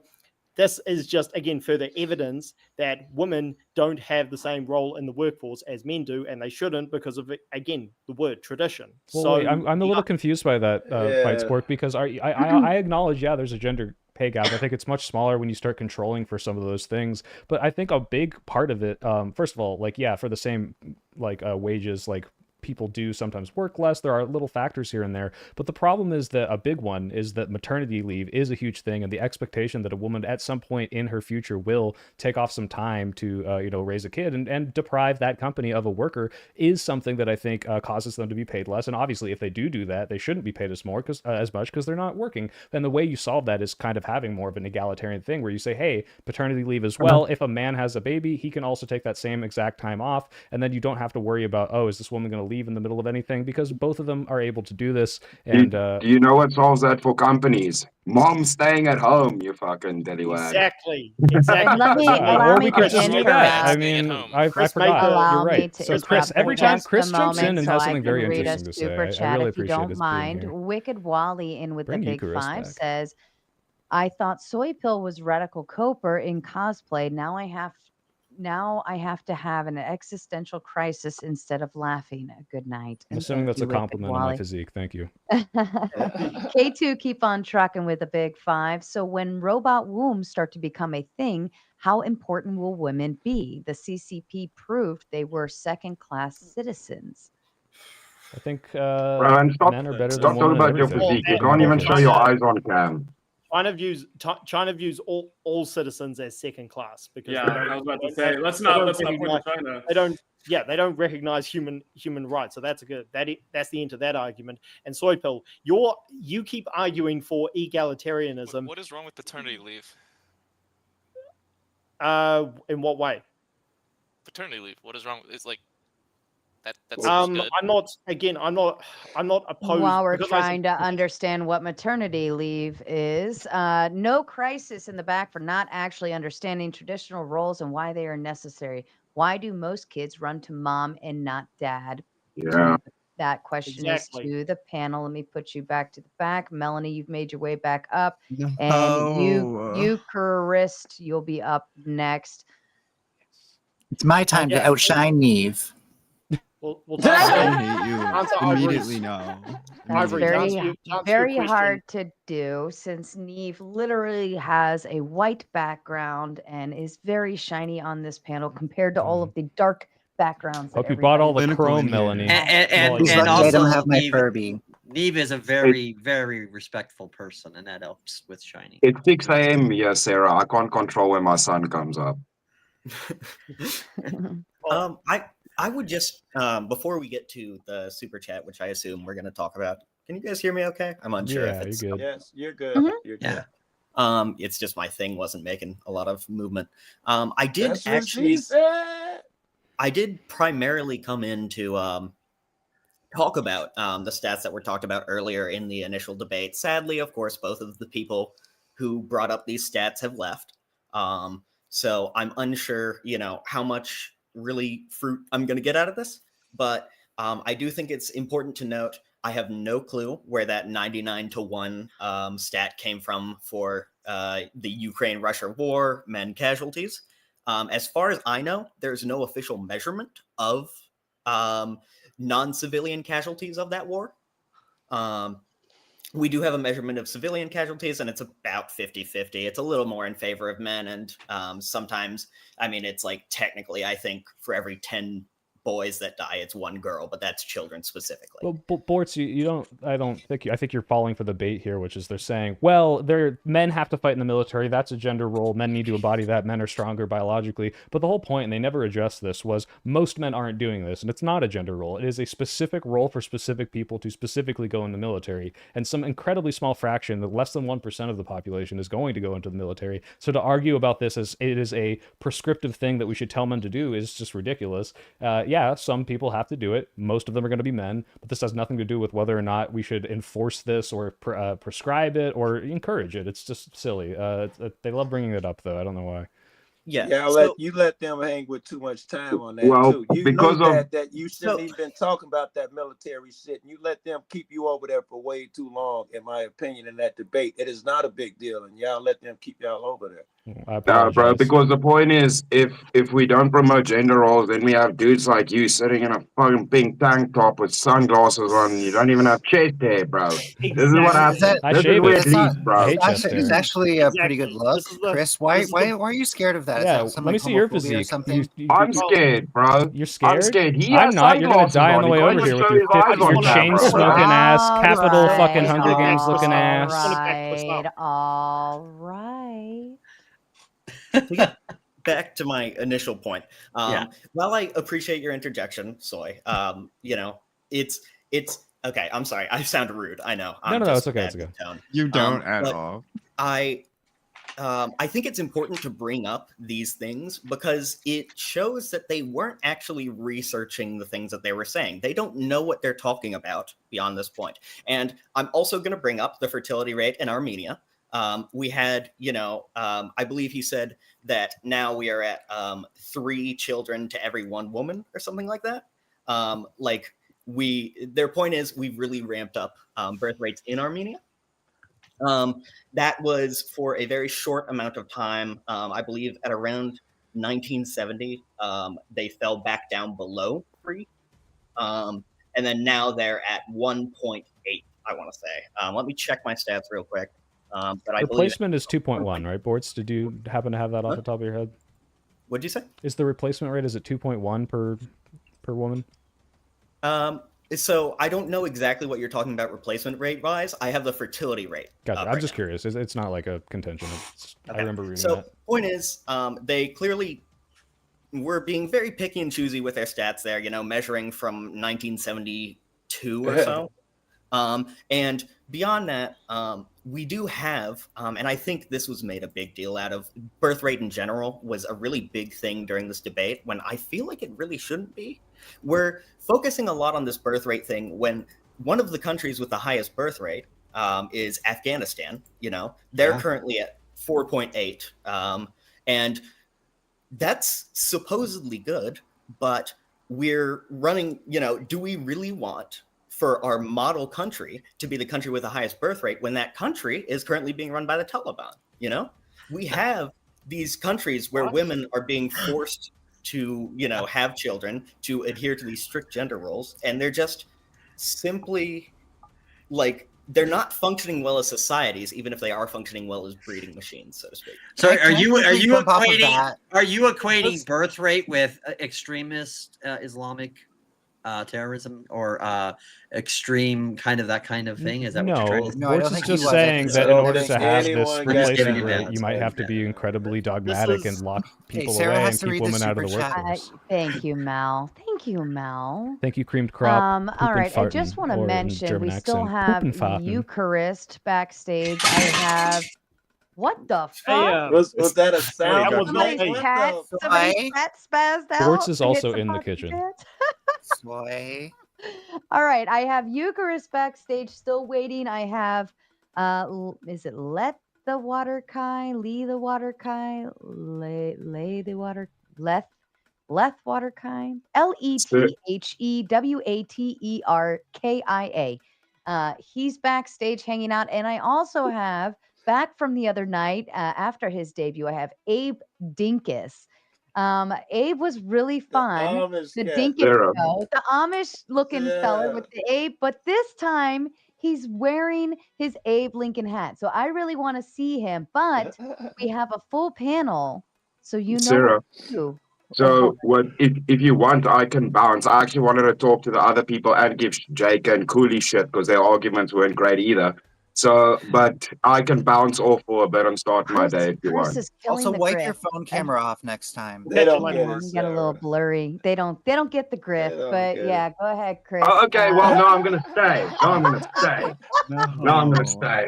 this is just, again, further evidence that women don't have the same role in the workforce as men do, and they shouldn't because of, again, the word tradition. Well, so wait, I'm a little confused by that, Fight Sport, because I acknowledge, yeah, there's a gender pay gap. I think it's much smaller when you start controlling for some of those things. But I think a big part of it, first of all, like, yeah, for the same wages, like, people do sometimes work less. There are little factors here and there, but the problem is that a big one is that maternity leave is a huge thing, and the expectation that a woman at some point in her future will take off some time to raise a kid and deprive that company of a worker is something that I think causes them to be paid less. And obviously, if they do that, they shouldn't be paid as much because they're not working. And the way you solve that is kind of having more of an egalitarian thing where you say, hey, paternity leave as well. If a man has a baby, he can also take that same exact time off, and then you don't have to worry about, oh, is this woman going to leave in the middle of anything, because both of them are able to do this. And do you know what solves that for companies? Mom staying at home, you fucking dillywag. Exactly. Or we could just do that. I mean, I forgot. You're right. So Chris, every time Chris jumps in and has something very interesting to say, I really appreciate it. If you don't mind, Wicked Wally in with the big five says, I thought Soy Pill was Radical Coper in cosplay. Now I have to have an existential crisis instead of laughing. Good night. I'm assuming that's a compliment on my physique. Thank you. K2 keep on trucking with a big five. So when robot wombs start to become a thing, how important will women be? The CCP proved they were second-class citizens. I think men are better stop than women. talking about your physique. You can't even show your eyes on cam. China views all citizens as second class because I was about to say let's not point to China. They don't recognize human rights. So that's that's the end of that argument. And Soy Pill, you keep arguing for egalitarianism. What is wrong with paternity leave? In what way? Paternity leave. What is wrong? It's like that's I'm not opposed. While we're trying to understand what maternity leave is, no crisis in the back for not actually understanding traditional roles and why they are necessary. Why do most kids run to mom and not dad? Yeah. That question is to the panel. Let me put you back to the back. Melanie, you've made your way back up. No. And Eucharist, you'll be up next. It's my time to outshine Neve. Well, I hate you. Tansa Immediately agrees. no. That's Ivory, very, Tansa, you're very Christian. hard to do since Neve literally has a white background and is very shiny on this panel compared to all of the dark backgrounds that Hope you bought all the everybody chrome, has. Melanie. And He's lucky I also don't have my Neve, Furby. Neve is a very, very respectful person, and that helps with shiny. It's 6 a.m. here, Sarah. I can't control when my sun comes up. I would just before we get to the super chat, which I assume we're going to talk about. Can you guys hear me? Okay, I'm unsure if it's you're good. Yes, you're good. You're good. Yeah. It's just my thing wasn't making a lot of movement. I did That's what actually. she said. I did primarily come in to talk about the stats that were talked about earlier in the initial debate. Sadly, of course, both of the people who brought up these stats have left. So I'm unsure, how much really fruit I'm going to get out of this. But I do think it's important to note I have no clue where that 99-1 stat came from for the Ukraine-Russia war, men casualties. As far as I know, there's no official measurement of non-civilian casualties of that war. We do have a measurement of civilian casualties, and it's about 50-50. It's a little more in favor of men, and sometimes, it's like technically, I think for every 10 boys that die, it's 1 girl, but that's children specifically. Well, Bortz, I think you're falling for the bait here, which is they're saying, well, men have to fight in the military. That's a gender role. Men need to embody that. Men are stronger biologically. But the whole point, and they never addressed this, was most men aren't doing this, and it's not a gender role. It is a specific role for specific people to specifically go in the military, and some incredibly small fraction, less than 1% of the population, is going to go into the military. So to argue about this as it is a prescriptive thing that we should tell men to do is just ridiculous. Yeah, some people have to do it. Most of them are going to be men, but this has nothing to do with whether or not we should enforce this or prescribe it or encourage it. It's just silly. They love bringing it up, though. I don't know why. Yeah, you let them hang with too much time on that Well, too. You because know of- that you shouldn't even been talking about that military shit, and you let them keep you over there for way too long, in my opinion, in that debate. It is not a big deal, and y'all let them keep y'all over there. Nah, bro, because the point is, if we don't promote gender roles, then we have dudes like you sitting in a fucking pink tank top with sunglasses on. You don't even have chest hair, bro. This is what happens. This is where it leads, bro. It's actually a pretty good look, Chris. Why are you scared of that? Is Yeah, that some, let me like, see your homophobia or physique. something? I'm scared, bro. You're scared? I'm scared. He I'm has not. You're gonna sunglasses die on the way He over can't here even with show your, his eyes on your that, chain bro. smoking ass, capital fucking Hunger Games looking ass. All right. Back to my initial point. While I appreciate your interjection, Soy, it's okay. I'm sorry. I sound rude. I know. No, it's okay. It's okay. You don't at all. I think it's important to bring up these things because it shows that they weren't actually researching the things that they were saying. They don't know what they're talking about beyond this point. And I'm also going to bring up the fertility rate in Armenia. We had, I believe he said that now we are at 3 children to every 1 woman or something like that. Their point is we've really ramped up birth rates in Armenia. That was for a very short amount of time. I believe at around 1970, they fell back down below 3. And then now they're at 1.8, I want to say. Let me check my stats real quick. But I Replacement is 2.1, right, Bortz? Did you happen to have that off the top of your head? What'd you say? Is the replacement rate, is it 2.1 per woman? So I don't know exactly what you're talking about replacement rate wise. I have the fertility rate. Gotcha. I'm just curious. It's not like a contention. I remember reading So that. point is, they clearly were being very picky and choosy with their stats there, measuring from 1972 or so. And beyond that, we do have, and I think this was made a big deal out of, birth rate in general was a really big thing during this debate when I feel like it really shouldn't be. We're focusing a lot on this birth rate thing when one of the countries with the highest birth rate is Afghanistan. They're currently at 4.8. And that's supposedly good, but we're running, do we really want for our model country to be the country with the highest birth rate when that country is currently being run by the Taliban? We have these countries where women are being forced to, you know, have children, to adhere to these strict gender roles, and they're just simply like they're not functioning well as societies, even if they are functioning well as breeding machines, so to speak. So are you that? equating birth rate with extremist Islamic terrorism or extreme kind of that kind of thing? Is that what you're trying to say? We're just saying that in order to have this replacement rate, you might have to be incredibly dogmatic and lock people away and keep women out of the workforce. Thank you, Mal. Thank you, Mal. Thank you, creamed crop. All right, I just want to mention we still have Eucharist backstage. I have what the fuck? Was that a sound? Somebody's cat spazzed out. Schwartz is to hit also some in the fucking kitchen. shit. All right, I have Eucharist backstage still waiting. I have is it Let the Water Kai, Lee the Water Kai, Lay the Water Leth Water Kai, LETHEWATERKIA. He's backstage hanging out, and I also have back from the other night after his debut, I have Abe Dinkus. Abe was really fun. The Dinkus show, the Amish looking fella with the Abe, but this time he's wearing his Abe Lincoln hat. So I really want to see him, but we have a full panel, so you know Sarah. what to do. So what if you want, I can bounce. I actually wanted to talk to the other people and give Jake and Cooley shit because their arguments weren't great either. So, but I can bounce off for a bit and start my day if you want. Also, wipe your phone camera off next time. They don't get You it, got a little blurry. They don't get the grift, but get yeah, go ahead, Chris. Oh, okay, well, no, I'm gonna stay. No, I'm gonna stay. No, I'm gonna stay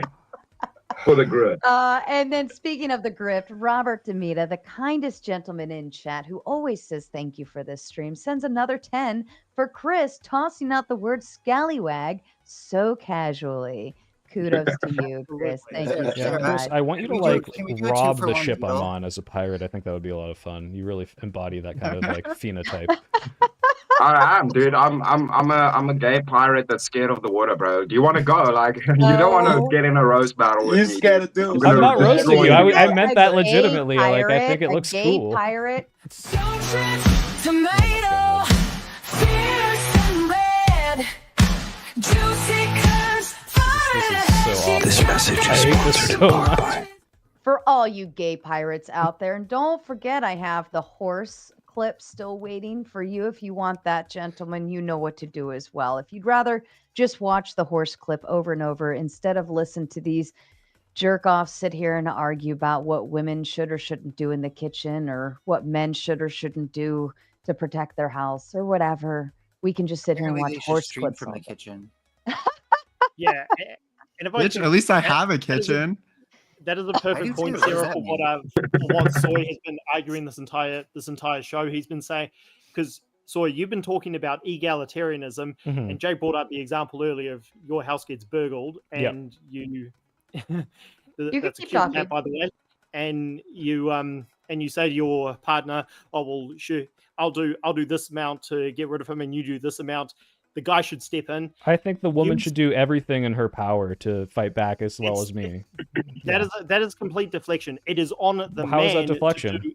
for the grid. And then speaking of the grift, Robert Demita, the kindest gentleman in chat, who always says thank you for this stream, sends another 10 for Chris tossing out the word scallywag so casually. Kudos to you, Chris. Thank you so Chris, much. I want you to like rob the ship I'm on as a pirate. I think that would be a lot of fun. You really embody that kind of like phenotype. I am, dude. I'm a gay pirate that's scared of the water, bro. Do you want to go? Like, you don't want to get in a roast battle with me. You scared of dudes. I'm not roasting you. I meant that A legitimately. gay Like, I think it pirate, looks a gay cool. pirate. Tomato, fierce and red, juicy curves, This message is sponsored by. For all you gay pirates out there, and don't forget, I have the horse clip still waiting for you. If you want that, gentlemen, you know what to do as well. If you'd rather just watch the horse clip over and over instead of listen to these jerk offs sit here and argue about what women should or shouldn't do in the kitchen or what men should or shouldn't do to protect their house or whatever, we can just sit here and watch horse clips from all the day. kitchen. Yeah, and if Bitch, can- at least I that- have a that is kitchen. That is a I perfect can see point, what does Sarah, that for mean? what Soy has been arguing this entire show. He's been saying, because Soy, you've been talking about egalitarianism, Mhm. and Jay brought up the example earlier of your house gets burgled, Yep. and you. can That's a keep cute talking. cat, by the way. And you say to your partner, "Oh well, sure, I'll do this amount to get rid of him, and you do this amount." The guy should step in. I think the woman You- should do everything in her power to fight back as well It's- as me. That is complete deflection. It is on the How is man. that deflection? to do-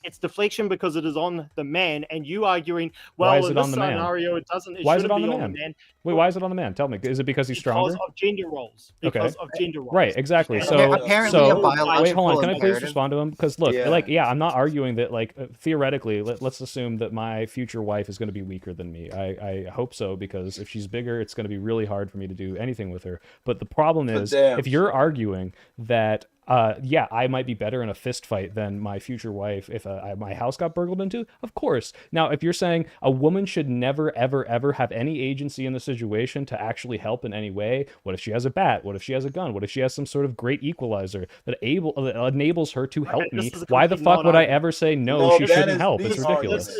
It's deflection because it is on the man, and you arguing, well, Why is in it this on the man? scenario, it doesn't. It Why is it shouldn't on be the on man? the man. Wait, why is it on the man? Tell me. Is it because he's stronger? Because of gender roles. Okay. Because of gender roles. Right, exactly. And So, apparently a so biological wait, hold on. Can I please imperative. respond to him? Because look, Yeah. like, yeah, I'm not arguing that. Like, theoretically, let's assume that my future wife is going to be weaker than me. I hope so, because if she's bigger, it's going to be really hard for me to do anything with her. But the problem is, damn if you're arguing that. Yeah, I might be better in a fist fight than my future wife if my house got burgled into. Of course. Now, if you're saying a woman should never, ever, ever have any agency in the situation to actually help in any way, what if she has a bat? What if she has a gun? What if she has some sort of great equalizer that enables her to help me? Why the fuck would I ever say no? She shouldn't help. It's ridiculous. This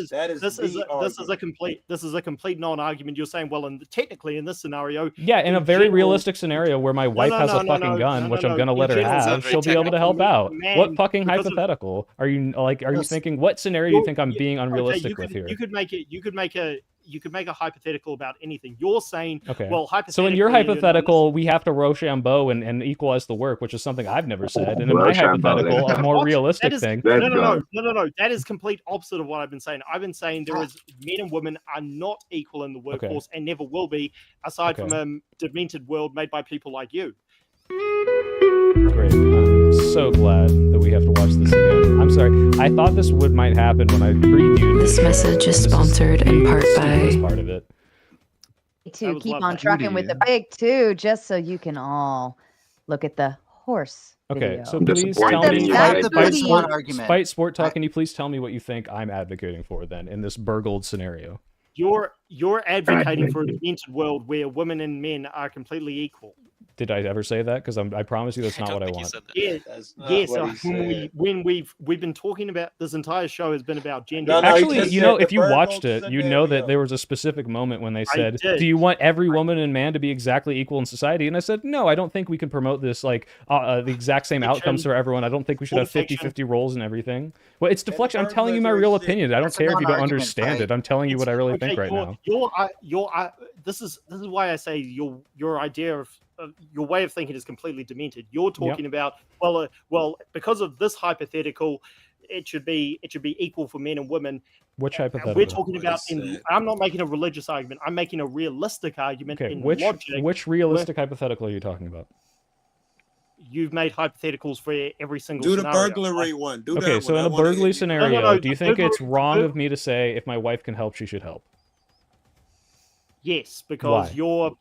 is a complete non-argument. You're saying, well, technically in this scenario, Yeah, in a very realistic scenario where my wife has a no, fucking gun, which I'm gonna in let her general, have, she'll be able to help out. Man, What fucking because of- hypothetical are you like? Are you thinking? What scenario do you think I'm being unrealistic with here? You could make you could make a hypothetical about anything. You're saying, Okay. well, So in your hypothetically, hypothetical, we have to Rochambeau and equalize the work, which is something I've never said. And in my hypothetical, a more realistic thing. No. That is complete opposite of what I've been saying. I've been saying there is men and women are not equal in the workforce and never will be, aside from a demented world made by people like you. Great. I'm so glad that we have to watch this again. I'm sorry. I thought this might happen when I previewed This message is sponsored in part by part of it. To keep on trucking with the big two, just so you can all look at the horse. Okay, video. so please tell me, Fight Sport Talk, can you please tell me what you think I'm advocating for then in this burgled scenario? You're advocating for a demented world where women and men are completely equal. Did I ever say that? Because I promise you that's not what I want. Yeah, yes. When we've been talking about this entire show has been about gender. Actually, if you watched it, you know that there was a specific moment when they said, "Do you want every woman and man to be exactly equal in society?" And I said, "No, I don't think we can promote this like the exact same outcomes for everyone. I don't think we should have 50-50 roles and everything." Well, it's deflection. I'm telling you my real opinion. I don't care if you don't understand it. I'm telling you what I really think right now. This is why I say your idea of your way of thinking is completely demented. You're talking about well, because of this hypothetical, it should be equal for men and women. Which hypothetical? We're talking about. I'm not making a religious argument. I'm making a realistic argument. Okay, in which logic, realistic hypothetical are you talking about? You've made hypotheticals for every single. Do the scenario. burglary one. Do okay, that so one. in a burglary scenario, No, do you think it's wrong of me to say if my wife can help, she should help? Yes, because you're.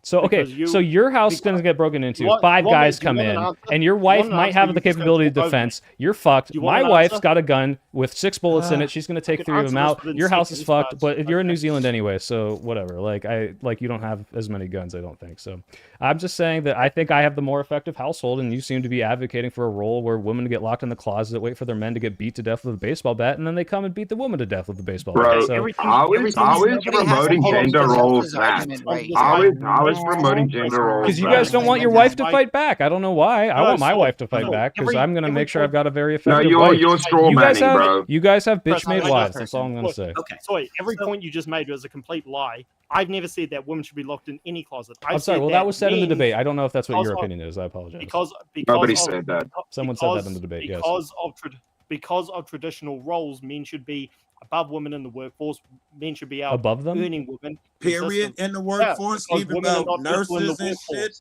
So okay, so your house is going to get broken into. Five guys come in, and your wife might have the capability of defense. You're fucked. My wife's got a gun with 6 bullets in it. She's going to take 3 of them out. Your house is fucked, but you're in New Zealand anyway, so whatever. You don't have as many guns, I don't think. So I'm just saying that I think I have the more effective household, and you seem to be advocating for a role where women get locked in the closet, wait for their men to get beat to death with a baseball bat, and then they come and beat the woman to death with a baseball bat. So how is promoting gender roles that? How is promoting gender roles? Because you guys don't want your wife to fight back. I don't know why. I want my wife to fight back because I'm going to make sure I've got a very effective wife. You're straw manning, bro. You guys have bitch-made wives. That's all I'm going to say. Okay. Sorry, every point you just made was a complete lie. I've never said that women should be locked in any closet. I'm sorry. Well, that was said in the debate. I don't know if that's what your opinion is. I apologize. Because nobody said that. Someone said that in the debate. Yes. Because of traditional roles, men should be above women in the workforce. Men should be out above them, earning women. Period. In the workforce, even about nurses and shit.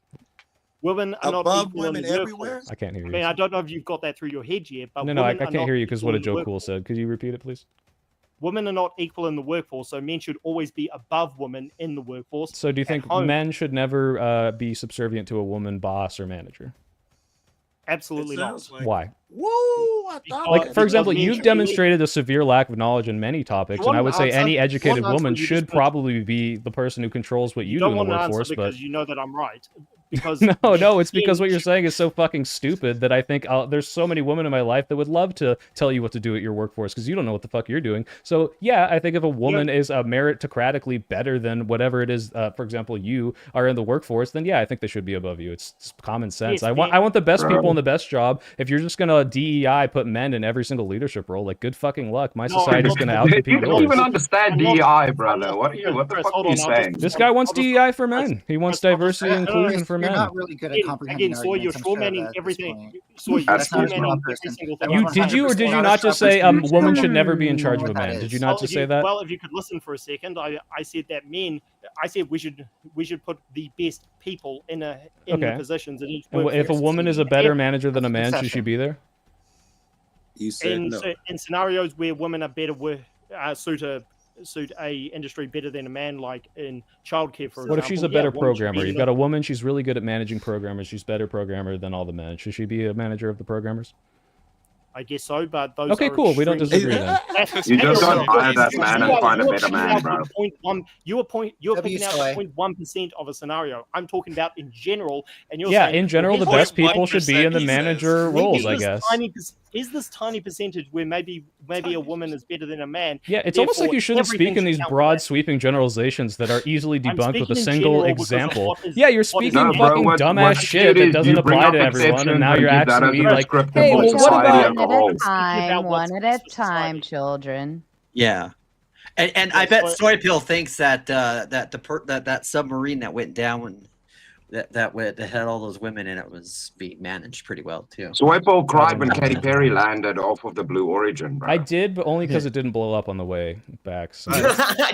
Women are not above equal women in the everywhere. Workforce. I can't hear you. I mean, I don't know if you've got that through your head yet, but no, I can't hear you because what a Joe Cool said. Could you repeat it, please? Women are not equal in the workforce, so men should always be above women in the workforce. So do you think men should never be subservient to a woman boss or manager? Absolutely not. Why? Woo! For example, you've demonstrated a severe lack of knowledge in many topics, and I would say any educated woman should probably be the person who controls what you do in the workforce. But you know that I'm right. Because no, it's because what you're saying is so fucking stupid that I think there's so many women in my life that would love to tell you what to do at your workforce because you don't know what the fuck you're doing. So yeah, I think if a woman is meritocratically better than whatever it is, for example, you are in the workforce, then yeah, I think they should be above you. It's common sense. I want the best people in the best job. If you're just gonna DEI put men in every single leadership role, like good fucking luck. My society's gonna outcompete yours. You don't even understand DEI, brother. What the fuck are you saying? This guy wants DEI for men. He wants diversity and inclusion for men. You're not really good at comprehending so you're strawmanning everything. So you're strawmanning every single thing. Did you or did you not just say a woman should never be in charge of a man? Did you not just say that? Well, if you could listen for a second, I said that I said we should put the best people in the positions in each workforce. If a woman is a better manager than a man, should she be there? You said no. In scenarios where women are better suit a industry better than a man, like in childcare, for example. What if she's a better programmer? You've got a woman, she's really good at managing programmers. She's a better programmer than all the men. Should she be a manager of the programmers? I guess so, but those okay, cool. We don't disagree then. You just don't hire that man and find a better man, bro. You're picking out 0.1% of a scenario. I'm talking about in general, and you're saying, in general, the best people should be in the manager roles, I guess. Is this tiny percentage where maybe a woman is better than a man? Yeah, it's almost like you shouldn't speak in these broad, sweeping generalizations that are easily debunked with a single example. Yeah, you're speaking fucking dumbass shit that doesn't apply to everyone, and now you're asking me like, hey, well, what about... One at a time, children. Yeah. And I bet Soy Pill thinks that that submarine that went down when that had all those women in it was being managed pretty well too. Soy Pill cried when Katy Perry landed off of the Blue Origin, bro. I did, but only because it didn't blow up on the way back. So. I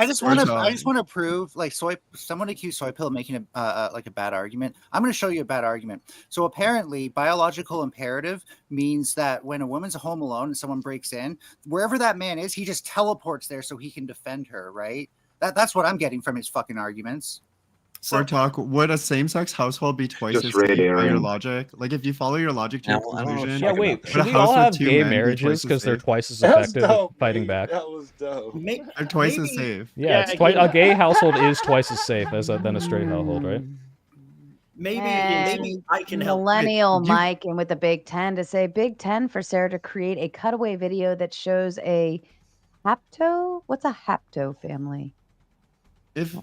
just want to prove, like, someone accused Soy Pill of making a bad argument. I'm going to show you a bad argument. So apparently, biological imperative means that when a woman's home alone and someone breaks in, wherever that man is, he just teleports there so he can defend her, right? That's what I'm getting from his fucking arguments. Or talk, would a same-sex household be twice as safe by your logic? Like, if you follow your logic to a conclusion, yeah, wait, would should a we house all with have two gay men be marriages twice as because they're safe? twice as That's effective dope, at fighting dude. back? That was dope. They're twice as safe. Yeah, it's twice. A gay household is twice as safe than a straight household, right? Maybe And I can help. Millennial Mike and with the Big Ten to say Big Ten for Sarah to create a cutaway video that shows a hapto. What's a hapto family? If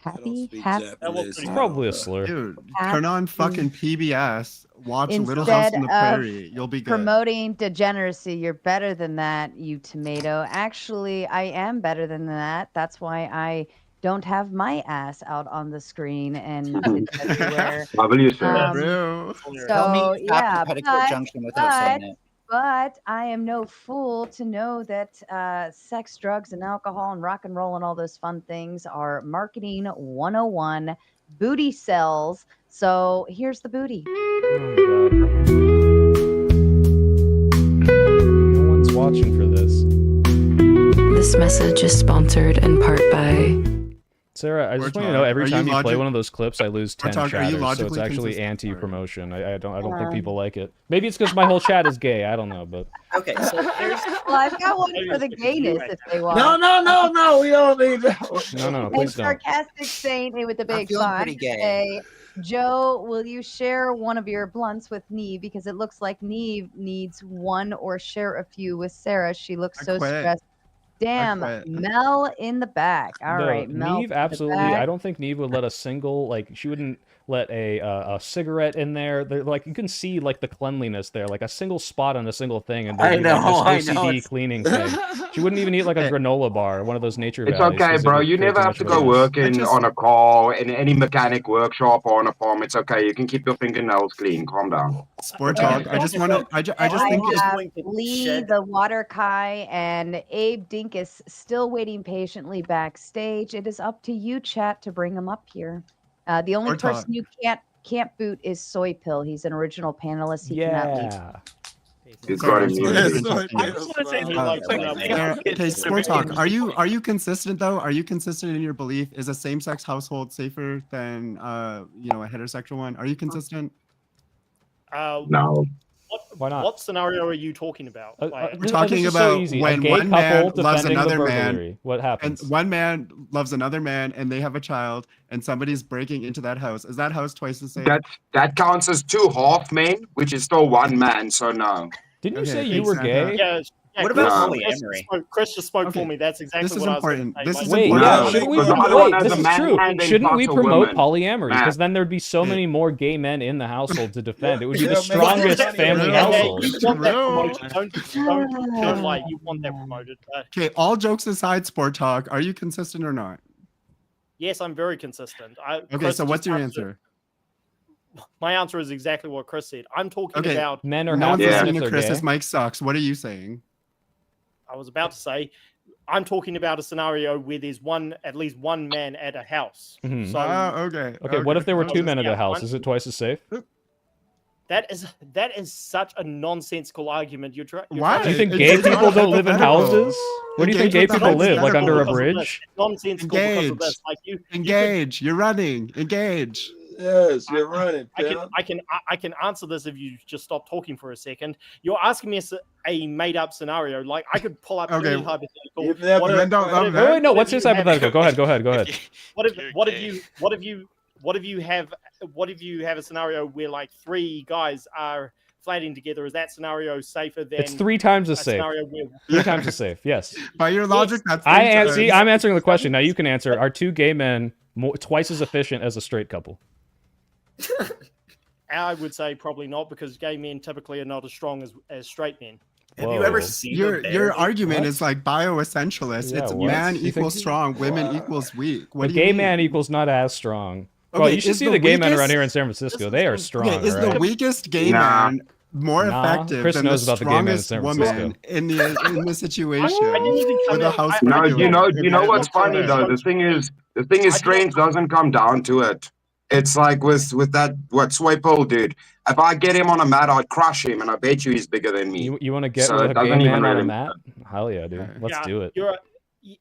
happy, It's probably a slur. Dude, turn on fucking PBS. Watch Little Instead House on the of Prairie. You'll be good. promoting degeneracy, you're better than that, you tomato. Actually, I am better than that. That's why I don't have my ass out on the screen and it's everywhere. So yeah, but I am no fool to know that sex, drugs, and alcohol and rock and roll and all those fun things are marketing 101. Booty sells. So here's the booty. No one's watching for this. This message is sponsored in part by Sarah, I just want you to know every time you play one of those clips, I lose 10 chatters, so it's actually anti-promotion. I don't think people like it. Maybe it's because my whole chat is gay. I don't know, but okay. So there's. Well, I've got one for the gayness if they want. No. We don't need that. No, A please don't. sarcastic saint with a big feeling sign. pretty gay. Say, Joe, will you share one of your blunts with Neve? Because it looks like Neve needs one or share a few with Sarah. She looks so quit. stressed. Damn, Mel in the back. All No, right, Mel. Neve in the absolutely. back. I don't think Neve would let a single she wouldn't let a cigarette in there. Like you can see like the cleanliness there, like a single spot on a single thing, and I know, this I know, OCD it's- cleaning thing. She wouldn't even eat like a granola bar, one of those nature It's valleys, okay, 'cause it bro. would You create never too have much to of a go mess. working on a car in any mechanic workshop or on a farm. It's okay. You can keep your fingernails clean. Calm down. Sport talk. I just want to. I just think it's. have Lee, the Water Kai, and Abe Dinkus still waiting patiently backstage. It is up to you, chat, to bring them up here. The only Sport talk. person you can't boot is Soy Pill. He's an original panelist. He cannot leave. He's got him muted. Okay, sport talk. Are you consistent though? Are you consistent in your belief? Is a same-sex household safer than a heterosexual one? Are you consistent? No. Why not? What scenario are you talking about? We're talking about when one man loves another man. What happens? And one man loves another man, and they have a child, and somebody's breaking into that house. Is that house twice as safe? That counts as 2 half men, which is still 1 man. So no. Didn't you say you were gay? Yeah, What about Chris just spoke for me. That's exactly This is what important. I was going to say. This is Wait, important. shouldn't we because the other one promote? has This a is man true. and then Shouldn't we plus a promote woman. polyamory? Matt. Because then there'd be so many more gay men in the household to defend. It would be the Yeah, strongest man. family Yeah, household. You want that promoted. Don't lie. You want that promoted. Okay, all jokes aside, sport talk. Are you consistent or not? Yes, I'm very consistent. Okay, Chris so what's just your answered- answer? My answer is exactly what Chris said. I'm talking Okay, about. Men are no one's happy listening if to they're Chris. gay. This mic sucks. What are you saying? I was about to say, I'm talking about a scenario where there's at least one man at a house. Mhm. So Okay, what if there were 2 men at a house? Is it twice as safe? that is such a nonsensical argument. You're Why? Do you think It's gay not people don't live in hypothetical. houses? Where do you think gay Engage with people the live? Like under a hypothetical. bridge? Nonsensical because of this. Like Engage. You're running. Engage. Yes, you're running. I can answer this if you just stop talking for a second. You're asking me a made up scenario. Like I could pull up Okay. any hypothetical. You've never- What if- Men don't what love if- that. Wait, no. what What's if his you have- hypothetical? Go ahead. What if you have a scenario where like 3 guys are flatting together? Is that scenario safer than It's 3 times as a safe. scenario where 3 times as safe. Yes. By your logic, that's I'm answering the question. Now you can answer. Are 2 gay men twice as efficient as a straight couple? I would say probably not, because gay men typically are not as strong as straight men. Have you ever seen your argument is like bioessentialist. Yeah, It's what? man You think- equals strong, women equals weak. What The do you gay mean? man equals not as strong. Well, Okay, you should is see the the gay men around weakest- here in San Francisco. They are strong. Okay, is all right? the weakest gay Nah. man more Nah, effective Chris than the knows about the gay man in strongest San woman Francisco. in the situation I with a house No, party? you know what's funny though. The thing is, strength doesn't come down to it. It's like with that what Swipe dude. If I get him on a mat, I'd crush him, and I bet you he's bigger than me. You want to get So with it a gay doesn't even man on a really mat? Hell yeah, dude. Let's Yeah, do it.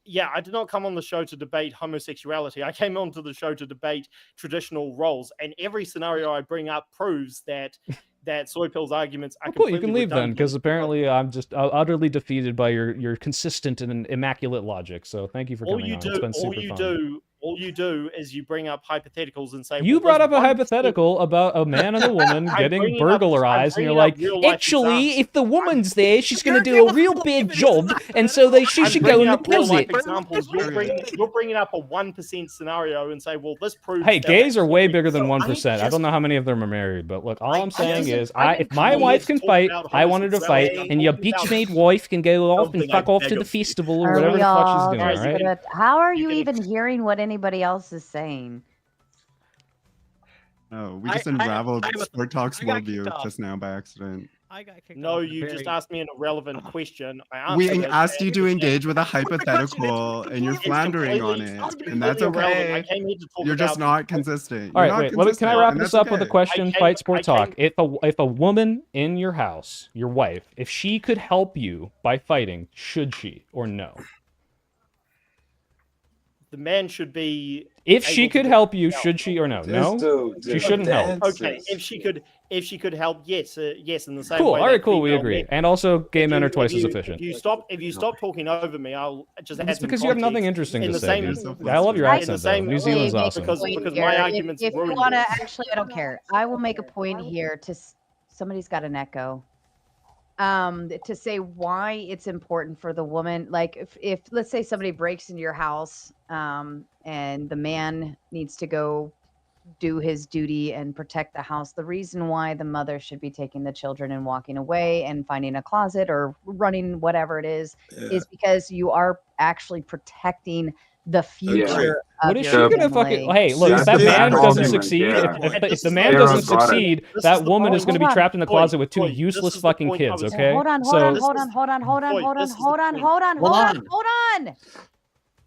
Yeah, I did not come on the show to debate homosexuality. I came onto the show to debate traditional roles, and every scenario I bring up proves that Soypill's arguments are Cool, you completely can leave then, redundant. because apparently I'm just utterly defeated by your consistent and immaculate logic. So thank you for coming on. It's been super fun. All you do is you bring up hypotheticals and say You well, brought up there's a 1%. hypothetical about a man and a woman I'm getting bringing up- burglarized, I'm and you're bringing up like, real-life actually, examples. if the woman's there, she's going to do a real big job, and so she I'm should go in bringing the up real-life closet. examples. You're bringing up a 1% scenario and say, well, this proves. Hey, that gays are way bigger than So 1%. I just- don't know how many of them are married, but look, all I'm saying is, I if didn't my come wife here can to talk fight, about I wanted to fight, homosexuality. and your I'm talking about bitch-made wife can go off and something fuck I off to beg the of. festival or Are whatever we the fuck all she's doing, just right? gonna- How are you even hearing what anybody else is saying? Oh, we just unraveled Sport Talk's I got kicked worldview off. just now by accident. I got kicked No, off you very- just asked me an irrelevant question. I We answered it, asked you and to it's- engage with a hypothetical, and you're it's floundering on completely- it, it's and that's completely irrelevant. I okay. came here to talk You're just about- not consistent. All You're right, not wait. Can I consistent, wrap and this that's up with a okay. question? Fight Sport Talk. If a woman in your house, your wife, if she could help you by fighting, should she or no? The man should be. If she able to could do help you, it should she or no? This No, dude she just shouldn't help. Okay, if she could help, yes, yes, in the same Cool. way. All right, that cool. We female agree. men- And also, gay men are If twice as you- efficient. If you stop talking over me, I'll just add It's some because you have nothing context. interesting In to the say, same- dude. I love your in the accent, though. same- New Zealand's Make a awesome. Because point my here. arguments if you ruin want to, yours. actually, I don't care. I will make a point here to. Somebody's got an echo. To say why it's important for the woman, like if let's say somebody breaks into your house, and the man needs to go do his duty and protect the house. The reason why the mother should be taking the children and walking away and finding a closet or running whatever it is because you are actually protecting the future of What is she your gonna family. fucking? Hey, look, if that man doesn't succeed, if the man doesn't succeed, that woman is going to be trapped in the closet with two useless fucking kids. Okay, Hold on.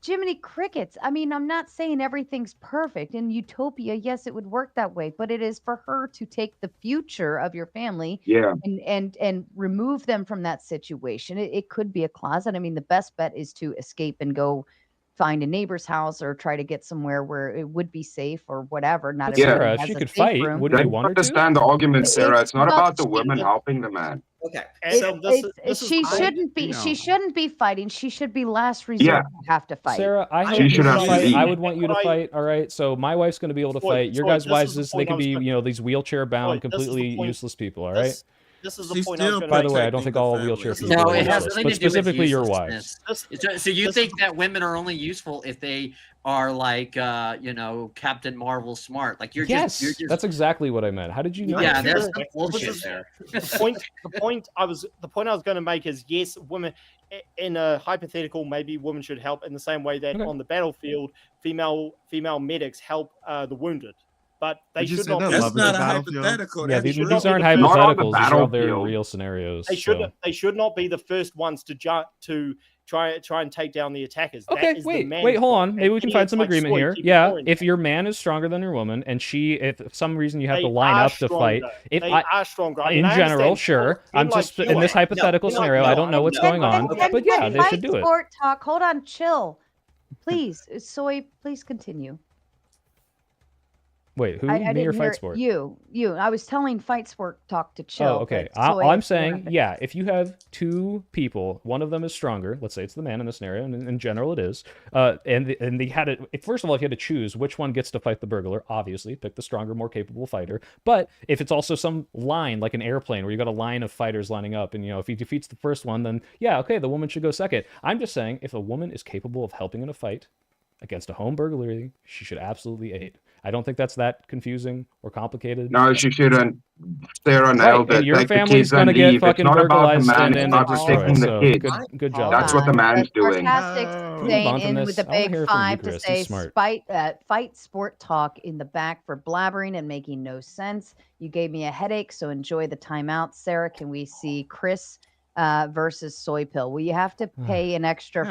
Jiminy Crickets. I mean, I'm not saying everything's perfect. In utopia, yes, it would work that way, but it is for her to take the future of your family and remove them from that situation. It could be a closet. I mean, the best bet is to escape and go find a neighbor's house or try to get somewhere where it would be safe or whatever. Not everybody Sarah, if has she a could safe fight, room. wouldn't you Don't want her to? understand the argument, Sarah. It's not well, about the women helping the man. Okay. She shouldn't be. She shouldn't be fighting. She should be last resort Yeah. to have to fight. Sarah, I hope She you should want have to to fight. lead. I would want you to fight. All right, so my wife's going to be able to fight. Your guys' wives, they can be, these wheelchair bound, completely useless people. All right. This is the point I was going to By the way, I don't think all wheelchair people No, are it has useless, nothing but to do with specifically your wives. uselessness. So you think that women are only useful if they are like, Captain Marvel smart? Like you're Yes, just that's exactly what I meant. How did you know? Yeah, that? there's some bullshit there. The point I was going to make is yes, women in a hypothetical, maybe women should help in the same way that on the battlefield, female medics help the wounded. But they should not. That's not a hypothetical. Yeah, That's these real. aren't hypotheticals. These are all very real scenarios. They should not be the first ones to try and take down the attackers. That Okay, is wait, the man's hold job. on. Maybe we can And find it's some like agreement Soy, here. keep Yeah, ignoring if your man is stronger than your woman, and if for some reason you have They to line are up to fight, stronger. They are stronger. I mean, in I general, understand sure. men I'm just like in you this are. hypothetical scenario. I don't know what's going on, but yeah, they should do it. Sport talk. Hold on, chill, please. Soy, please continue. Wait, who? I Me or didn't Fight hear Sport? You. I was telling Fight Sport talk to chill. Oh, okay. but All Soy, I'm if you saying, wanna- yeah, if you have two people, one of them is stronger. Let's say it's the man in the scenario, and in general it is. And they had it. First of all, if you had to choose which one gets to fight the burglar, obviously pick the stronger, more capable fighter. But if it's also some line like an airplane where you got a line of fighters lining up, and if he defeats the first one, then yeah, okay, the woman should go second. I'm just saying, if a woman is capable of helping in a fight, against a home burglary, she should absolutely aid. I don't think that's that confusing or complicated. No, she shouldn't. Sarah nailed And it. your Take the family's kids and gonna get leave. It's fucking not about the burglarized man. and It's then about destroyed. protecting the So kids. good job. That's what the man's doing. Sarcastic Can we move on staying from in this? with a I wanna big hear from you, five to Chris. say He's smart. fight sport talk in the back for blabbering and making no sense. You gave me a headache, so enjoy the timeout. Sarah, can we see Chris versus Soy Pill? Well, you have to pay an extra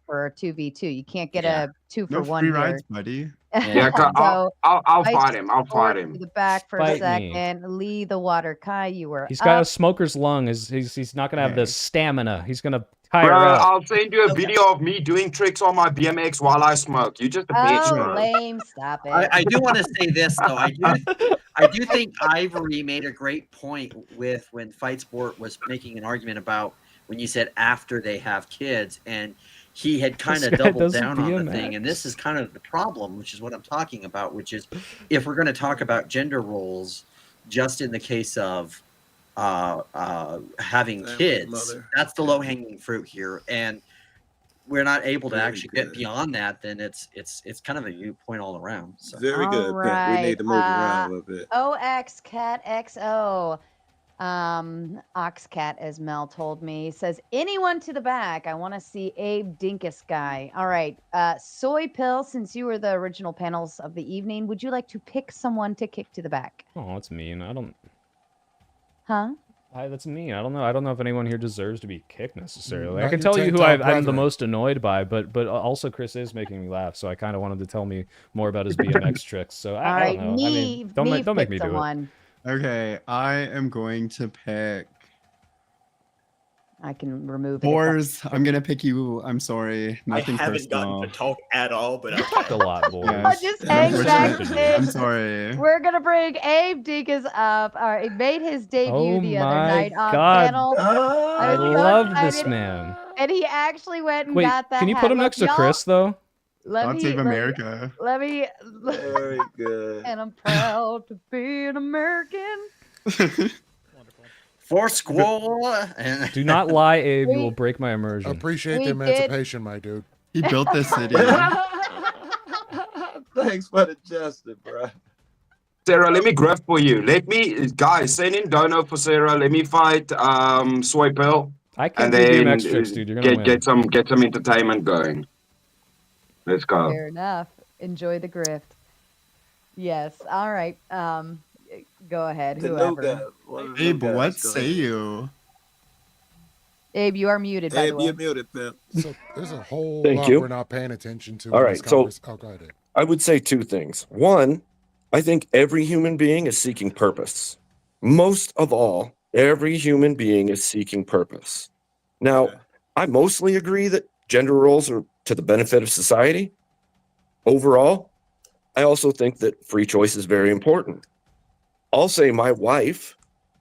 for a 2v2. You can't get a 2 for No 1 free here. rides, buddy. Yeah, So I'll fight fight him. I'll sport fight to him. the back for a Fight me. second. Lee the Water Kai, you were He's got a up. smoker's lung. He's not gonna have the stamina. He's gonna tire Bro, out. I'll send you a video of me doing tricks on my BMX while I smoke. You just a bitch, Oh, bro. lame! Stop it. I do want to say this though. I do think Ivory made a great point with when Fight Sport was making an argument about when you said after they have kids, and he had kind of doubled down on the thing. And this is kind of the problem, which is what I'm talking about, which is if we're going to talk about gender roles, just in the case of having kids, that's the low hanging fruit here. And we're not able to actually get beyond that, then it's kind of a moot point all around. So. Very good. Right. We need to move around a little bit. OXCatXO. Oxcat, as Mel told me, says anyone to the back. I want to see Abe Dinkus guy. All right. Soy Pill, since you were the original panels of the evening, would you like to pick someone to kick to the back? Oh, that's mean. I don't. Huh? That's mean. I don't know. I don't know if anyone here deserves to be kicked necessarily. I Not can your tell you who tank top I'm the brethren. most annoyed by, but also Chris is making me laugh, so I kind of wanted to tell me more about his BMX tricks. So All I right. don't know. I mean, don't make me do it. someone. Okay, I am going to pick I can remove it. Boars. I'm gonna pick you. I'm sorry. Nothing I haven't personal. gotten to talk at all, but You talked a lot, boys. Yes. Just hang back. I'm sorry. We're gonna bring Abe Dinkus up. All right, he made his debut Oh the other my night on God. panel. I was so love this excited. man. And he actually went and Wait, got that. can you hat. put him Look, next to y'all- Chris though? Let God me, save let me- America. Let me. Very good. And I'm proud to be an American. For squall. And Do not lie, Abe. You will break my immersion. Appreciate We the did- emancipation, my dude. He built this city. Thanks for the justice, bro. Sarah, let me grab for you. Guys, send in dono for Sarah. Let me fight Soy Pill. I can't And do then BMX tricks, dude. You're gonna win. get some entertainment going. Let's go. Fair enough. Enjoy the grift. Yes. All right. Go ahead. The new Whoever. guy. One of the Abe, new guys, what go say ahead. you? Abe, you are muted. By Abe, the way. you're muted, pimp. So there's a whole Thank lot you. we're not paying attention to. All in right, this so oh, go ahead. I would say two things. One, I think every human being is seeking purpose. Most of all, every human being is seeking purpose. Now, I mostly agree that gender roles are to the benefit of society. Overall, I also think that free choice is very important. I'll say my wife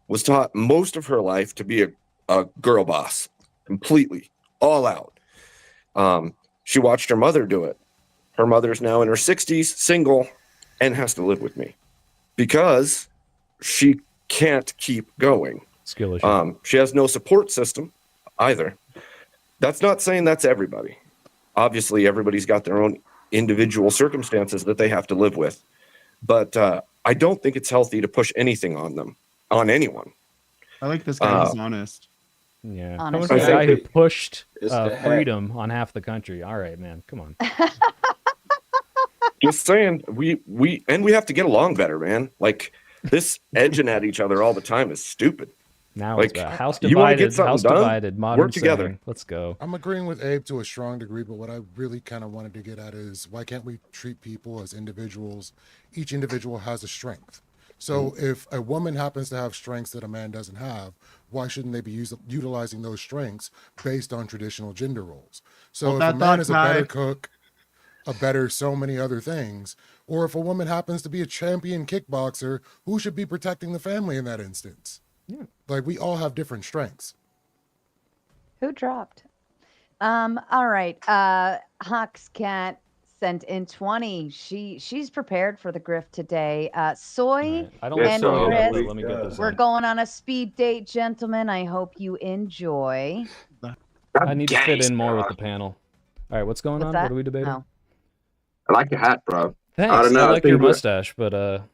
was taught most of her life to be a girl boss, completely, all out. She watched her mother do it. Her mother's now in her 60s, single, and has to live with me because she can't keep going. Skill issue. She has no support system either. That's not saying that's everybody. Obviously, everybody's got their own individual circumstances that they have to live with. But I don't think it's healthy to push anything on anyone. I like this guy. He's honest. Yeah. Honestly. Coming from a guy who think pushed it's the hat. freedom on half the country. All right, man. Come on. Just saying, we have to get along better, man. Like this edging at each other all the time is stupid. Now Like, it's house you wanna get divided. something House done? divided. Modern Work together. saying. Let's go. I'm agreeing with Abe to a strong degree, but what I really kind of wanted to get at is why can't we treat people as individuals? Each individual has a strength. So if a woman happens to have strengths that a man doesn't have, why shouldn't they be utilizing those strengths based on traditional gender roles? So Hold if that a man thought, is a better Ty. cook, a better so many other things, or if a woman happens to be a champion kickboxer, who should be protecting the family in that instance? Yeah. Like we all have different strengths. Who dropped? All right. Hawk's cat sent in 20. She's prepared for the grift today. Soy I don't and so. Chris, Let me get this. we're in. going on a speed date, gentlemen. I hope you enjoy. I need to fit in more with the panel. All right, what's going What's on? that? What are we debating? Oh. I like your hat, bro. Thanks. I don't know. I like your think we're- mustache, but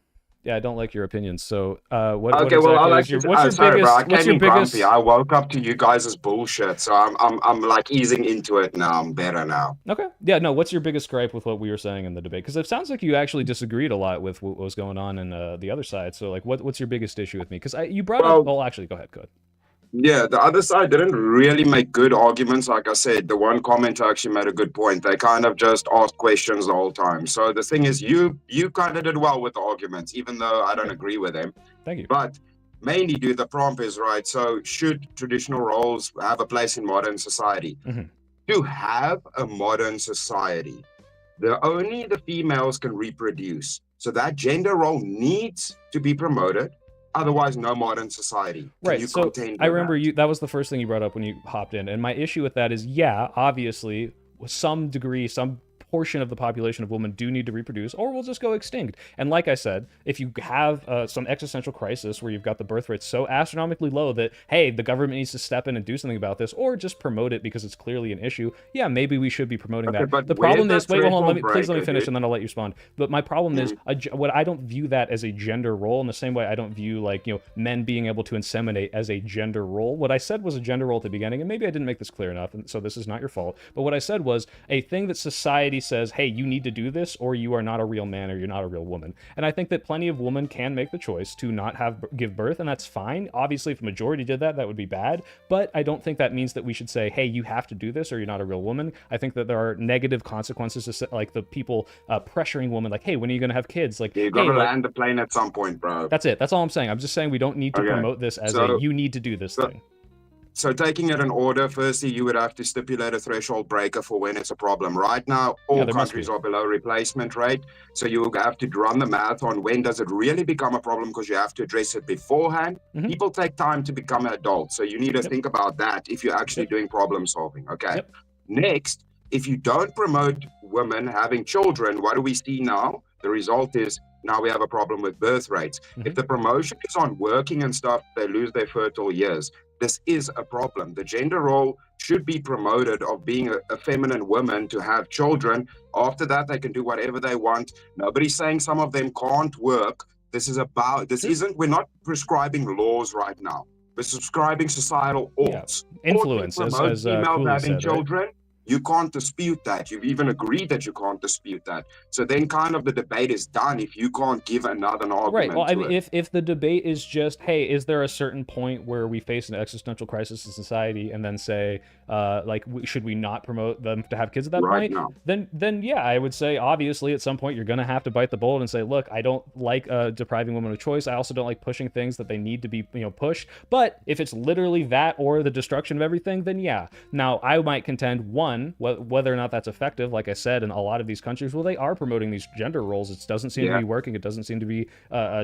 yeah, I don't like your opinions. So what Okay, what well, exactly I like is your, to. what's your Sorry, bro. I biggest what's came your in biggest grumpy. I woke up to you guys' bullshit, so I'm like easing into it now. I'm better now. Okay. Yeah, no, what's your biggest gripe with what we were saying in the debate? Because it sounds like you actually disagreed a lot with what was going on in the other side. So like what's your biggest issue with me? Because you brought up actually go ahead. Yeah, the other side didn't really make good arguments. Like I said, the one commenter actually made a good point. They kind of just asked questions the whole time. So the thing is, you kind of did well with the arguments, even though I don't agree with them. Thank you. But mainly, dude, the prompt is right. So should traditional roles have a place in modern society? To have a modern society, only the females can reproduce. So that gender role needs to be promoted. Otherwise, no modern society. Right. You So contend I with remember that was the first thing you brought up when you hopped in. And my issue with that is, yeah, obviously, with some degree, some portion of the population of women do need to reproduce, or we'll just go extinct. And like I said, if you have some existential crisis where you've got the birth rate so astronomically low that, hey, the government needs to step in and do something about this, or just promote it because it's clearly an issue, yeah, maybe we should be promoting that. but The problem where's is, that wait, hold on, threshold please let me breaker, finish dude? and then I'll let you respond. But my problem is, what I don't view that as a gender role in the same way I don't view, like, men being able to inseminate as a gender role. What I said was a gender role at the beginning, and maybe I didn't make this clear enough, and so this is not your fault. But what I said was a thing that society says, hey, you need to do this, or you are not a real man, or you're not a real woman. And I think that plenty of women can make the choice to not give birth, and that's fine. Obviously, if a majority did that, that would be bad. But I don't think that means that we should say, hey, you have to do this, or you're not a real woman. I think that there are negative consequences to, like, the people pressuring women, like, hey, when are you going to have kids? Like, You gotta hey, land the plane at some point, bro. that's it. That's all I'm saying. I'm just saying we don't need to Okay. promote this as So- you need to do this thing. So taking it in order, firstly, you would have to stipulate a threshold breaker for when it's a problem. Right now, all there must countries be. are below replacement rate. So you have to run the math on when does it really become a problem, because you have to address it beforehand. People take time to become adults. So you need to think about that if you're actually doing problem solving. Okay. Next, if you don't promote women having children, what do we see now? The result is now we have a problem with birth rates. If the promotion is on working and stuff, they lose their fertile years. This is a problem. The gender role should be promoted of being a feminine woman to have children. After that, they can do whatever they want. Nobody's saying some of them can't work. We're not prescribing laws right now. We're prescribing societal oughts. Influence, Ought to as promote females Cooley having said, right? children. You can't dispute that. You've even agreed that you can't dispute that. So then kind of the debate is done if you can't give another argument Right. Well, I to mean, it. if the debate is just, hey, is there a certain point where we face an existential crisis in society, and then say, should we not promote them to have kids at that Right point? now. Then yeah, I would say obviously at some point you're gonna have to bite the bullet and say, look, I don't like depriving women of choice. I also don't like pushing things that they need to be pushed. But if it's literally that or the destruction of everything, then yeah. Now I might contend whether or not that's effective. Like I said, in a lot of these countries, well, they are promoting these gender roles. It doesn't seem to be working. It doesn't seem to be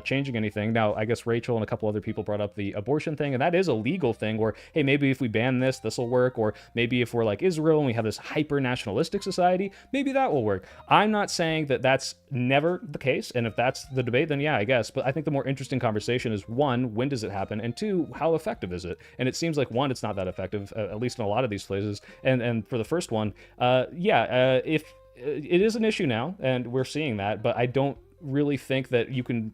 changing anything. Now, I guess Rachel and a couple other people brought up the abortion thing, and that is a legal thing where, hey, maybe if we ban this will work, or maybe if we're like Israel and we have this hyper-nationalistic society, maybe that will work. I'm not saying that that's never the case, and if that's the debate, then yeah, I guess. But I think the more interesting conversation is, one, when does it happen? And two, how effective is it? And it seems like, one, it's not that effective, at least in a lot of these places. And for the first one, if it is an issue now, and we're seeing that, but I don't really think that you can.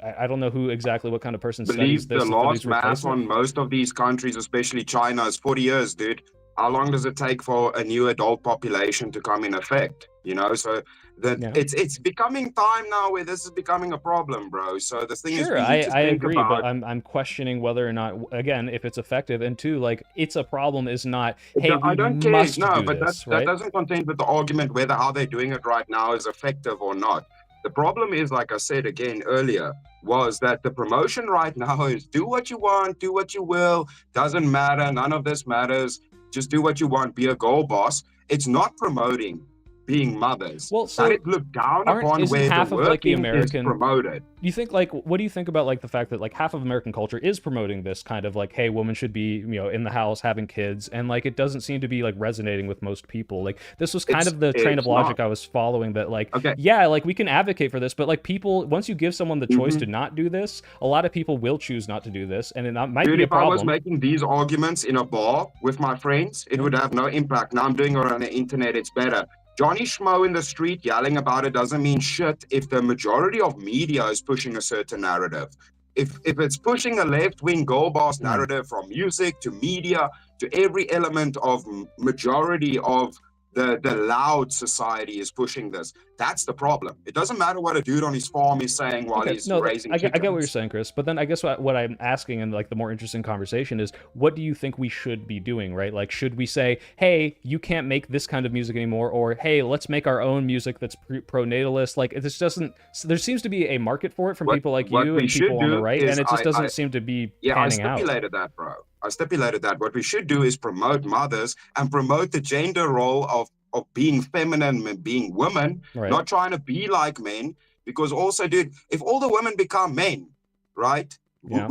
I don't know what kind of person studies Believe this. the for these last math replacement- on most of these countries, especially China, is 40 years, dude. How long does it take for a new adult population to come in effect? So it's becoming time now where this is becoming a problem, bro. So the thing is, Sure, we need to I think agree, about. but I'm questioning whether or not, again, if it's effective, and two, like, it's a problem is not, hey, I we don't care. must No, do but this, that right? doesn't contend with the argument whether how they're doing it right now is effective or not. The problem is, like I said again earlier, was that the promotion right now is do what you want, do what you will, doesn't matter, none of this matters, just do what you want, be a goal boss. It's not promoting being mothers. Well, so that is looked down upon isn't where half the of, like, the working American is promoted. Do you think, like, what do you think about, like, the fact that, like, half of American culture is promoting this kind of, like, hey, women should be, in the house having kids, and, like, it doesn't seem to be, like, resonating with most people. Like, this was kind of the train of logic I was following, that, like, yeah, like, we can advocate for this, but, like, people, once you give someone the choice to not do this, a lot of people will choose not to do this, and it might Dude, be a if I was problem. making these arguments in a bar with my friends, it would have no impact. Now I'm doing it on the internet, it's better. Johnny Schmo in the street yelling about it doesn't mean shit if the majority of media is pushing a certain narrative. If it's pushing a left-wing girl boss narrative from music to media to every element of majority of the loud society is pushing this, that's the problem. It doesn't matter what a dude on his farm is saying while he's raising I get what you're chickens. saying, Chris. But then I guess what I'm asking, and like the more interesting conversation is, what do you think we should be doing, right? Like, should we say, hey, you can't make this kind of music anymore, or hey, let's make our own music that's pro-natalist? Like, this doesn't. There seems to be a market for it from people like you and people on the right, and it just doesn't seem to be panning out. I stipulated that, bro. I stipulated that. What we should do is promote mothers and promote the gender role of being feminine and being women, not trying to be like men. Because also, dude, if all the women become men, right? Yeah.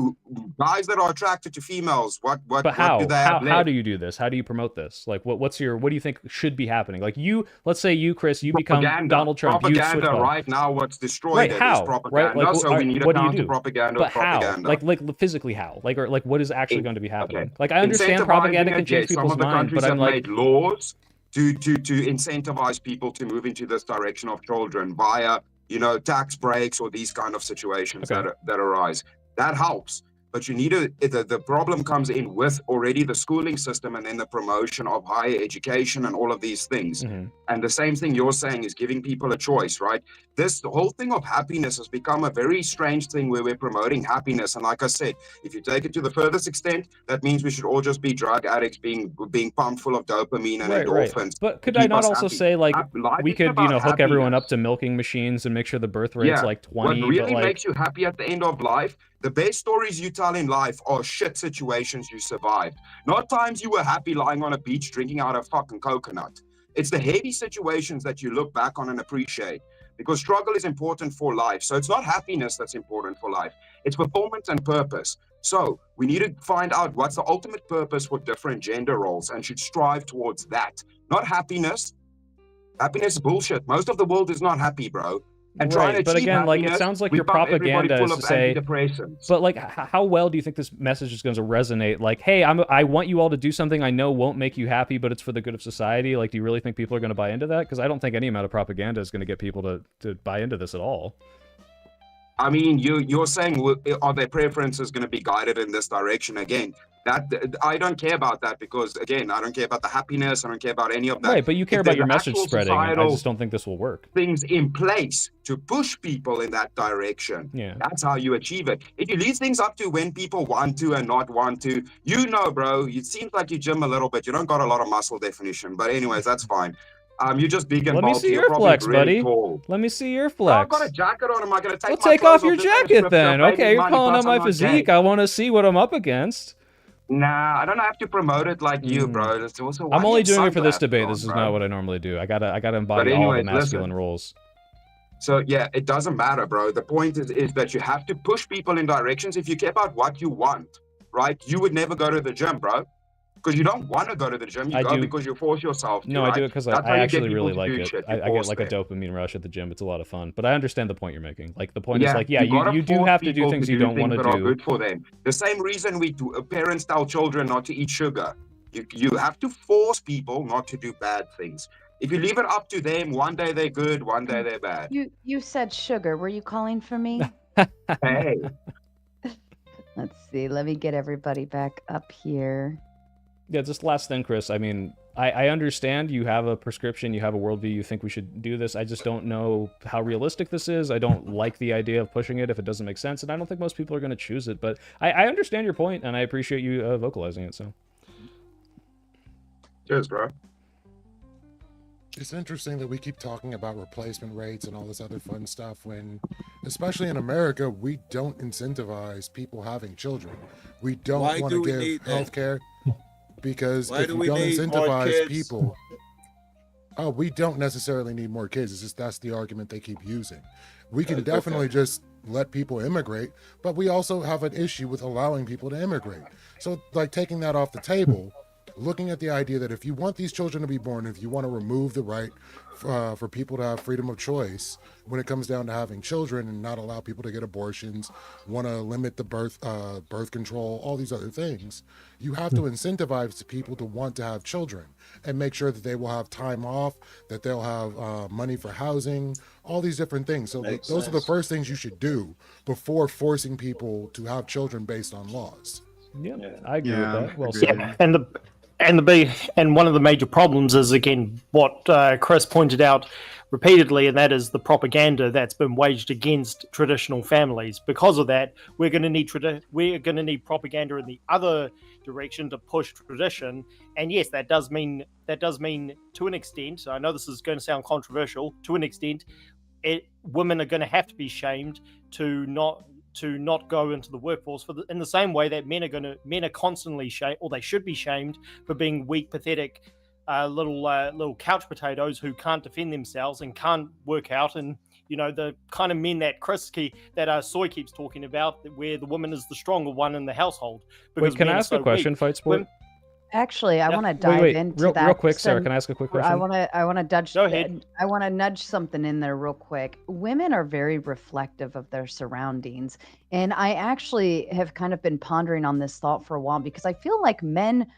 Guys that are attracted to females, what How? do they have left? How do you do this? How do you promote this? Like, what do you think should be happening? Like, let's say you, Chris, you become Donald Trump. Propaganda right now, what's destroyed it is propaganda. Right? Like, so we need a what do you counter do? propaganda. But propaganda. how? Like physically how? Like, or like what is actually going to be happening? Like, I understand propaganda can change people's some of the mind, countries but I'm have like, made laws to incentivize people to move into this direction of children via, tax breaks or these kind of situations that arise. That helps. But you need the problem comes in with already the schooling system and then the promotion of higher education and all of these things. And the same thing you're saying is giving people a choice, right? The whole thing of happiness has become a very strange thing where we're promoting happiness. And like I said, if you take it to the furthest extent, that means we should all just be drug addicts being pumped full of dopamine and endorphins. Right. But could I not also say, like, we could, hook everyone up to milking machines and make sure the birth rate's like 20? What really but, like, makes you happy at the end of life, the best stories you tell in life are shit situations you survived. Not times you were happy lying on a beach drinking out of fucking coconut. It's the heavy situations that you look back on and appreciate, because struggle is important for life. So it's not happiness that's important for life. It's performance and purpose. So we need to find out what's the ultimate purpose for different gender roles and should strive towards that. Not happiness. Happiness is bullshit. Most of the world is not happy, bro. And trying to but achieve again, like, it happiness, sounds like we your pump everybody propaganda full is of to say, antidepressants. but like, how well do you think this message is going to resonate? Like, hey, I want you all to do something I know won't make you happy, but it's for the good of society. Like, do you really think people are going to buy into that? Because I don't think any amount of propaganda is going to get people to buy into this at all. I mean, you're saying, are their preferences going to be guided in this direction again? That I don't care about that, because again, I don't care about the happiness. I don't care about any of that. Right, but you care If about your there's message actual spreading. I societal just don't think this will work. things in place to push people in that direction. Yeah. That's how you achieve it. If you leave things up to when people want to and not want to, bro, it seems like you gym a little bit. You don't got a lot of muscle definition, but anyways, that's fine. You're just big and Let me bulky. see You're your probably flex, really buddy. tall. Let me see your I've flex. got a jacket on. Am I going to take Well, my take clothes off your This ain't a jacket strip then. club, Okay, baby. you're Money, calling plus out my I'm not physique. gay. I want to see what I'm up against. Nah, I don't have to promote it like you, bro. It's also, why I'm do you only have doing it for this sunglasses debate. on, This is bro? not what I normally do. I gotta embody all the anyways, masculine listen. roles. So yeah, it doesn't matter, bro. The point is that you have to push people in directions. If you care about what you want, right? You would never go to the gym, bro. Because you don't want to go to the gym. You I go do. because you force yourself to, No, right? I do it because That's how I you actually get people really to like do it. shit. You I get force like a them. dopamine rush at the gym. It's a lot of fun. But I understand the point you're making. Like, the point is, Yeah, like, yeah, gotta you do force have to do people things you don't want things to that are do. good for them. The same reason parents tell children not to eat sugar. You have to force people not to do bad things. If you leave it up to them, one day they're good, one day they're bad. You said sugar. Were you calling for me? Hey. Let's see. Let me get everybody back up here. Yeah, just last thing, Chris. I mean, I understand you have a prescription, you have a worldview, you think we should do this. I just don't know how realistic this is. I don't like the idea of pushing it if it doesn't make sense, and I don't think most people are going to choose it. But I understand your point, and I appreciate you vocalizing it. So, cheers, bro. It's interesting that we keep talking about replacement rates and all this other fun stuff when, especially in America, we don't incentivize people having children. We don't Why want do to we need give that? health care because Why if do we we don't need more incentivize kids? people, we don't necessarily need more kids. It's just that's the argument they keep using. We can definitely just let people immigrate, but we also have an issue with allowing people to immigrate. So, like, taking that off the table, looking at the idea that if you want these children to be born, if you want to remove the right for people to have freedom of choice when it comes down to having children and not allow people to get abortions, want to limit the birth control, all these other things, you have to incentivize people to want to have children and make sure that they will have time off, that they'll have money for housing, all these different things. So those are the first things you should do before forcing people to have children based on laws. Yeah, I agree with that. Well Yeah, and one of the major problems is, again, what Chris pointed out repeatedly, and that is the propaganda that's been waged against traditional families. Because of that, we're going to need propaganda in the other direction to push tradition. And yes, that does mean to an extent. I know this is going to sound controversial. To an extent, women are going to have to be shamed to not go into the workforce in the same way that men are constantly shamed, or they should be shamed, for being weak, pathetic little couch potatoes who can't defend themselves and can't work out. And the kind of men that Soy keeps talking about, where the woman is the stronger one in the household. Wait, can I ask a question, Fight Sport? Actually, I want to dive into that. Real quick, Sarah. Can I ask a quick question? I want to Go ahead. I want to nudge something in there real quick. Women are very reflective of their surroundings, and I actually have kind of been pondering on this thought for a while, because I feel like men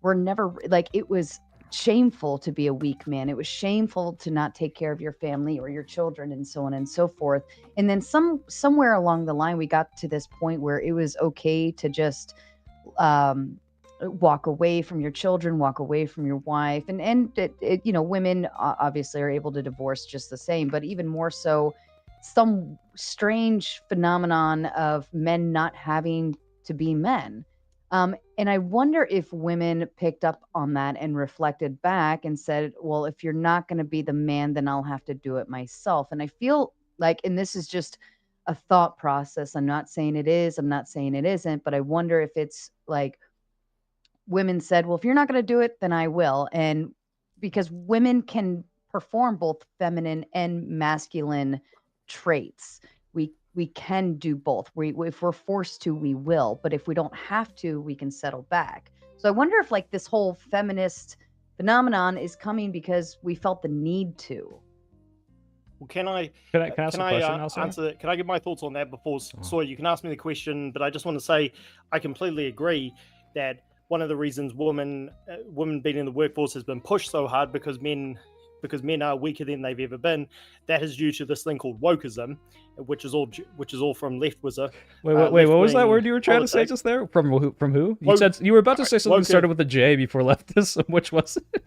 were never like, it was shameful to be a weak man. It was shameful to not take care of your family or your children, and so on and so forth. And then somewhere along the line, we got to this point where it was okay to just walk away from your children, walk away from your wife, and women obviously are able to divorce just the same, but even more so, some strange phenomenon of men not having to be men. And I wonder if women picked up on that and reflected back and said, well, if you're not going to be the man, then I'll have to do it myself. And I feel like, and this is just a thought process, I'm not saying it is, I'm not saying it isn't, but I wonder if it's like women said, well, if you're not going to do it, then I will. And because women can perform both feminine and masculine traits, we can do both. If we're forced to, we will. But if we don't have to, we can settle back. So I wonder if like this whole feminist phenomenon is coming because we felt the need to. Well, can I answer that? Can I give my thoughts on that before? Sorry, you can ask me the question, but I just want to say I completely agree that one of the reasons women being in the workforce has been pushed so hard because men are weaker than they've ever been. That is due to this thing called wokeism, which is all from left wizard. Wait, what was that word you were trying to say just there? From who? You said you were about to say something that started with a J before leftism. Which was it?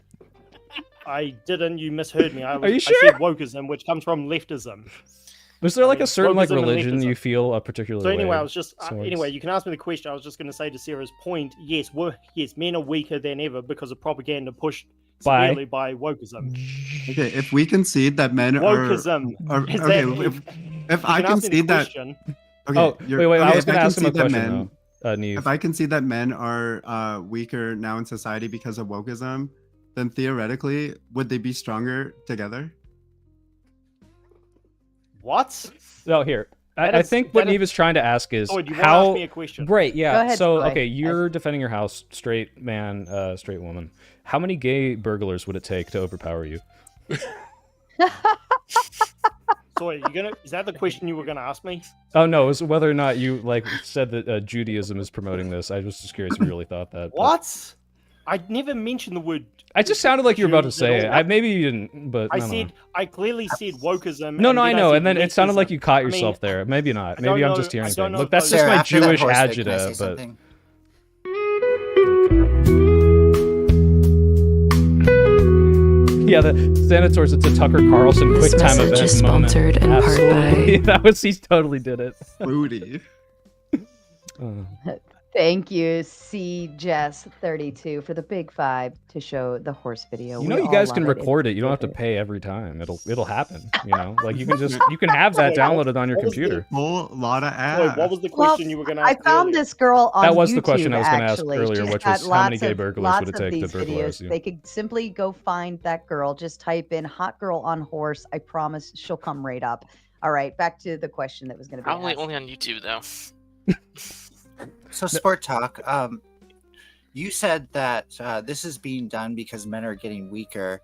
I didn't. You misheard me. Are you sure? I said wokeism, which comes from leftism. Was there like a certain like religion you feel a particular way? So anyway, I was just anyway. You can ask me the question. I was just going to say to Sarah's point. Yes, men are weaker than ever because of propaganda pushed severely by wokeism. Okay, if we concede that men wokeism are okay, if I concede that. Okay, wait. I was going to ask him a question. If I concede that men are weaker now in society because of wokeism, then theoretically, would they be stronger together? What? No, here. I think what Neve is trying to ask is how. Ask me a question. Right, yeah. Go ahead, so, Soy. okay, you're defending your house, straight man, straight woman. How many gay burglars would it take to overpower you? So, is that the question you were gonna ask me? Oh no, it was whether or not you said that Judaism is promoting this. I was just curious if you really thought that. What? I never mentioned the word. I just sounded like you were about to say it. Maybe you didn't, but I clearly said wokeism. No, I know, and then it sounded like you caught yourself there. Maybe not. Maybe I'm just hearing things. Look, that's just my Jewish agita, but. Yeah, the Senators, it's a Tucker Carlson quick time event is moment. Sponsored in Absolutely. part by he totally did it. Booty. Thank you, CJess32, for the big 5 to show the horse video. You know, you guys can record it. You don't have to pay every time. It'll happen. You know, like you can have that downloaded on your computer. Whole lot of ads. What was the question you were going to ask? I found this girl on That was YouTube, the question I was going to ask actually. earlier, She's which got was how many gay burglars would it take to these burglarize videos. you? They could simply go find that girl. Just type in "hot girl on horse." I promise she'll come right up. All right, back to the question that was going to be Probably asked. only on YouTube though. So Sport Talk, You said that this is being done because men are getting weaker.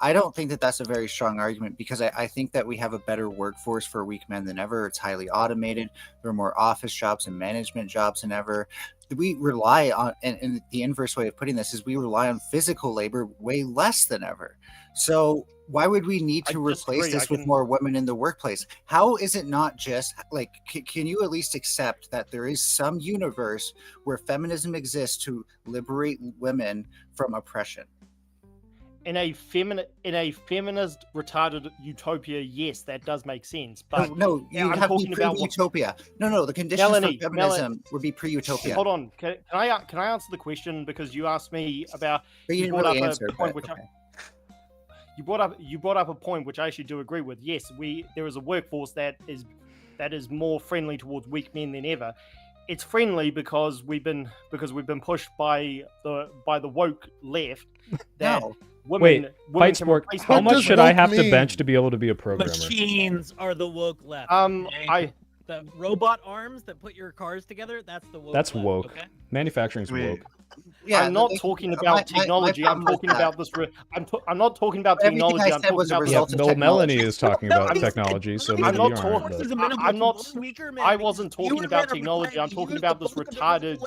I don't think that that's a very strong argument, because I think that we have a better workforce for weak men than ever. It's highly automated. There are more office jobs and management jobs than ever. We rely on, and the inverse way of putting this is we rely on physical labor way less than ever. So why would we need to replace this with more women in the workplace? How is it not just like, can you at least accept that there is some universe where feminism exists to liberate women from oppression? In a feminist retarded utopia, yes, that does make sense. But no, you I'm have talking about utopia. No, the conditions Melanie, for feminism would be pre-utopia. Hold on, can I answer the question, because you asked me about? But you didn't brought really up answer, a point but which okay. you brought up a point which I actually do agree with. Yes, there is a workforce that is more friendly towards weak men than ever. It's friendly because we've been pushed by the woke left. That women Fight can Sport. replace How men. much should I have to bench to be able to be a programmer? Machines are the woke left. The robot arms that put your cars together, that's the woke That's left, woke. okay? Manufacturing's woke. Yeah, I'm not talking about technology. I'm talking about this. I'm not talking about technology. I'm talking about Bill Melanie is talking about technology, so maybe you aren't. But... I'm not. I wasn't talking about technology. I'm talking about this retarded.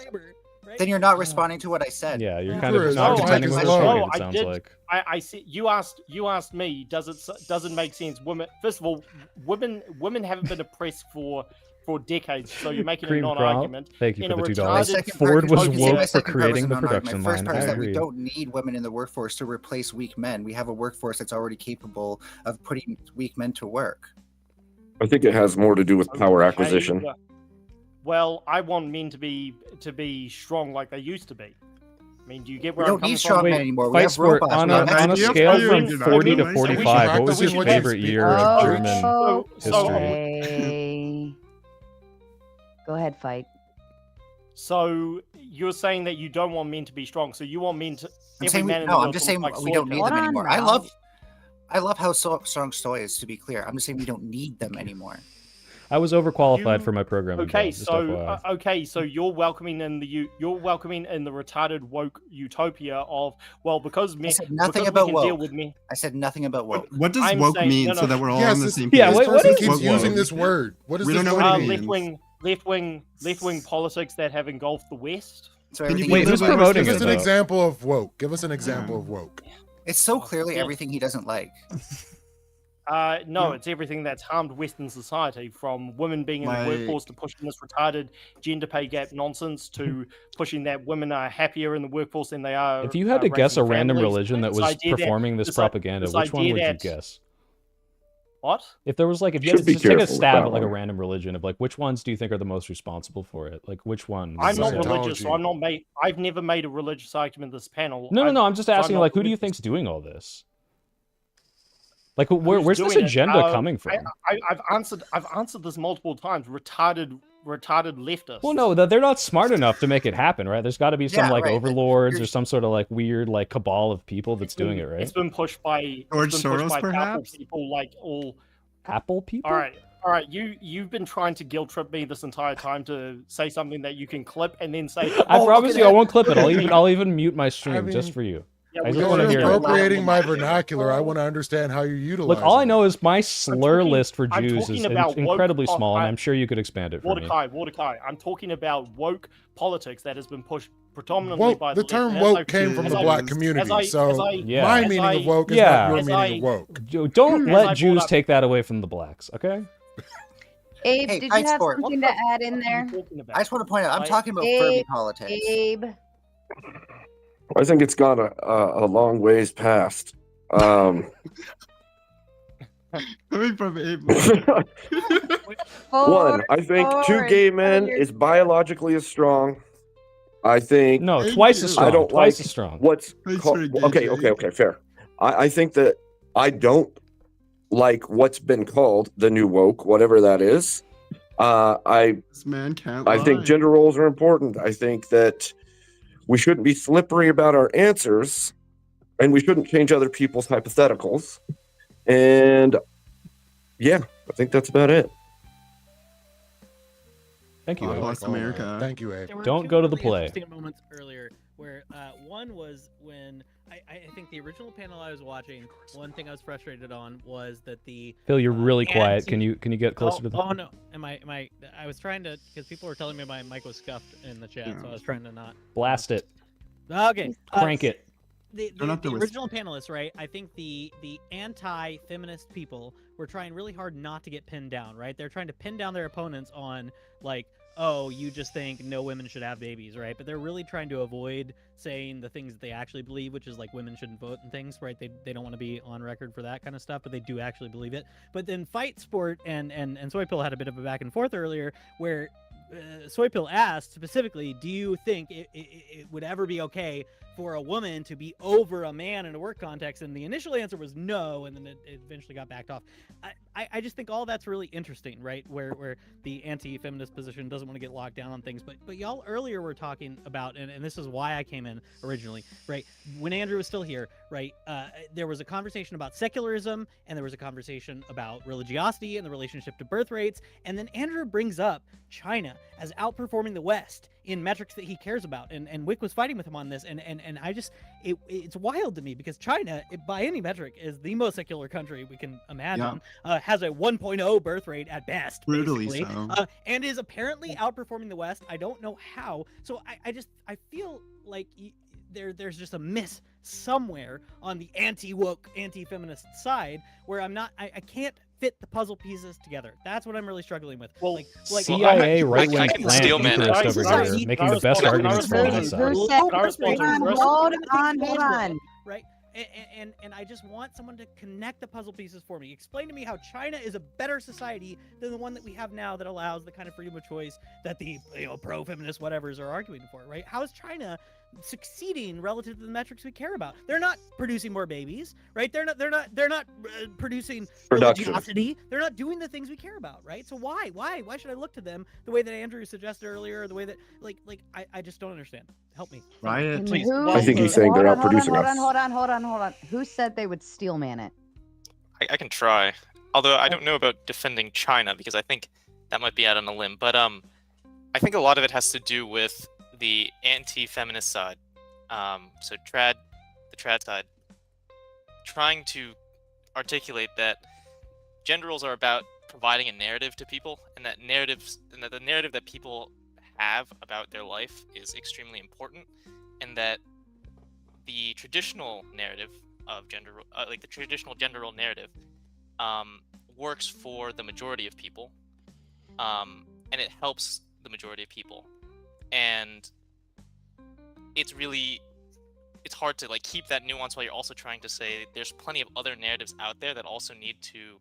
Then you're not responding to what I said. Yeah, you're kind of not contending with his point, it sounds like. I see. You asked me. Does it make sense? First of all, women haven't been oppressed for decades, so you're making a non-argument. Thank you in for the $2. Ford was woke for creating the production First line. part is I that we agree. don't need women in the workforce to replace weak men. We have a workforce that's already capable of putting weak men to work. I think it has more to do with power acquisition. Well, I want men to be strong like they used to be. I mean, do you get where We I'm don't coming need from? strong men anymore. We Fight have Sport, robots. on a scale from 40 to 45, what was your favorite year of German history? Go ahead, Fight. So you're saying that you don't want men to be strong. So you want men to. I'm saying I'm just saying we don't need them anymore. I love how strong Soy is, to be clear. I'm just saying we don't need them anymore. I was overqualified for my programming. Okay, job, so you're welcoming in the retarded woke utopia of, well, because men. I said nothing because about we can woke. deal with men. I said nothing about woke. What does I'm woke saying- mean, no, so no. that we're all Yes, on the this- same yeah, page? this person What keeps is using woke? this word. What does We this don't know what word it mean? left wing politics that have engulfed the West. So Can you everything Wait, he who's doesn't like- promoting Give it? us an though? example of woke. Give us an example of woke. It's so clearly everything he doesn't like. No, it's everything that's harmed Western society, from women being in My- the workforce to pushing this retarded gender pay gap nonsense to pushing that women are happier in the workforce than they are. If you had to guess a raising random families. religion that This was idea performing this this propaganda, this which one idea would you that- guess? What? If there was like, if you Should had to be just take a careful with stab that at like a one. random religion of like, which ones do you think are the most responsible for it? Like, which one? would I'm you not say? religious, so I've never made a religious argument this panel. No, I'm just so I'm asking, not like, who do you religious. think's doing all this? Like, where's Who's this doing it? agenda coming from? I've answered this multiple times. Retarded leftists. Well, no, they're not smart enough to make it happen, right? There's got to be some Yeah, like right. overlords or some sort of like weird like cabal of people that's doing it, right? It's been pushed by George it's been pushed Soros, by powerful perhaps? people like all. Apple people. All right. You've been trying to guilt trip me this entire time to say something that you can clip and then say. I "Oh, promise look you, at I that." won't clip it. I'll even mute my stream just for you. Yeah, I we just don't want to You're hear it. appropriating my vernacular. I want to understand how you utilize Look, all I it. know is my slur list for I'm Jews talking is about woke incredibly small, and I- I'm sure you could expand it for me. Mordecai. I'm talking about woke politics that has been pushed predominantly Woke, by the left. term And as woke I- came from as the I- black as community. I- So as I- Yeah. my as meaning I- of woke is Yeah. not your as meaning I- of woke. Don't As let I Jews brought up- take that away from the blacks, okay? Abe, Hey, did Fight you have Sport. something to add in there? I just want to point out, I'm Right. talking about Abe, Furby politics. Abe. I think it's gone a long ways past. Coming from Abe. One, I think two Forward, gay men forward. is biologically as strong. I think No, Thank twice you. as strong. I don't Twice like as strong. what's Thanks called. for Okay, engaging. fair. I think that I don't like what's been called the new woke, whatever that is. I This man can't think lie. gender roles are important. I think that we shouldn't be slippery about our answers, and we shouldn't change other people's hypotheticals. And yeah, I think that's about it. Thank you, I Abe. like Bless all that. America. Thank you, Abe. There were Don't two go to the really play. interesting moments earlier where one was when I think the original panel I was watching, one thing I was frustrated on was that the Phil, you're really quiet. anti- Can you get closer to the? Oh no, am I I was trying to, because people were telling me my mic was scuffed in the chat, so I was trying to not Blast it. Okay, Crank it. The Don't have to whisper. original panelists, right? I think the anti-feminist people were trying really hard not to get pinned down, right? They're trying to pin down their opponents on like, oh, you just think no women should have babies, right? But they're really trying to avoid saying the things that they actually believe, which is like women shouldn't vote and things, right? They don't want to be on record for that kind of stuff, but they do actually believe it. But then Fight Sport and Soypill had a bit of a back and forth earlier where Soypill asked specifically, do you think it would ever be okay for a woman to be over a man in a work context? And the initial answer was no, and then it eventually got backed off. I just think all that's really interesting, right? Where the anti-feminist position doesn't want to get locked down on things. But y'all earlier were talking about, and this is why I came in originally, right? When Andrew was still here, right? There was a conversation about secularism, and there was a conversation about religiosity and the relationship to birth rates. And then Andrew brings up China as outperforming the West in metrics that he cares about, and Wick was fighting with him on this, and I just it's wild to me because China, by any metric, is the most secular country we can imagine. Has a 1.0 birth rate at best, Brutally basically, so. and is apparently outperforming the West. I don't know how. So I feel like there's just a miss somewhere on the anti-woke, anti-feminist side where I can't fit the puzzle pieces together. That's what I'm really struggling with. Well, like CIA right-wing I can plant steal man interest over here, making the best arguments for one side. Hold on. Right? And I just want someone to connect the puzzle pieces for me. Explain to me how China is a better society than the one that we have now that allows the kind of freedom of choice that the pro-feminist whatevers are arguing for, right? How is China succeeding relative to the metrics we care about? They're not producing more babies, right? They're not producing religiosity. They're not doing the things we care about, right? So why should I look to them the way that Andrew suggested earlier, or the way that I just don't understand. Help me. Riot. Please. I think he's saying they're not producing us. Hold on. Who said they would steel man it? I can try. Although I don't know about defending China because I think that might be out on a limb. But I think a lot of it has to do with the anti-feminist side. So the trad side, trying to articulate that gender roles are about providing a narrative to people, and that the narrative that people have about their life is extremely important, and that the traditional narrative of gender, like the traditional gender role narrative, works for the majority of people, and it helps the majority of people, and it's hard to keep that nuance while you're also trying to say there's plenty of other narratives out there that also need to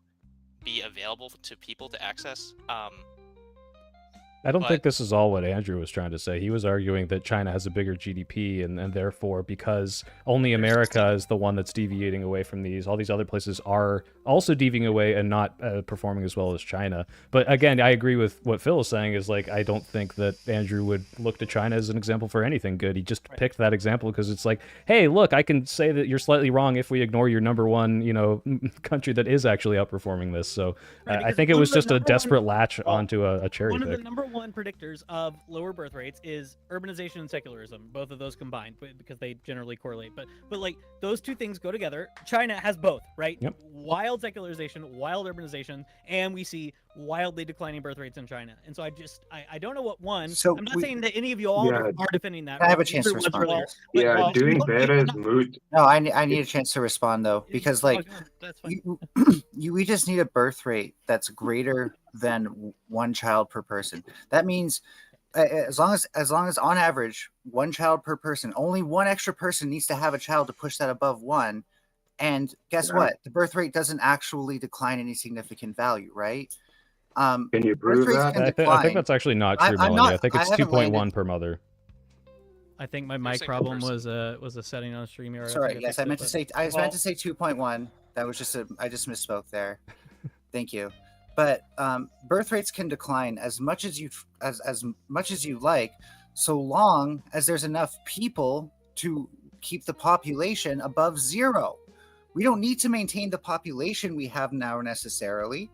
be available to people to access. I don't think this is all what Andrew was trying to say. He was arguing that China has a bigger GDP, and therefore, because only America is the one that's deviating away from these, all these other places are also deviating away and not performing as well as China. But again, I agree with what Phil is saying, is I don't think that Andrew would look to China as an example for anything good. He just picked that example because it's like, hey, look, I can say that you're slightly wrong if we ignore your number one, country that is actually outperforming this. So I think it was just a desperate latch onto a cherry One pick. of the number one predictors of lower birth rates is urbanization and secularism, both of those combined, because they generally correlate. But those two things go together. China has both, right? Yep. Wild secularization, wild urbanization, and we see wildly declining birth rates in China. And so I don't know what one. So I'm not saying that any of you all are defending that. I have a right? chance to Everyone's respond. really- doing better is moot. No, I need a chance to respond though, because we just need a birth rate that's greater than one child per person. That means as long as on average one child per person, only one extra person needs to have a child to push that above one. And guess what? The birth rate doesn't actually decline any significant value, right? Can you prove that? I think that's actually not true, Melanie. I think it's 2.1 per mother. I think my mic problem was a setting on StreamYard. Sorry, yes, I meant to say 2.1. That was I just misspoke there. Thank you. But birth rates can decline as much as you like, so long as there's enough people to keep the population above zero. We don't need to maintain the population we have now necessarily.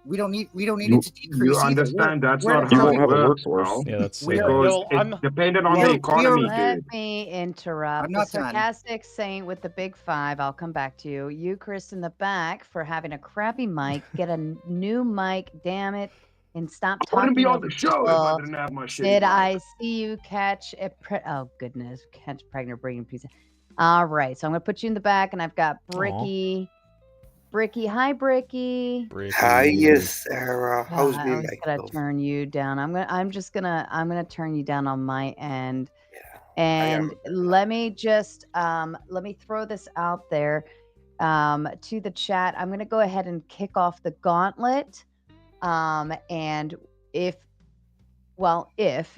We don't need You, it to decrease. you understand that's not You how won't it have a works, workforce. bro. Yeah, that's Because it's dependent on the economy, Let dude. me interrupt. I'm The not done. sarcastic saint with the big 5. I'll come back to you. You, Chris, in the back for having a crappy mic. Get a new mic, damn it, and stop I wouldn't talking be on over the show if I people. didn't have my shitty Did mic. I see you catch a oh goodness, catch pregnant bringing pizza? All right, so I'm gonna put you in the back, and I've got Bricky. Bricky, hi Bricky. Hi, yes, Sarah. How's me, I'm just gonna turn you down. I'm gonna turn you down on my end. And let me just let me throw this out there to the chat. I'm gonna go ahead and kick off the gauntlet. And if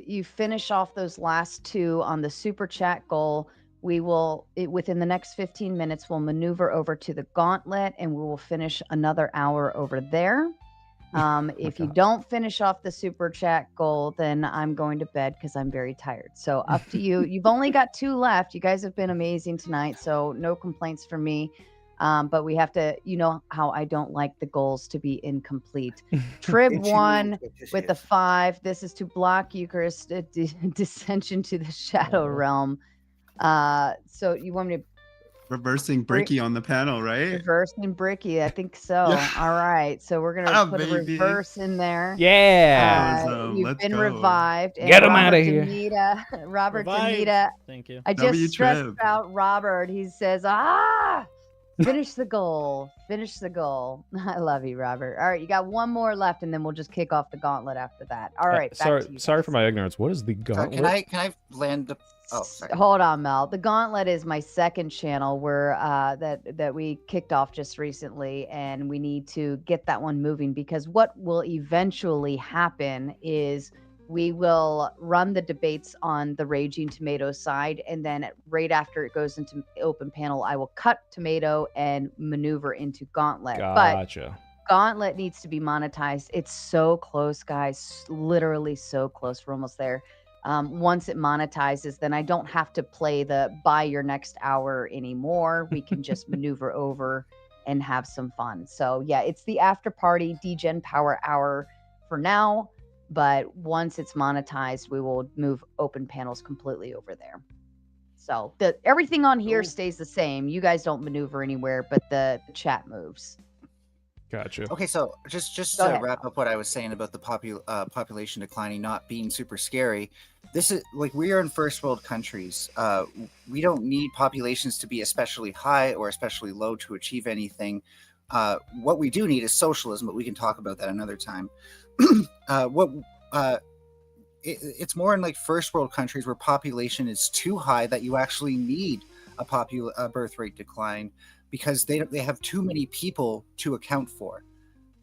you finish off those last 2 on the super chat goal, we will within the next 15 minutes we'll maneuver over to the gauntlet, and we will finish another hour over there. If you don't finish off the super chat goal, then I'm going to bed because I'm very tired. So up to you. You've only got 2 left. You guys have been amazing tonight, so no complaints from me. But we have to, you know how I don't like the goals to be incomplete. Trib 1 with the 5. This is to block Eucharist dissension to the shadow realm. So you want me to Reversing Bricky on the panel, right? reversing Bricky? I think so. Yeah. All right. So we're gonna put a baby. reverse in there. Yeah. Awesome. You've Let's been go. revived. And Get 'em Robert outta here. Robert Revived. Danita. Thank you. I W just stressed Trib. out Robert. He says, finish the goal. Finish the goal. I love you, Robert. All right, you got 1 more left, and then we'll just kick off the gauntlet after that. All right, back to you. Sorry for my ignorance. What is the Sorry, gauntlet? can I land the? Oh, sorry. Hold on, Mel. The Gauntlet is my second channel where that we kicked off just recently, and we need to get that one moving, because what will eventually happen is we will run the debates on the Raging Tomato side, and then right after it goes into open panel, I will cut Tomato and maneuver into Gauntlet. Gotcha. But Gauntlet needs to be monetized. It's so close, guys. Literally so close. We're almost there. Once it monetizes, then I don't have to play the buy your next hour anymore. We can just maneuver over and have some fun. So yeah, it's the after party DGen Power Hour for now, but once it's monetized, we will move open panels completely over there. So everything on here stays the same. You guys don't maneuver anywhere, but the chat moves. Gotcha. Okay, so just Go to ahead. wrap up what I was saying about the population declining not being super scary, this is like, we are in first world countries. We don't need populations to be especially high or especially low to achieve anything. What we do need is socialism, but we can talk about that another time. It's more in like first world countries where population is too high that you actually need a birth rate decline, because they have too many people to account for.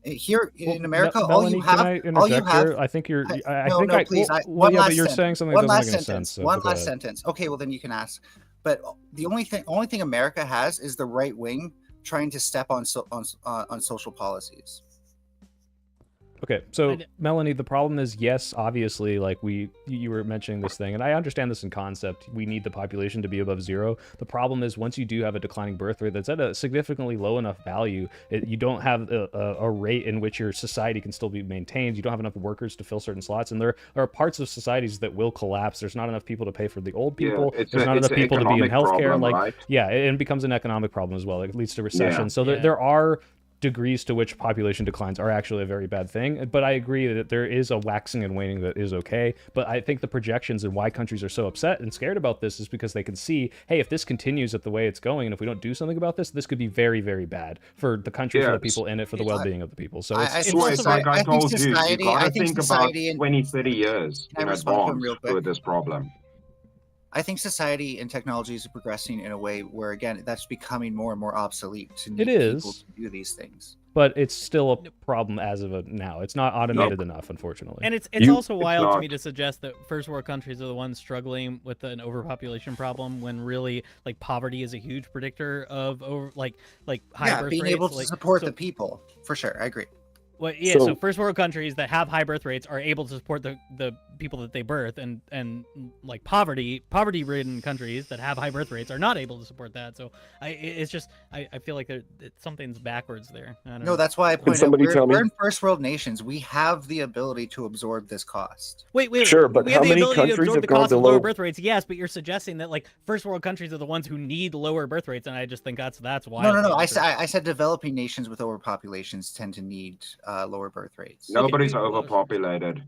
Here in America, Melanie, can I interject here? I think you're. I think no, please. Well, yeah, last but you're sentence. saying something One that doesn't last make any sentence. sense. So One go last ahead. sentence. Okay, well then you can ask. But the only thing America has is the right wing trying to step on social policies. Okay, so Melanie, the problem is, yes, obviously, like you were mentioning this thing, and I understand this in concept. We need the population to be above 0. The problem is, once you do have a declining birth rate that's at a significantly low enough value, you don't have a rate in which your society can still be maintained. You don't have enough workers to fill certain slots, and there are parts of societies that will collapse. There's not enough people to pay for the old people. it's There's not it's enough an people to be in economic healthcare. problem, Like, right? yeah, it becomes an economic problem as well. It leads to recession. Yeah. So there are degrees to which population declines are actually a very bad thing. But I agree that there is a waxing and waning that is okay. But I think the projections and why countries are so upset and scared about this is because they can see, hey, if this continues at the way it's going, and if we don't do something about this, this could be very, very bad for the country, for the people in it, for the well-being of the people. So it's like I told you, you gotta think about 20, 30 years in advance with this problem. I think society and technology is progressing in a way where, again, that's becoming more and more obsolete to need people to do these things. But it's still a problem as of now. It's not automated enough, unfortunately. And it's also wild to me to suggest that first world countries are the ones struggling with an overpopulation problem, when really, like, poverty is a huge predictor of high birth being rates. able to support the people, for sure. I agree. Well, yeah. So first world countries that have high birth rates are able to support the people that they birth, and like poverty-ridden countries that have high birth rates are not able to support that. So I feel like something's backwards there. I don't know. No, that's why I point out we're in first world nations. We have the ability to absorb this cost. Wait. Sure, but we how have the many ability to countries absorb have the gone cost of below? lower birth rates? Yes, but you're suggesting that like first world countries are the ones who need lower birth rates, and I just think that's why. No. I said developing nations with overpopulations tend to need lower birth rates. Nobody's overpopulated.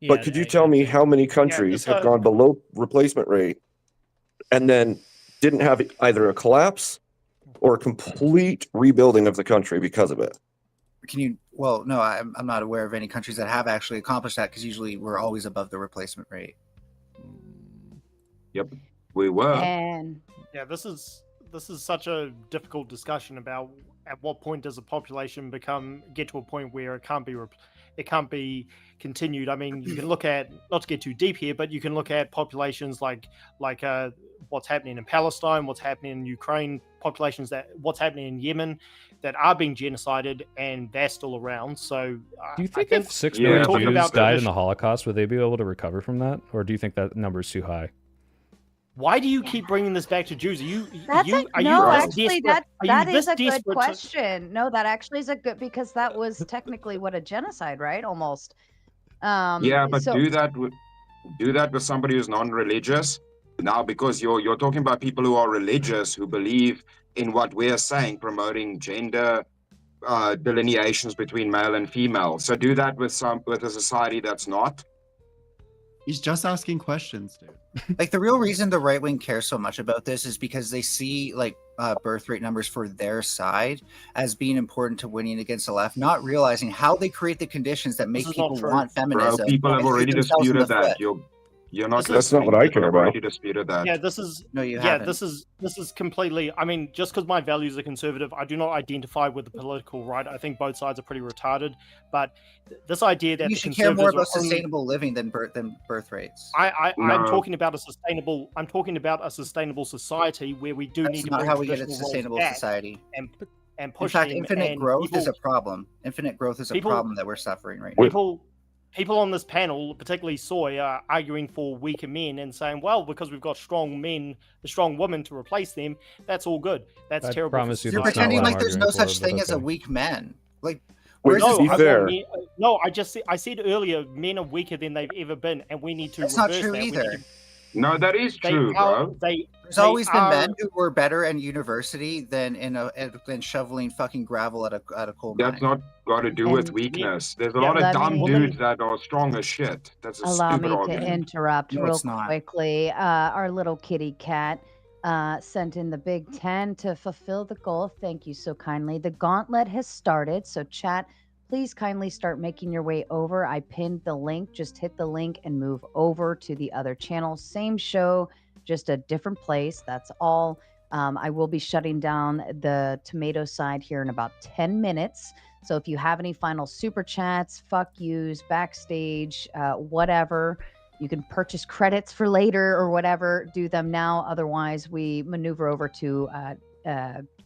But could you tell me how many countries have gone below replacement rate and then didn't have either a collapse or a complete rebuilding of the country because of it? Can you? Well, no, I'm not aware of any countries that have actually accomplished that, because usually we're always above the replacement rate. Yep, we were. And yeah, this is such a difficult discussion about at what point does a population get to a point where it can't be continued. I mean, you can look at, not to get too deep here, but you can look at populations like what's happening in Palestine, what's happening in Ukraine, what's happening in Yemen that are being genocided, and they're still around. So do you think if 6 million Jews died in the Holocaust, would they be able to recover from that? Or do you think that number is too high? Why do you keep bringing this back to Jews? That is a good question. No, that actually is a good, because that was technically what a genocide, right? Almost. Yeah, but do that with somebody who's non-religious. Now, because you're talking about people who are religious, who believe in what we're saying, promoting gender delineations between male and female. So do that with a society that's not. He's just asking questions, dude. Like, the real reason the right wing cares so much about this is because they see birth rate numbers for their side as being important to winning against the left, not realizing how they create the conditions that make people want feminism. Bro, people have already disputed that. You're not. That's not what I care about. Already disputed that. Yeah, this is this is completely. I mean, just because my values are conservative, I do not identify with the political right. I think both sides are pretty retarded. But this idea that you should care more about sustainable living than birth rates. I'm talking about a sustainable. I'm talking about a sustainable society where we do need to. That's not how we get a sustainable society. And push. In fact, infinite growth is a problem. Infinite growth is a problem that we're suffering right now. People on this panel, particularly Soy, are arguing for weaker men and saying, well, because we've got strong women to replace them, that's all good. That's terrible. You're pretending like there's no such thing as a weak man. Like, I said earlier, men are weaker than they've ever been, and we need to reverse that. That's not true either. No, that is true, bro. There's always been men who were better at university than shoveling fucking gravel at a coal mine. That's not got to do with weakness. There's a lot of dumb dudes that are strong as shit. That's a allow stupid me argument. to interrupt real quickly. Our little kitty cat sent in the Big 10 to fulfill the goal. Thank you so kindly. The gauntlet has started, so chat, please kindly start making your way over. I pinned the link. Just hit the link and move over to the other channel. Same show, just a different place. That's all. I will be shutting down the tomato side here in about 10 minutes. So if you have any final super chats, fuck yous, backstage, whatever, you can purchase credits for later or whatever. Do them now. Otherwise, we maneuver over to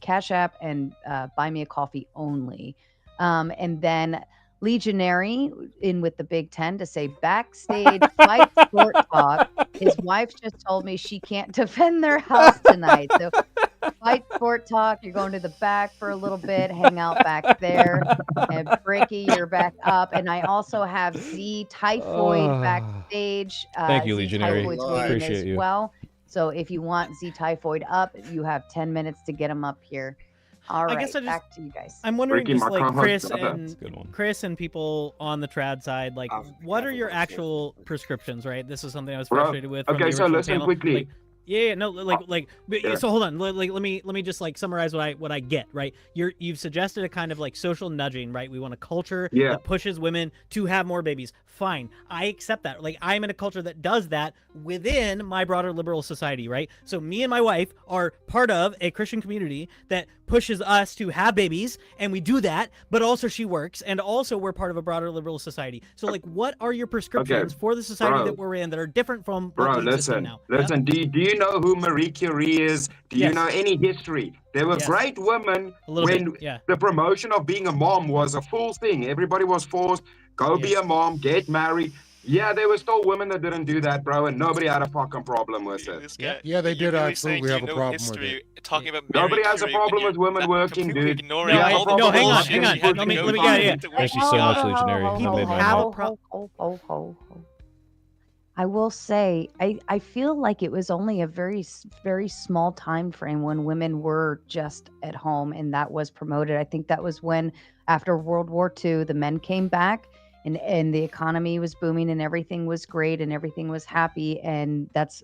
Cash App and Buy Me a Coffee only. And then Legionary in with the Big 10 to say backstage fight sport talk. His wife just told me she can't defend their house tonight. So fight sport talk. You're going to the back for a little bit, hang out back there. And Bricky, you're back up. And I also have Z Typhoid backstage. Thank you, Legionary. Appreciate you. Well, so if you want Z Typhoid up, you have 10 minutes to get him up here. All right, back to you guys. I'm wondering, just like Chris and people on the trad side, like, what are your actual prescriptions? Right, this is something I was frustrated with. Okay, so listen quickly. So hold on. Let me just like summarize what I get. Right, you've suggested a kind of like social nudging. Right, we want a culture that pushes women to have more babies. Fine, I accept that. Like, I'm in a culture that does that within my broader liberal society. Right, so me and my wife are part of a Christian community that pushes us to have babies, and we do that. But also she works, and also we're part of a broader liberal society. So like, what are your prescriptions for the society that we're in that are different from what we exist in now? Listen. Do you know who Marie Curie is? Do you know any history? There were great women when the promotion of being a mom was a full thing. Everybody was forced, go be a mom, get married. Yeah, there were still women that didn't do that, bro, and nobody had a fucking problem with it. Yeah, they did absolutely have a problem with it. Talking about Nobody has a problem with women working, dude. ignoring You have a all the problem hang with on, hang on. women Let me, working yeah, yeah. Thank you so much, Legionary. That People made my have night. a problem. I will say, I feel like it was only a very small time frame when women were just at home and that was promoted. I think that was when, after World War II, the men came back and the economy was booming and everything was great and everything was happy. And that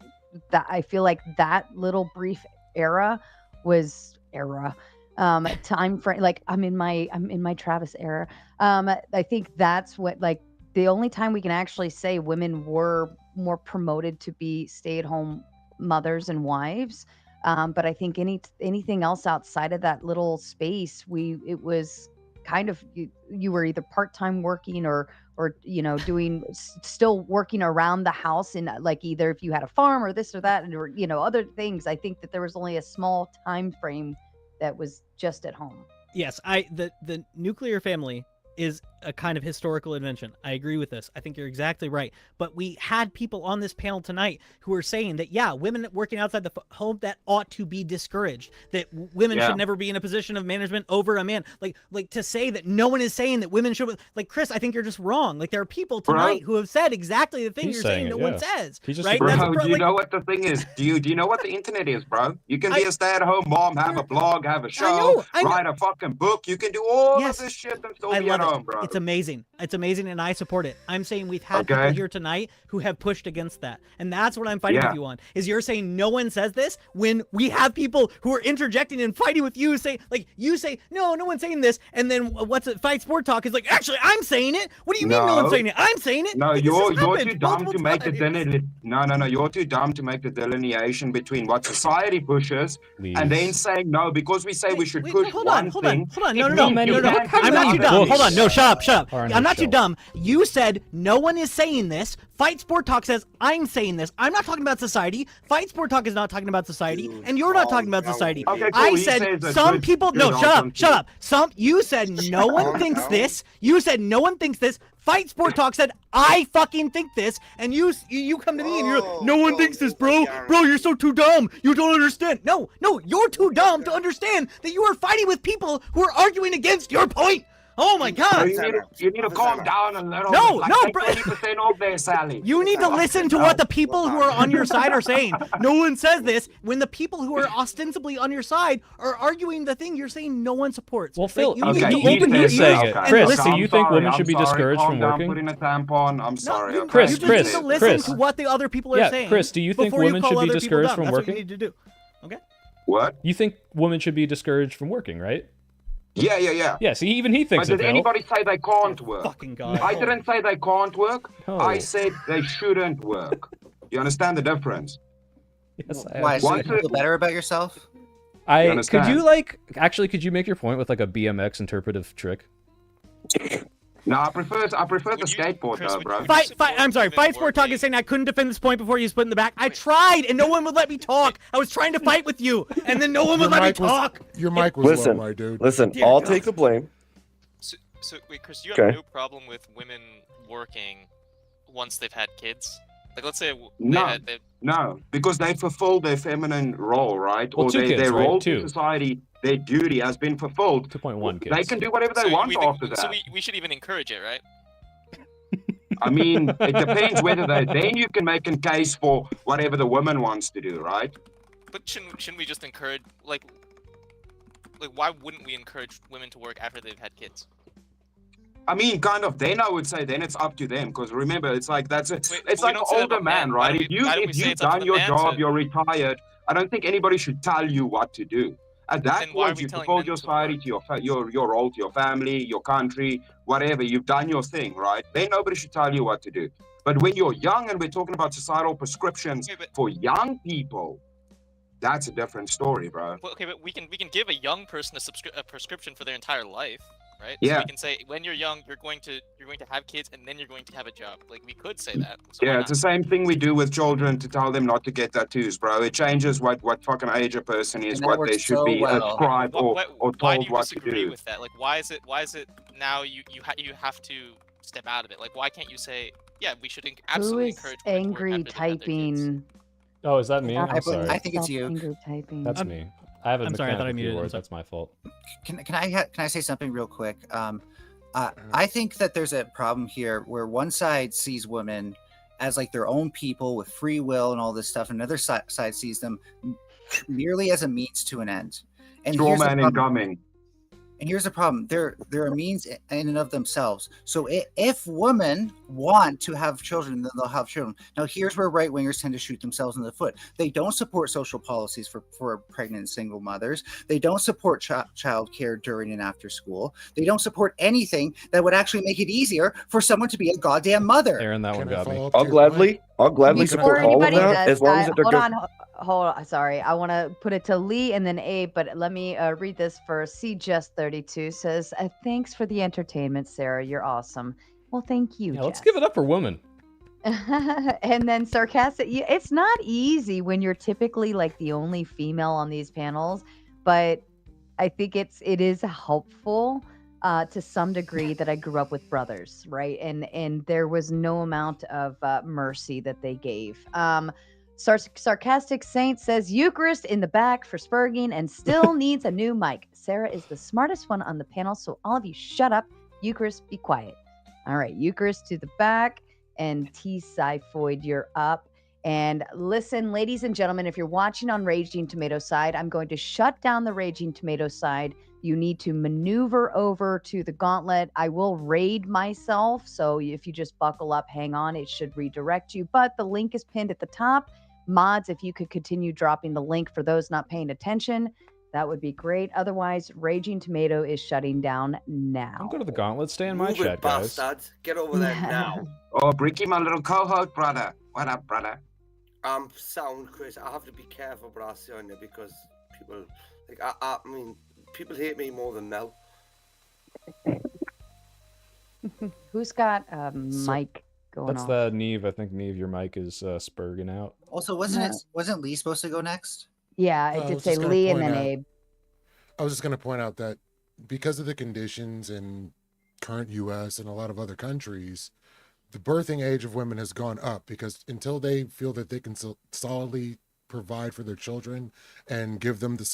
I feel like that little brief era was time frame. Like I'm in my Travis era. I think that's what, like, the only time we can actually say women were more promoted to be stay-at-home mothers and wives. But I think anything else outside of that little space, it was kind of, you were either part-time working or doing, still working around the house, and like either if you had a farm or this or that, or other things. I think that there was only a small time frame that was just at home. Yes, the nuclear family is a kind of historical invention. I agree with this. I think you're exactly right. But we had people on this panel tonight who are saying that, yeah, women working outside the home, that ought to be discouraged, that women should never be in a position of management over a man. Like to say that no one is saying that women should, like, Chris, I think you're just wrong. Like, there are people tonight who have said exactly the thing you're saying no one says. Right? Bro, do you know what the thing is? Do you know what the internet is, bro? You can be a stay-at-home mom, have a blog, have a show, write a fucking book. You can do all of this shit and still be at home, bro. It's amazing. It's amazing, and I support it. I'm saying we've had people here tonight who have pushed against that, and that's what I'm fighting with you on. Is you're saying no one says this when we have people who are interjecting and fighting with you, say, like, you say no one's saying this, and then Fight Sport Talk is like, actually I'm saying it. What do you mean no one's saying it? I'm saying it. No, Like, you're too dumb to make the you're too dumb to make the delineation between what society pushes and then saying no, because we say we should push one thing. Hold on. No. I'm not too dumb. Hold on. No, shut up. I'm not too dumb. You said no one is saying this. Fight Sport Talk says I'm saying this. I'm not talking about society. Fight Sport Talk is not talking about society, and you're not talking about society. Okay, cool. I said some people. No, shut up. You said no one thinks this. You said no one thinks this. Fight Sport Talk said I fucking think this, and you come to me and you're like, no one thinks this, bro. Bro, you're so too dumb. You don't understand. No, you're too dumb to understand that you are fighting with people who are arguing against your point. Oh my God! You need to calm down a little. No, bro. 20% off there, Sally. You need to listen to what the people who are on your side are saying. No one says this when the people who are ostensibly on your side are arguing the thing you're saying no one supports. Well, Phil, you need to open your ears. Chris, do you think women should be discouraged from working? Putting a tampon. I'm sorry. Chris, you just need to listen to what the other people are saying. Chris, do you think women should be discouraged from working? That's what you need to do. Okay. What? You think women should be discouraged from working, right? Yeah. Yeah, see, even he thinks but it, did Phil. anybody say they can't work? Fucking God. I didn't say they can't work. No. I said they shouldn't work. You understand the difference? Yes, Why? So you feel better about yourself? Could you make your point with like a BMX interpretive trick? No, I prefer the skateboard though, bro. I'm sorry. Fight Sport Talk is saying I couldn't defend this point before you split in the back. I tried, and no one would let me talk. I was trying to fight with you, and then no one would let me talk. Your mic was low, my dude. Listen, I'll take the blame. So wait, Chris, you have no problem with women working once they've had kids? Like, let's say No, because they fulfilled their feminine role, right? Well, or their right? role to society, their duty has been fulfilled. 2.1 kids. They can do whatever they want after that. So we should even encourage it, right? I mean, it depends whether then you can make a case for whatever the woman wants to do, right? But shouldn't we just encourage, like why wouldn't we encourage women to work after they've had kids? I mean, kind of. Then I would say then it's up to them, because remember, it's like it's we like an don't say that older about man, men. right? Why don't we If say you've it's up to done the your man job, to- you're retired. I don't think anybody should tell you what to do. At that Then why are point, we you telling fulfilled men your to society to your role, to your family, your country, whatever. You've done your thing, right? Then nobody should tell you what to do. But when you're young and we're talking about societal prescriptions for young people, that's a different story, bro. Well, okay, but we can give a young person a prescription for their entire life, right? Yeah. So we can say when you're young, you're going to have kids, and then you're going to have a job. Like, we could say that. So why Yeah, not? it's the same thing we do with children to tell them not to get tattoos, bro. It changes what fucking age a person is, And that what works they should so be well. ascribed or Why told do you what to disagree do. with that? Like, why is it now you have to step out of it? Like, why can't you say yeah, we should Who absolutely is encourage women to work angry after they've had their kids. typing? Oh, is that me? Stop I'm sorry. I think it's Stop you. angry typing. That's me. I have a I'm sorry, I thought I mechanical muted it. I'm keyboard. sorry. That's my fault. Can I say something real quick? I think that there's a problem here where one side sees women as like their own people with free will and all this stuff, and another side sees them merely as a means to an end. And Straw here's the man problem. incoming. And here's the problem: they're a means in and of themselves. So if women want to have children, then they'll have children. Now, here's where right wingers tend to shoot themselves in the foot. They don't support social policies for pregnant and single mothers. They don't support child care during and after school. They don't support anything that would actually make it easier for someone to be a goddamn mother. Aaron, that one got me. I'll gladly Before support all of anybody that does, as long as they're hold good. on, hold on. Sorry, I want to put it to Lee and then Abe, but let me read this first. C-Just32 says, "Thanks for the entertainment, Sarah. You're awesome." Well, thank you. Yeah, let's give it up for women. And then sarcastic. It's not easy when you're typically like the only female on these panels, but I think it is helpful to some degree that I grew up with brothers, right? And there was no amount of mercy that they gave. Sarcastic Saint says Eucharist in the back for Spurging and still needs a new mic. Sarah is the smartest one on the panel, so all of you shut up. Eucharist, be quiet. All right, Eucharist to the back, and T. Syphoid, you're up. And listen, ladies and gentlemen, if you're watching on Raging Tomato side, I'm going to shut down the Raging Tomato side. You need to maneuver over to the gauntlet. I will raid myself, so if you just buckle up, hang on, it should redirect you. But the link is pinned at the top. Mods, if you could continue dropping the link for those not paying attention, that would be great. Otherwise, Raging Tomato is shutting down now. Don't go to the gauntlet. Stay in my Move it, chat, guys. bastards. Get over there now. Oh, Bricky, my little co-host brother. What up, brother? Sound, Chris. I have to be careful, what I say on there because people, like, I mean, people hate me more than Mel. Who's got mic going That's off? the Neve. I think Neve, your mic is spurging out. Also, wasn't Lee supposed to go next? Yeah, it I did was say just gonna Lee and point then out- Abe. I was just going to point out that because of the conditions in current U.S. and a lot of other countries, the birthing age of women has gone up because until they feel that they can solidly provide for their children and give them the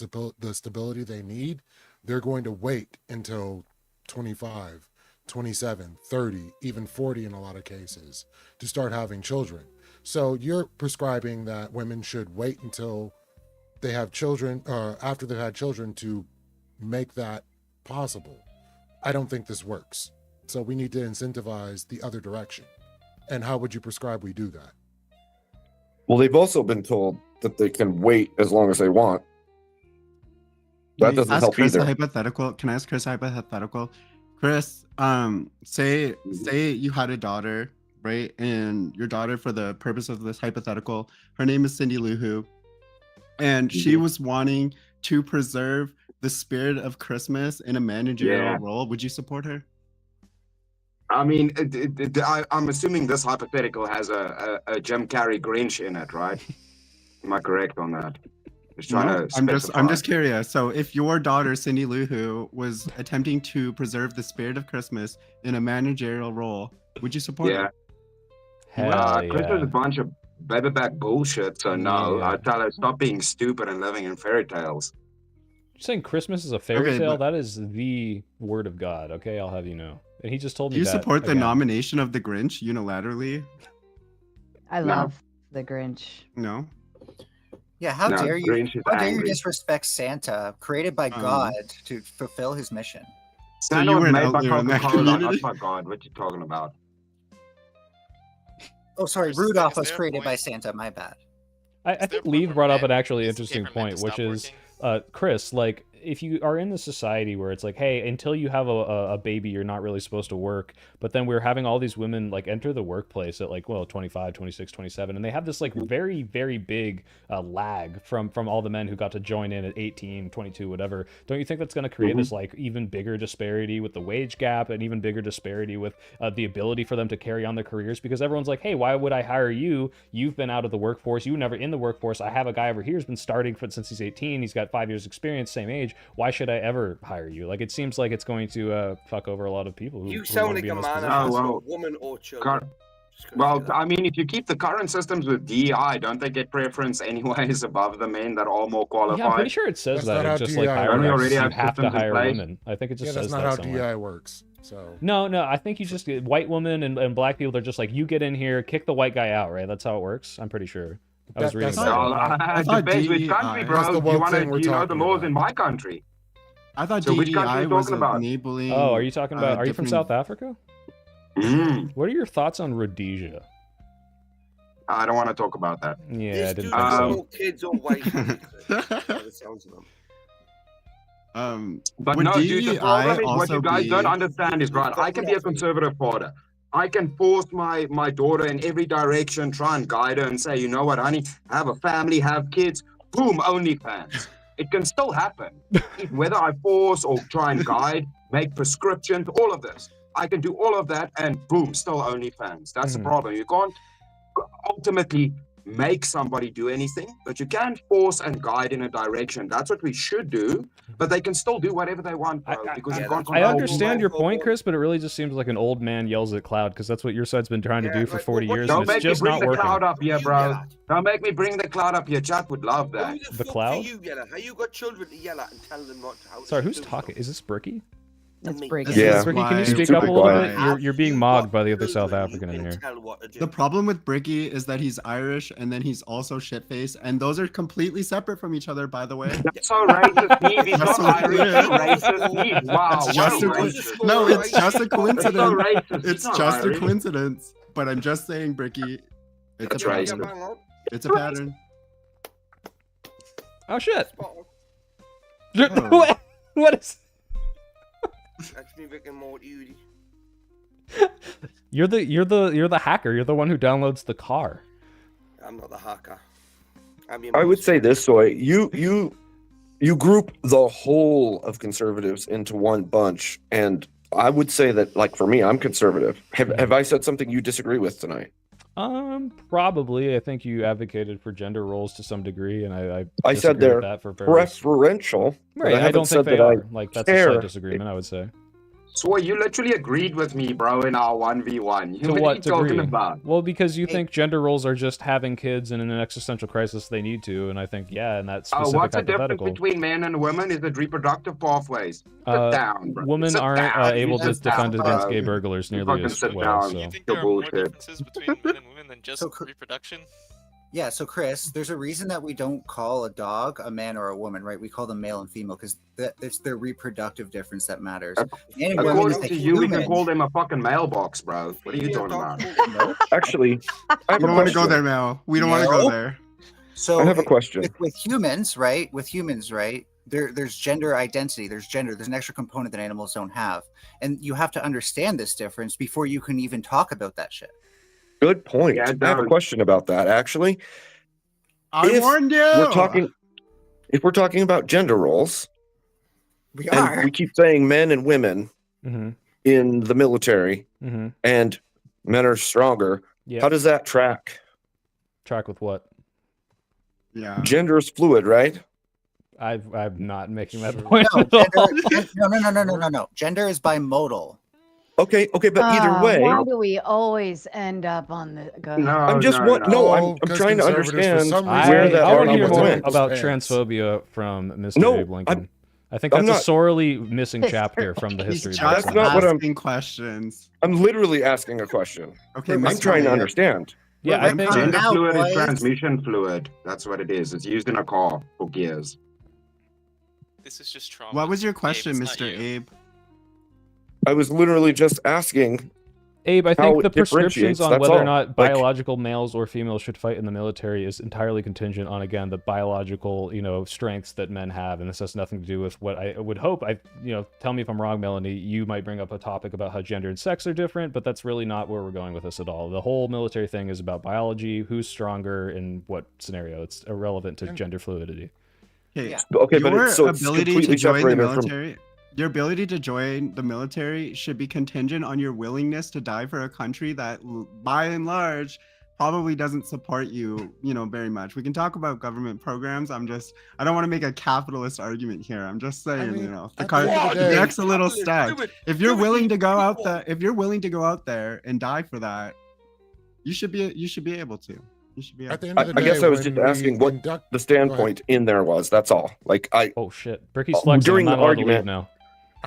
stability they need, they're going to wait until 25, 27, 30, even 40 in a lot of cases to start having children. So you're prescribing that women should wait until they have children, after they've had children, to make that possible. I don't think this works. So we need to incentivize the other direction. And how would you prescribe we do that? Well, they've also been told that they can wait as long as they want. That doesn't ask help Chris a either. hypothetical. Can I ask Chris a hypothetical? Chris, say you had a daughter, right? And your daughter, for the purpose of this hypothetical, her name is Cindy Lou Who, and she was wanting to preserve the spirit of Christmas in a managerial role. Would you support her? I mean, I'm assuming this hypothetical has a Jim Carrey Grinch in it, right? Am I correct on that? Just trying No, to I'm specify. just curious. So if your daughter Cindy Lou Who was attempting to preserve the spirit of Christmas in a managerial role, would you support her? Chris is a bunch of babyback bullshit, so no. Yeah. I tell her stop being stupid and living in fairy tales. You're saying Christmas is a fairy Okay, tale? but- That is the word of God. Okay, I'll have you know. And he just told Do me you that support the again. nomination of the Grinch unilaterally? I No. love the Grinch. No. Yeah, how No, dare you? Grinch is How dare you angry. disrespect Santa, created by God to fulfill his mission? Santa you was were an made by outlier in that Coca-Cola, not community? by God. What you talking about? Oh, sorry, Chris, Rudolph is was there a created point- by Santa. My bad. I think Lee brought up an actually Is the interesting camera meant point, to which stop is, working? Chris, like, if you are in the society where it's like, hey, until you have a baby, you're not really supposed to work, but then we're having all these women, like, enter the workplace at, like, well, 25, 26, 27, and they have this, like, very, very big lag from all the men who got to join in at 18, 22, whatever. Don't you think that's going to create this, like, even bigger disparity with the wage gap and even bigger disparity with the ability for them to carry on their careers? Because everyone's like, hey, why would I hire you? You've been out of the workforce. You were never in the workforce. I have a guy over here who's been starting since he's 18. He's got 5 years experience, same age. Why should I ever hire you? Like, it seems like it's going to fuck over a lot of people who You who sound wanna like be a in this man position. that has well, a woman or children. Well, I mean, if you keep the current systems with DEI, don't they get preference anyways above the men that are more qualified? Yeah, I'm pretty sure it says That's that. not It's how just like DEI hiring. Don't we already You have have to systems in hire place? women. I think it just Yeah, says that's not that how somewhere. DI works. So No, I think you just white women and black people. They're just like, you get in here, kick the white guy out, right? That's how it works. I'm pretty sure. I was reading about it. It depends which country, That's bro. the Do you woke thing we're know the talking laws about. in my country? I thought So which country are DEI you was talking about? enabling. Oh, are you talking about? Are you from different- South Africa? What are your thoughts on Rhodesia? I don't want to talk about that. Yeah, I This didn't dude think has so. more kids or wife. By the sounds of them. But would no, dude, the DEI problem is what also you guys be- don't understand is, right, I can be a conservative father. I can force my daughter in every direction, try and guide her and say, you know what, honey, have a family, have kids, boom, OnlyFans. It can still happen. Whether I force or try and guide, make prescriptions, all of this. I can do all of that and boom, still OnlyFans. That's the problem. You can't ultimately make somebody do anything, but you can force and guide in a direction. That's what we should do, but they can still do whatever they want, bro, because you can't I control understand your people. point, Chris, but it really just seems like an old man yells at cloud because that's what your side's been trying to do for 40 years, Don't and it's make me just bring not the working. cloud up here, bro. Don't make me bring the cloud up here. Chat would love that. The cloud? You yell at? How you got children to yell at and tell them not to? How Sorry, to who's do talking? Is this Bricky? It's Bricky. Yeah. Bricky, can you speak up a little bit? You're being mogged by the other South children, African in here. tell what to do. The problem with Bricky is that he's Irish and then he's also shit-faced, and those are completely separate from each other, by the way. That's so racist, Neve. He's Just not so Irish. clear. He's racist, Neve. Wow. It's just what a a, racist. no, it's just a coincidence. racist. He's It's not just a Irish. coincidence. But I'm just saying, Bricky, it's That's a pattern. racist. It's a pattern. Oh shit! Oh. What is? That's me, Rick and Morty. You're the hacker. You're the one who downloads the car. I'm not the hacker. I would say this, Soy. You group the whole of conservatives into one bunch, and I would say that, like, for me, I'm conservative. Have I said something you disagree with tonight? Probably. I think you advocated for gender roles to some degree, and I said disagree they're with that for various... preferential. but Right. I haven't don't said think they that I are. Like that's a care. slight disagreement, I would say. So you literally agreed with me, bro, in our 1v1. To What are what you talking degree? about? Well, because you think gender roles are just having kids and in an existential crisis they need to, and I think, yeah, in that specific What's the difference hypothetical, between men and women? Is it reproductive pathways? Sit down, bro. women Sit aren't down. able to Sit down, defend against bro. gay burglars You nearly fucking as sit well. down. So. You think there are more differences between men and women than just reproduction? Yeah, so Chris, there's a reason that we don't call a dog a man or a woman, right? We call them male and female because it's their reproductive difference that matters. Man and women is According the to you, we can human. call them a fucking mailbox, bro. What are you talking about? Actually, I We don't want to go there, Mel. We don't want to go No. there. So I have a question. with humans, right? With humans, right? There's gender identity. There's gender. There's an extra component that animals don't have, and you have to understand this difference before you can even talk about that shit. Good point. Yeah, I have a question about that, actually. I warned you. If we're talking about gender roles, we and we keep saying men and women Mm-hmm. in the military, Mm-hmm. and men are stronger. Yeah. How does that track? Track with what? Yeah. Gender is fluid, right? I'm not making that point. No, at all. no. Gender is bimodal. Okay, but either way, Why do we always end up on the? Go ahead. I'm just I'm trying to understand where that I want to hear argument more went. about transphobia from Mr. No, Abe Lincoln. I think I'm that's a not- sorely missing chapter from the history He's books. just not what I'm- asking questions. I'm literally asking a question. Okay, I'm Mr. trying to Abe. understand. Yeah, I think Gender Now, fluid is boys. transmission fluid. That's what it is. It's used in a car for gears. This is just trauma. What was your question, it's not Mr. you. Abe? I was literally just asking. Abe, I how think the it differentiates, prescriptions on that's whether or all. not Like- biological males or females should fight in the military is entirely contingent on, again, the biological, strengths that men have, and this has nothing to do with what I would hope. Tell me if I'm wrong, Melanie. You might bring up a topic about how gender and sex are different, but that's really not where we're going with this at all. The whole military thing is about biology, who's stronger in what scenario. It's irrelevant to gender fluidity. Okay, Okay, but your it's so it's ability to completely join the separated from. military. Your ability to join the military should be contingent on your willingness to die for a country that, by and large, probably doesn't support you, very much. We can talk about government programs. I don't want to make a capitalist argument here. I'm just saying, the deck's a little stacked. If you're willing to go out there, and die for that, You should be able to. You should be able At the to. end of the I day, guess I was when just asking we what induct- the standpoint in there was. That's all. Like Oh shit, Bricky's flexing. during I'm the not allowed to leave argument. now.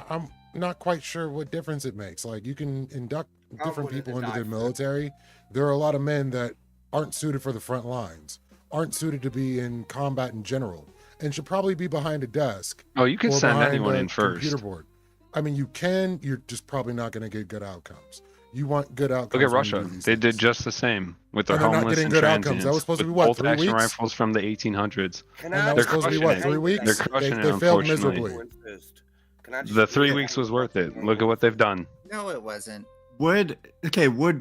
I'm not quite sure what difference it makes. Like, you can induct different people into the military. There are a lot of men that aren't suited for the front lines, aren't suited to be in combat in general, and should probably be behind a desk. Oh, you can or send behind anyone a in first. computer board. I mean, you can. You're just probably not going to get good outcomes. You want good outcomes. Look at when you Russia. do these They things. did just the same with their And they're not homeless getting and good transients. outcomes. That was supposed to with be what, 3 bolt-action weeks? rifles from the 1800s. And that They're was supposed to be crushing what, 3 it. weeks? They're crushing They it, failed unfortunately. miserably. The 3 weeks was worth it. Look at what they've done. No, it wasn't. Would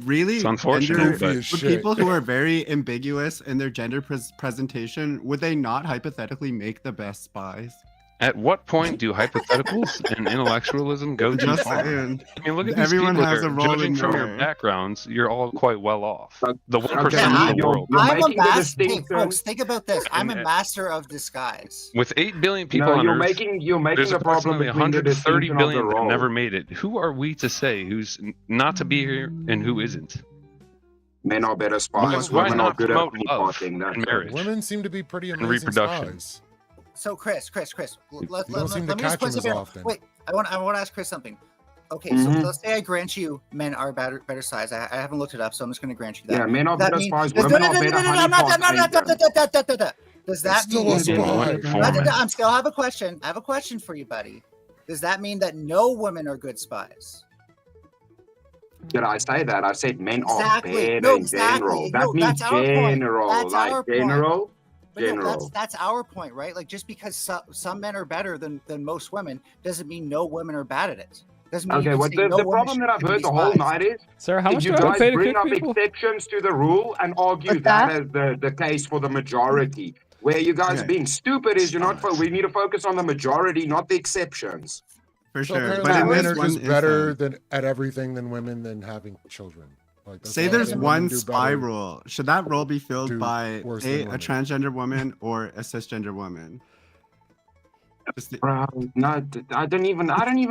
really It's unfortunate, gender- but- would Shit. people who are very ambiguous in their gender presentation, would they not hypothetically make the best spies? At what point do hypotheticals and intellectualism go too Just far? saying. I mean, look at these Everyone people has here. a role Judging in from your war. backgrounds, you're all quite well off. The 1% Okay, of the world. I'm a master. Hey, folks, think about this. I'm a And- master of disguise. With 8 billion people No, on you're Earth, making there's the problem approximately between the 130 distinction of the billion that role. never made it. Who are we to say who's not to be here and who isn't? Men are better spies. Why Women are not good at promote love plotting. That's and it. marriage? Women seem to be pretty And amazing reproduction. spies. So, Chris, let You don't seem to me just catch them put as it often. Wait, I want to ask Chris something. Okay, Mhm. so let's say I grant you men are better size. I haven't looked it up, so I'm just going to grant you that. Yeah, men are That better mean- spies. Does- Women are better honeypot. Does that Still mean? a spy. I'm still have a question. I have a question for you, buddy. Does that mean that no women are good spies? Did I say that? I said men are Exactly. better No, in general. exactly. That No, means that's our point. general. That's our Like point. general. But no, General. that's our point, right? Like, just because some men are better than most women doesn't mean no women are bad at it. Doesn't mean you Okay, can what say the no women problem that I've shouldn't heard be the whole spies. night is Sarah, how much you do I guys pay to bring cook up people? exceptions to the rule and argue What's that that? as the case for the majority. Where you guys are Okay. being stupid is you're not. We need to focus on the majority, not the exceptions. For So sure. apparently But in men this are one just better instance, at everything than women than having children. Like, that's say why there's women one do spy better. role. Should that role be filled do by worse a than women. transgender woman or a cisgender woman? Just the- Bro, no, I don't even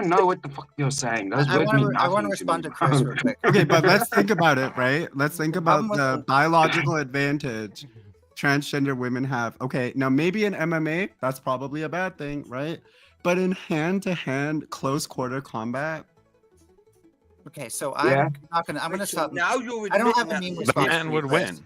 know what the fuck you're saying. Those I words want mean to nothing respond to to me. Chris real quick. Okay, but let's think about it, right? Let's think about problem the with biological advantage transgender women have. Okay, now maybe in MMA, that's probably a bad thing, right? But in hand-to-hand, close-quarter combat, Okay, so Yeah. I'm gonna stop. Now you're I don't have admitting a that mean the response. man for would you, Chris. win.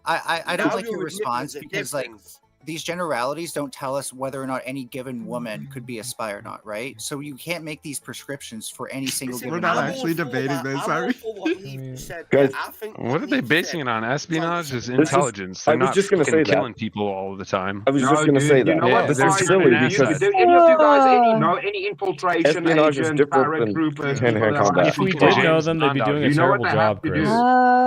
I don't Now like your you're admitting response there's a because like difference. these generalities don't tell us whether or not any given woman could be a spy or not, right? So you can't make these prescriptions for any single Listen, we're given not woman. actually debating this, I'm are all we? for what Leaf said. Guys, I think What are they Leaf basing said- it on? Espionage is This is- intelligence. I They're was not just gonna fucking say that. killing people all the time. I was No, just going to dude, say you that. know what? Yeah, they're Guys, silly turning because assets. do any of you guys know any infiltration espionage is agents, different than paratroopers, hand-to-hand people that are combat. If we actually did know spies? them, they'd be Bond out doing a here. You know what terrible they have job, to Chris. do?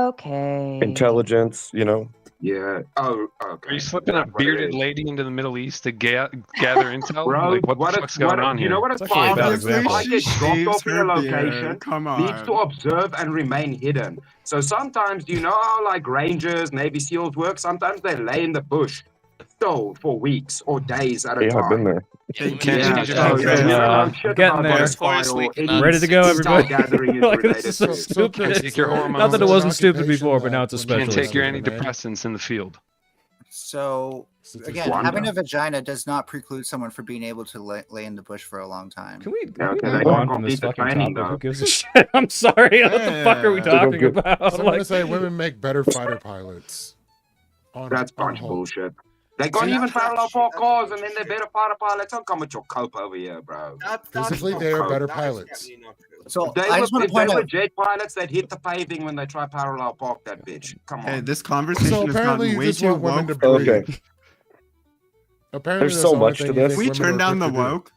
Okay. Intelligence, you know. Yeah. Oh, okay. Are you slipping a That's what it bearded is. lady into the Middle East to gather intel? Bro, Like, what the fuck's going on you here? know what a It's actually a spy bad does? A example. spy gets dropped shaves off in a her location, beard. Come needs to on. observe and remain hidden. So sometimes, you know how like Rangers, Navy SEALs work? Sometimes they lay in the bush still for weeks or days at a Yeah, I've been time. there. Can't Yeah, change so it. you don't know shit I'm getting about there. what a spy Notoriously or any cannot. Ready to go, intel everybody. gathering is Like, related this is so to. stupid. Take your hormones. Not that it It's an wasn't stupid occupation before, but that now it's women Can't especially take your stupid, right? antidepressants in the field. So again, Wanda. having a vagina does not preclude someone from being able to lay in the bush for a long time. Can we Yeah, okay, move they on can't from this complete the fucking training, topic? Who though. gives a shit? I'm sorry. What the fuck are we Yeah. talking about? So I'm gonna Like, say women make better fighter pilots. That's on bunch whole. bullshit. They can't even parallel park cars, and then they're better fighter pilots. Don't come with your cope over here, bro. Physically, they are better pilots. So If they I were, just want if to point they were out. jet pilots, they'd hit the paving when they try parallel park that bitch. Come on. Hey, this conversation So has apparently gotten you way just too want women to woke. breed. Okay. Apparently, There's that's so the only much to thing you this. think We women turn are down the equipped to do. woke,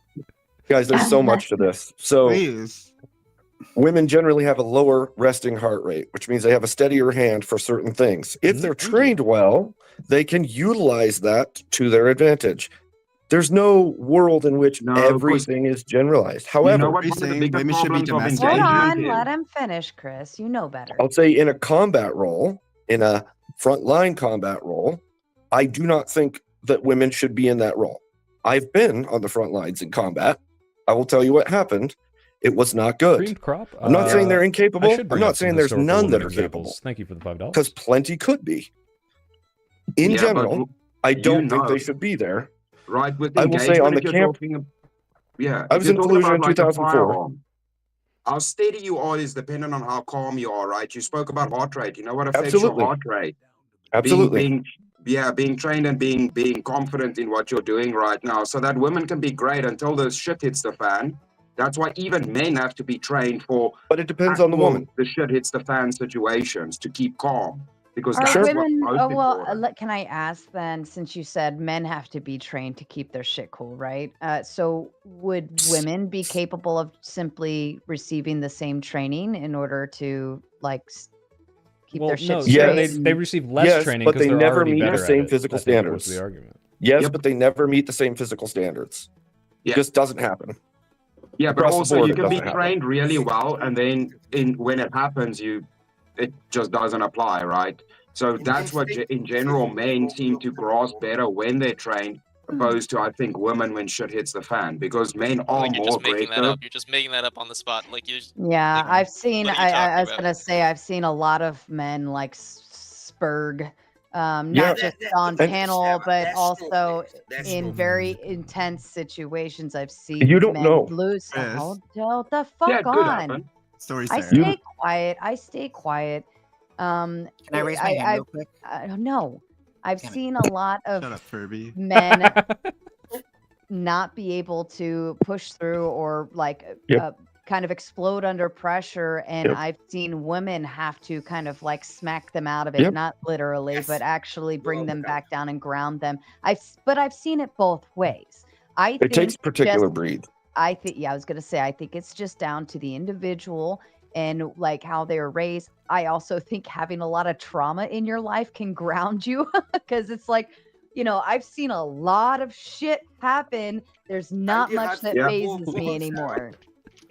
Guys, there's so much to this. So please. women generally have a lower resting heart rate, which means they have a steadier hand for certain things. If they're trained well, they can utilize that to their advantage. There's no world in which everything is generalized. However, Women should be domestic. Hold on, let him finish, Chris. You know better. I'll say in a combat role, in a frontline combat role, I do not think that women should be in that role. I've been on the front lines in combat. I will tell you what happened. It was not good. Creamed crop. I'm not saying they're I incapable. should I'm bring up not some saying there's historical none women that are examples. capable. Thank you for the $5. Because plenty could be. In Yeah, but general, I you don't think know, they should be there. right? With I will say on engagement, the if you're camp, talking, yeah, I if was you're in talking Fallujah about in like a 2004. firearm, how steady you are is dependent on how calm you are, right? You spoke about heart rate. You know what affects your Absolutely. heart rate? Absolutely. Being trained and being confident in what you're doing right now. So that women can be great until the shit hits the fan. That's why even men have to be trained for. But it depends on the woman. The shit hits the fan situations to keep calm, because Are that's what's women? most Oh well. important. Can I ask then? Since you said men have to be trained to keep their shit cool, right? So would women be capable of simply receiving the same training in order to like keep their shit straight? they receive less training but because they they're never already meet better the same at it, physical I think, was standards. the argument. Yes, but they never meet the same physical standards. Yeah. Just doesn't happen. Yeah, but Across the also board, you it can be doesn't happen. trained really well, and then when it happens, it just doesn't apply, right? So that's what in general men seem to grasp better when they're trained, opposed to I think women when shit hits the fan, because men are Like you're more just making that aggressive. up. You're just making that up on the spot. Like you. Yeah, I've seen. what are you I talking was about? gonna say I've seen a lot of men like spurg, Yeah. not just on And- panel, but also in very intense situations. I've seen You don't men know. lose. Yes. Hold the fuck Yeah, it could on. happen. Story, I Sarah. stay quiet. I stay quiet. Can I raise my hand real quick? I don't know. I've Damn it. seen a lot Shut of up, Furby. men not be able to push through or like Yep. kind of explode under pressure, and Yep. I've seen women have to kind of like smack them out of it, Yep. not literally, but actually bring them back down and ground them. But I've seen it both ways. I It think takes particular just breed. I think, yeah, I was gonna say, I think it's just down to the individual and like how they were raised. I also think having a lot of trauma in your life can ground you because it's like, I've seen a lot of shit happen. There's not you much had that Yeah. phases me anymore.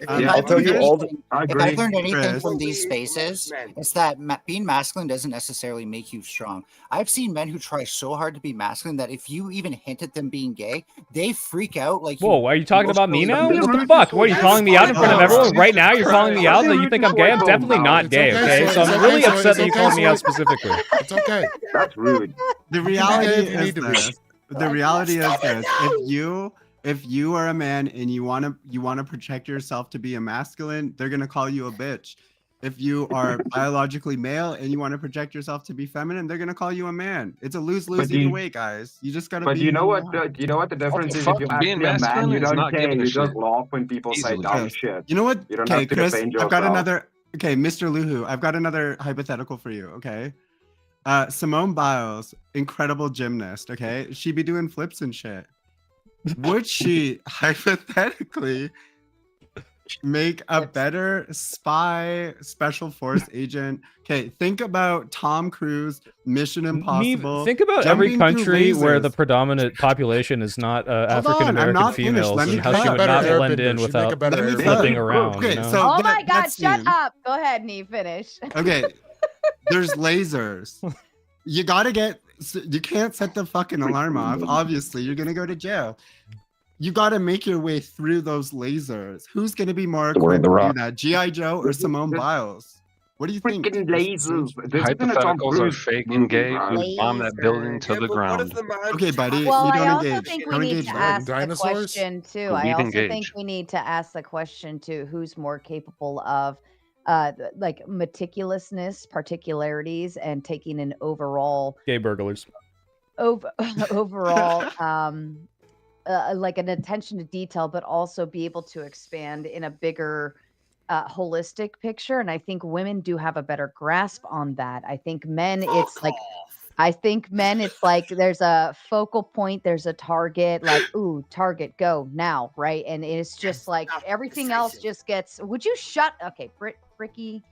If Yeah, I've I'll tell learned you all the. anything- I if agree. I've learned anything Chris. from these spaces, it's that being masculine doesn't necessarily make you strong. I've seen men who try so hard to be masculine that if you even hint at them being gay, they freak out. Like, Whoa, are you talking about me now? emotionally- What the fuck? What, are you calling me out in front of everyone right now? You're calling me out that you think I'm gay? I'm definitely not gay, okay? So I'm really upset that you called me out specifically. It's okay. That's rude. The reality if you is need to be. this. The reality is this. If you are a man and you want to project yourself to be a masculine, they're going to call you a bitch. If you are biologically male and you want to project yourself to be feminine, they're going to call you a man. It's a lose-lose But either you- way, guys. You just got to But be you know who what? are. You know what the difference is? If fuck, you're being actually a man, masculine you is don't not care. giving a You just shit. laugh when people say Easily. dumb Chris, shit. you know what? You don't Okay, have to Chris, defend I've got yourself. another. Okay, Mr. Luhu, I've got another hypothetical for you. Okay, Simone Biles, incredible gymnast. Okay, she'd be doing flips and shit. Would she hypothetically make a better spy, special force agent? Okay, think about Tom Cruise, Mission Impossible. Think about every jumping through country where lasers. the predominant population is not African on, I'm American not finished. females, Let me and how she cook. would Better not blend airbender. in She'd make a without better Let me flipping cook. around. Okay, you know? so Oh my God, that shut scene. up. Go ahead, Nee, finish. Okay, there's lasers. You gotta you can't set the fucking alarm off. Obviously, you're gonna go to jail. You gotta make your way through those lasers. Who's gonna be more We're in equipped the to do rock. that? G.I. Joe or Simone Biles? What do you think? Freaking lasers. This isn't a Tom Hypotheticals are Cruise fake and movie, gay. bro. We bomb that building to Yeah, the but what if ground. the man Okay, buddy. Well, you I don't also engage. think we Don't need engage to them. ask the Dinosaurs? question too. We I need also think engage. we need to ask the question too: who's more capable of, like meticulousness, particularities, and taking an overall, Gay burglars. overall, like an attention to detail, but also be able to expand in a bigger, holistic picture. And I think women do have a better grasp on that. I think men, it's like there's a focal point, there's a target, like, ooh, target, go now, right? And it's just like everything else just gets. Would you shut? Okay, Bricky,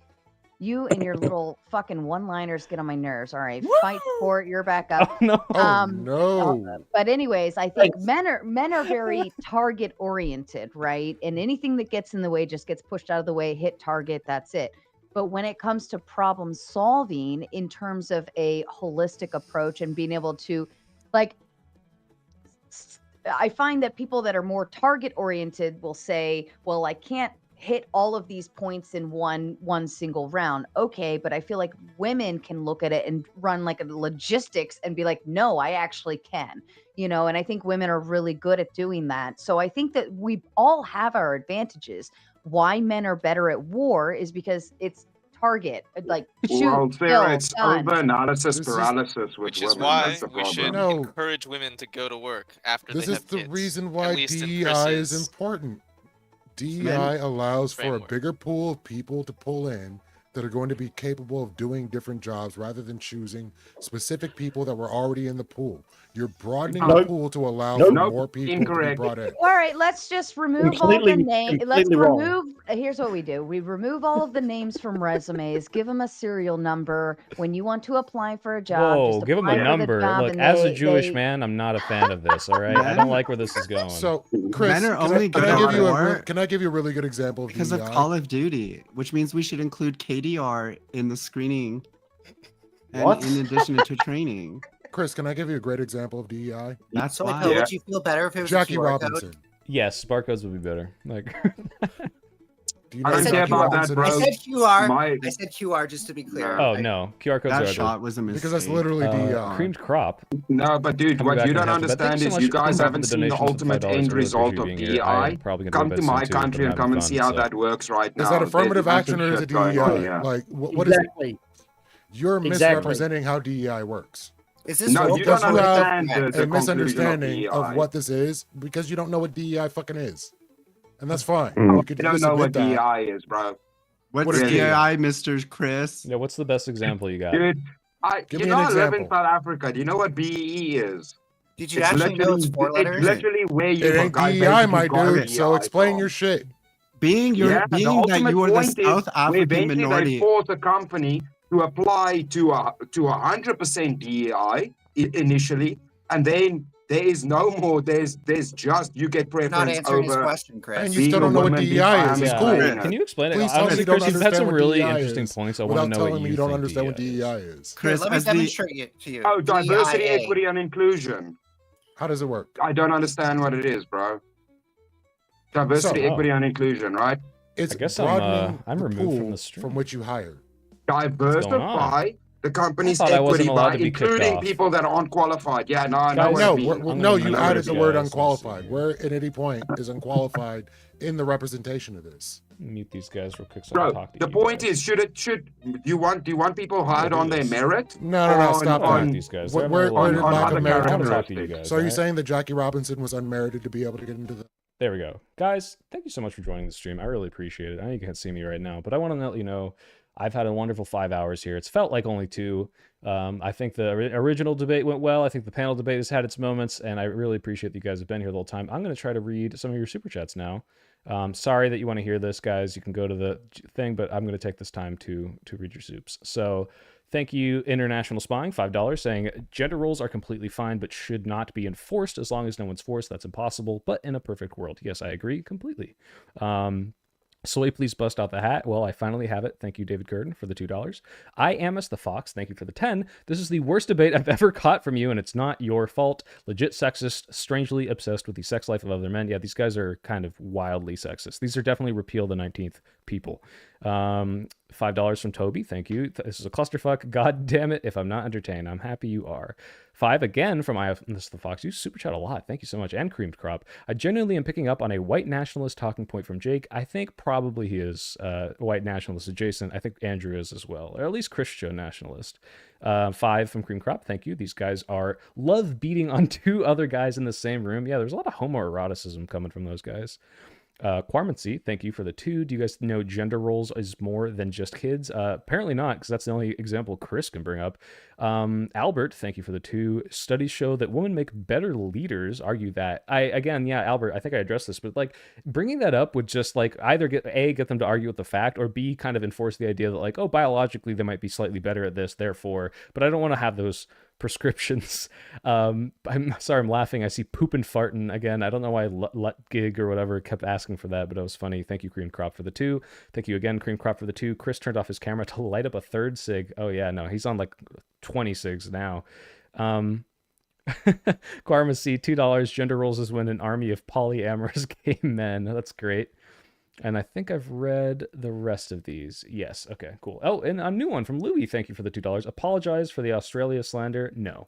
you and your little fucking one-liners get on my nerves. All right, fight for it. You're back up. Oh, no. Oh, no. But anyways, I think men are very target oriented, right? And anything that gets in the way just gets pushed out of the way, hit target, that's it. But when it comes to problem solving in terms of a holistic approach and being able to, like, I find that people that are more target oriented will say, well, I can't hit all of these points in one single round. Okay, but I feel like women can look at it and run like a logistics and be like, no, I actually can, you know, and I think women are really good at doing that. So I think that we all have our advantages. Why men are better at war is because it's target, like shoot, Well, kill, Sarah, it's done. over-analysis paralysis with Which is women. why That's the we should problem. encourage women to go to work after This they is have the kids. reason At why least in DEI is Chris's important. DEI allows for a framework. bigger pool of people to pull in that are going to be capable of doing different jobs rather than choosing specific people that were already in the pool. You're broadening the Nope. pool to allow Nope. for more people to be Incorrect. brought in. All right, let's just remove all the Completely- names. Let's completely wrong. remove. Here's what we do: we remove all of the names from resumes. Give them a serial number. When you want to apply for a job, Whoa, just give him apply a for the number. job Look, and as a they- Jewish they- man, I'm not a fan of this. All right, I don't like where this is going. So, Chris, Men are can only I good give at you war can I give you a really good example of because DEI? of Call of Duty, which means we should include KDR in the screening, and What? in addition to training. Chris, can I give you a great example of DEI? That's So, why. Phil, would you feel better if it was Jackie a QR Robinson. code? Yes, barcodes would be better. Like, Do you I know don't who care Jackie about that, Robinson bro. I is? said QR. My- I said QR just to be clear. oh no, QR codes That are ugly. shot was a mistake. Because that's literally DEI. Creamed crop. No, but dude, Coming what back you in don't half of that. Thank understand you is so you much, Creamed guys Crop, haven't for seen the donation of ultimate $5. I end really result appreciate of you being here. I am DEI. probably gonna Come go to to bed my soon too, but country I'm and come having and see fun, how so- that works right now. Is that There's affirmative massive action or is shit it going on DEI? here. Like, what is Exactly. You're Exactly. misrepresenting how DEI works. Is this No, real? you don't Because you have understand the a conclusion of misunderstanding of DEI. what this is because you don't know what DEI fucking is. And that's fine. Mm. You could You don't just know admit what that. DEI is, bro. What's What is Really? DEI, Mr. Chris? Yeah, what's the best example you got? Dude, Give you me know an I live in example. South Africa. Do you know what BEE is? Did you actually know it's four letters? It's literally where you It ain't guys DEI, basically my got dude. So DEI explain from. your shit. Being Yeah, the being that ultimate you are the point is South where African basically they minority. force a company to apply to 100% DEI initially, and then there is no more. There's just you get You're not preference answering his over question, Chris. And you being still a don't know what woman DEI because is. It's I'm cool. explaining Can it. you explain it? Please tell me Honestly, you don't Chris, you've had understand some what really DEI interesting is points. I want to without know telling what me you you don't think understand what DEI DEI is. is. Chris, Let me as the demonstrate it to you. Oh, diversity, DIA. equity, and inclusion. How does it work? I don't understand what it is, bro. Diversity, So- equity, and inclusion, right? It's I guess broadening I'm the removed from pool the stream. from which you hire. Diversify the company's I thought I wasn't equity allowed by to be kicked including off. people that aren't qualified. Yeah, no, I know Guys, what No, it means. no, gonna you mute added this the word guys. unqualified. Where at any point is unqualified in the representation of this? Mute these guys real quick so I can Bro, talk to the you point guys. is, do you want people hired do on their this. merit? No, on- stop I don't that. like these guys. Where- They're having a where little did bit lack of of fun. merit I want to come talk to you guys. So are you alright? saying that Jackie Robinson was unmerited to be able to get into the... There we go. Guys, thank you so much for joining the stream. I really appreciate it. I know you can't see me right now, but I want to let you know I've had a wonderful 5 hours here. It's felt like only 2. I think the original debate went well. I think the panel debate has had its moments, and I really appreciate that you guys have been here the whole time. I'm going to try to read some of your super chats now. Sorry that you want to hear this, guys. You can go to the thing, but I'm going to take this time to read your soups. So thank you, International Spying, $5, saying gender roles are completely fine, but should not be enforced as long as no one's forced. That's impossible, but in a perfect world. Yes, I agree completely. Soy, please bust out the hat. Well, I finally have it. Thank you, David Curtin, for the $2. I am as the Fox. Thank you for the 10. This is the worst debate I've ever caught from you, and it's not your fault. Legit sexist, strangely obsessed with the sex life of other men. Yeah, these guys are kind of wildly sexist. These are definitely repeal the 19th people. $5 from Toby. Thank you. This is a clusterfuck. God damn it. If I'm not entertained, I'm happy you are. 5 again from this is the Fox. You super chat a lot. Thank you so much. And Creamed Crop. I genuinely am picking up on a white nationalist talking point from Jake. I think probably he is white nationalist adjacent. I think Andrew is as well, or at least Christian nationalist. 5 from Cream Crop. Thank you. These guys are love beating on 2 other guys in the same room. Yeah, there's a lot of homoeroticism coming from those guys. Quarmancy, thank you for the 2. Do you guys know gender roles is more than just kids? Apparently not, because that's the only example Chris can bring up. Albert, thank you for the 2. Studies show that women make better leaders. Argue that. Albert, I think I addressed this, but like bringing that up would just like either get them to argue with the fact, or B, kind of enforce the idea that like, oh, biologically they might be slightly better at this, therefore. But I don't want to have those prescriptions. I'm sorry, I'm laughing. I see poop and farting again. I don't know why Gig or whatever kept asking for that, but it was funny. Thank you, Cream Crop, for the 2. Thank you again, Cream Crop, for the 2. Chris turned off his camera to light up a 3rd cig. Oh yeah, no, he's on like 20 cigs now. Karma C, $2. Gender roles is when an army of polyamorous gay men. That's great. And I think I've read the rest of these. Yes. Okay, cool. Oh, and a new one from Louis. Thank you for the $2. Apologize for the Australia slander. No,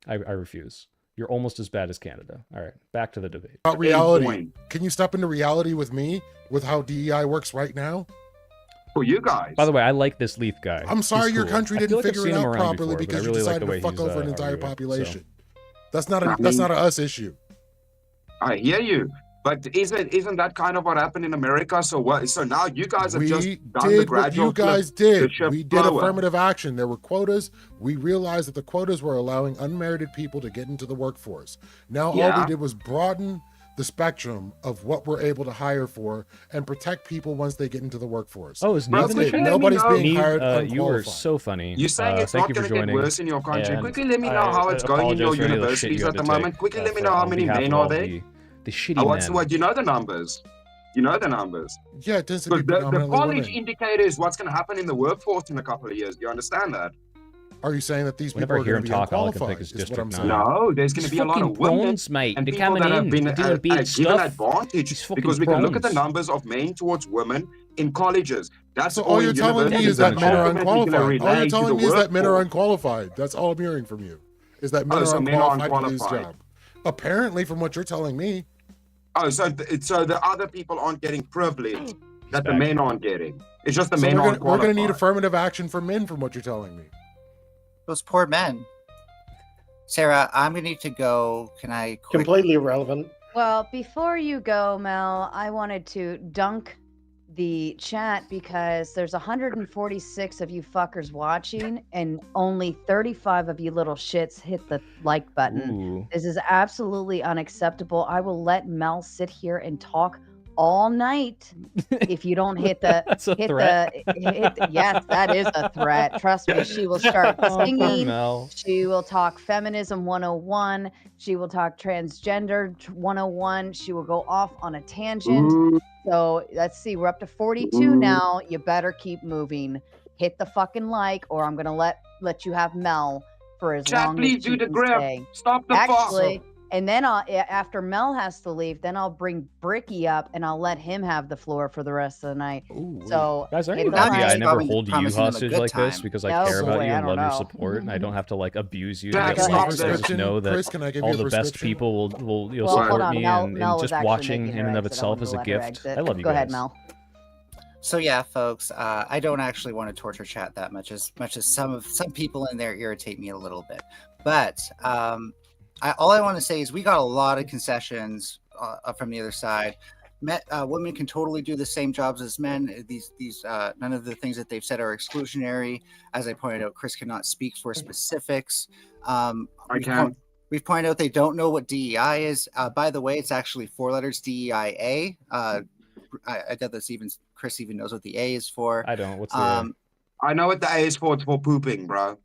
I refuse. You're almost as bad as Canada. All right, back to the debate. About reality. Can you step into reality with me with how DEI works right now? For you guys. By the way, I like this Leith guy. I'm sorry He's your cool. country I feel didn't like I've figure seen it him out around properly before, but I because you really like decided the way to fuck he's, over an entire arguing, so. population. That's not a us issue. I hear you. But isn't that kind of what happened in America? So what? So now you guys have just done the Did what gradual you guys flip to did. shift We did lower. affirmative action. There were quotas. We realized that the quotas were allowing unmerited people to get into the workforce. Now all Yeah. we did was broaden the spectrum of what we're able to hire for and protect people once they get into the workforce. Oh, is That's Neve in the it. chat? Nobody's being Neve, hired you were unqualified. so funny. You're saying it's thank not you going for to get joining. worse in your country. And Quickly let me know how it's going in your apologize for any of the shit universities you at had the to moment. take, Quickly let me for- know how on many behalf men of are all there. The shitty What's men. what? You know the numbers. You know the numbers. Yeah, it tends to be Because the predominantly college women. indicator is what's going to happen in the workforce in a couple of years. Do you understand that? Are you saying that these Whenever people I hear are him going to be talk, all I can think unqualified? is Is what District I'm 9. saying. No, there's going to These be a lot of fucking women prawns, mate. and They're people coming that have in. been They're doing big given stuff. advantage These fucking because we can look at the prawns. numbers of men towards women in colleges. That's So all you're in telling me is universities. that men are Ultimately gonna unqualified. All you're relate to telling the me is that men are workforce. unqualified. That's all I'm hearing from you. Is that men Oh, are so men are unqualified to do this unqualified. job. Apparently, from what you're telling me. Oh, so the other people aren't getting privilege that the back. men aren't getting. It's just the So men aren't we're gonna need qualified. affirmative action for men, from what you're telling me. Those poor men. Sarah, I'm gonna need to go. Can I Completely irrelevant. Well, before you go, Mel, I wanted to dunk the chat because there's 146 of you fuckers watching and only 35 of you little shits hit the like button. Ooh. This is absolutely unacceptable. I will let Mel sit here and talk all night if you don't hit the That's a hit threat. yes, that is a threat. Trust me, she will start Oh, poor singing. Mel. She will talk feminism 101. She will talk transgender 101. She will go off on a tangent. Ooh. So let's see, we're up to 42 now. You better keep moving. Hit the fucking like, or I'm gonna let you have Mel for as Chat, long please as do she the can grip. stay. Stop the Actually, fuss. and then after Mel has to leave, then I'll bring Bricky up and I'll let him have the floor for the rest of the night. So Guys, aren't hit you the happy I like. never hold you hostage like this because I No, care about boy, you I and don't love your know. support and I don't have to like abuse you to Jack, get stop likes. I this. just know that Chris, can I give you all a the best prescription? people will Well, hold support on, me Mel and was just actually watching making in her and of exit. I itself wanted is to a let her gift. exit. I love you Go guys. ahead, Mel. So yeah, folks, I don't actually want to torture chat that much as some people in there irritate me a little bit. But all I want to say is we got a lot of concessions from the other side. Women can totally do the same jobs as men. These none of the things that they've said are exclusionary. As I pointed out, Chris cannot speak for specifics. We've pointed out they don't know what DEI is. By the way, it's actually 4 letters, DEIA. I doubt this Chris even knows what the A is for. I don't. What's the A? I know what the A is for. It's for pooping, bro.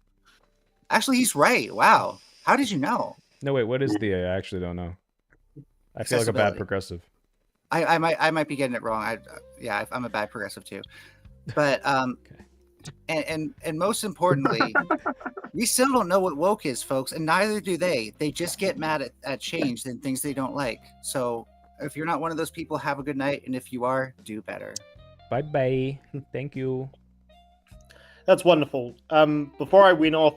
Actually, he's right. Wow. How did you know? No, wait, what is the A? I actually don't know. I feel like a bad Accessibility. progressive. I might be getting it wrong. I'm a bad progressive too. But and most importantly, we still don't know what woke is, folks, and neither do they. They just get mad at change and things they don't like. So if you're not one of those people, have a good night, and if you are, do better. Bye bye. Thank you. That's wonderful. Before I went off,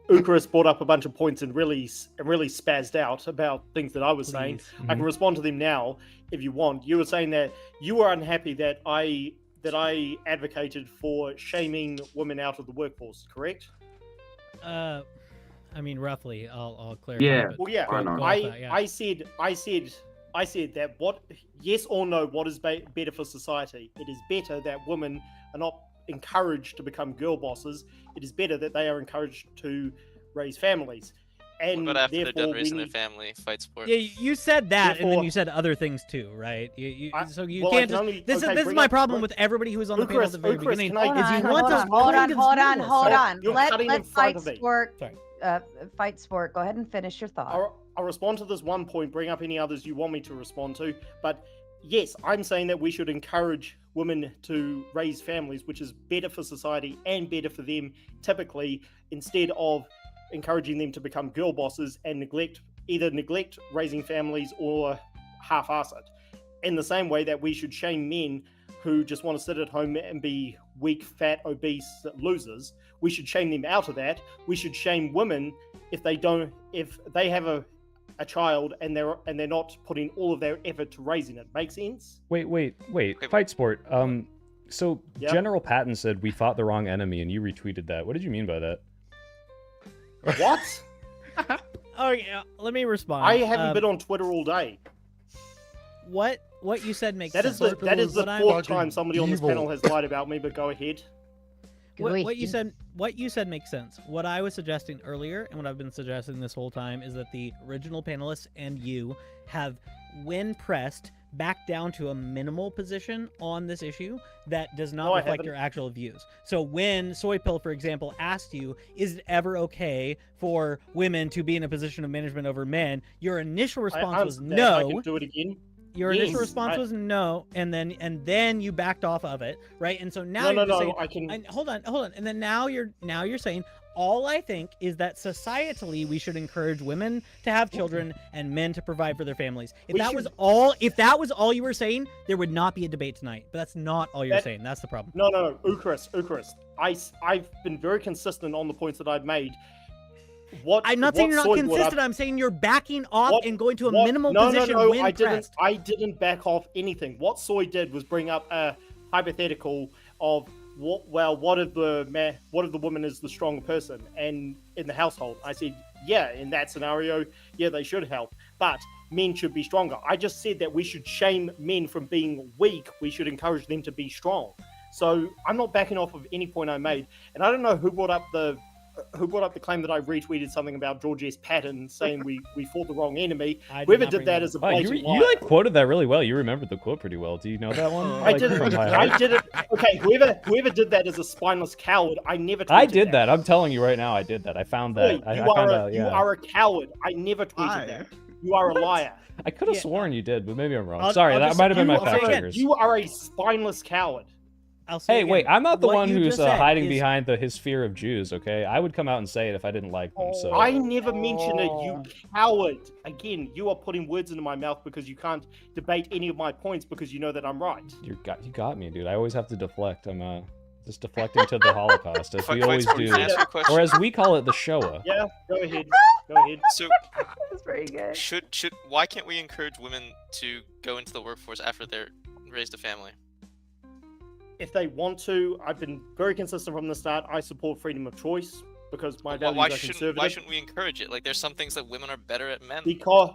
Ukaris brought up a bunch of points and really spazzed out about things that I was saying. I can respond to them now if you want. You were saying that you were unhappy that I advocated for shaming women out of the workforce, correct? I mean, roughly. I'll clarify. Yeah. but Well, yeah. go off that, yeah. I said that yes or no, what is better for society? It is better that women are not encouraged to become girl bosses. It is better that they are encouraged to raise families. And What about after they're therefore done raising we their need- family, fight sport? Yeah, you said that, and then Therefore- you said other things too, right? So you well, I can't can just. only- This okay, is bring my up- problem with everybody who was on the panel at the very Ukaris, beginning. can I- Is you want to Hold on. You're Let cutting in fight front of me. sport. Sorry. Fight sport. Go ahead and finish your thought. I'll respond to this one point, bring up any others you want me to respond to. But yes, I'm saying that we should encourage women to raise families, which is better for society and better for them typically, instead of encouraging them to become girl bosses and either neglect raising families or half-ass it. In the same way that we should shame men who just want to sit at home and be weak, fat, obese losers. We should shame them out of that. We should shame women if they have a child and they're not putting all of their effort to raising it. Make sense? Wait. Fight sport. So Yep. General Patton said we fought the wrong enemy, and you retweeted that. What did you mean by that? What? Oh yeah, let me respond. I haven't been on Twitter all day. What you said makes That sense. is the What fourth time somebody on this panel has lied about me, but go ahead. What you said makes sense. What I was suggesting earlier, and what I've been suggesting this whole time, is that the original panelists and you have, when pressed, back down to a minimal position on this issue that does not No, I reflect haven't. your actual views. So when Soypill, for example, asked you, is it ever okay for women to be in a position of management over men, your initial response was answered that. I no. can do it again. Your Yes, initial response was no, and then you backed off of it, right? And so now No, you're no, just no, saying, I can- hold on, and then now you're saying, all I think is that societally we should encourage women to have children and men to provide for their families. If We that should- was all you were saying, there would not be a debate tonight. But that's not all you're saying. That's the problem. No, Ukaris. I've been very consistent on the points that I've made. I'm not saying you're not consistent. I'm saying you're backing off and going to a minimal position when I pressed. didn't back off anything. What Soy did was bring up a hypothetical of what if the woman is the stronger person and in the household? I said, yeah, in that scenario, yeah, they should help, but men should be stronger. I just said that we should shame men from being weak. We should encourage them to be strong. So I'm not backing off of any point I made, and I don't know who brought up the claim that I retweeted something about George S. Patton saying we fought the wrong enemy. Whoever did that is a blatant liar. You like quoted that really well. You remembered the quote pretty well. Do you know that one? I did it. I did it. Okay, whoever did that is a spineless coward. I never. I tweeted did that. I'm telling you right now, I did that. I found that. Wait, I found out. you Yeah. are a coward. I never tweeted that. You are a liar. I could have sworn you did, but maybe I'm wrong. I'll That just- might have been my you fact are- checkers. You are a spineless coward. Hey, wait! I'm not the one who's hiding behind his fear of Jews. Okay, I would come out and say it if I didn't like them. So I never mentioned it, you coward. Again, you are putting words into my mouth because you can't debate any of my points because you know that I'm right. you got me, dude. I always have to deflect. I'm just deflecting to the Holocaust, as we always do, Can I ask you a question? or as we call it, the Shoah. Yeah, go ahead. Go ahead. So That's very good. should why can't we encourage women to go into the workforce after they're raised a family? If they want to, I've been very consistent from the start. I support freedom of choice because my values Why are shouldn't conservative. we encourage it? Like there's some things that women are better at men. Because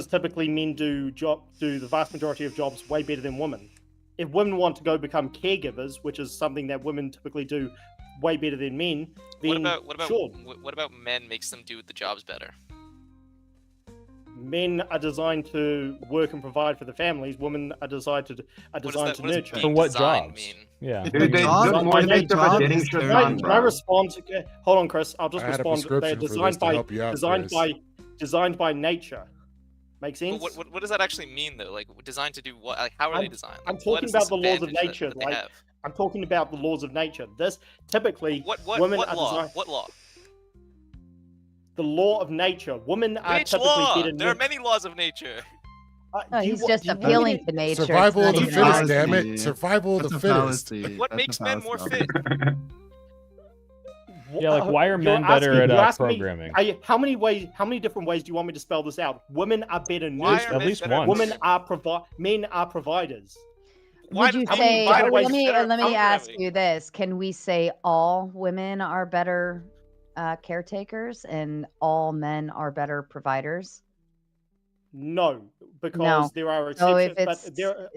typically men do the vast majority of jobs way better than women. If women want to go become caregivers, which is something that women typically do way better than men, then What about men makes them do the jobs better? Men are designed to work and provide for the families. Women are designed to nurture. For what jobs? Yeah. Dude, they look more effective at getting shit done, Can I bro. respond? Hold on, Chris. I'll just I had a respond. They're prescription for this designed to by help you out, designed by nature. Make sense? But what does that actually mean though? Like designed to do what? Like how are they designed? I'm Like, what talking is about this the laws of advantage that- nature. that they Like have? I'm talking about the laws of nature. This typically What women what are law? designed. What law? The law of nature. Women are Which typically law? better. There are many laws of nature. Oh, he's just appealing to nature. It's Survival not of the even fittest, a damn fallacy. it! Survival of the That's a fittest. fallacy. What That's makes a men more fallacy. fit? Yeah, like why are You're men better asking- you're at asking me- programming? how many different ways do you want me to spell this out? Women are better Why are nurturers. men At least better- once. Women are men are providers. Would you How say? many better ways- Let me ask programming? you this: can we say all women are better caretakers and all men are better providers? No, because No. there are So exceptions. if it's,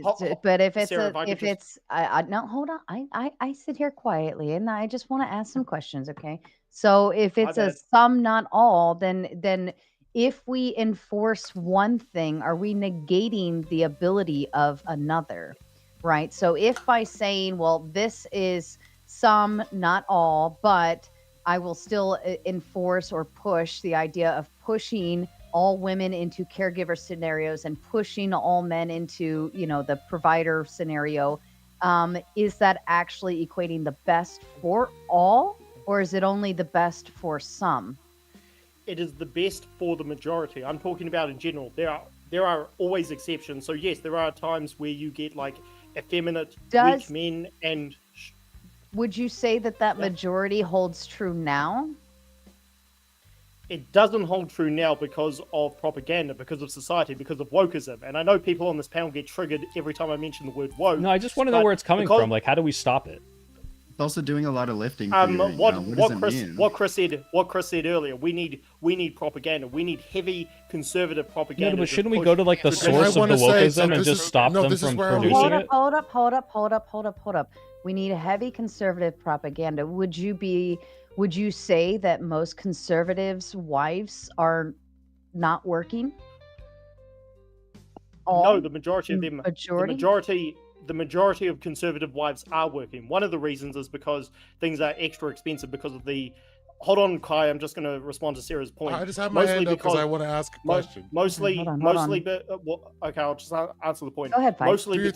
but there, but if it's Sarah, I could if just- it's no, hold on. I sit here quietly and I just want to ask some questions. Okay, so if it's a bad. some, not all, then if we enforce one thing, are we negating the ability of another? Right. So if by saying, well, this is some, not all, but I will still enforce or push the idea of pushing all women into caregiver scenarios and pushing all men into, the provider scenario, is that actually equating the best for all, or is it only the best for some? it is the best for the majority. I'm talking about in general. There are there are always exceptions. So yes, there are times where you get like effeminate, Does- weak men, and Would you say that that majority holds true now? it doesn't hold true now because of propaganda, because of society, because of wokeism. And I know people on this panel get triggered every time I mention the word woke. No, I just want to know but where it's coming because- from. Like, how do we stop it? It's also doing a lot of lifting. For you, What does it mean? Chris said earlier. We need propaganda. We need heavy conservative propaganda. Yeah, but to shouldn't we push go to like the traditional- source of the wokeism and just stop them from producing it? Hold up. We need a heavy conservative propaganda. Would you say that most conservatives' wives are not working? No, the majority of them. Majority? The majority of conservative wives are working. One of the reasons is because things are extra expensive because of the. Hold on, Kai. I'm just going to respond to Sarah's point. I just have my hand up because I want to ask a question. Mostly, Hold on. well, okay, I'll just answer the point. Go ahead, Pike. Mostly Do your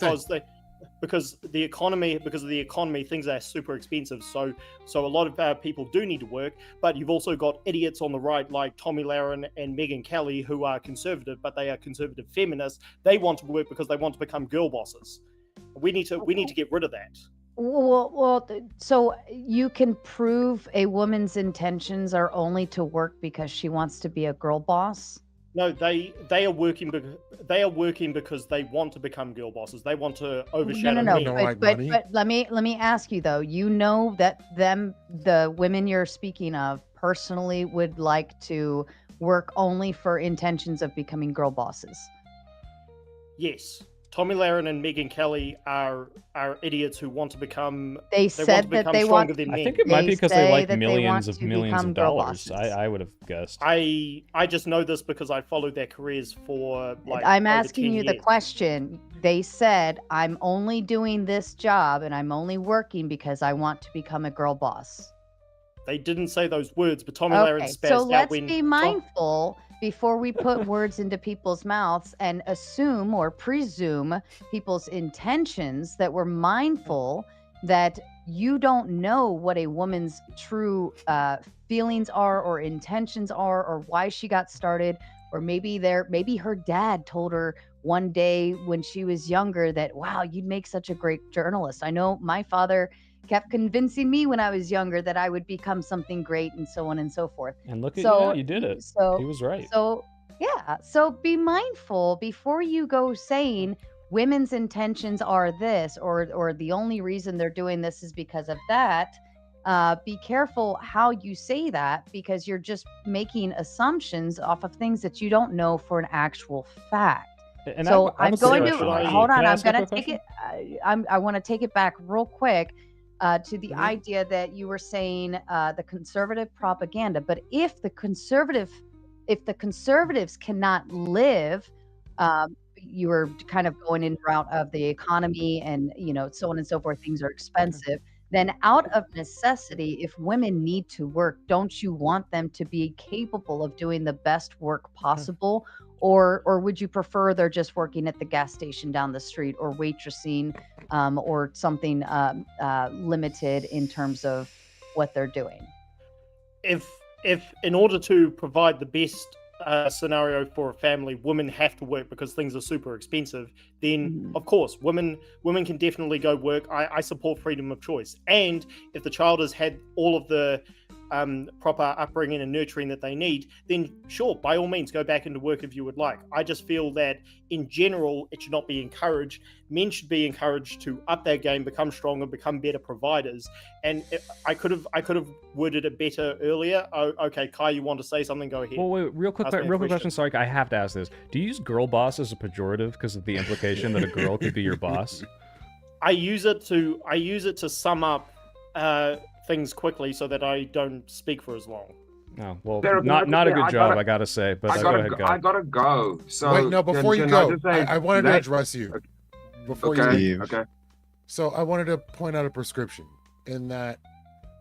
because of the economy, things are super expensive. So a lot of people do need to work, but you've also got idiots on the right like Tommy Lahren and Megyn Kelly who are conservative, but they are conservative feminists. They want to work because they want to become girl bosses. We need to get rid of that. Well, so you can prove a woman's intentions are only to work because she wants to be a girl boss? No, they are working because they want to become girl bosses. They want to overshadow men. But let me ask you though. You know that the women you're speaking of personally would like to work only for intentions of becoming girl bosses. Yes. Tommy Lahren and Megyn Kelly are idiots who want to become. They said that they want. Than men. I think it might be because they like millions of dollars. I would have guessed. I just know this because I followed their careers for like. I'm over asking 10 you the years. question. They said I'm only doing this job and I'm only working because I want to become a girl boss. They didn't say those words, but Tommy Lahren spazzed so out let's when be mindful before we put words into people's mouths and assume or presume people's intentions, that we're mindful that you don't know what a woman's true feelings are or intentions are or why she got started, or maybe her dad told her one day when she was younger that, wow, you'd make such a great journalist. I know my father kept convincing me when I was younger that I would become something great, and so on and so forth. And look at you, you did it. He was right. So be mindful before you go saying women's intentions are this, or the only reason they're doing this is because of that. Be careful how you say that, because you're just making assumptions off of things that you don't know for an actual fact. And so I I'm have a going to question. hold on. Can I I'm ask a going to quick take it. I want to take it back real quick to the idea that you were saying the conservative propaganda. But if the conservatives cannot live, you were kind of going in route of the economy and so on and so forth. Things are expensive. Then out of necessity, if women need to work, don't you want them to be capable of doing the best work possible? Or would you prefer they're just working at the gas station down the street, or waitressing, or something limited in terms of what they're doing? If in order to provide the best scenario for a family, women have to work because things are super expensive, then of course women can definitely go work. I support freedom of choice, and if the child has had all of the proper upbringing and nurturing that they need, then sure, by all means, go back into work if you would like. I just feel that in general, it should not be encouraged. Men should be encouraged to up their game, become stronger, become better providers. And I could have worded it better earlier. Oh, okay, Kai, you want to say something? Go ahead. Well, wait, real quick question. Sorry, I have to ask this. Do you use girl boss as a pejorative because of the implication that a girl could be your boss? I use it to sum up things quickly so that I don't speak for as long. No, well, Derek, not a good job, I gotta say. But go ahead, I gotta go. So wait, no, before you go, I wanted to address you. Okay. Before you leave. Okay. So I wanted to point out a prescription in that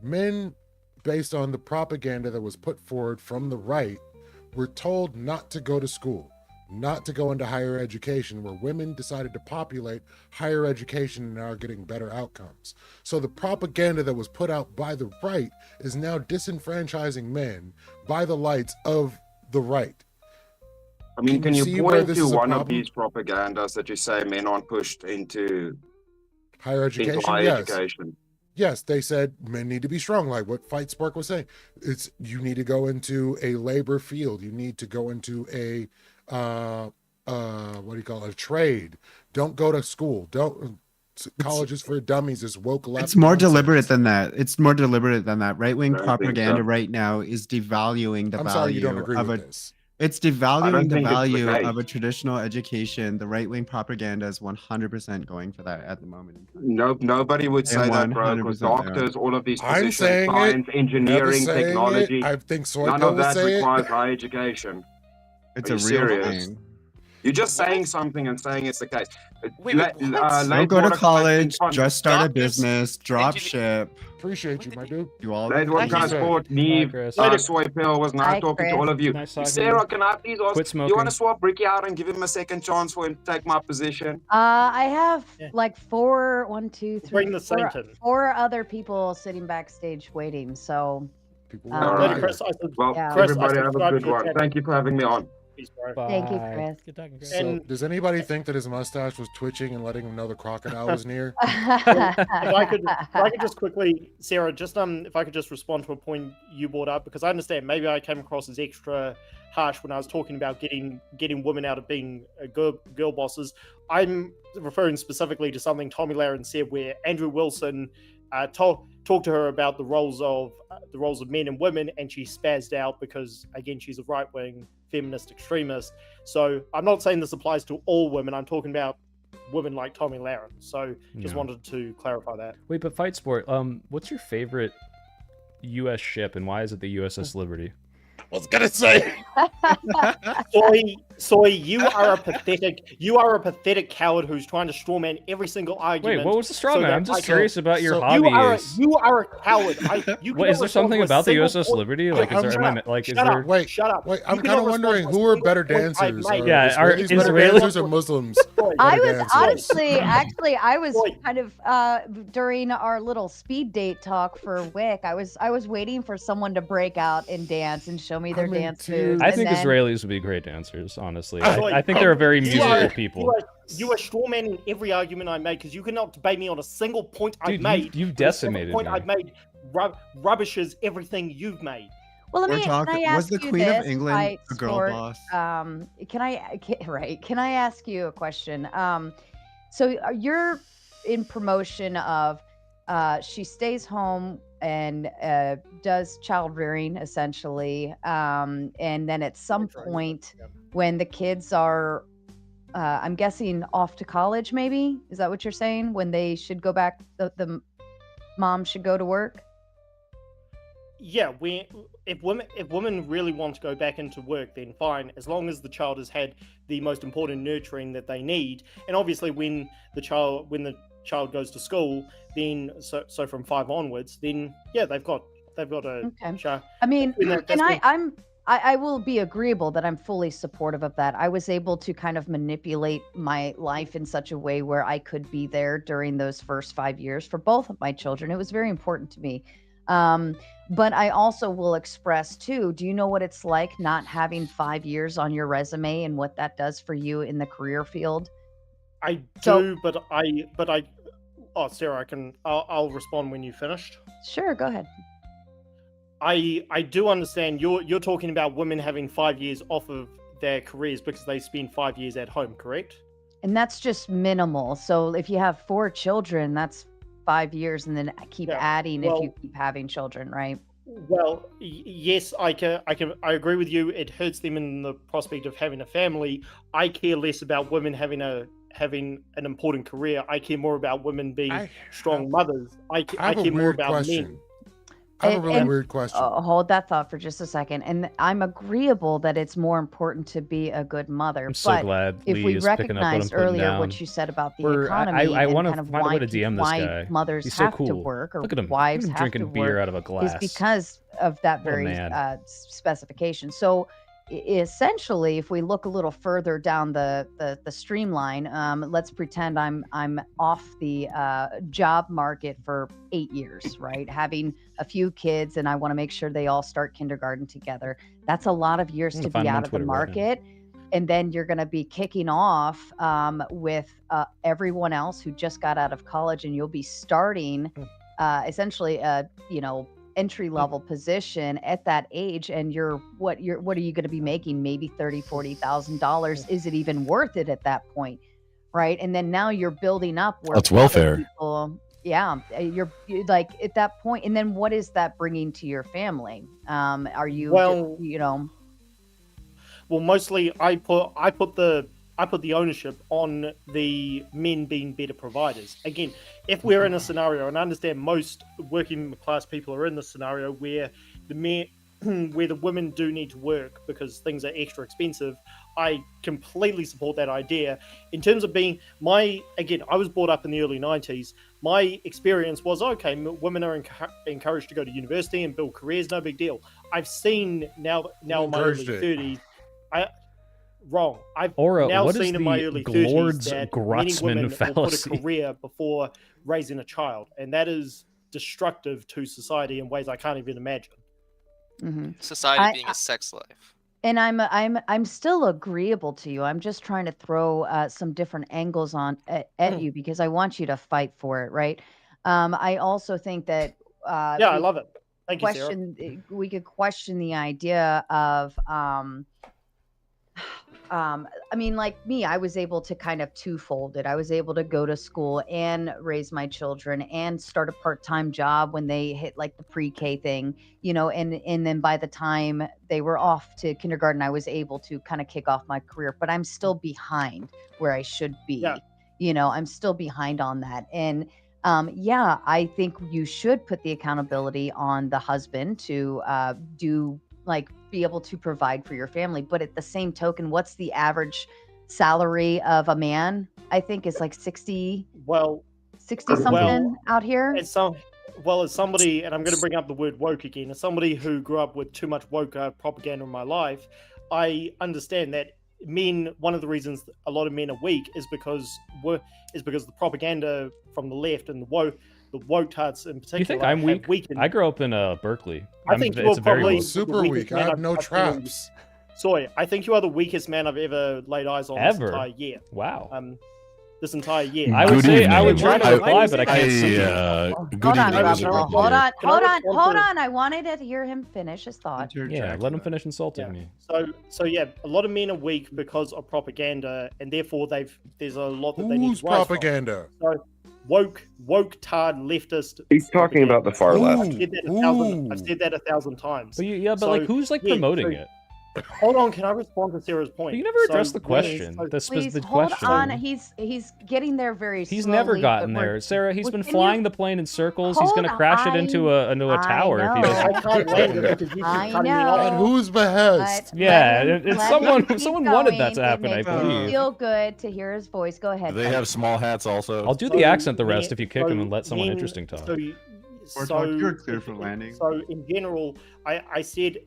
men, based on the propaganda that was put forward from the right, were told not to go to school, not to go into higher education, where women decided to populate higher education and are getting better outcomes. So the propaganda that was put out by the right is now disenfranchising men by the lights of the right. I mean, can you see point where this to is a one of problem? these propagandas that you say men aren't pushed into Higher education, higher yes. education? Yes, they said men need to be strong, like what Fight Spark was saying. It's you need to go into a labor field. You need to go into a what do you call it? A trade. Don't go to school. Don't colleges for dummies is woke left. It's more nonsense. deliberate than that. It's more deliberate than that. Right-wing I don't think propaganda so. right now is devaluing the I'm value sorry you don't agree of with a this. it's I devaluing don't the think it's the value of a case. traditional education. The right-wing propaganda is 100% going for that at the moment. No, nobody would And say that, bro, because 100% they are. doctors, all of these I'm positions, saying science, it. Never engineering, saying technology, it. I think none Soyko of will that say requires it. higher education. It's Are a you real serious? thing. You're just saying something and saying it's the case. Wait, what? Don't Late go to Mordecai college. thinks Just start a Doctors, business. Drop ship. Appreciate you, my dude. Do all Late the Mordecai things. Sport, Neve, Chris. Soy Pill, was nice Hi, talking to Chris. all of you. Nice talking to Sarah, you. can I please ask, Quit you want smoking. to swap Ricky out and give him a second chance for him to take my position? I have Yeah. like one, two, three, Bring the saint in. four other people sitting backstage waiting. So People All Later, right. Chris, Well, yeah. Chris, I everybody have a subscribe good to your one. channel. Thank you for having me on. Peace, bro. Thank you, Bye. Chris. Good talking, Chris. So, And- does anybody think that his mustache was twitching and letting him know the crocodile was near? if I could just quickly, Sarah, just if I could just respond to a point you brought up, because I understand maybe I came across as extra harsh when I was talking about getting women out of being girl bosses. I'm referring specifically to something Tommy Lahren said, where Andrew Wilson talked to her about the roles of men and women, and she spazzed out because again she's a right wing feminist extremist. So I'm not saying this applies to all women. I'm talking about women like Tommy Lahren. So just No. wanted to clarify that. Wait, but Fight Sport, what's your favorite U.S. ship and why is it the USS Liberty? I was gonna say. Soy, you are a pathetic coward who's trying to strawman every single argument. Wait, what was the straw so man? that I'm just I can- curious about your so hobbies. You are a coward. You What, is there cannot something respond to a about the single USS point- Liberty? Like, is there, Shut am I, up. like, is Shut there? up. Wait, Shut up. wait. You I'm cannot kind of respond wondering to a who are single better point I've dancers. made. Yeah, are- Israelis is better Israeli- dancers or Muslims? Soy, I better was dancers? honestly, I was kind of during our little speed date talk for Wick. I was waiting for someone to break out and dance and show me their I'm dance into- moves. I and think then- Israelis would be great dancers, honestly. Soy, I think they're a very you musical are- people. You are strawmanning every argument I made because you cannot debate me on a single point I've Dude, made. you've but a single decimated point me. I've made rubbishes everything you've made. Well, let We're me. talking- Can I was ask the you Queen of this, England Fight a girl Sport? boss? Can I ask you a question? So you're in promotion of she stays home and does child rearing essentially, and then at some point when the kids are, I'm guessing off to college, maybe is that what you're saying? When they should go back, the mom should go to work. Yeah, if women really want to go back into work, then fine, as long as the child has had the most important nurturing that they need. And obviously, when the child goes to school, then so from 5 onwards, then yeah, they've got a. Okay. I mean, and I will be agreeable that I'm fully supportive of that. I was able to kind of manipulate my life in such a way where I could be there during those first 5 years for both of my children. It was very important to me. But I also will express too, do you know what it's like not having 5 years on your resume and what that does for you in the career field? I do, but I. Oh, Sarah, I'll respond when you finished. Sure, go ahead. I do understand you're talking about women having 5 years off of their careers because they spend 5 years at home, correct? And that's just minimal. So if you have 4 children, that's 5 years, and then keep adding if you keep having children, right? Well, yes, I agree with you. It hurts them in the prospect of having a family. I care less about women having an important career. I care more about women being strong mothers. I care more about men. I have a really weird question. Hold that thought for just a second. And I'm agreeable that it's more important to be a good mother. I'm so glad if Lee we is picking up what I'm recognized putting earlier down. what you said about the We're- economy I and wanna kind of find a why, way to DM this guy. mothers He's so have to cool. work or Look at him. wives Look at him have drinking to beer work out of a glass. is because of that What a very man. specification. So essentially, if we look a little further down the streamline, let's pretend I'm off the job market for 8 years, right? Having a few kids, and I want to make sure they all start kindergarten together. That's a lot of years I'm to gonna find be him on out of the Twitter right now. market. and then you're going to be kicking off with everyone else who just got out of college, and you'll be starting essentially a entry level position at that age, and what are you going to be making? Maybe $30,000-$40,000. Is it even worth it at that point? Right. And then now you're building up where That's welfare. People, you're like at that point, and then what is that bringing to your family? Are you Well, mostly I put the ownership on the men being better providers. Again, if we're in a scenario, and I understand most working class people are in this scenario where where the women do need to work because things are extra expensive, I completely support that idea. In terms of being I was brought up in the early 90s. My experience was, okay, women are encouraged to go to university and build careers, no big deal. I've seen now in my early 30s, I've now seen in my early 30s that many women will put a career before raising a child, and that is destructive to society in ways I can't even imagine. Society being a sex life. And I'm still agreeable to you. I'm just trying to throw some different angles at you because I want you to fight for it, right? I also think that I love it. Thank you, Sarah. We could question the idea of I mean, like me, I was able to kind of twofold it. I was able to go to school and raise my children and start a part-time job when they hit like the pre-K thing, and then by the time they were off to kindergarten, I was able to kind of kick off my career, but I'm still behind where I should be. I'm still behind on that. And I think you should put the accountability on the husband to be able to provide for your family. But at the same token, what's the average salary of a man? I think is like 60 something out here. As somebody, and I'm going to bring up the word woke again, as somebody who grew up with too much woke propaganda in my life, I understand that one of the reasons a lot of men are weak is because the propaganda from the left and the woke tards in particular. You think I'm weak? I grew up in Berkeley. I think you're probably super weak. I have no traps. Sorry, I think you are the weakest man I've ever laid eyes on this entire year. Wow. This entire year. I would try to reply, but I can't see. Hold on. I wanted to hear him finish his thought. Yeah, let him finish insulting me. So a lot of men are weak because of propaganda, and therefore there's a lot that they need to rise propaganda? From. So woke tard leftist. He's talking about the far left. I've said that 1,000 times. But who's promoting it? Hold on, can I respond to Sarah's point? But you never addressed the question. Please hold on. He's getting there very slowly. He's never gotten there, Sarah. He's been flying the plane in circles. He's going to crash it into a tower if he doesn't. I know. At whose behest? Yeah, someone wanted that to happen. I It believe. feel good to hear his voice. Go ahead. They have small hats also. I'll do the accent the rest if you kick him and let someone interesting talk. You're clear for landing. So in general, I said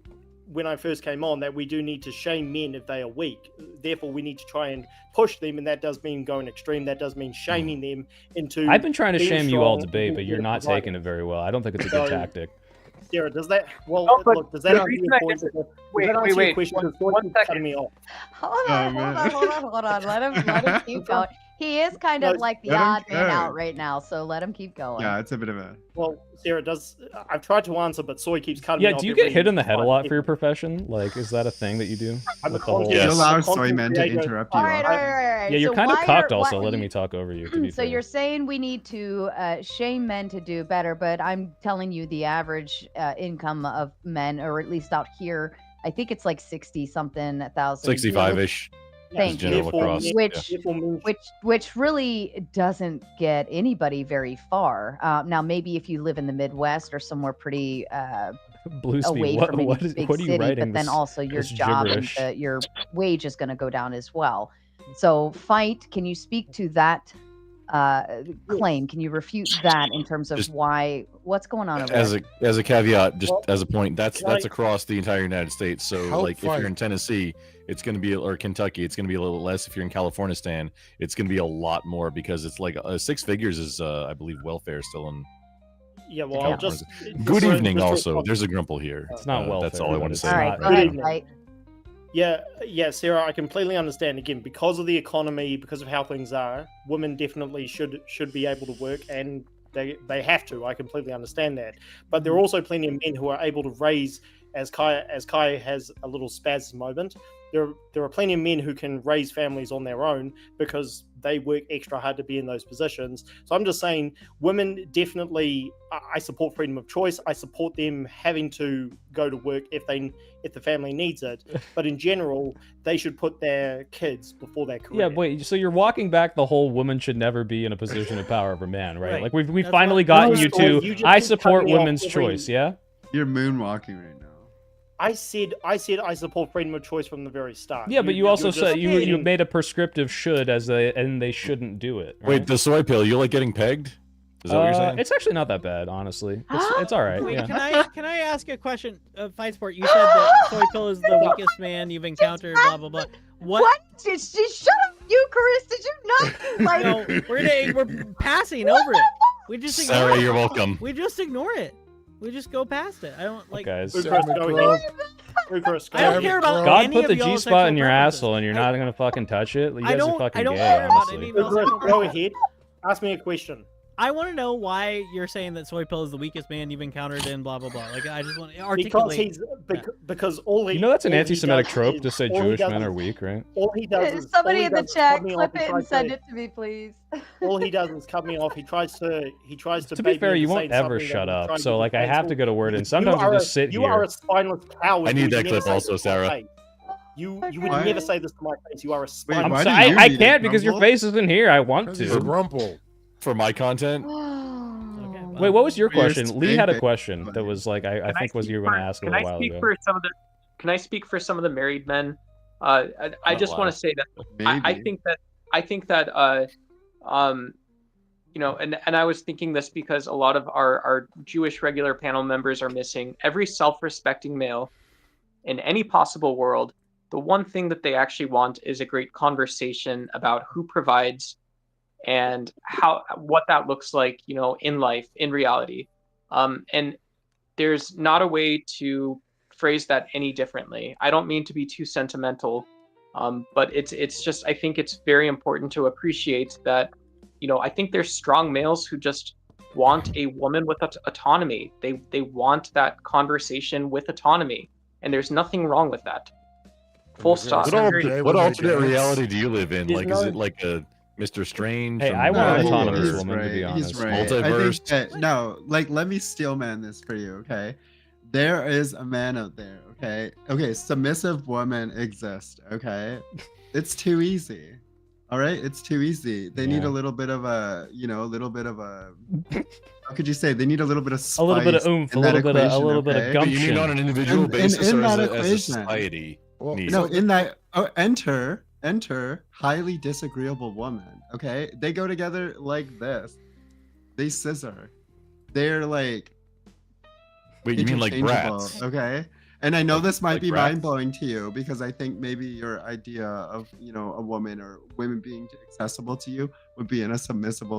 when I first came on that we do need to shame men if they are weak. Therefore, we need to try and push them, and that does mean going extreme. That does mean shaming them into. I've been trying to shame you all debate, but you're not taking it very well. I don't think it's a good tactic. Sarah, does that? Well, look, does that answer your point? Wait. One second. Me off. Hold on. Let him keep going. He is kind of like the odd man out right now, so let him keep going. Yeah, it's a bit of a. Well, Sarah, I've tried to answer, but Soy keeps cutting me off. Yeah, do you get hit in the head a lot for your profession? Like, is that a thing that you do? You allow Soy Man to interrupt you. All right. Yeah, you're kind of cocked also, letting me talk over you. So you're saying we need to shame men to do better, but I'm telling you the average income of men, or at least out here, I think it's like 60-something thousand. 65-ish. Thank you. Across. Which really doesn't get anybody very far. Now, maybe if you live in the Midwest or somewhere pretty away from any big city, but then also your job and your wage is going to go down as well. So, Fight, can you speak to that claim? Can you refute that in terms of what's going on over there? As a caveat, just as a point, that's across the entire United States. So if you're in Tennessee, it's going to be, or Kentucky, it's going to be a little less. If you're in California, Stan, it's going to be a lot more because it's like 6 figures is, I believe, welfare still in. Yeah, well, Good evening. Also, there's a grumple here. It's not welfare. That's all I want to say. All right, go ahead, Fight. Yeah, Sarah, I completely understand. Again, because of the economy, because of how things are, women definitely should be able to work, and they have to. I completely understand that. But there are also plenty of men who are able to raise, as Kai has a little spaz moment. There are plenty of men who can raise families on their own because they work extra hard to be in those positions. So I'm just saying, women definitely. I support freedom of choice. I support them having to go to work if the family needs it. But in general, they should put their kids before their career. Yeah, wait. So you're walking back the whole woman should never be in a position of power over man, right? Right. Like we That's finally what- gotten No, you so to. you just I keep support cutting me off women's every- choice. Yeah. You're moonwalking right now. I said I support freedom of choice from the very start. Yeah, but you also you're said just you getting- made a prescriptive should and they shouldn't do it. Right? Wait, the soy pill, you like getting pegged? Is that what you're saying? It's actually not that bad, honestly. It's all right. Wait, Yeah. can I ask a question? Fight Sport, you said that Soy Pill is the weakest man you've encountered. Blah blah blah. What? Shut up, you, Chris. Did you not? No, we're passing over it. We just ignore Sarah, it. you're welcome. We just ignore it. We just go past it. I don't like. Guys. I don't care about God any put of the y'all's G-spot in sexual your preferences. asshole, and you're not gonna fucking touch it. You I guys are don't- fucking I don't gay, care about honestly. any of y'all's Chris, sexual go preferences. ahead. Ask me a question. I want to know why you're saying that Soy Pill is the weakest man you've encountered in blah blah blah. Like I just want to Because articulate. because all he You know that's an all he anti-Semitic does trope is- to say all he Jewish does men is- are weak, right? All he does is Somebody all he in the does is chat, cut me clip off it and and try send to- it to me, please. All he does is cut me off. He tries to To be bait fair, me you into won't saying ever something shut that I'm up. trying So to like I defend. have to go to word, and You sometimes I are just a- sit You here. are a spineless coward. I You need would that never clip say also, this to my Sarah. face. You would Why? never say this to my face. You are a Wait, spineless. why do I you need can't it, because your Grumble? face isn't here. I want He's to. Grumple. For my content? Wait, what was your You're question? Lee had a spanking. question that was like I think was you were going to ask a Can little I while speak ago. for some of the? Can I speak for some of the married men? I just want to say that I Maybe. think that you know, and I was thinking this because a lot of our Jewish regular panel members are missing. Every self-respecting male in any possible world, the one thing that they actually want is a great conversation about who provides and what that looks like, you know, in life, in reality. And there's not a way to phrase that any differently. I don't mean to be too sentimental, but it's just, I think it's very important to appreciate that, you know, I think there's strong males who just want a woman with autonomy. They want that conversation with autonomy, and there's nothing wrong with that. Full stop. What alternate reality do you live in? There's Like, is no- it like a Mr. Strange? Hey, from I want an Marvel, autonomous or- woman, to be honest. He's right. I Multiverse? think that, no, like let me steelman this for you, okay? There is a man out there, okay? Okay, submissive women exist, okay? It's too easy. All right, it's too easy. They need Yeah. a little bit of a, you know, a little bit of a. How could you say? They need a little bit of spice. A little bit of oomph, a in that little bit of- a equation, little bit of okay? But you mean on an individual basis in or as that a equation. society? need? No, in that enter highly disagreeable woman. Okay, they go together like this. They scissor. They're like. Wait, you mean like interchangeable, brats? Okay. And I know this might like be brats? mind blowing to you because I think maybe your idea of, you know, a woman or women being accessible to you would be in a submissive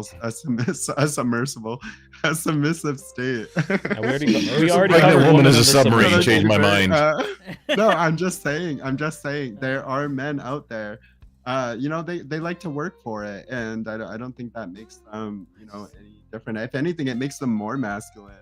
state. we already Pregnant woman is a under submarine. Changed my mind. No, I'm just saying there are men out there. You know, they like to work for it, and I don't think that makes them, you know, any different. If anything, it makes them more masculine,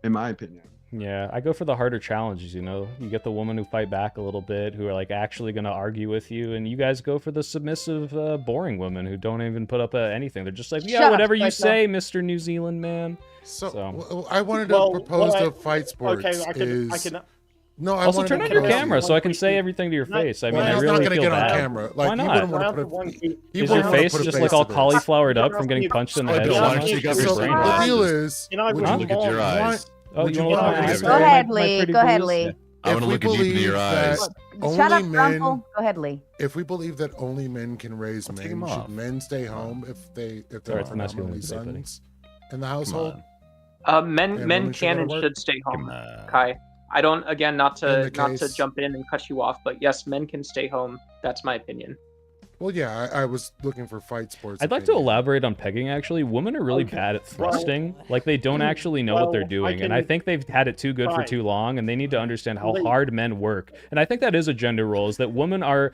in my opinion. Yeah, I go for the harder challenges, you know? You get the woman who fight back a little bit, who are like actually going to argue with you, and you guys go for the submissive, boring women who don't even put up anything. They're just like, yeah, whatever you say, Mr. New Zealand man. So I wanted to propose to Fight Sports No, I also wanted turn to on your propose- camera so I can say everything to your face. I mean, Well, I he's really not gonna feel get on bad. camera. Like, Why he not? wouldn't want to put a. he Is your wouldn't wanna face put a just face like all to this. cauliflowered up from getting punched in the head? Why so don't much? you cover Your your brain eyes? rot. The deal is, You know, I would Look at your eyes. Oh, would you you want to want look to at Go ahead, Lee. Go ahead, Lee. I want to look at deep into your eyes. Shut up, men, Grumple. Go ahead, Lee. if we believe that only men can raise take men, him should off. men stay home if Sorry, they're it's a masculine predominantly debate, buddy. sons in the household? Men women should can go and to work? should stay home. Kai, I don't again not In to the not to case- jump in and cut you off, but yes, men can stay home. That's my opinion. Well, yeah, I was looking for fight sports. I'd like to elaborate on pegging, actually. Women are really bad at thrusting. Like, they don't actually know what they're doing. And I think they've had it too good for too long, and they need to understand how hard men work. And I think that is a gender role, is that women are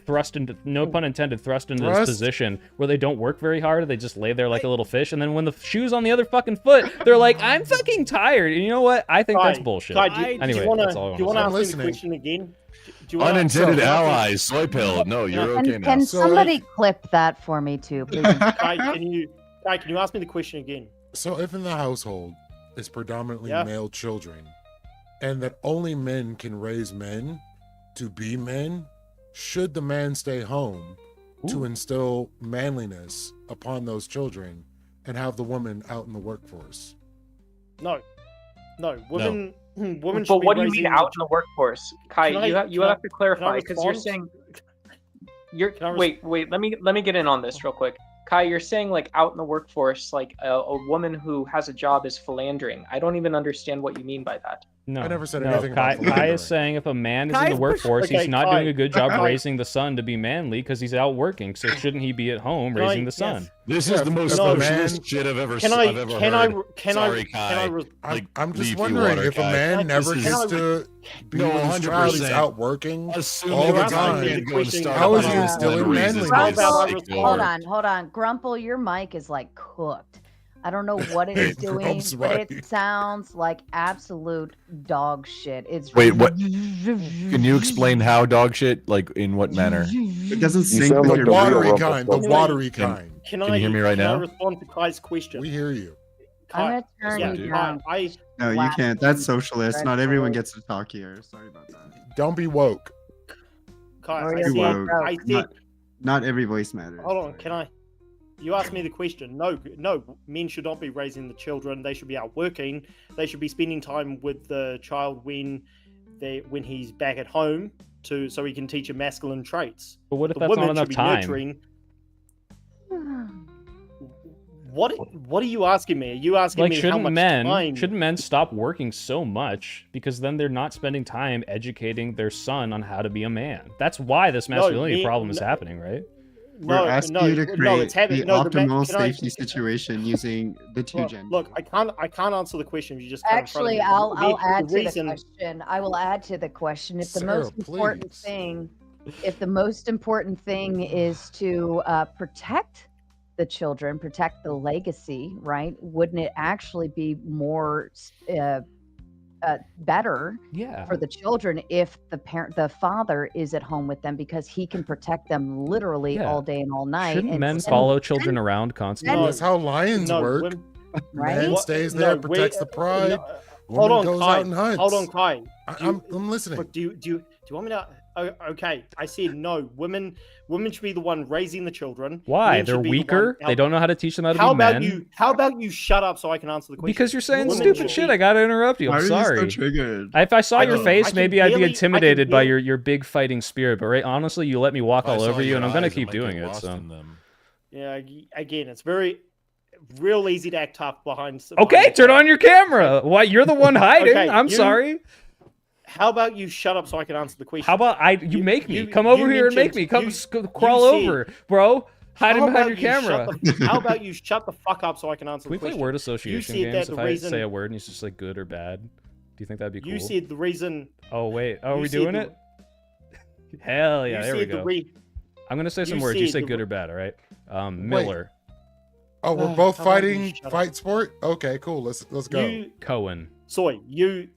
thrust into, no pun intended, thrust into this position where they don't work very hard. They just lay there like a little fish. And then when the shoe's on the other fucking foot, they're like, I'm fucking tired. And you know what? I think that's bullshit. Anyway, that's all I want to say. Do you want to ask me the question again? Unintended allies, soy pill. No, you're okay now. Can somebody clip that for me too, please? Can you ask me the question again? So if in the household is predominantly male children, and that only men can raise men to be men, should the man stay home to instill manliness upon those children and have the woman out in the workforce? No, women. Women but what do you mean out in the workforce, Kai? You have to clarify, because you're saying wait. Let me get in on this real quick. Kai, you're saying like out in the workforce, like a woman who has a job is philandering. I don't even understand what you mean by that. No, I never said anything about Kai is saying if a man is in the workforce, he's not doing a good job raising the son to be manly because he's out working. So shouldn't he be at home raising the son? This is the most socialist shit I've ever heard. Sorry, Kai. I'm just wondering if a man never gets to be with his child, he's out working all the time. How is he instilling manliness? Hold on. Grumple, your mic is like cooked. I don't know what it is doing, but it sounds like absolute dog shit. It's Wait, what? Can you explain how dog shit? Like, in what manner? It doesn't sync with the watery kind. The watery kind. Can you hear me right now? Can I respond to Kai's question? We hear you. I'm gonna turn you down. No, you can't. That's socialist. Not everyone gets to talk here. Sorry about that. Don't be woke. Kai, not every voice matters. Hold on, you asked me the question. No, men should not be raising the children. They should be out working. They should be spending time with the child when he's back at home so he can teach him masculine traits. But what if that's not enough time? What are you asking me? Are you asking me how much time? Shouldn't men stop working so much, because then they're not spending time educating their son on how to be a man? That's why this masculinity problem is happening, right? We're asking you to create the optimal safety situation using the two genders. Look, I can't answer the question. You just actually, I'll add to the question. I will add to the question. If the most important thing is to protect the children, protect the legacy, right? Wouldn't it actually be more better for the children if the father is at home with them, because he can protect them literally all day and all night? Shouldn't men follow children around constantly? That's how lions work. Right? Man stays there, protects the pride. Hold on, goes Kai. out and hunts. Hold on, Kai. I'm listening. Look, do you want me to? Okay, I said no. Women should be the one raising the children. Why? Men They're should be the weaker. one They don't know how to teach them how to be men. How about you shut up so I can answer the question? Because you're saying stupid shit. I gotta interrupt you. I'm sorry. Why are you so triggered? If I saw your face, maybe I'd be intimidated by your big fighting spirit. But honestly, you let me walk all over you, and I'm gonna keep doing it. So. Yeah. Again, it's real easy to act tough behind. Okay, turn on your camera. Why? You're the one hiding. Okay, I'm sorry. How about you shut up so I can answer the question? How about you make me come over here and make me crawl over, bro? Hiding behind your camera. How about you shut the fuck up so I can answer the question? Can we play word association games if I say a word and it's just like good or bad? Do you think that'd be cool? You said the reason. Oh wait, are we doing it? Hell yeah, there we go. I'm gonna say some words. You say good or bad, all right? Miller. Oh, we're both fighting fight sport? Okay, cool. Let's go. Cohen. Soy, you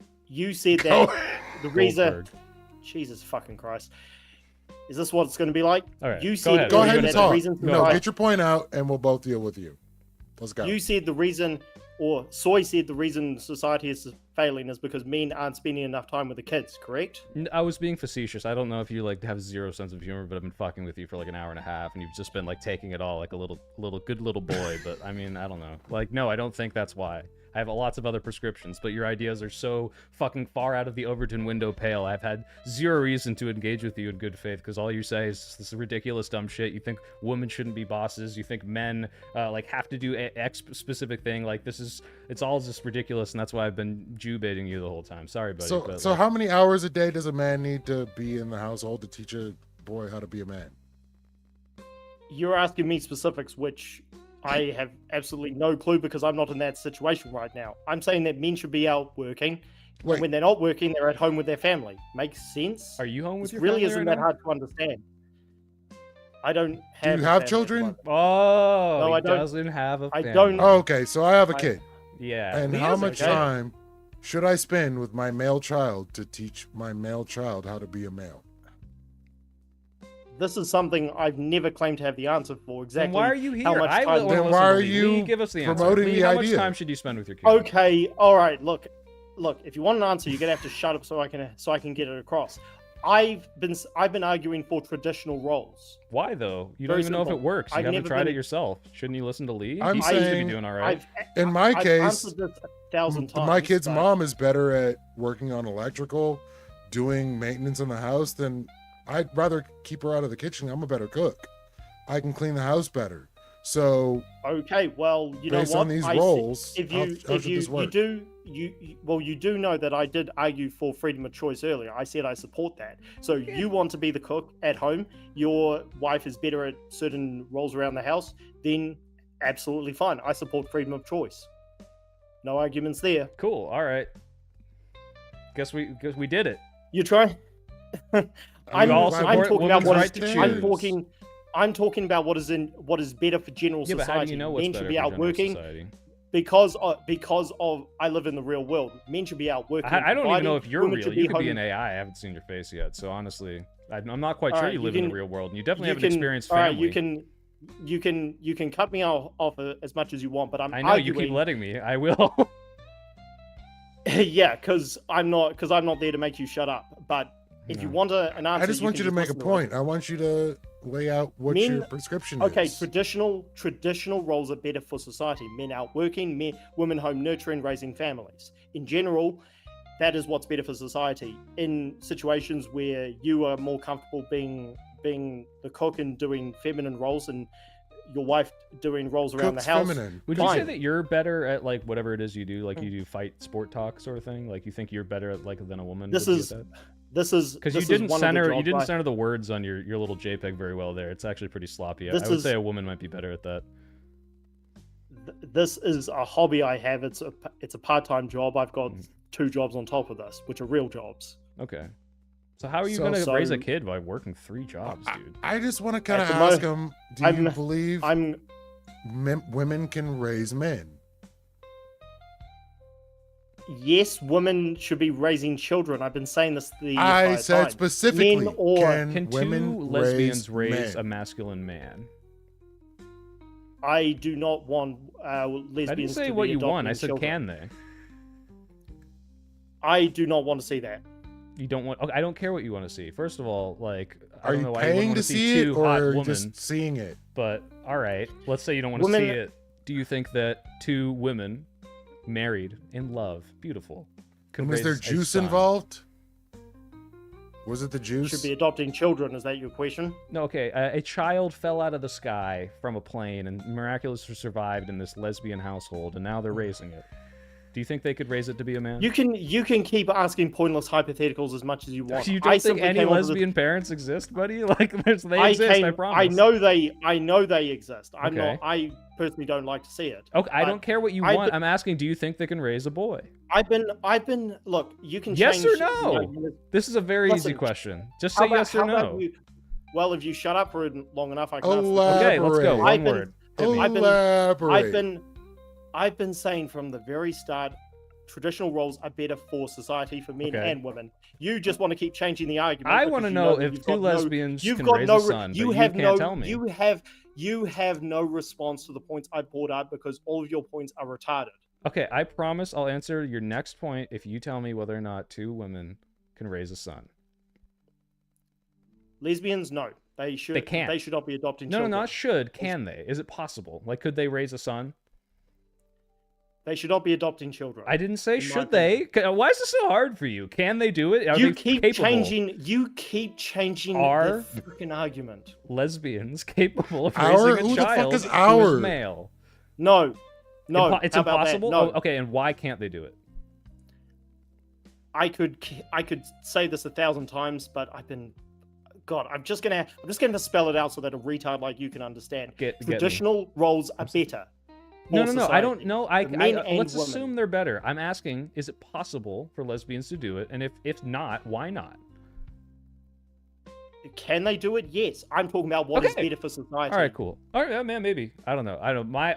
said that the reason. Jesus fucking Christ. Is this what it's going to be like? All right. You said go ahead and talk. No, get your point out and we'll both deal with you. Let's go. You said the reason, or Soy said the reason society is failing is because men aren't spending enough time with the kids, correct? I was being facetious. I don't know if you have zero sense of humor, but I've been fucking with you for like an hour and a half and you've just been like taking it all like a little good little boy. But I mean, I don't know. Like, no, I don't think that's why. I have lots of other prescriptions, but your ideas are so fucking far out of the Overton window pale. I've had zero reason to engage with you in good faith, because all you say is this ridiculous dumb shit. You think women shouldn't be bosses. You think men like have to do X specific thing. Like it's all just ridiculous, and that's why I've been Jew baiting you the whole time. Sorry, buddy. So how many hours a day does a man need to be in the household to teach a boy how to be a man? you're asking me specifics, which I have absolutely no clue because I'm not in that situation right now. I'm saying that men should be out working. Wait. When they're not working, they're at home with their family. Makes sense? Are you home with This your really family isn't right that now? hard to understand. I don't have. Do you a have family children? at the Oh, No, he I don't. doesn't have a I family. don't- Oh, okay, so I have a I- kid. Yeah. And he how is much okay. time should I spend with my male child to teach my male child how to be a male? This is something I've never claimed to have the answer for. Exactly. Then why are you here? How much I time? will Then listen why to are Lee. you Lee, give us the answer. promoting Lee, the how much idea? time should you spend with your kid? Okay, all right. Look. If you want an answer, you're gonna have to shut up so I can get it across. I've been arguing for traditional roles. Why though? You don't Very even know if it simple. works. You I've haven't never tried it been- yourself. Shouldn't you listen to Lee? I'm He seems to be saying- doing all right. In my I've case, answered this 1,000 times. my kid's but- mom is better at working on electrical, doing maintenance in the house than I'd rather keep her out of the kitchen. I'm a better cook. I can clean the house better. So Okay, well, you know based what? on these I see- roles, if how you should this work? you do know that I did argue for freedom of choice earlier. I said I support that. So you want to be the cook at home, your wife is better at certain roles around the house, then absolutely fine. I support freedom of choice. No arguments there. Cool. All right. Guess we did it. You try. I'm talking about what right to choose. I'm talking about what is better for general Yeah, but society. how do you know what's Men better should be for out general working society? because of I live in the real world. Men should be out working. I don't even know if you're Women real. should You could be home. an AI. I haven't seen your face yet, so honestly, I'm not quite All sure right, you you live in can- the real world, and you definitely you haven't can- experienced all right, family. you can cut me off as much as you want, but I'm I know you keep arguing- letting me. I will. yeah, because I'm not there to make you shut up. But if you want an answer, I just want you to make a listen point. I want you to lay out what Men- your prescription Okay, is. traditional roles are better for society. Men out working, women home nurturing, raising families. In general, that is what's better for society. In situations where you are more comfortable being the cook and doing feminine roles, and your wife doing roles around Cook's the house. feminine. Would you say fine. that you're better at like whatever it is you do, like you do fight sport talk sort of thing? Like you think you're better at like than a woman? This would be is at that? because you didn't center the words on your little JPEG very well there. It's actually pretty sloppy. I would say a woman might be better at that. This is a hobby I have. It's a part-time job. I've got 2 jobs on top of this, which are real jobs. Okay. So how are you So- gonna raise a so- kid by working 3 jobs, dude? I just want to kind of At the ask mo- him, do I'm- you believe women can raise men? Yes, women should be raising children. I've been saying this the I entire said time. specifically, Men or Can women two lesbians raise raise men? a masculine man? I do not want lesbians. I didn't say to what be you want. I adopting said, children. can they? I do not want to see that. You don't want. Okay, I don't care what you want to see. First of all, like, I Are don't you know why you wouldn't paying want to see it, 2 hot or women, just seeing it? But all right, let's say you don't want to Women- see it. Do you think that 2 women, married in love, beautiful, could And was there raise a juice son? involved? Was it the juice? Should be adopting children. Is that your question? No, okay. A child fell out of the sky from a plane and miraculously survived in this lesbian household, and now they're raising it. Do you think they could raise it to be a man? You can keep asking pointless hypotheticals as much as you want. You I don't think simply any came up with a- lesbian parents exist, buddy? Like, they exist. I promise. I know they exist. I'm Okay. not. I personally don't like to see it. Okay, I but don't care what you I've want. been- I'm asking, do you think they can raise a boy? I've been. Look, you can. Yes change, or no? This is a very easy Listen, question. Just how say about- yes or how about no. you- well, if you shut up for long enough, I can. answer the Okay, question. let's go. One word. Hit me. I've been saying from the very start, traditional roles are better for society, for men Okay. and women. You just want to keep changing the argument. I because want to you know that if you've 2 got lesbians you've can got raise no, a son, but you you have can't no, tell me. You have no response to the points I brought up because all of your points are retarded. Okay, I promise I'll answer your next point if you tell me whether or not 2 women can raise a son. Lesbians, no, they should. They can't. They should not be adopting No, children. not should. Can they? Is it possible? Like, could they raise a son? They should not be adopting children. I didn't say in my should they. Why is this so hard for you? Can they do it? Are You they keep capable? changing. You keep changing Are the freaking argument. lesbians capable of Our? raising a Who the fuck child is who our? is male? No, It's how about that? impossible. No. Oh, okay, and why can't they do it? I could say this 1,000 times, but I've been God, I'm just gonna spell it out so that a retard like you can understand. Get me. Traditional roles are better. No, I don't know. Let's women. assume they're better. I'm asking, is it possible for lesbians to do it? And if not, why not? Can they do it? Yes. I'm talking about what is better for society. All right, cool. All right, man, maybe. I don't know.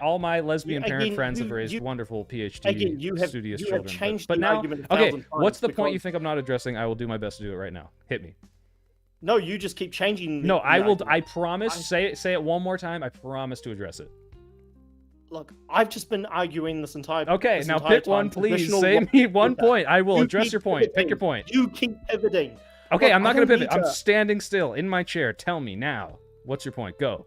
All my lesbian parent Again, friends have raised wonderful PhD again, you have children. changed But the now, argument a okay, thousand what's the times point you because- think I'm not addressing? I will do my best to do it right now. Hit me. No, you just keep changing. No, the I will. argument. I promise. Say it one more time. I promise to address it. Look, I've just been arguing this entire. Okay, this now entire pick one, time. please. Traditional Say roles me are one better. point. I will You address keep your point. Pick your pivoting. point. You keep pivoting. Okay, Look, I'm not I going to don't pivot. need I'm to- standing still in my chair. Tell me now. What's your point? Go.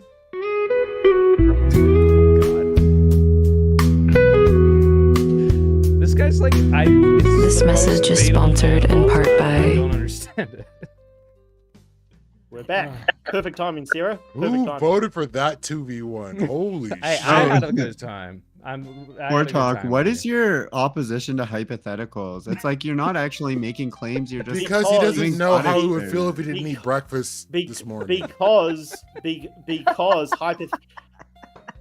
This guy's like, This message is sponsored in part I by don't understand it. We're back. Perfect timing, Sarah. Perfect Who timing. voted for that 2v1? Holy shit. Hey, I had a good time. I had More a good talk. time What with is your opposition to hypotheticals? It's like you're not actually making claims. You're just Because he doesn't doing know how he would commentary. feel if he didn't eat breakfast this morning. Because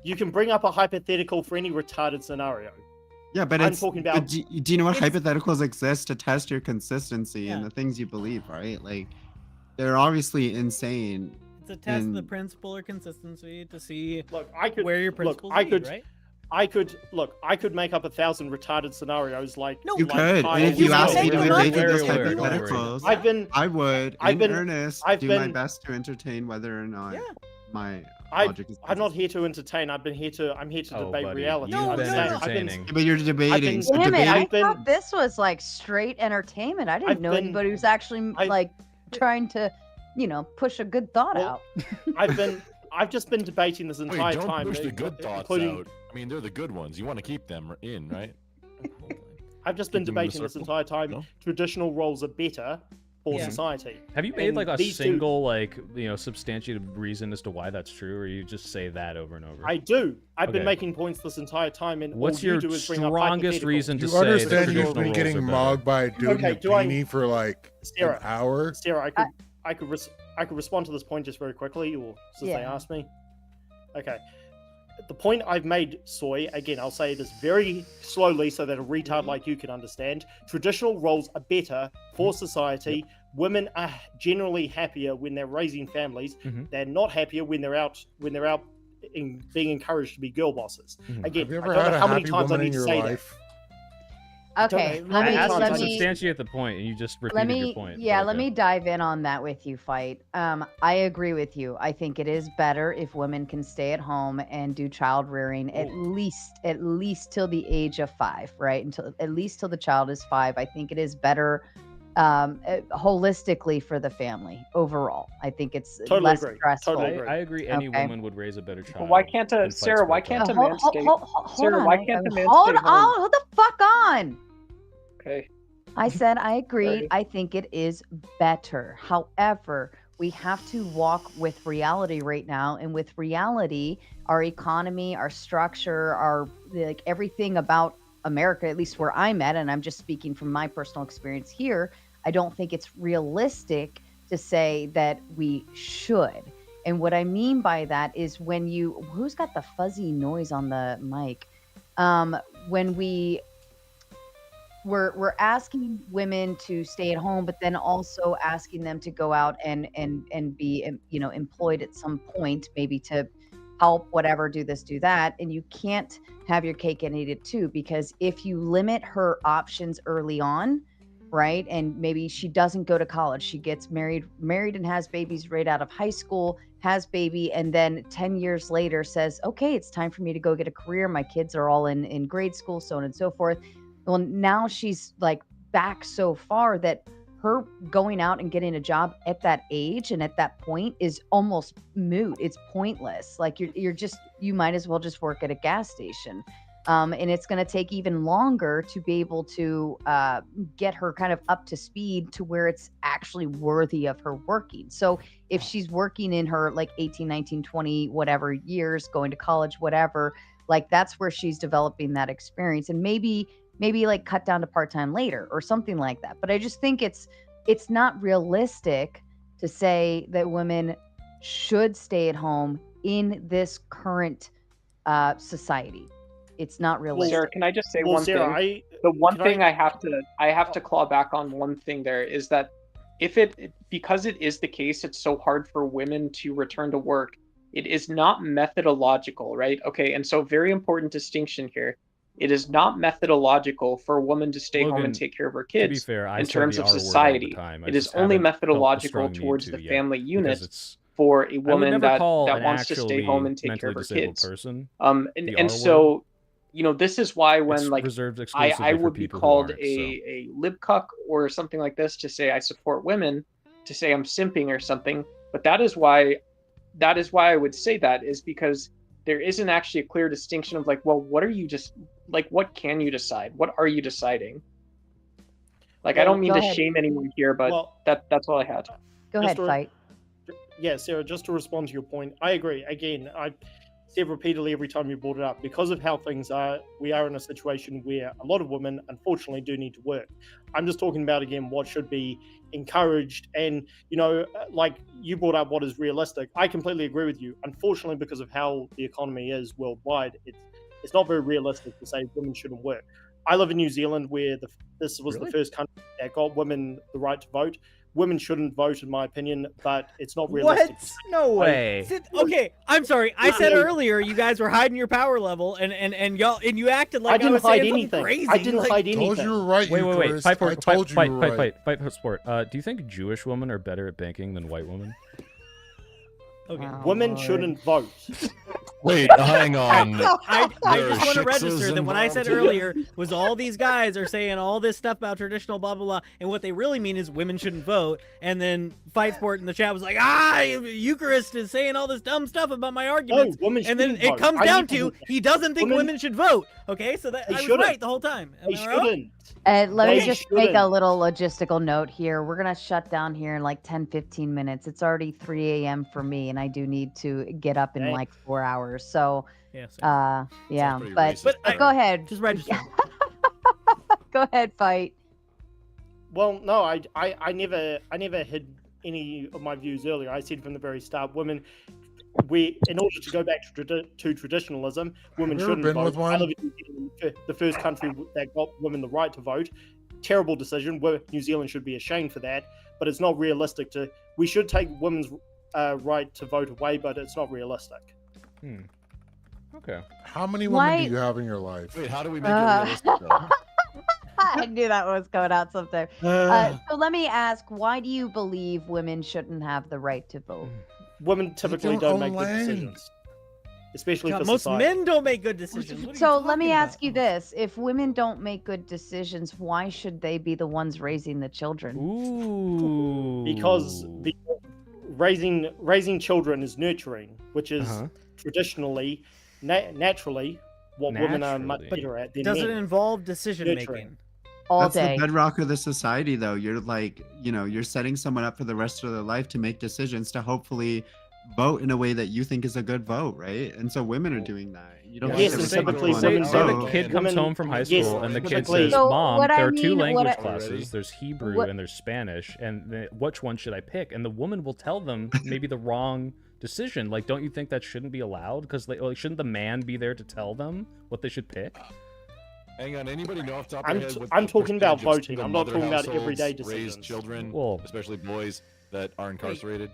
you can bring up a hypothetical for any retarded scenario. Yeah, but I'm it's. talking but about. do you know what hypotheticals exist to test your consistency and the things you believe, right? Like, they're obviously insane. It's a test of the and- principle or consistency to see where your principles I lead, could, right? I could make up 1,000 retarded scenarios like. You like could, high and if you level. asked me to debate Very those aware, don't worry. hypotheticals, I would, I've in been- earnest, I've do my been- best to entertain whether or not my I'm logic is. not here to entertain. I'm here to Oh, debate buddy, reality. you've I'm been saying- entertaining. Yeah, but you're debating. So Damn it! I debating. thought this was like straight entertainment. I didn't I've know been- anybody was actually like trying to, push a good thought out. I've just been debating this Wait, entire don't time, push the good thoughts including- out. I mean, they're the good ones. You want to keep them in, right? I've just been Keep them in the debating this circle? entire time. No? Traditional roles are better for Yeah. society. Have you made And like a these two- single substantiated reason as to why that's true, or you just say that over and over? I do. I've been Okay. making points this entire time, and What's all you your do is bring up strongest hypotheticals. reason to You say that understand traditional you've been roles getting are better? mogged by a dude Okay, in a do I- beanie for like Sarah, an hour? Sarah, I could respond to this point just very quickly, or since they Yeah. asked me. Okay. The point I've made, Soy, again, I'll say this very slowly so that a retard like you can understand. Traditional roles are better for society. Women are generally happier when they're raising families. They're not happier when they're out being encouraged to be girl bosses. Again, Have you ever I don't had know a how many happy times I woman need in to your say that. life? Okay, How many let times I me need- Substantiate the point, and you just repeated let your me point. yeah but let okay. me dive in on that with you, Fight. I agree with you. I think it is better if women can stay at home and do child rearing at least till the age of 5, right? Until at least till the child is 5. I think it is better holistically for the family overall. I think it's Totally less agree. stressful. Totally agree. I agree. Any Okay. woman would raise a better child. Why can't and a fight Sarah? Why for can't a child. man stay? Sarah, on. why can't the man hold stay home? hold the fuck on. Okay. I said I agree. Sorry. I think it is better. However, we have to walk with reality right now, and with reality, our economy, our structure, our like everything about America, at least where I'm at, and I'm just speaking from my personal experience here, I don't think it's realistic to say that we should. And what I mean by that is when who's got the fuzzy noise on the mic? When we're asking women to stay at home, but then also asking them to go out and be employed at some point, maybe to help whatever, do this, do that. And you can't have your cake and eat it too, because if you limit her options early on, right, and maybe she doesn't go to college, she gets married and has babies right out of high school, has baby, and then 10 years later says, okay, it's time for me to go get a career, my kids are all in grade school, so on and so forth. Well, now she's like back so far that her going out and getting a job at that age and at that point is almost moot. It's pointless. Like you might as well just work at a gas station. And it's going to take even longer to be able to get her kind of up to speed to where it's actually worthy of her working. So if she's working in her like 18, 19, 20, whatever years, going to college, whatever, like that's where she's developing that experience. And maybe like cut down to part-time later or something like that. But I just think it's not realistic to say that women should stay at home in this current society. It's not realistic. Sarah, can I just say Well, one Sarah, thing? The one can thing I- I have to claw back on one thing there is that because it is the case, it's so hard for women to return to work. It is not methodological, right? Okay, and so very important distinction here. It is not methodological for a woman to stay home Logan, and take care of her to be kids fair, I in say terms the of R word all the society. time. I It is just only haven't felt the methodological strong need towards to the yet, family because unit it's for a I would woman never that call an wants to stay actually home and take care mentally of her disabled kids. person And the R word. so, you know, this is why when It's like reserved I exclusively for would be people who called aren't, so. a libcuck or something like this to say I support women, to say I'm simping or something. But that is why I would say that, is because there isn't actually a clear distinction of like, well, what are you just like, what can you decide? What are you deciding? Like, I Well, don't mean go to ahead. shame anyone here, but Well, that's all I had. Go ahead, Fight. Yeah, Sarah, just to respond to your point, I agree. Again, I said repeatedly every time you brought it up, because of how things are, we are in a situation where a lot of women, unfortunately, do need to work. I'm just talking about, again, what should be encouraged. And, you know, like you brought up what is realistic. I completely agree with you. Unfortunately, because of how the economy is worldwide, it's not very realistic to say women shouldn't work. I live in New Zealand, where this was the first country that got women the right to vote. Women shouldn't vote, in my opinion, but it's not realistic. What? No way. Okay, I'm sorry. I said earlier you guys were hiding your power level, and you acted like I was saying something crazy. I didn't hide anything. Told you right, Wait. Eucharist. Fight for I told you fight, were fight, right. fight, fight, sport. Do you think Jewish women are better at banking than white women? Okay. Women shouldn't vote. Wait, hang on. I There just are want to shixes register that what I said involved. earlier was all these guys are saying all this stuff about traditional blah blah blah, and what they really mean is women shouldn't vote. And then Fight Sport in the chat was like, Eucharist is saying all this dumb stuff about my arguments. women and then shouldn't it vote. comes I down need to- to he doesn't think women should vote. Okay, so that They I was shouldn't. right the whole time. Am They I wrong? shouldn't. Let me They just make a shouldn't. little logistical note here. We're going to shut down here in like 10-15 minutes. It's already 3 a.m. for me, and I do need to get up in Dang. like 4 hours. So, Yeah, yeah, pretty but, racist, go ahead. Just register. Go ahead, Fight. Well, no, I never hid any of my views earlier. I said from the very start, women, in order to go back to traditionalism, women Have you ever shouldn't been with vote. one? I live in New Zealand, the first country that got women the right to vote. Terrible decision. New Zealand should be ashamed for that, but it's not realistic to. We should take women's right to vote away, but it's not realistic. Okay. How many women Why- do you have in your life? Wait, how do we make it realistic though? I knew that was going out sometime. So let me ask, why do you believe women shouldn't have the right to vote? Women typically don't don't own make good land. decisions, especially God, for most society. men don't make good decisions. What are So you let me talking ask about? you this. If women don't make good decisions, why should they be the ones raising the children? Ooh. Because raising children is nurturing, which is traditionally, naturally, what women are much Naturally. better at than Does it men. involve decision Nurturing. making? All That's day. the bedrock of the society, though. You're like, you're setting someone up for the rest of their life to make decisions to hopefully vote in a way that you think is a good vote, right? And so women are doing that. You don't Yes, want and every typically single one women to Say the vote. kid comes Women- home from high yes, school and the kid typically- says, So "Mom, what there I are two mean- what language I- classes. There's Hebrew What- and there's Spanish, and which one should I pick?" And the woman will tell them maybe the wrong decision. Like, don't you think that shouldn't be allowed? Because shouldn't the man be there to tell them what they should pick? Hang on, anybody know off the top of I'm their head t- what I'm the talking about percentage of voting. single I'm not mother talking about households everyday raised decisions. children, Well- especially boys that are incarcerated?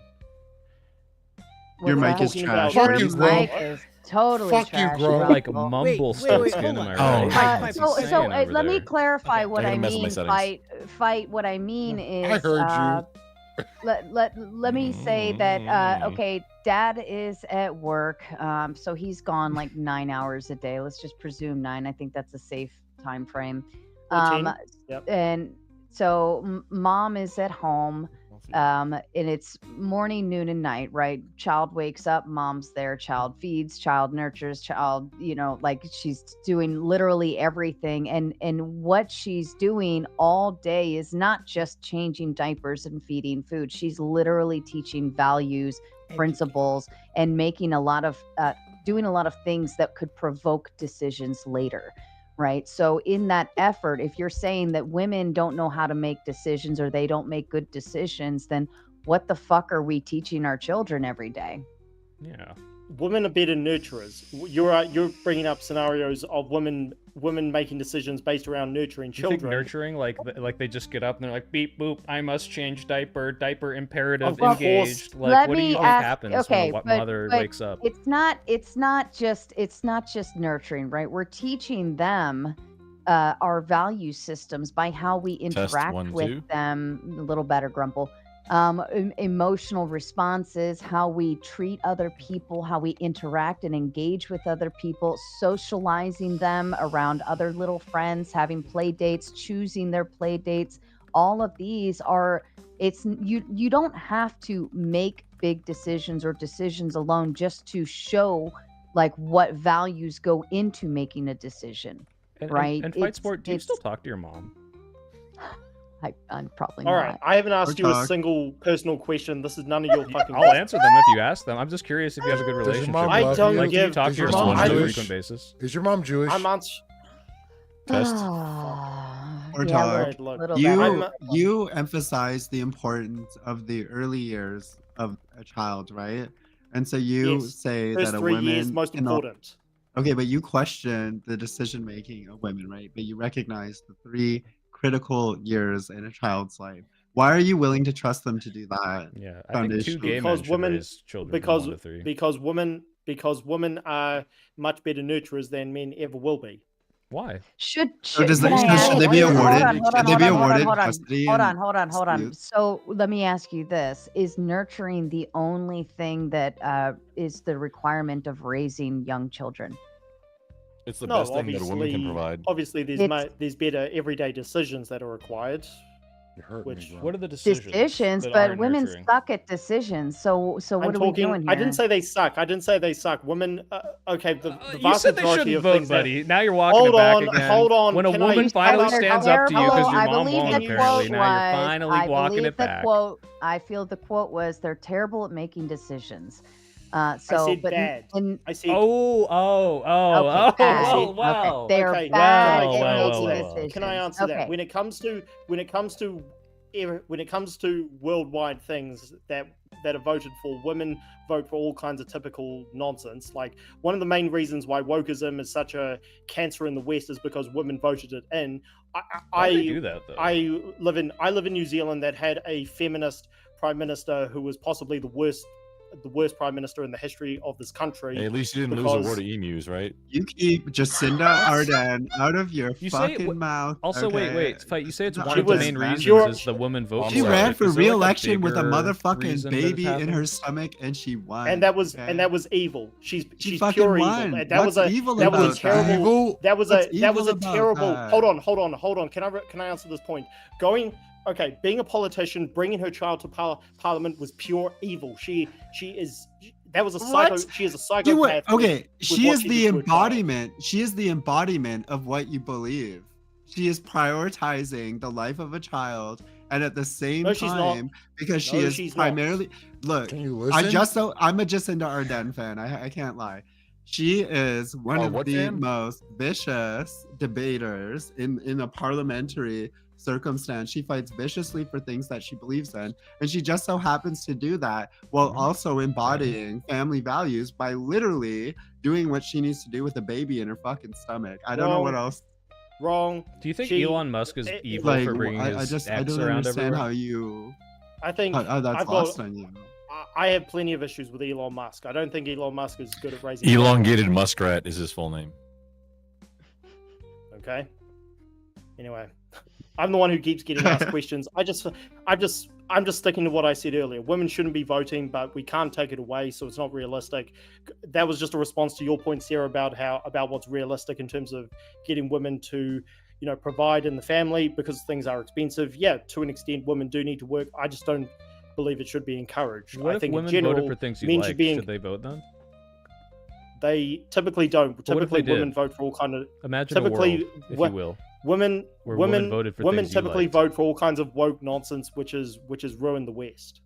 Your What's mic that? is trash. Fuck What did you, you Gro. say? Mic is totally Fuck you, trash. Gro. Like Well, mumble wait, stuff wait, skin, hold am I on. right? Oh. What's he so saying over let me there? clarify what I I gotta mess with my mean. settings. Fight. What I mean is, I heard you. let me say that okay, Dad is at work, so he's gone like 9 hours a day. Let's just presume 9. I think that's a safe time frame. 14. Yep. And so Mom is at home. And it's morning, noon, and night, right? Child wakes up, mom's there, child feeds, child nurtures, child, like she's doing literally everything. And what she's doing all day is not just changing diapers and feeding food. She's literally teaching values, principles, and making a lot of doing a lot of things that could provoke decisions later. Right. So in that effort, if you're saying that women don't know how to make decisions or they don't make good decisions, then what the fuck are we teaching our children every day? Yeah. Women are better nurturers. You're bringing up scenarios of women making decisions based around nurturing You think children. nurturing, like they just get up and they're like, beep boop, I must change diaper imperative, Of course. engaged. Like, Let what do me you think ask- happens okay, when a but- mother but wakes up? It's not just nurturing, right? We're teaching them our value systems by how we interact 1, with 2. them. A little better, Grumple. Emotional responses, how we treat other people, how we interact and engage with other people, socializing them around other little friends, having play dates, choosing their play dates. All of these are, you don't have to make big decisions or decisions alone just to show like what values go into making a decision, right? And fight sport, do you still talk to your mom? I'm probably All not. right, I haven't asked you a talk. single personal question. This is none of your fucking. I'll answer them if you ask them. I'm just curious if you have a good Does your relationship. mom I love don't you? Like, do you give- talk Is to your your mom mom on a Jewish? frequent basis? Is your mom Jewish? I'm on. Test. Or Yeah, talk. look, You emphasize the importance of the early years of a child, right? And so you Yes. say First that a 3 woman years most cannot- important. Okay, but you question the decision making of women, right? But you recognize the 3 critical years in a child's life. Why are you willing to trust them to do that? Yeah, I think 2 gay men should raise children because from 1 to 3. because women are much better nurturers than men ever will be. Why? Should should can I ask- they be awarded? Should they be awarded hold on, custody hold and on. disputes? So let me ask you this: is nurturing the only thing that is the requirement of raising young children? It's the No, best thing that a woman can provide. Obviously, It's- there's better everyday decisions that are required. Which What are the decisions? Decisions, that but aren't women nurturing? suck at decisions. So what I'm are we talking. doing here? I didn't say they suck. I didn't say they suck. Women. Okay. The You vast said they majority shouldn't of vote, things that- buddy. Now you're walking Hold it back on, again. Hold on. When a Can woman I, finally They're stands up to you because your I mom believe won't, the apparently, quote now you're was- finally I walking believe it the back. Quote, I feel the quote was, "They're terrible at making decisions." So, said but bad. in, I said. okay, bad. wow. Okay, they are Okay, bad can I at answer making that? decisions. Can I answer okay. that? When it comes to worldwide things that are voted for, women vote for all kinds of typical nonsense. Like, one of the main reasons why wokeism is such a cancer in the West is because women voted it in. Why do they do that, though? I live in New Zealand that had a feminist prime minister who was possibly the worst prime minister in the history of this country. Hey, at least you didn't lose a word of emus, right? You keep Jacinda Ardern out of your You say it fucking mouth. Also, okay? wait, fight. You say it's She one of the was- main reasons she was- is the woman vote. She for ran it. for Is there, like, re-election with a bigger motherfucking reason that baby it's in her happened? stomach, and she won. And that was okay? and that was evil. She's fucking pure won. evil. And that What's was a evil that was a about that? terrible. Evil? That was What's a that was evil a about terrible. that? Hold on. Can I answer this point? Being a politician, bringing her child to parliament was pure evil. She is. That was a psycho. What? She is a You psychopath. were- okay, with she what is she the did to her child. embodiment. She is the embodiment of what you believe. She is prioritizing the life of a child, and at the same No, she's not. time, because she No, is she's not. primarily look. Can you I'm listen? a Jacinda Ardern fan. I can't lie. She is one of what the fan? most vicious debaters in a parliamentary circumstance. She fights viciously for things that she believes in, and she just so happens to do that while also embodying family values by literally doing what she needs to do with a baby in her fucking stomach. I don't know what else. Wrong. Do you think She- Elon Musk is evil Like, for bringing I his just I ex don't around understand everywhere? how you. I think That's I've lost got- on you. I have plenty of issues with Elon Musk. I don't think Elon Musk is good at raising. Elongated muskrat is his full name. Okay. Anyway, I'm the one who keeps getting asked questions. I'm just sticking to what I said earlier. Women shouldn't be voting, but we can't take it away, so it's not realistic. That was just a response to your point, Sarah, about what's realistic in terms of getting women to, provide in the family because things are expensive. Yeah, to an extent, women do need to work. I just don't believe it should be encouraged. What I if think women in general, voted for things you men like? should Should they vote then? They typically don't. But what if Typically, they did? women vote for all kind of. Imagine a typically, world, if wo- you will, Women, where women voted for women things you typically liked. vote for all kinds of woke nonsense, which has ruined the West.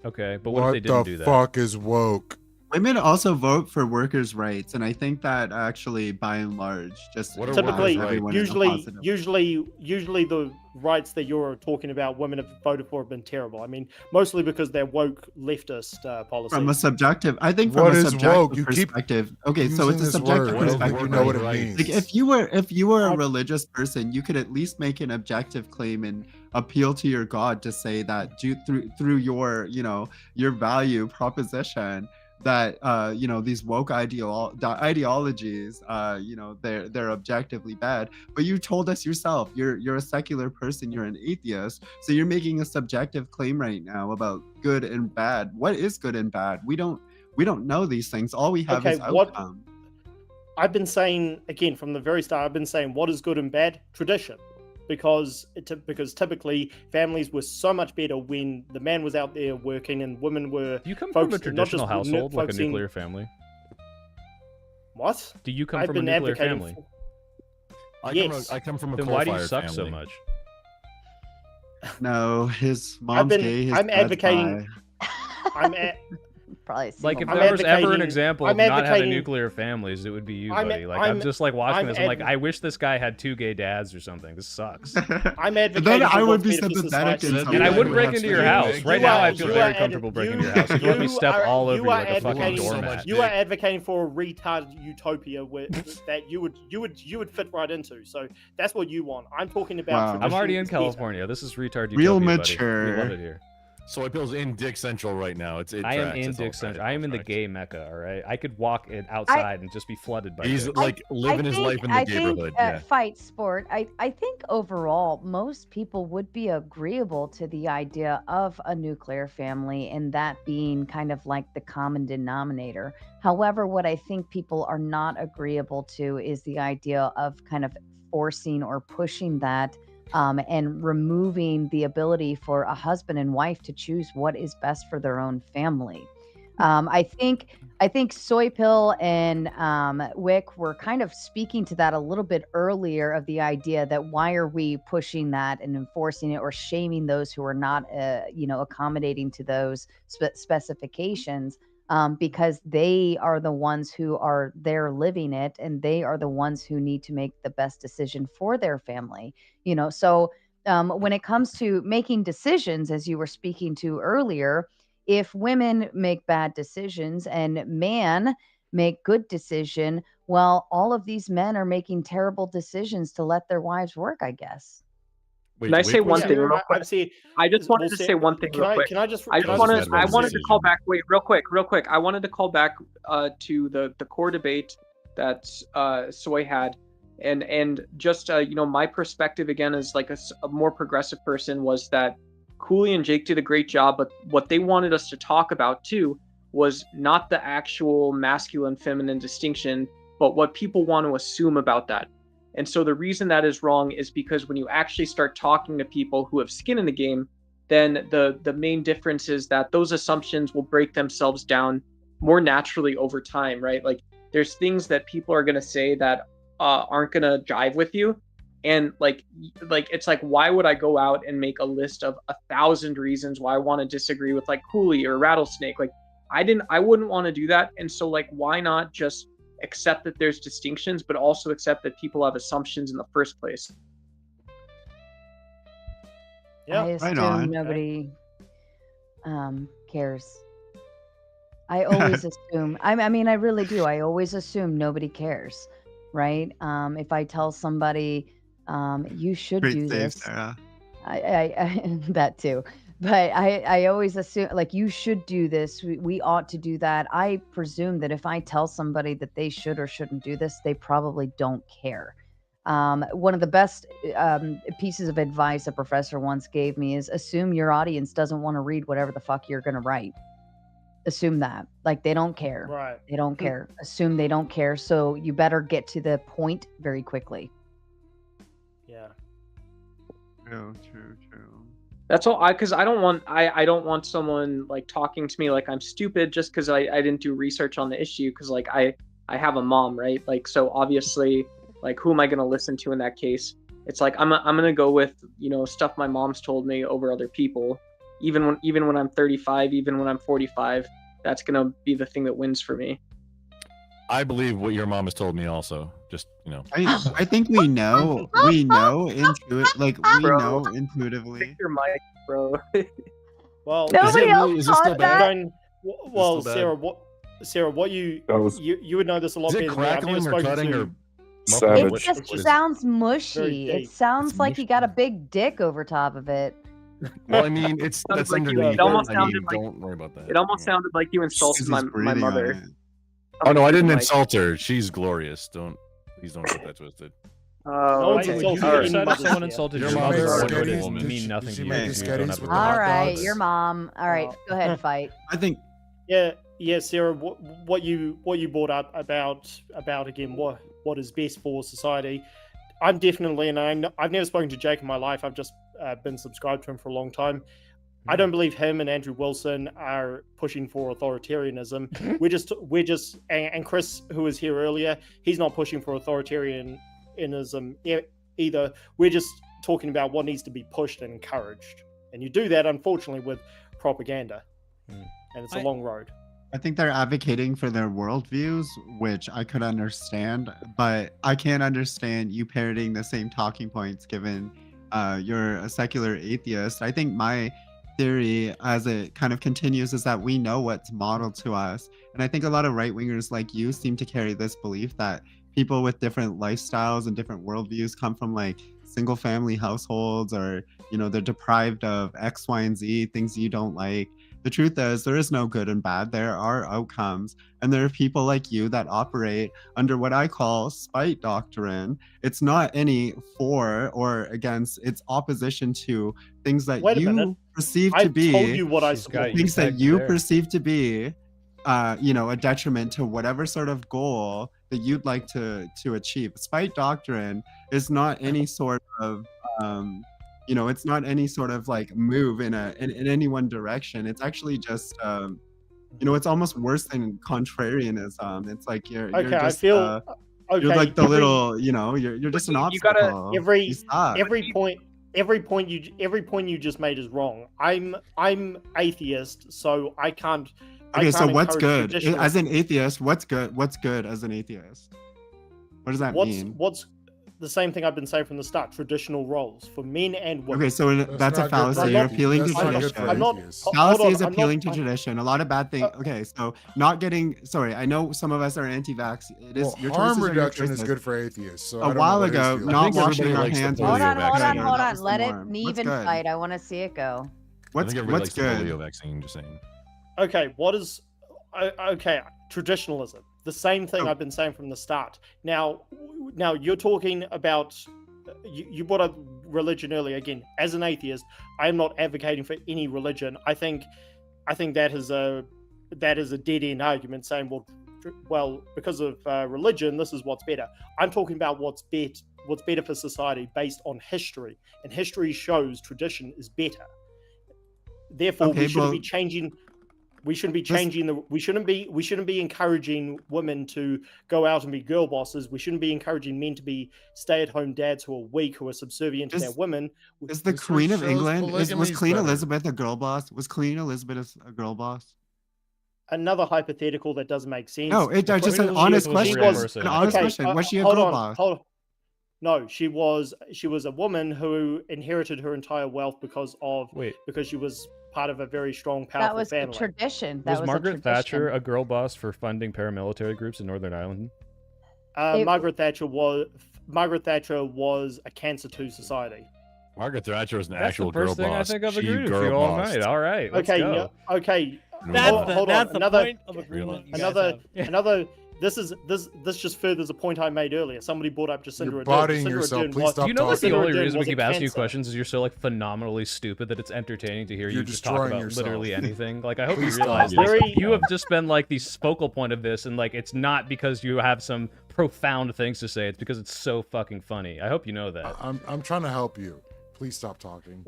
Okay, but what if they What didn't the do that? fuck is woke? Women also vote for workers' rights, and I think that actually, by and large, just Typically, everyone in a positive. usually the rights that you're talking about, women have voted for have been terrible. I mean, mostly because they're woke leftist policies. From a subjective, I think from What a is subjective woke? You keep perspective. Okay, so using it's a this subjective word. perspective. You know what it right? means. Like if you were a religious person, you could at least make an objective claim and appeal to your God to say that through your your value proposition that these woke ideologies they're objectively bad. But you told us yourself you're a secular person, you're an atheist, so you're making a subjective claim right now about good and bad. What is good and bad? We don't know these things. All we have is outcome. I've been saying, again, from the very start, I've been saying what is good and bad? Tradition. Because typically families were so much better when the man was out there working and women were. Do you come from a traditional household, like a nuclear family? What? Do you come from a nuclear family? Yes. I come from a Then coal-fired why do you suck family. so much? No, his mom's gay. His I'm dad's advocating. bi. I'm probably like if I'm there was ever an advocating- example I'm of not having advocating- nuclear families, it would be you, I'm- buddy. Like I'm- I'm just like watching I'm this. I'm like, adv- I wish this guy had 2 gay dads or something. This sucks. I'm advocating. Then I for would what's be better for sympathetic society. in some And I way. wouldn't break into your house. Right now, I feel very comfortable breaking into your house. You let me step all over you like a fucking doormat. You are advocating for a retarded utopia where that you would fit right into. So that's what you want. I'm talking about. Wow. I'm tradition already in is better. California. This is retard utopia, Real buddy. mature. We love it here. Soy Pill's in Dick Central right now. It I am tracks. in It's all Dick Central. right. I am in the gay mecca. All right, I could walk outside and just be flooded by. He's gays. like living his life in the I neighborhood. think, Yeah. fight sport. I think overall, most people would be agreeable to the idea of a nuclear family and that being kind of like the common denominator. However, what I think people are not agreeable to is the idea of kind of forcing or pushing that. And removing the ability for a husband and wife to choose what is best for their own family. I think Soy Pill and Wick were kind of speaking to that a little bit earlier of the idea that why are we pushing that and enforcing it or shaming those who are not, accommodating to those specifications. Because they are the ones who are there living it, and they are the ones who need to make the best decision for their family. So when it comes to making decisions, as you were speaking to earlier, if women make bad decisions and man make good decision, well, all of these men are making terrible decisions to let their wives work, I guess. Can I say one thing real quick? I just wanted to say one thing real quick. I wanted to call back. Wait, real quick. I wanted to call back to the core debate that Soy had, and just my perspective again as like a more progressive person was that Cooley and Jake did a great job, but what they wanted us to talk about too was not the actual masculine feminine distinction, but what people want to assume about that. And so the reason that is wrong is because when you actually start talking to people who have skin in the game, then the main difference is that those assumptions will break themselves down more naturally over time, right? Like there's things that people are going to say that aren't going to jive with you. And like it's like, why would I go out and make a list of 1,000 reasons why I want to disagree with like Cooley or Rattlesnake? Like I wouldn't want to do that. And so like, why not just accept that there's distinctions, but also accept that people have assumptions in the first place? Yeah, I assume nobody cares. I always assume. I mean, I really do. I always assume nobody cares, right? If I tell somebody, you should Great do save, this. Sarah. I that too. But I always assume like you should do this. We ought to do that. I presume that if I tell somebody that they should or shouldn't do this, they probably don't care. One of the best pieces of advice a professor once gave me is assume your audience doesn't want to read whatever the fuck you're going to write. Assume that. Like they don't care. Right. They don't care. Assume they don't care. So you better get to the point very quickly. Yeah. True. That's all. Because I don't want someone like talking to me like I'm stupid just because I didn't do research on the issue. Because like I have a mom, right? Like so obviously, like who am I gonna listen to in that case? It's like I'm gonna go with stuff my mom's told me over other people. Even when I'm 35, even when I'm 45, that's gonna be the thing that wins for me. I believe what your mom has told me also. Just, I think we know intuitively. Your mic, bro. Well, Nobody else taught that. Well, still bad? Sarah, what you would know this a lot Is better it than me. I've never crackling or spoken cutting to. or It muffling? just sounds mushy. Very It deep. sounds like you got a big dick over top of it. Well, I mean, that's like you- underneath. it almost I mean, sounded like- don't worry about that. It almost sounded like you insulted my breathing on mother. it. Oh no, I didn't Like- insult her. She's glorious. Please don't get that twisted. No one's insulted You any upset if mothers someone yet. insulted Your your mom mother is or a a great woman. woman. It mean nothing Did to she you. make because the you don't sketties have with a the All hot right, dogs? your mom. All right, go ahead, fight. I think Yeah, Sarah. What you brought up about again what is best for society. I'm definitely, and I've never spoken to Jake in my life. I've just been subscribed to him for a long time. I don't believe him and Andrew Wilson are pushing for authoritarianism. we're just, and Chris, who was here earlier, he's not pushing for authoritarianism either. We're just talking about what needs to be pushed and encouraged. And you do that, unfortunately, with propaganda. And it's a long road. I think they're advocating for their worldviews, which I could understand, but I can't understand you parroting the same talking points given you're a secular atheist. I think my theory, as it kind of continues, is that we know what's modeled to us. And I think a lot of right-wingers like you seem to carry this belief that people with different lifestyles and different worldviews come from like single family households, or, they're deprived of X, Y, and Z, things you don't like. The truth is, there is no good and bad. There are outcomes. And there are people like you that operate under what I call spite doctrine. It's not any for or against, it's opposition to things that you perceive to be. I told you what I support. Things that you perceive to be, a detriment to whatever sort of goal that you'd like to achieve. Spite doctrine is not any sort of it's not any sort of like move in any one direction. It's actually just it's almost worse than contrarianism. It's like you're Okay, just I feel you're like the little you're just an obstacle. every point you just made is wrong. I'm atheist, so I can't. Okay, so what's encourage good traditional- as an atheist? What's good as an atheist? What does that mean? What's the same thing I've been saying from the start? Traditional roles for men and women. Okay, so that's a fallacy. You're appealing to tradition. Fallacy is appealing to tradition. A lot of bad things. Okay, so not getting. Sorry, I know some of us are anti-vax. It is your harm choices are your reduction is choices. good for atheists. So I A don't know while what his ago, feeling not is. washing our hands. Hold on. That was the Let it norm. Neve What's and good? fight. I want to see it go. What's I think everybody what's likes the good? polio vaccine. Just saying. Okay, what is okay? Traditionalism. The same thing I've been saying from the start. Now you're talking about. You brought up religion earlier. Again, as an atheist, I am not advocating for any religion. I think that is a dead end argument saying, well, because of religion, this is what's better. I'm talking about what's better for society based on history, and history shows tradition is better. Therefore, we shouldn't be changing. We shouldn't be changing we shouldn't be encouraging women to go out and be girl bosses. We shouldn't be encouraging men to be stay-at-home dads who are weak, who are subservient to their women. Is the Queen of England was Queen Elizabeth a girl boss? Was Queen Elizabeth a girl boss? Another hypothetical that doesn't make sense. No, just an honest question. An honest question. Was she a girl boss? Hold on. No, she was a woman who inherited her entire wealth because she was part of a very strong, powerful That was family. a tradition. Was Margaret Thatcher a girl boss for funding paramilitary groups in Northern Ireland? Margaret Thatcher was a cancer to society. Margaret Thatcher was an That's actual the first girl thing boss. I think I've She agreed with girl you all bossed. night. All right, let's Okay, go. okay. That's the Another point of agreement. you guys have. This just furthers a point I made earlier. Somebody brought up Jacinda You're Ardern. bodying Jacinda yourself. Ardern Please was- stop Do you know that the talking. only Ardern reason we was a keep asking you cancer. questions is you're so like phenomenally stupid that it's entertaining to hear you You're just talk destroying about yourself. literally anything? Like, I hope you Please stop. realize like, Very- you have just been like the focal point of this, and like it's not because you have some profound things to say. It's because it's so fucking funny. I hope you know that. I'm trying to help you. Please stop talking.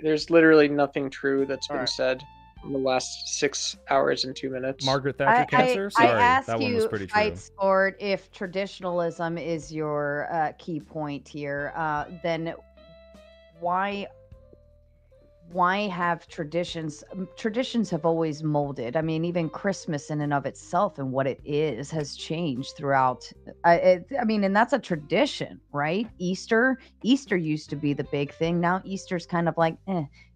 There's literally nothing true that's been Alright. said in the last 6 hours and 2 minutes. Margaret Thatcher cancer? I Sorry, asked that one was you, pretty true. Fight Sport, if traditionalism is your key point here, then why why have traditions? Traditions have always molded. I mean, even Christmas in and of itself and what it is has changed throughout. I mean, and that's a tradition, right? Easter used to be the big thing. Now Easter's kind of like,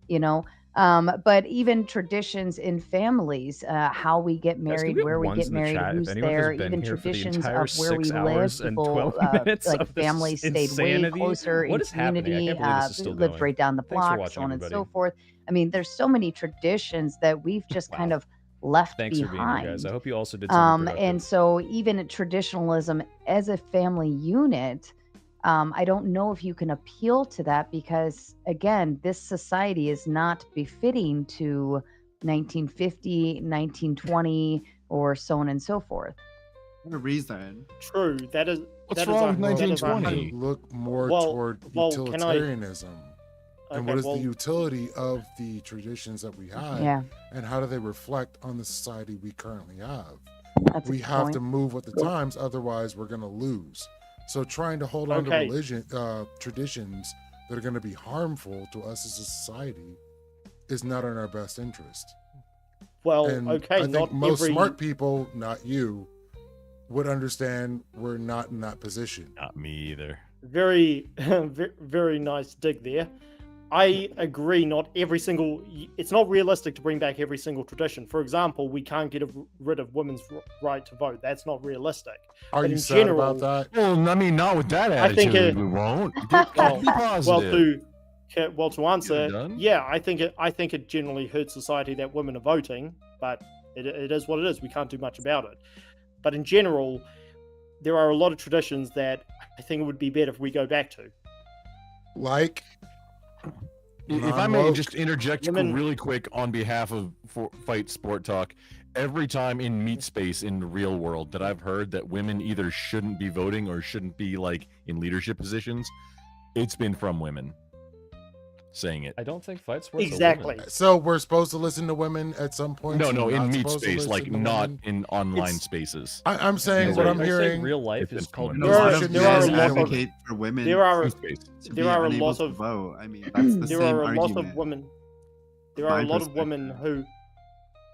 you know. But even traditions in families, how we get Guys, can married, we have where we ones get in the married, chat if who's anyone there, has been even here for the traditions entire of where we 6 live. hours and People, 12 minutes like of this families stayed way insanity? closer in What is happening? I community, can't believe this is still lived going. right down the Thanks for block, watching, so on and everybody. so forth. I mean, there's so many traditions that we've just kind of left Thanks for being here, guys. behind. I hope you also did something productive. And so even traditionalism as a family unit, I don't know if you can appeal to that because, again, this society is not befitting to 1950, 1920, or so on and so forth. For a reason. True. That is. What's that wrong is with that is 1920? Look more Well- toward well, can I- utilitarianism. And Okay, what is well- the utility of the traditions that we have? Yeah. And how do they reflect on the society we currently have? That's a We good have point. to move with the times, otherwise we're going to lose. So trying to hold on to Okay. religion, traditions that are going to be harmful to us as a society is not in our best interest. Well, And okay, I think not most every. smart people, not you, would understand we're not in that position. Not me either. Very, very nice dig there. I agree. Not every single. It's not realistic to bring back every single tradition. For example, we can't get rid of women's right to vote. That's not realistic. Are But you in sad general, about that? Well, I mean, not with that I think attitude. it- We won't. Be well, positive. to answer, done? yeah, I think it generally hurts society that women are voting, but it is what it is. We can't do much about it. But in general, there are a lot of traditions that I think it would be better if we go back to. Like, If I may non-woke. just interject really quick on behalf of Fight Sport Talk, every time in meat space in the real world that I've heard that women either shouldn't be voting or shouldn't be like in leadership positions, it's been from women saying it. I don't think Fight Sports Exactly. So we're supposed to listen to women at some point? No, We're in not meat supposed to space, like listen to not women? in online It's- spaces. I'm saying No what way. I'm I say hearing. real life It's is been called from There women. are- A lot of there are a men lot of- advocate for women There are to there be are a unable lot to of vote. I mean, that's the there same are a lot argument. of women. There are a My lot of women who.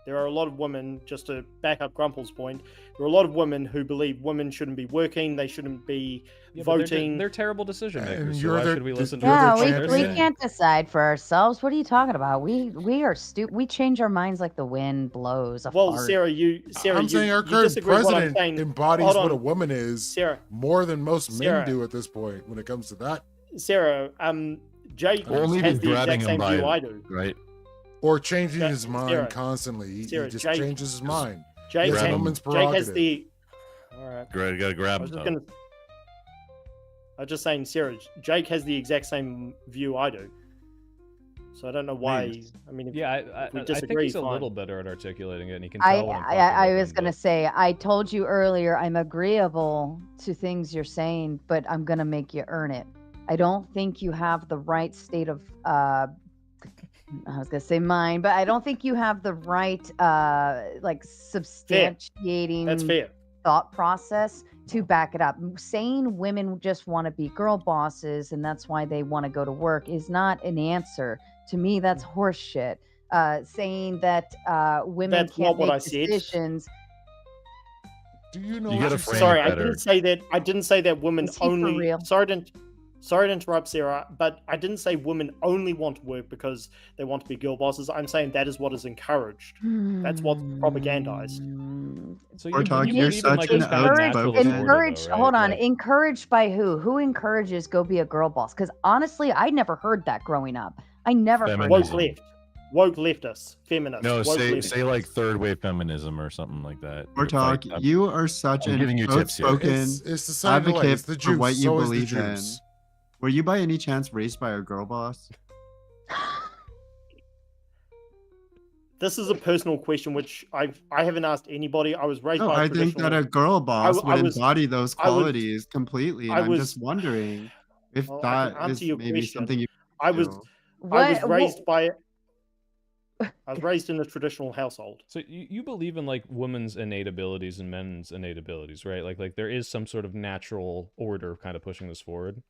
There are a lot of women, just to back up Grumple's point, there are a lot of women who believe women shouldn't be working, they shouldn't be Yeah, but voting. they're terrible decision And makers. So you're why their- should we listen to you're what Yeah, their they're we saying? can't decide for ourselves. What are you talking about? We are stupid. We change our minds like the wind blows. A Well, fart. Sarah, I'm you saying our you current disagree with what I'm president saying. embodies Hold what a on. woman is Sarah, more than most men Sarah. do at this point when it comes to that. Sarah, Jake Only has be the grabbing exact him same view by I do. right. Or changing Ja- his mind Sarah. constantly. He Sarah, just Jake- changes his mind. Jake, That's a Grab him. woman's Jake has prerogative. the. All right. You gotta grab I was him. just gonna. I was just saying, Sarah. Jake has the exact same view I do. So I don't know why. I mean, if, Yeah, if we I think disagree, he's a fine. little better at articulating it, and he can I tell when I'm talking I about was them, gonna but- say I told you earlier I'm agreeable to things you're saying, but I'm gonna make you earn it. I don't think you have the right state of I was gonna say mind, but I don't think you have the right like substantiating That's fair. thought process to back it up. Saying women just want to be girl bosses and that's why they want to go to work is not an answer. To me, that's horse shit. Saying that women That's can't not what make I said. decisions. Do you know You what gotta you frame said? Sorry, it I better. didn't say that. I didn't say that women Is he for only. real? Sorry to interrupt, Sarah, but I didn't say women only want to work because they want to be girl bosses. I'm saying that is what is encouraged. That's what's propagandized. So We're you talking- believe you're even, such like, an there's kind of natural outspoken- disorder, though, Encouraged. right? Hold on. Like- Encouraged by who? Who encourages go be a girl boss? Because honestly, I never heard that growing up. I never heard Woke Feminism. left, woke leftists, feminists. No, woke say leftists. like third wave feminism or something like that. Or talk. Like, You are such I'm an giving you tips here. outspoken It's the side of the light. advocate It's the for juice. what you So is the believe in. juice. Were you by any chance raised by a girl boss? This is a personal question which I haven't asked anybody. I was raised No, by a I think that traditional. a girl boss I would was- embody those I was- qualities completely. And I I'm was- just wondering if Well, I can that answer is your maybe question. something you I was do. I was What- raised by. I was raised in a traditional household. So you believe in like women's innate abilities and men's innate abilities, right? Like there is some sort of natural order kind of pushing this forward.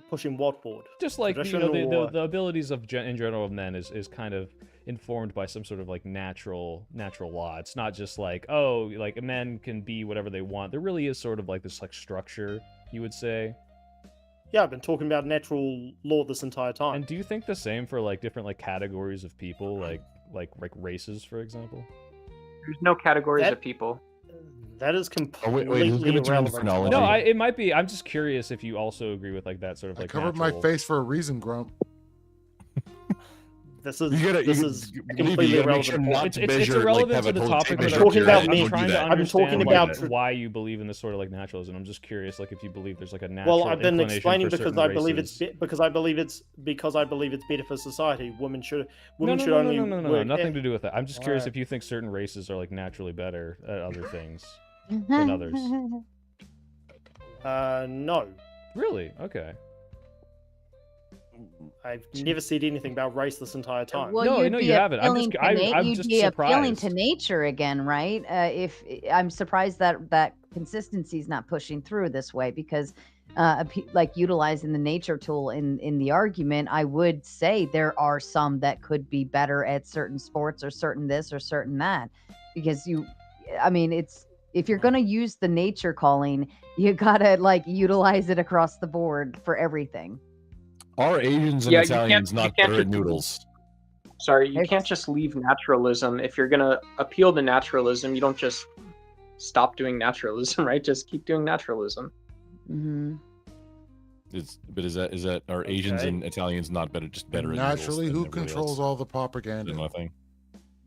pushing what forward? Just like Tradition or... the abilities of in general of men is kind of informed by some sort of like natural law. It's not just like, oh, like men can be whatever they want. There really is sort of like this like structure, you would say. Yeah, I've been talking about natural law this entire time. And do you think the same for like different like categories of people, like races, for example? There's no categories of people. That is completely irrelevant. No, it might be. I'm just curious if you also agree with like that sort of like. I covered my face for a reason, Grump. This is completely irrelevant. It's irrelevant to the topic. I'm talking about me. I'm trying to I'm understand talking about why you believe in this sort of like naturalism. I'm just curious, like if you believe there's like a natural. Well, I've been explaining for because certain I believe races. it's because I believe it's better for society. Women should No, only work nothing to do with that. I'm just curious if you think certain races are like naturally better at other things than others. No. Really? Okay. I've never said anything about race this entire time. Well, No, you'd no, be you haven't. I'm you'd just be appealing surprised. to nature again, right? If I'm surprised that consistency is not pushing through this way, because like utilizing the nature tool in the argument, I would say there are some that could be better at certain sports or certain this or certain that, because it's if you're gonna use the nature calling, you gotta like utilize it across the board for everything. Are Asians and Italians not better at noodles? Sorry, you can't just leave naturalism. If you're gonna appeal to naturalism, you don't just stop doing naturalism, right? Just keep doing naturalism. Mm-hmm. Is that are Asians and Italians not better, just better at noodles Naturally, than who everybody controls else? all the propaganda? Nothing.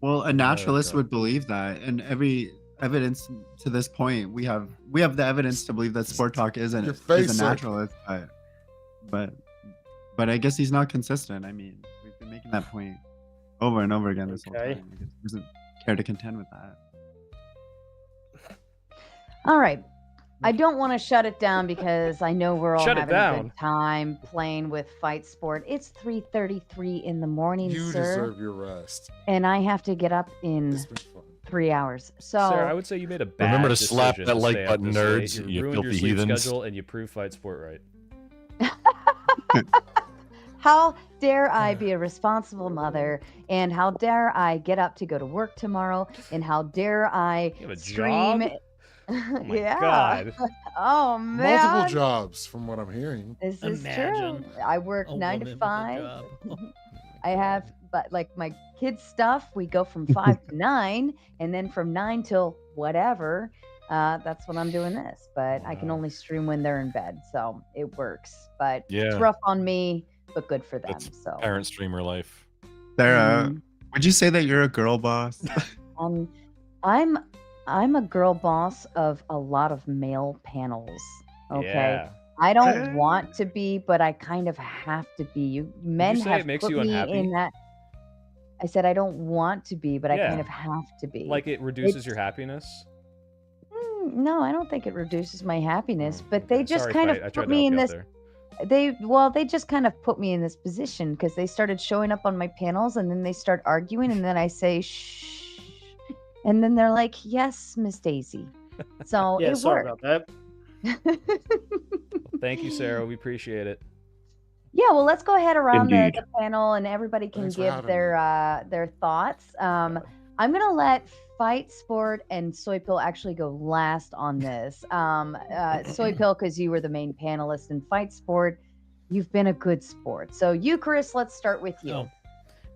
Well, a naturalist would believe that, and every evidence to this point, we have the evidence to believe that Sport Talk is a naturalist, but I guess he's not consistent. I mean, we've been making that point over and over again this whole time. I guess he doesn't care to contend with that. All right. I don't want to shut it down because I know we're all having a good time playing with Fight Sport. It's 3:33 in the morning, You sir. deserve your rest. And I have to get up in 3 hours. So Sarah, I would say you made a bad Remember to slap decision that to like stay up button, this nerds, late. you ruined your filthy sleep heathens. schedule and you proved Fight Sport right. how dare I be a responsible mother, and how dare I get up to go to work tomorrow, and how dare I You have a stream job? Oh my yeah. God. Oh man. Multiple jobs, from what I'm hearing. This is true. I work 9 to 5. I have, but like my kids' stuff, we go from 5 to 9, and then from 9 till whatever. That's when I'm doing this. But I can only stream when they're in bed, so it works. But it's Yeah. rough on me, but good for them. That's So parent streamer life. Sarah, would you say that you're a girl boss? I'm a girl boss of a lot of male panels. Okay. Yeah. I don't want to be, but I kind of have to be. Men say have it makes put you me unhappy? in that. I said I don't want to be, but I Yeah. kind of have to be. Like it reduces It's- your happiness? No, I don't think it reduces my happiness, but they just Sorry, kind Fight. I of tried put to me help in you out this. there. They just kind of put me in this position because they started showing up on my panels, and then they start arguing, and then I say shh, and then they're like, "Yes, Miss Daisy." So Yeah, it sorry worked. about that. Thank you, Sarah. We appreciate it. Yeah, well, let's go ahead around the Indeed. panel, and everybody can Thanks for give having their thoughts. I'm gonna let Fight Sport and Soypill actually go last on this. Soypill, because you were the main panelist, and Fight Sport, you've been a good sport. So Eucharist, let's start with you. Oh.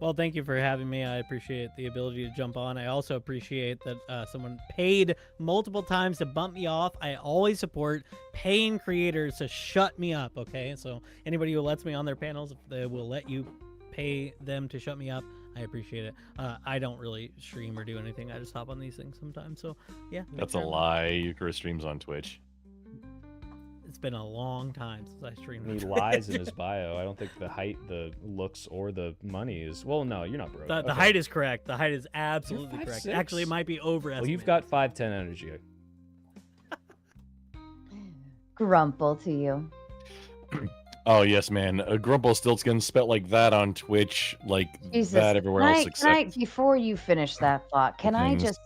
Well, thank you for having me. I appreciate the ability to jump on. I also appreciate that someone paid multiple times to bump me off. I always support paying creators to shut me up, okay? So anybody who lets me on their panels, if they will let you pay them to shut me up, I appreciate it. I don't really stream or do anything. I just hop on these things sometimes. So, yeah. That's a lie. Eucharist streams on Twitch. It's been a long time since I streamed. He lies in his bio. I don't think the height, the looks, or the money is. Well, no, you're not broke. The Okay. height is correct. The height is absolutely You're correct. 5'6". Actually, it might be overestimated. Well, you've got 5'10" energy. Grumple to you. Oh yes, man. A Grumpelstiltskin spelt like that on Twitch, like Jesus. that everywhere else except. Before you finish that thought, can I things. just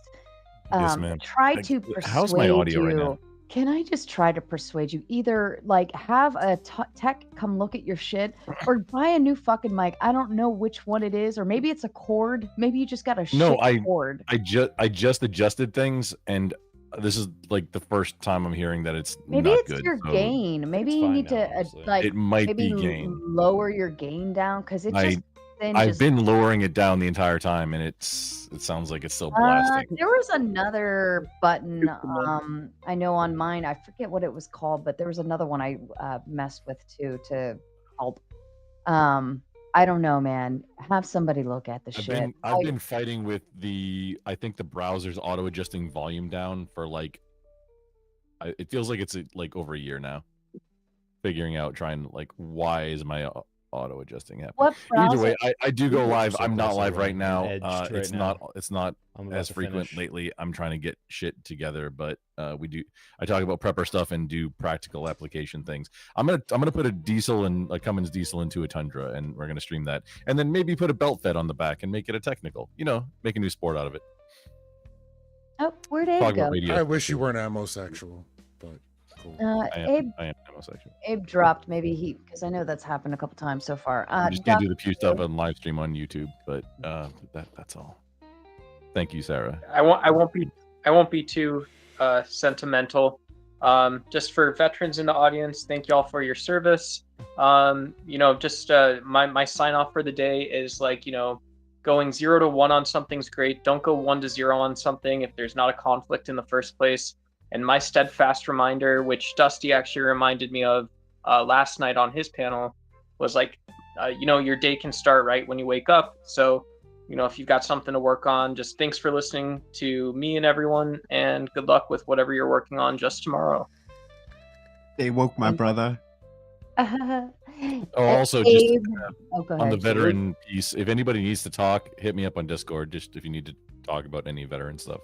Yes, ma'am. try Like, to persuade how's my audio you? right now? Can I just try to persuade you? Either like have a tech come look at your shit, or buy a new fucking mic. I don't know which one it is, or maybe it's a cord. Maybe you just got a No, shit cord. I just adjusted things, and this is like the first time I'm hearing that it's Maybe not it's good. your so gain. Maybe you fine need now, to honestly. like It might maybe be gain. lower your gain down because it's just then I've just. been lowering it down the entire time, and it sounds like it's still blasting. There was another button. I know on mine. I forget what it was called, but there was another one I messed with too to help. I don't know, man. Have somebody look at the shit. I've been fighting with I think the browser's auto adjusting volume down for like it feels like it's like over a year now. Figuring out like why is my auto adjusting happening? What Either way, browser? I do go live. So I'm not close to live right running now. edged right It's now. not I'm about as to frequent finish. lately. I'm trying to get shit together, but I talk about prepper stuff and do practical application things. I'm gonna put a Cummins diesel into a Tundra, and we're gonna stream that, and then maybe put a belt fed on the back and make it a technical. Make a new sport out of it. Oh, where'd Abe Talk go? about radio. I wish you weren't homosexual, but cool. Abe I am homosexual. Abe dropped. Maybe because I know that's happened a couple times so far. I just can't do the Dr. pew stuff on live stream on YouTube, but that's all. Thank you, Sarah. I won't be too sentimental. Just for veterans in the audience, thank you all for your service. Just my sign off for the day is going 0 to 1 on something's great. Don't go 1 to 0 on something if there's not a conflict in the first place. And my steadfast reminder, which Dusty actually reminded me of last night on his panel, was your day can start right when you wake up. So, if you've got something to work on, just thanks for listening to me and everyone, and good luck with whatever you're working on just tomorrow. They woke my brother. Also, just go on the ahead. veteran piece, if anybody needs to talk, hit me up on Discord. Just if you need to talk about any veteran stuff.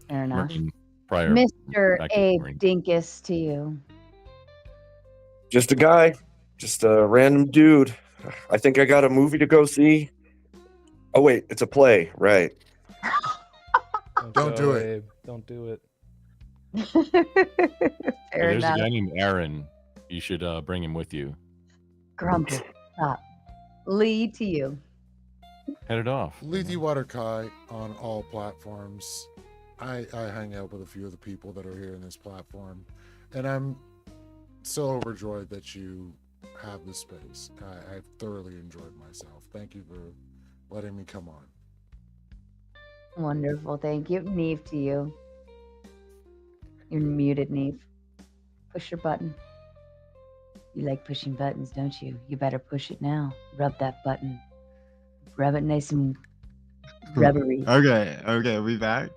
Fair enough. Marine, prior, Mr. active Abe Marine. Dinkus to you. Just a guy, just a random dude. I think I got a movie to go see. Oh wait, it's a play, right? Don't do it. Abe. Don't do it. Fair There's enough. a guy named Aaron. You should bring him with you. Grump. Stop. Lee to you. Head it off. Lethe Water Kai on all platforms. I hang out with a few of the people that are here in this platform, and I'm so overjoyed that you have this space. I've thoroughly enjoyed myself. Thank you for letting me come on. Wonderful. Thank you. Neve to you. You're muted, Neve. Push your button. You like pushing buttons, don't you? You better push it now. Rub that button. Rub it nice and rubbery. Okay, we back.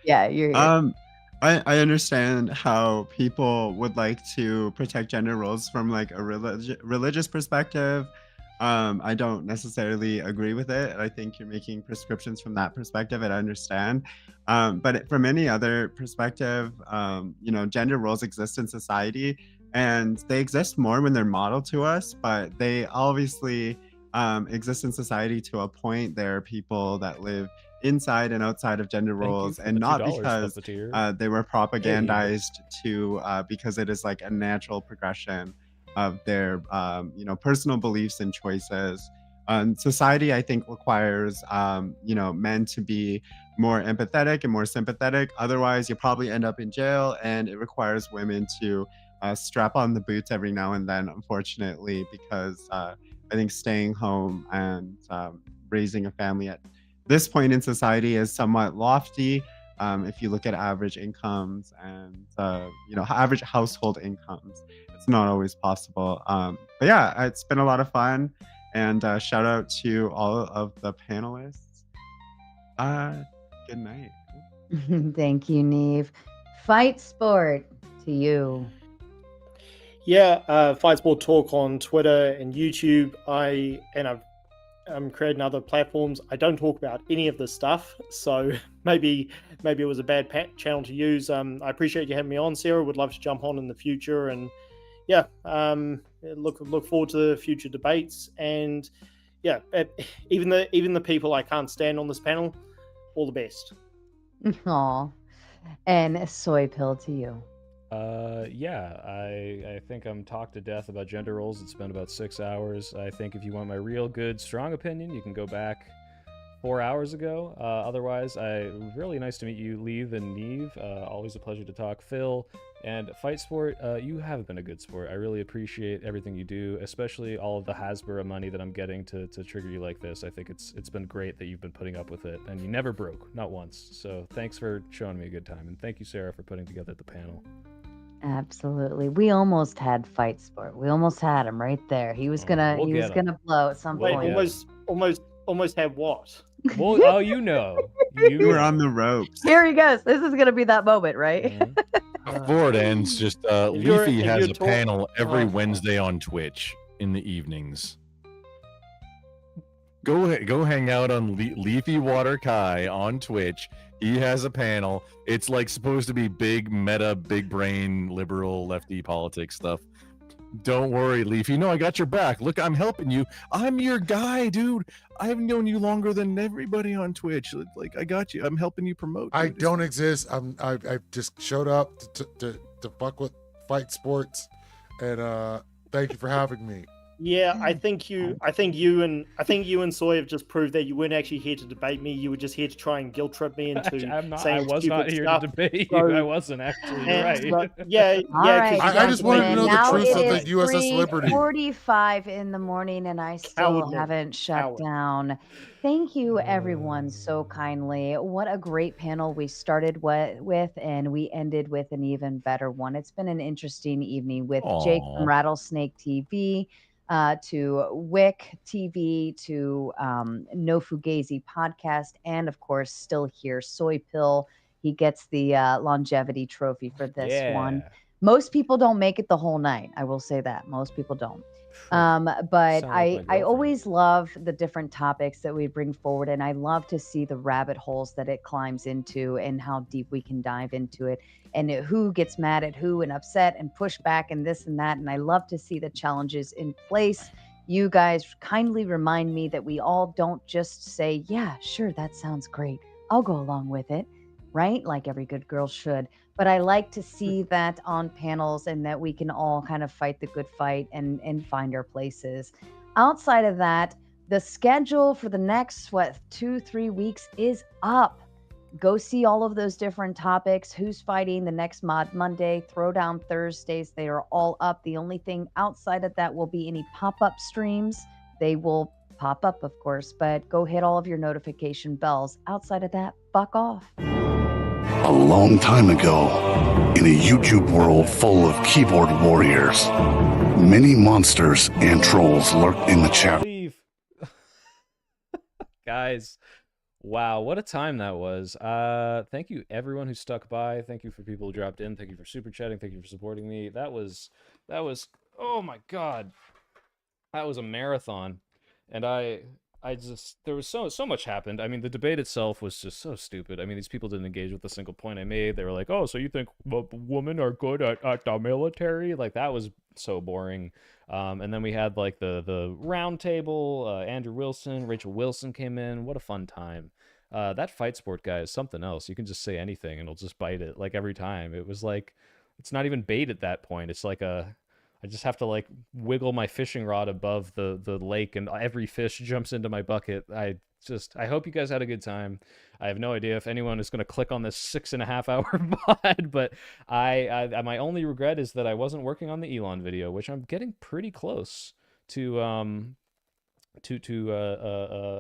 Yeah, you're here. I understand how people would like to protect gender roles from like a religious perspective. I don't necessarily agree with it. I think you're making prescriptions from that perspective, and I understand. But from any other perspective, gender roles exist in society, and they exist more when they're modeled to us, but they obviously exist in society to a point. There are people that live inside and outside of gender roles, and not $2 because plus the tier. they were propagandized to because it is like a natural progression of their personal beliefs and choices. Society, I think, requires men to be more empathetic and more sympathetic. Otherwise, you probably end up in jail, and it requires women to strap on the boots every now and then, unfortunately, because I think staying home and raising a family at this point in society is somewhat lofty. If you look at average incomes and average household incomes, it's not always possible. But yeah, it's been a lot of fun, and shout out to all of the panelists. Good night. Thank you, Neve. Fight Sport to you. Yeah, Fight Sport Talk on Twitter and YouTube. I'm creating other platforms. I don't talk about any of this stuff, so maybe it was a bad channel to use. I appreciate you having me on, Sarah. Would love to jump on in the future, and yeah, look forward to the future debates. And yeah, even the people I can't stand on this panel, all the best. Aw. And Soy Pill to you. Yeah, I think I'm talked to death about gender roles. It's been about 6 hours. I think if you want my real good, strong opinion, you can go back 4 hours ago. Otherwise, really nice to meet you, Leave and Neve. Always a pleasure to talk. Phil and Fight Sport, you have been a good sport. I really appreciate everything you do, especially all of the Hasbro money that I'm getting to trigger you like this. I think it's been great that you've been putting up with it, and you never broke, not once. So thanks for showing me a good time, and thank you, Sarah, for putting together the panel. Absolutely. We almost had Fight Sport. We almost had him right there. He was gonna we'll he was get him. gonna blow at some Wait, point. almost had what? Well, oh, you know. You were on the ropes. Here he goes. This is gonna be that moment, right? Before it ends, just Leafy has a panel every Wednesday on Twitch in the evenings. Go hang out on Leafy Water Kai on Twitch. He has a panel. It's like supposed to be big meta, big brain, liberal, lefty politics stuff. Don't worry, Leafy. No, I got your back. Look, I'm helping you. I'm your guy, dude. I've known you longer than everybody on Twitch. Like, I got you. I'm helping you promote. I dude. don't exist. I just showed up to fuck with Fight Sports, and thank you for having me. Yeah, I think you and Soy have just proved that you weren't actually here to debate me. You were just here to try and guilt trip me into saying I was stupid not here stuff. to debate So- you. I wasn't actually. You're and- right. but yeah, All yeah. right, 'cause I just wanted to know the now truth it of the is USS Liberty. 3:45 in the morning, and I still Cowardly. haven't shut Coward. down. Thank you, everyone, so kindly. What a great panel we started with, and we ended with an even better one. It's been an interesting evening with Jake from Aw. Rattlesnake TV, to Wick TV, to No Fugazi podcast, and of course, still here, Soy Pill. He gets the longevity trophy for this one. Yeah. Most people don't make it the whole night. I will say that most people don't. But Sound like my I girlfriend. always love the different topics that we bring forward, and I love to see the rabbit holes that it climbs into and how deep we can dive into it, and who gets mad at who and upset and push back and this and that. And I love to see the challenges in place. You guys kindly remind me that we all don't just say, yeah, sure, that sounds great, I'll go along with it, right? Like every good girl should. But I like to see that on panels, and that we can all kind of fight the good fight and find our places. Outside of that, the schedule for the next 2-3 weeks is up. Go see all of those different topics. Who's fighting the next Mod Monday, Throwdown Thursdays. They are all up. The only thing outside of that will be any pop-up streams. They will pop up, of course, but go hit all of your notification bells. Outside of that, fuck off. A long time ago, in a YouTube world full of keyboard warriors, many monsters and trolls lurked in the chat. Leave. Guys, wow, what a time that was. Thank you everyone who stuck by. Thank you for people who dropped in. Thank you for super chatting. Thank you for supporting me. That was oh my god. That was a marathon. And there was so much happened. I mean, the debate itself was just so stupid. I mean, these people didn't engage with a single point I made. They were like, "Oh, so you think women are good at the military?" Like, that was so boring. And then we had like the round table. Andrew Wilson, Rachel Wilson came in. What a fun time. That Fight Sport guy is something else. You can just say anything and he'll just bite it, like, every time. It was like, it's not even bait at that point. It's like I just have to like wiggle my fishing rod above the lake, and every fish jumps into my bucket. I hope you guys had a good time. I have no idea if anyone is going to click on this 6.5 hour pod, but my only regret is that I wasn't working on the Elon video, which I'm getting pretty close to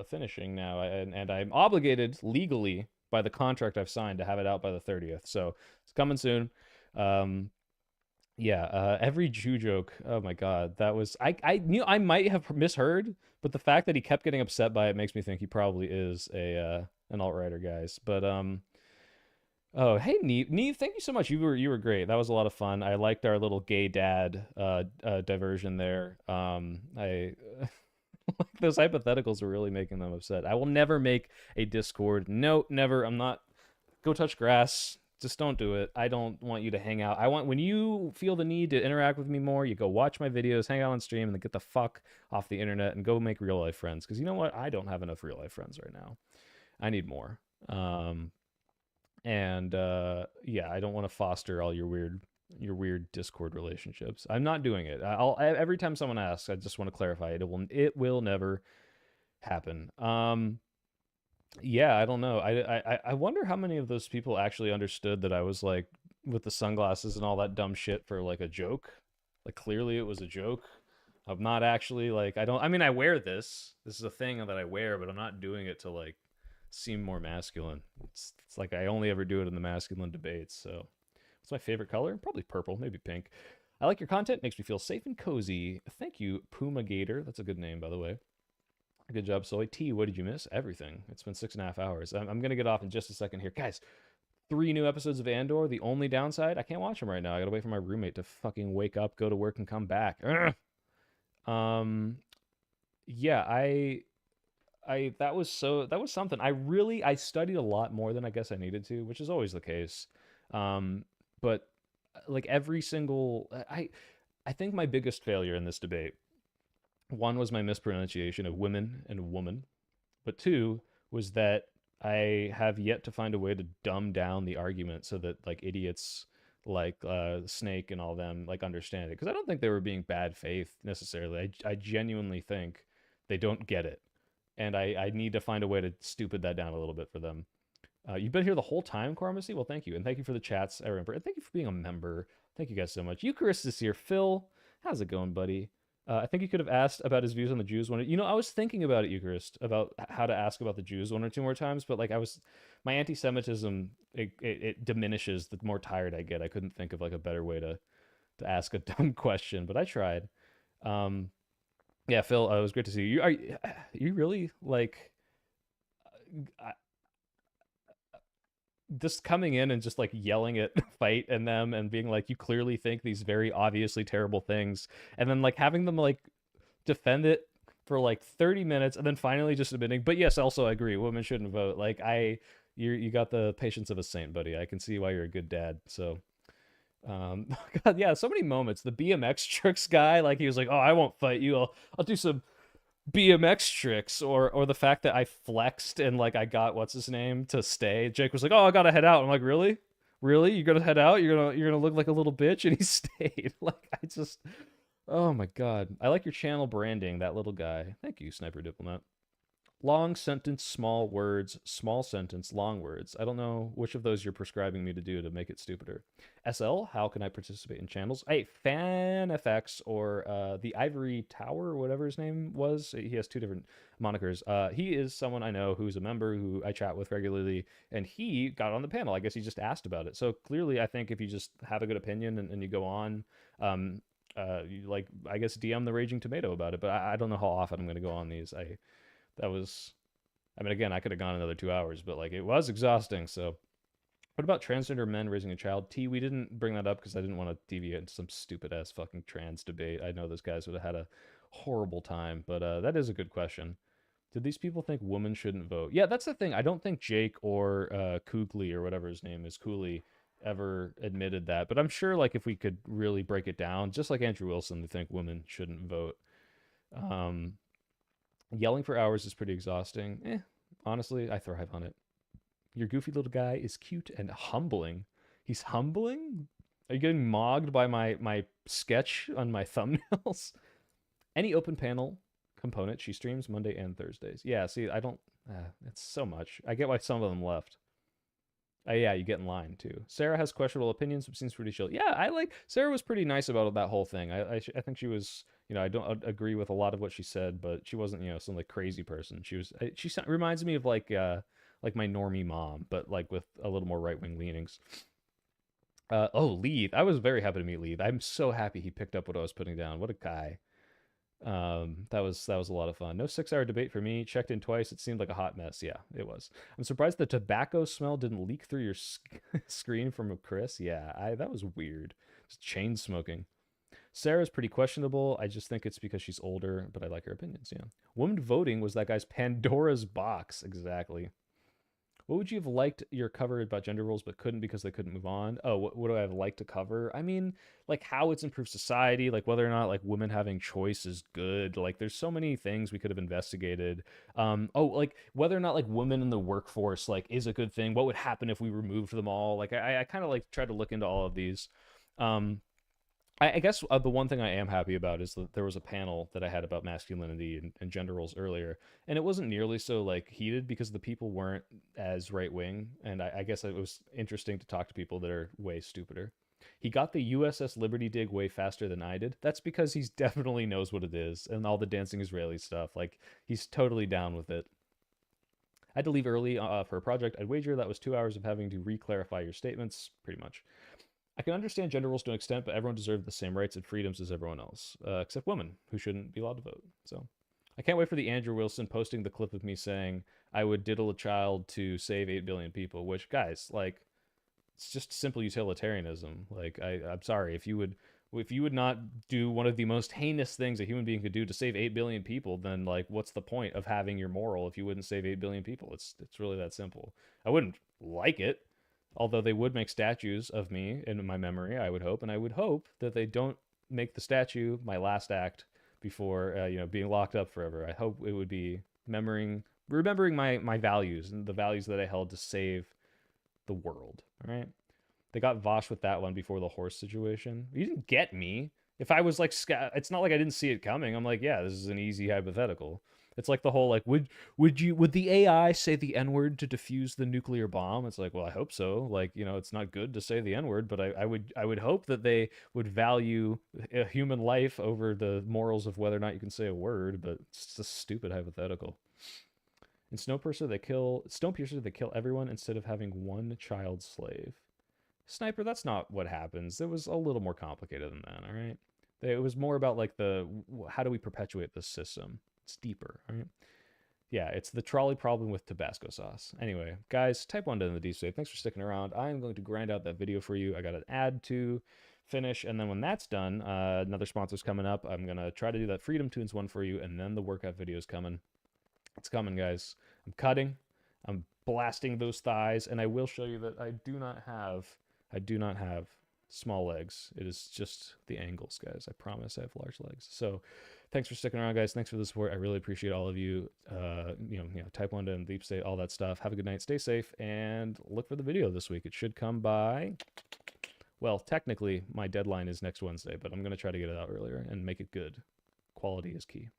finishing now, and I'm obligated legally by the contract I've signed to have it out by the 30th. So it's coming soon. Yeah, every Jew joke. Oh my god, that was I knew I might have misheard, but the fact that he kept getting upset by it makes me think he probably is an alt-righter, guys. But oh, hey Neve, thank you so much. You were great. That was a lot of fun. I liked our little gay dad diversion there. I those hypotheticals were really making them upset. I will never make a Discord. No, never. I'm not. Go touch grass. Just don't do it. I don't want you to hang out. I want, when you feel the need to interact with me more, you go watch my videos, hang out on stream, and then get the fuck off the internet and go make real life friends. Because you know what? I don't have enough real life friends right now. I need more. And yeah, I don't want to foster all your weird Discord relationships. I'm not doing it. Every time someone asks, I just want to clarify it will never happen. Yeah, I don't know. I wonder how many of those people actually understood that I was like with the sunglasses and all that dumb shit for like a joke. Like clearly it was a joke. I'm not actually like I mean I wear this. This is a thing that I wear, but I'm not doing it to like seem more masculine. It's like I only ever do it in the masculine debates. So what's my favorite color? Probably purple, maybe pink. I like your content, makes me feel safe and cozy. Thank you, Puma Gator. That's a good name, by the way. Good job, Soy. T, what did you miss? Everything. It's been 6.5 hours. I'm going to get off in just a second here. Guys, 3 new episodes of Andor. The only downside, I can't watch them right now. I got to wait for my roommate to fucking wake up, go to work, and come back. Yeah, that was something. I studied a lot more than I guess I needed to, which is always the case. But like every single, I think my biggest failure in this debate, one was my mispronunciation of women and woman, but 2 was that I have yet to find a way to dumb down the argument so that like idiots like Snake and all them like understand it, because I don't think they were being bad faith necessarily. I genuinely think they don't get it, and I need to find a way to stupid that down a little bit for them. You've been here the whole time, Cormacy? Well, thank you, and thank you for the chats, I remember, and thank you for being a member. Thank you guys so much. Eucharist is here. Phil, how's it going, buddy? I think you could have asked about his views on the Jews one. You know, I was thinking about it, Eucharist, about how to ask about the Jews 1 or 2 more times, but like my anti-Semitism, it diminishes the more tired I get. I couldn't think of like a better way to ask a dumb question, but I tried. Yeah, Phil, it was great to see you. Are you really like just coming in and just like yelling at Fight and them and being like, you clearly think these very obviously terrible things, and then like having them like defend it for like 30 minutes and then finally just admitting, but yes, also I agree, women shouldn't vote. Like you got the patience of a saint, buddy. I can see why you're a good dad. So God, yeah, so many moments. The BMX tricks guy, like he was like, oh, I won't fight you, I'll do some BMX tricks, or the fact that I flexed and like I got what's his name to stay. Jake was like, "Oh, I gotta head out." I'm like, "Really? You're gonna head out? You're gonna look like a little bitch?" And he stayed. Like oh my god. I like your channel branding, that little guy. Thank you, Sniper Diplomat. Long sentence, small words, small sentence, long words. I don't know which of those you're prescribing me to do to make it stupider. SL, how can I participate in channels? Hey, FanFX or the Ivory Tower, or whatever his name was. He has 2 different monikers. He is someone I know who's a member who I chat with regularly, and he got on the panel. I guess he just asked about it. So clearly, I think if you just have a good opinion and you go on, you like, I guess, DM the Raging Tomato about it. But I don't know how often I'm going to go on these. I mean, again, I could have gone another 2 hours, but like it was exhausting. So what about transgender men raising a child? T, we didn't bring that up because I didn't want to deviate into some stupid ass fucking trans debate. I know those guys would have had a horrible time, but that is a good question. Did these people think women shouldn't vote? Yeah, that's the thing. I don't think Jake or Kugli or whatever his name is, Cooley, ever admitted that. But I'm sure like if we could really break it down, just like Andrew Wilson, they think women shouldn't vote. Yelling for hours is pretty exhausting. Honestly, I thrive on it. Your goofy little guy is cute and humbling. He's humbling? Are you getting mogged by my sketch on my thumbnails? Any open panel component, she streams Monday and Thursdays. Yeah, see, I don't... it's so much. I get why some of them left. Yeah, you get in line, too. Sarah has questionable opinions, but seems pretty chill. Yeah, Sarah was pretty nice about that whole thing. I think she was... You know, I don't agree with a lot of what she said, but she wasn't, you know, some like crazy person. She reminds me of like my normie mom, but like with a little more right-wing leanings. Leith. I was very happy to meet Leith. I'm so happy he picked up what I was putting down. What a guy. That was a lot of fun. No 6-hour debate for me. Checked in twice. It seemed like a hot mess. Yeah, it was. I'm surprised the tobacco smell didn't leak through your screen from Chris. Yeah, that was weird. Just chain smoking. Sarah's pretty questionable. I just think it's because she's older, but I like her opinions, yeah. Woman voting was that guy's Pandora's box. Exactly. What would you have liked your cover about gender roles but couldn't because they couldn't move on? Oh, what would I have liked to cover? I mean, like how it's improved society, like whether or not like women having choice is good. Like there's so many things we could have investigated. Like whether or not like women in the workforce like is a good thing. What would happen if we removed them all? Like I kind of like tried to look into all of these. I guess the one thing I am happy about is that there was a panel that I had about masculinity and gender roles earlier, and it wasn't nearly so like heated because the people weren't as right wing, and I guess it was interesting to talk to people that are way stupider. He got the USS Liberty dig way faster than I did. That's because he's definitely knows what it is, and all the dancing Israeli stuff. Like he's totally down with it. I had to leave early for a project. I'd wager that was 2 hours of having to re-clarify your statements, pretty much. I can understand gender roles to an extent, but everyone deserves the same rights and freedoms as everyone else, except women, who shouldn't be allowed to vote. So I can't wait for the Andrew Wilson posting the clip of me saying I would diddle a child to save 8 billion people, which, guys, like, it's just simple utilitarianism. Like, I'm sorry, if you would not do one of the most heinous things a human being could do to save 8 billion people, then, like, what's the point of having your moral if you wouldn't save 8 billion people? It's really that simple. I wouldn't like it. Although they would make statues of me in my memory, I would hope, and I would hope that they don't make the statue my last act before being locked up forever. I hope it would be remembering my values and the values that I held to save the world. All right, they got Vosh with that one before the horse situation. You didn't get me. If I was like, it's not like I didn't see it coming. I'm like, yeah, this is an easy hypothetical. It's like the whole like, would the AI say the N-word to defuse the nuclear bomb? It's like, well, I hope so. Like, it's not good to say the N-word, but I would hope that they would value a human life over the morals of whether or not you can say a word. But it's just a stupid hypothetical. In Snowpiercer, they kill everyone instead of having one child slave. Sniper, that's not what happens. It was a little more complicated than that. All right, it was more about like how do we perpetuate this system. It's deeper, right? Yeah, it's the trolley problem with Tabasco sauce. Anyway, guys, type 1 in the deep state. Thanks for sticking around. I'm going to grind out that video for you. I got an ad to finish, and then when that's done, another sponsor's coming up. I'm going to try to do that Freedom Tunes one for you, and then the workout video's coming. It's coming, guys. I'm cutting. I'm blasting those thighs, and I will show you that I do not have small legs. It is just the angles, guys. I promise I have large legs. So thanks for sticking around, guys. Thanks for the support. I really appreciate all of you. Type 1 in deep state, all that stuff. Have a good night. Stay safe, and look for the video this week. It should come by, well, technically my deadline is next Wednesday, but I'm going to try to get it out earlier and make it good. Quality is key.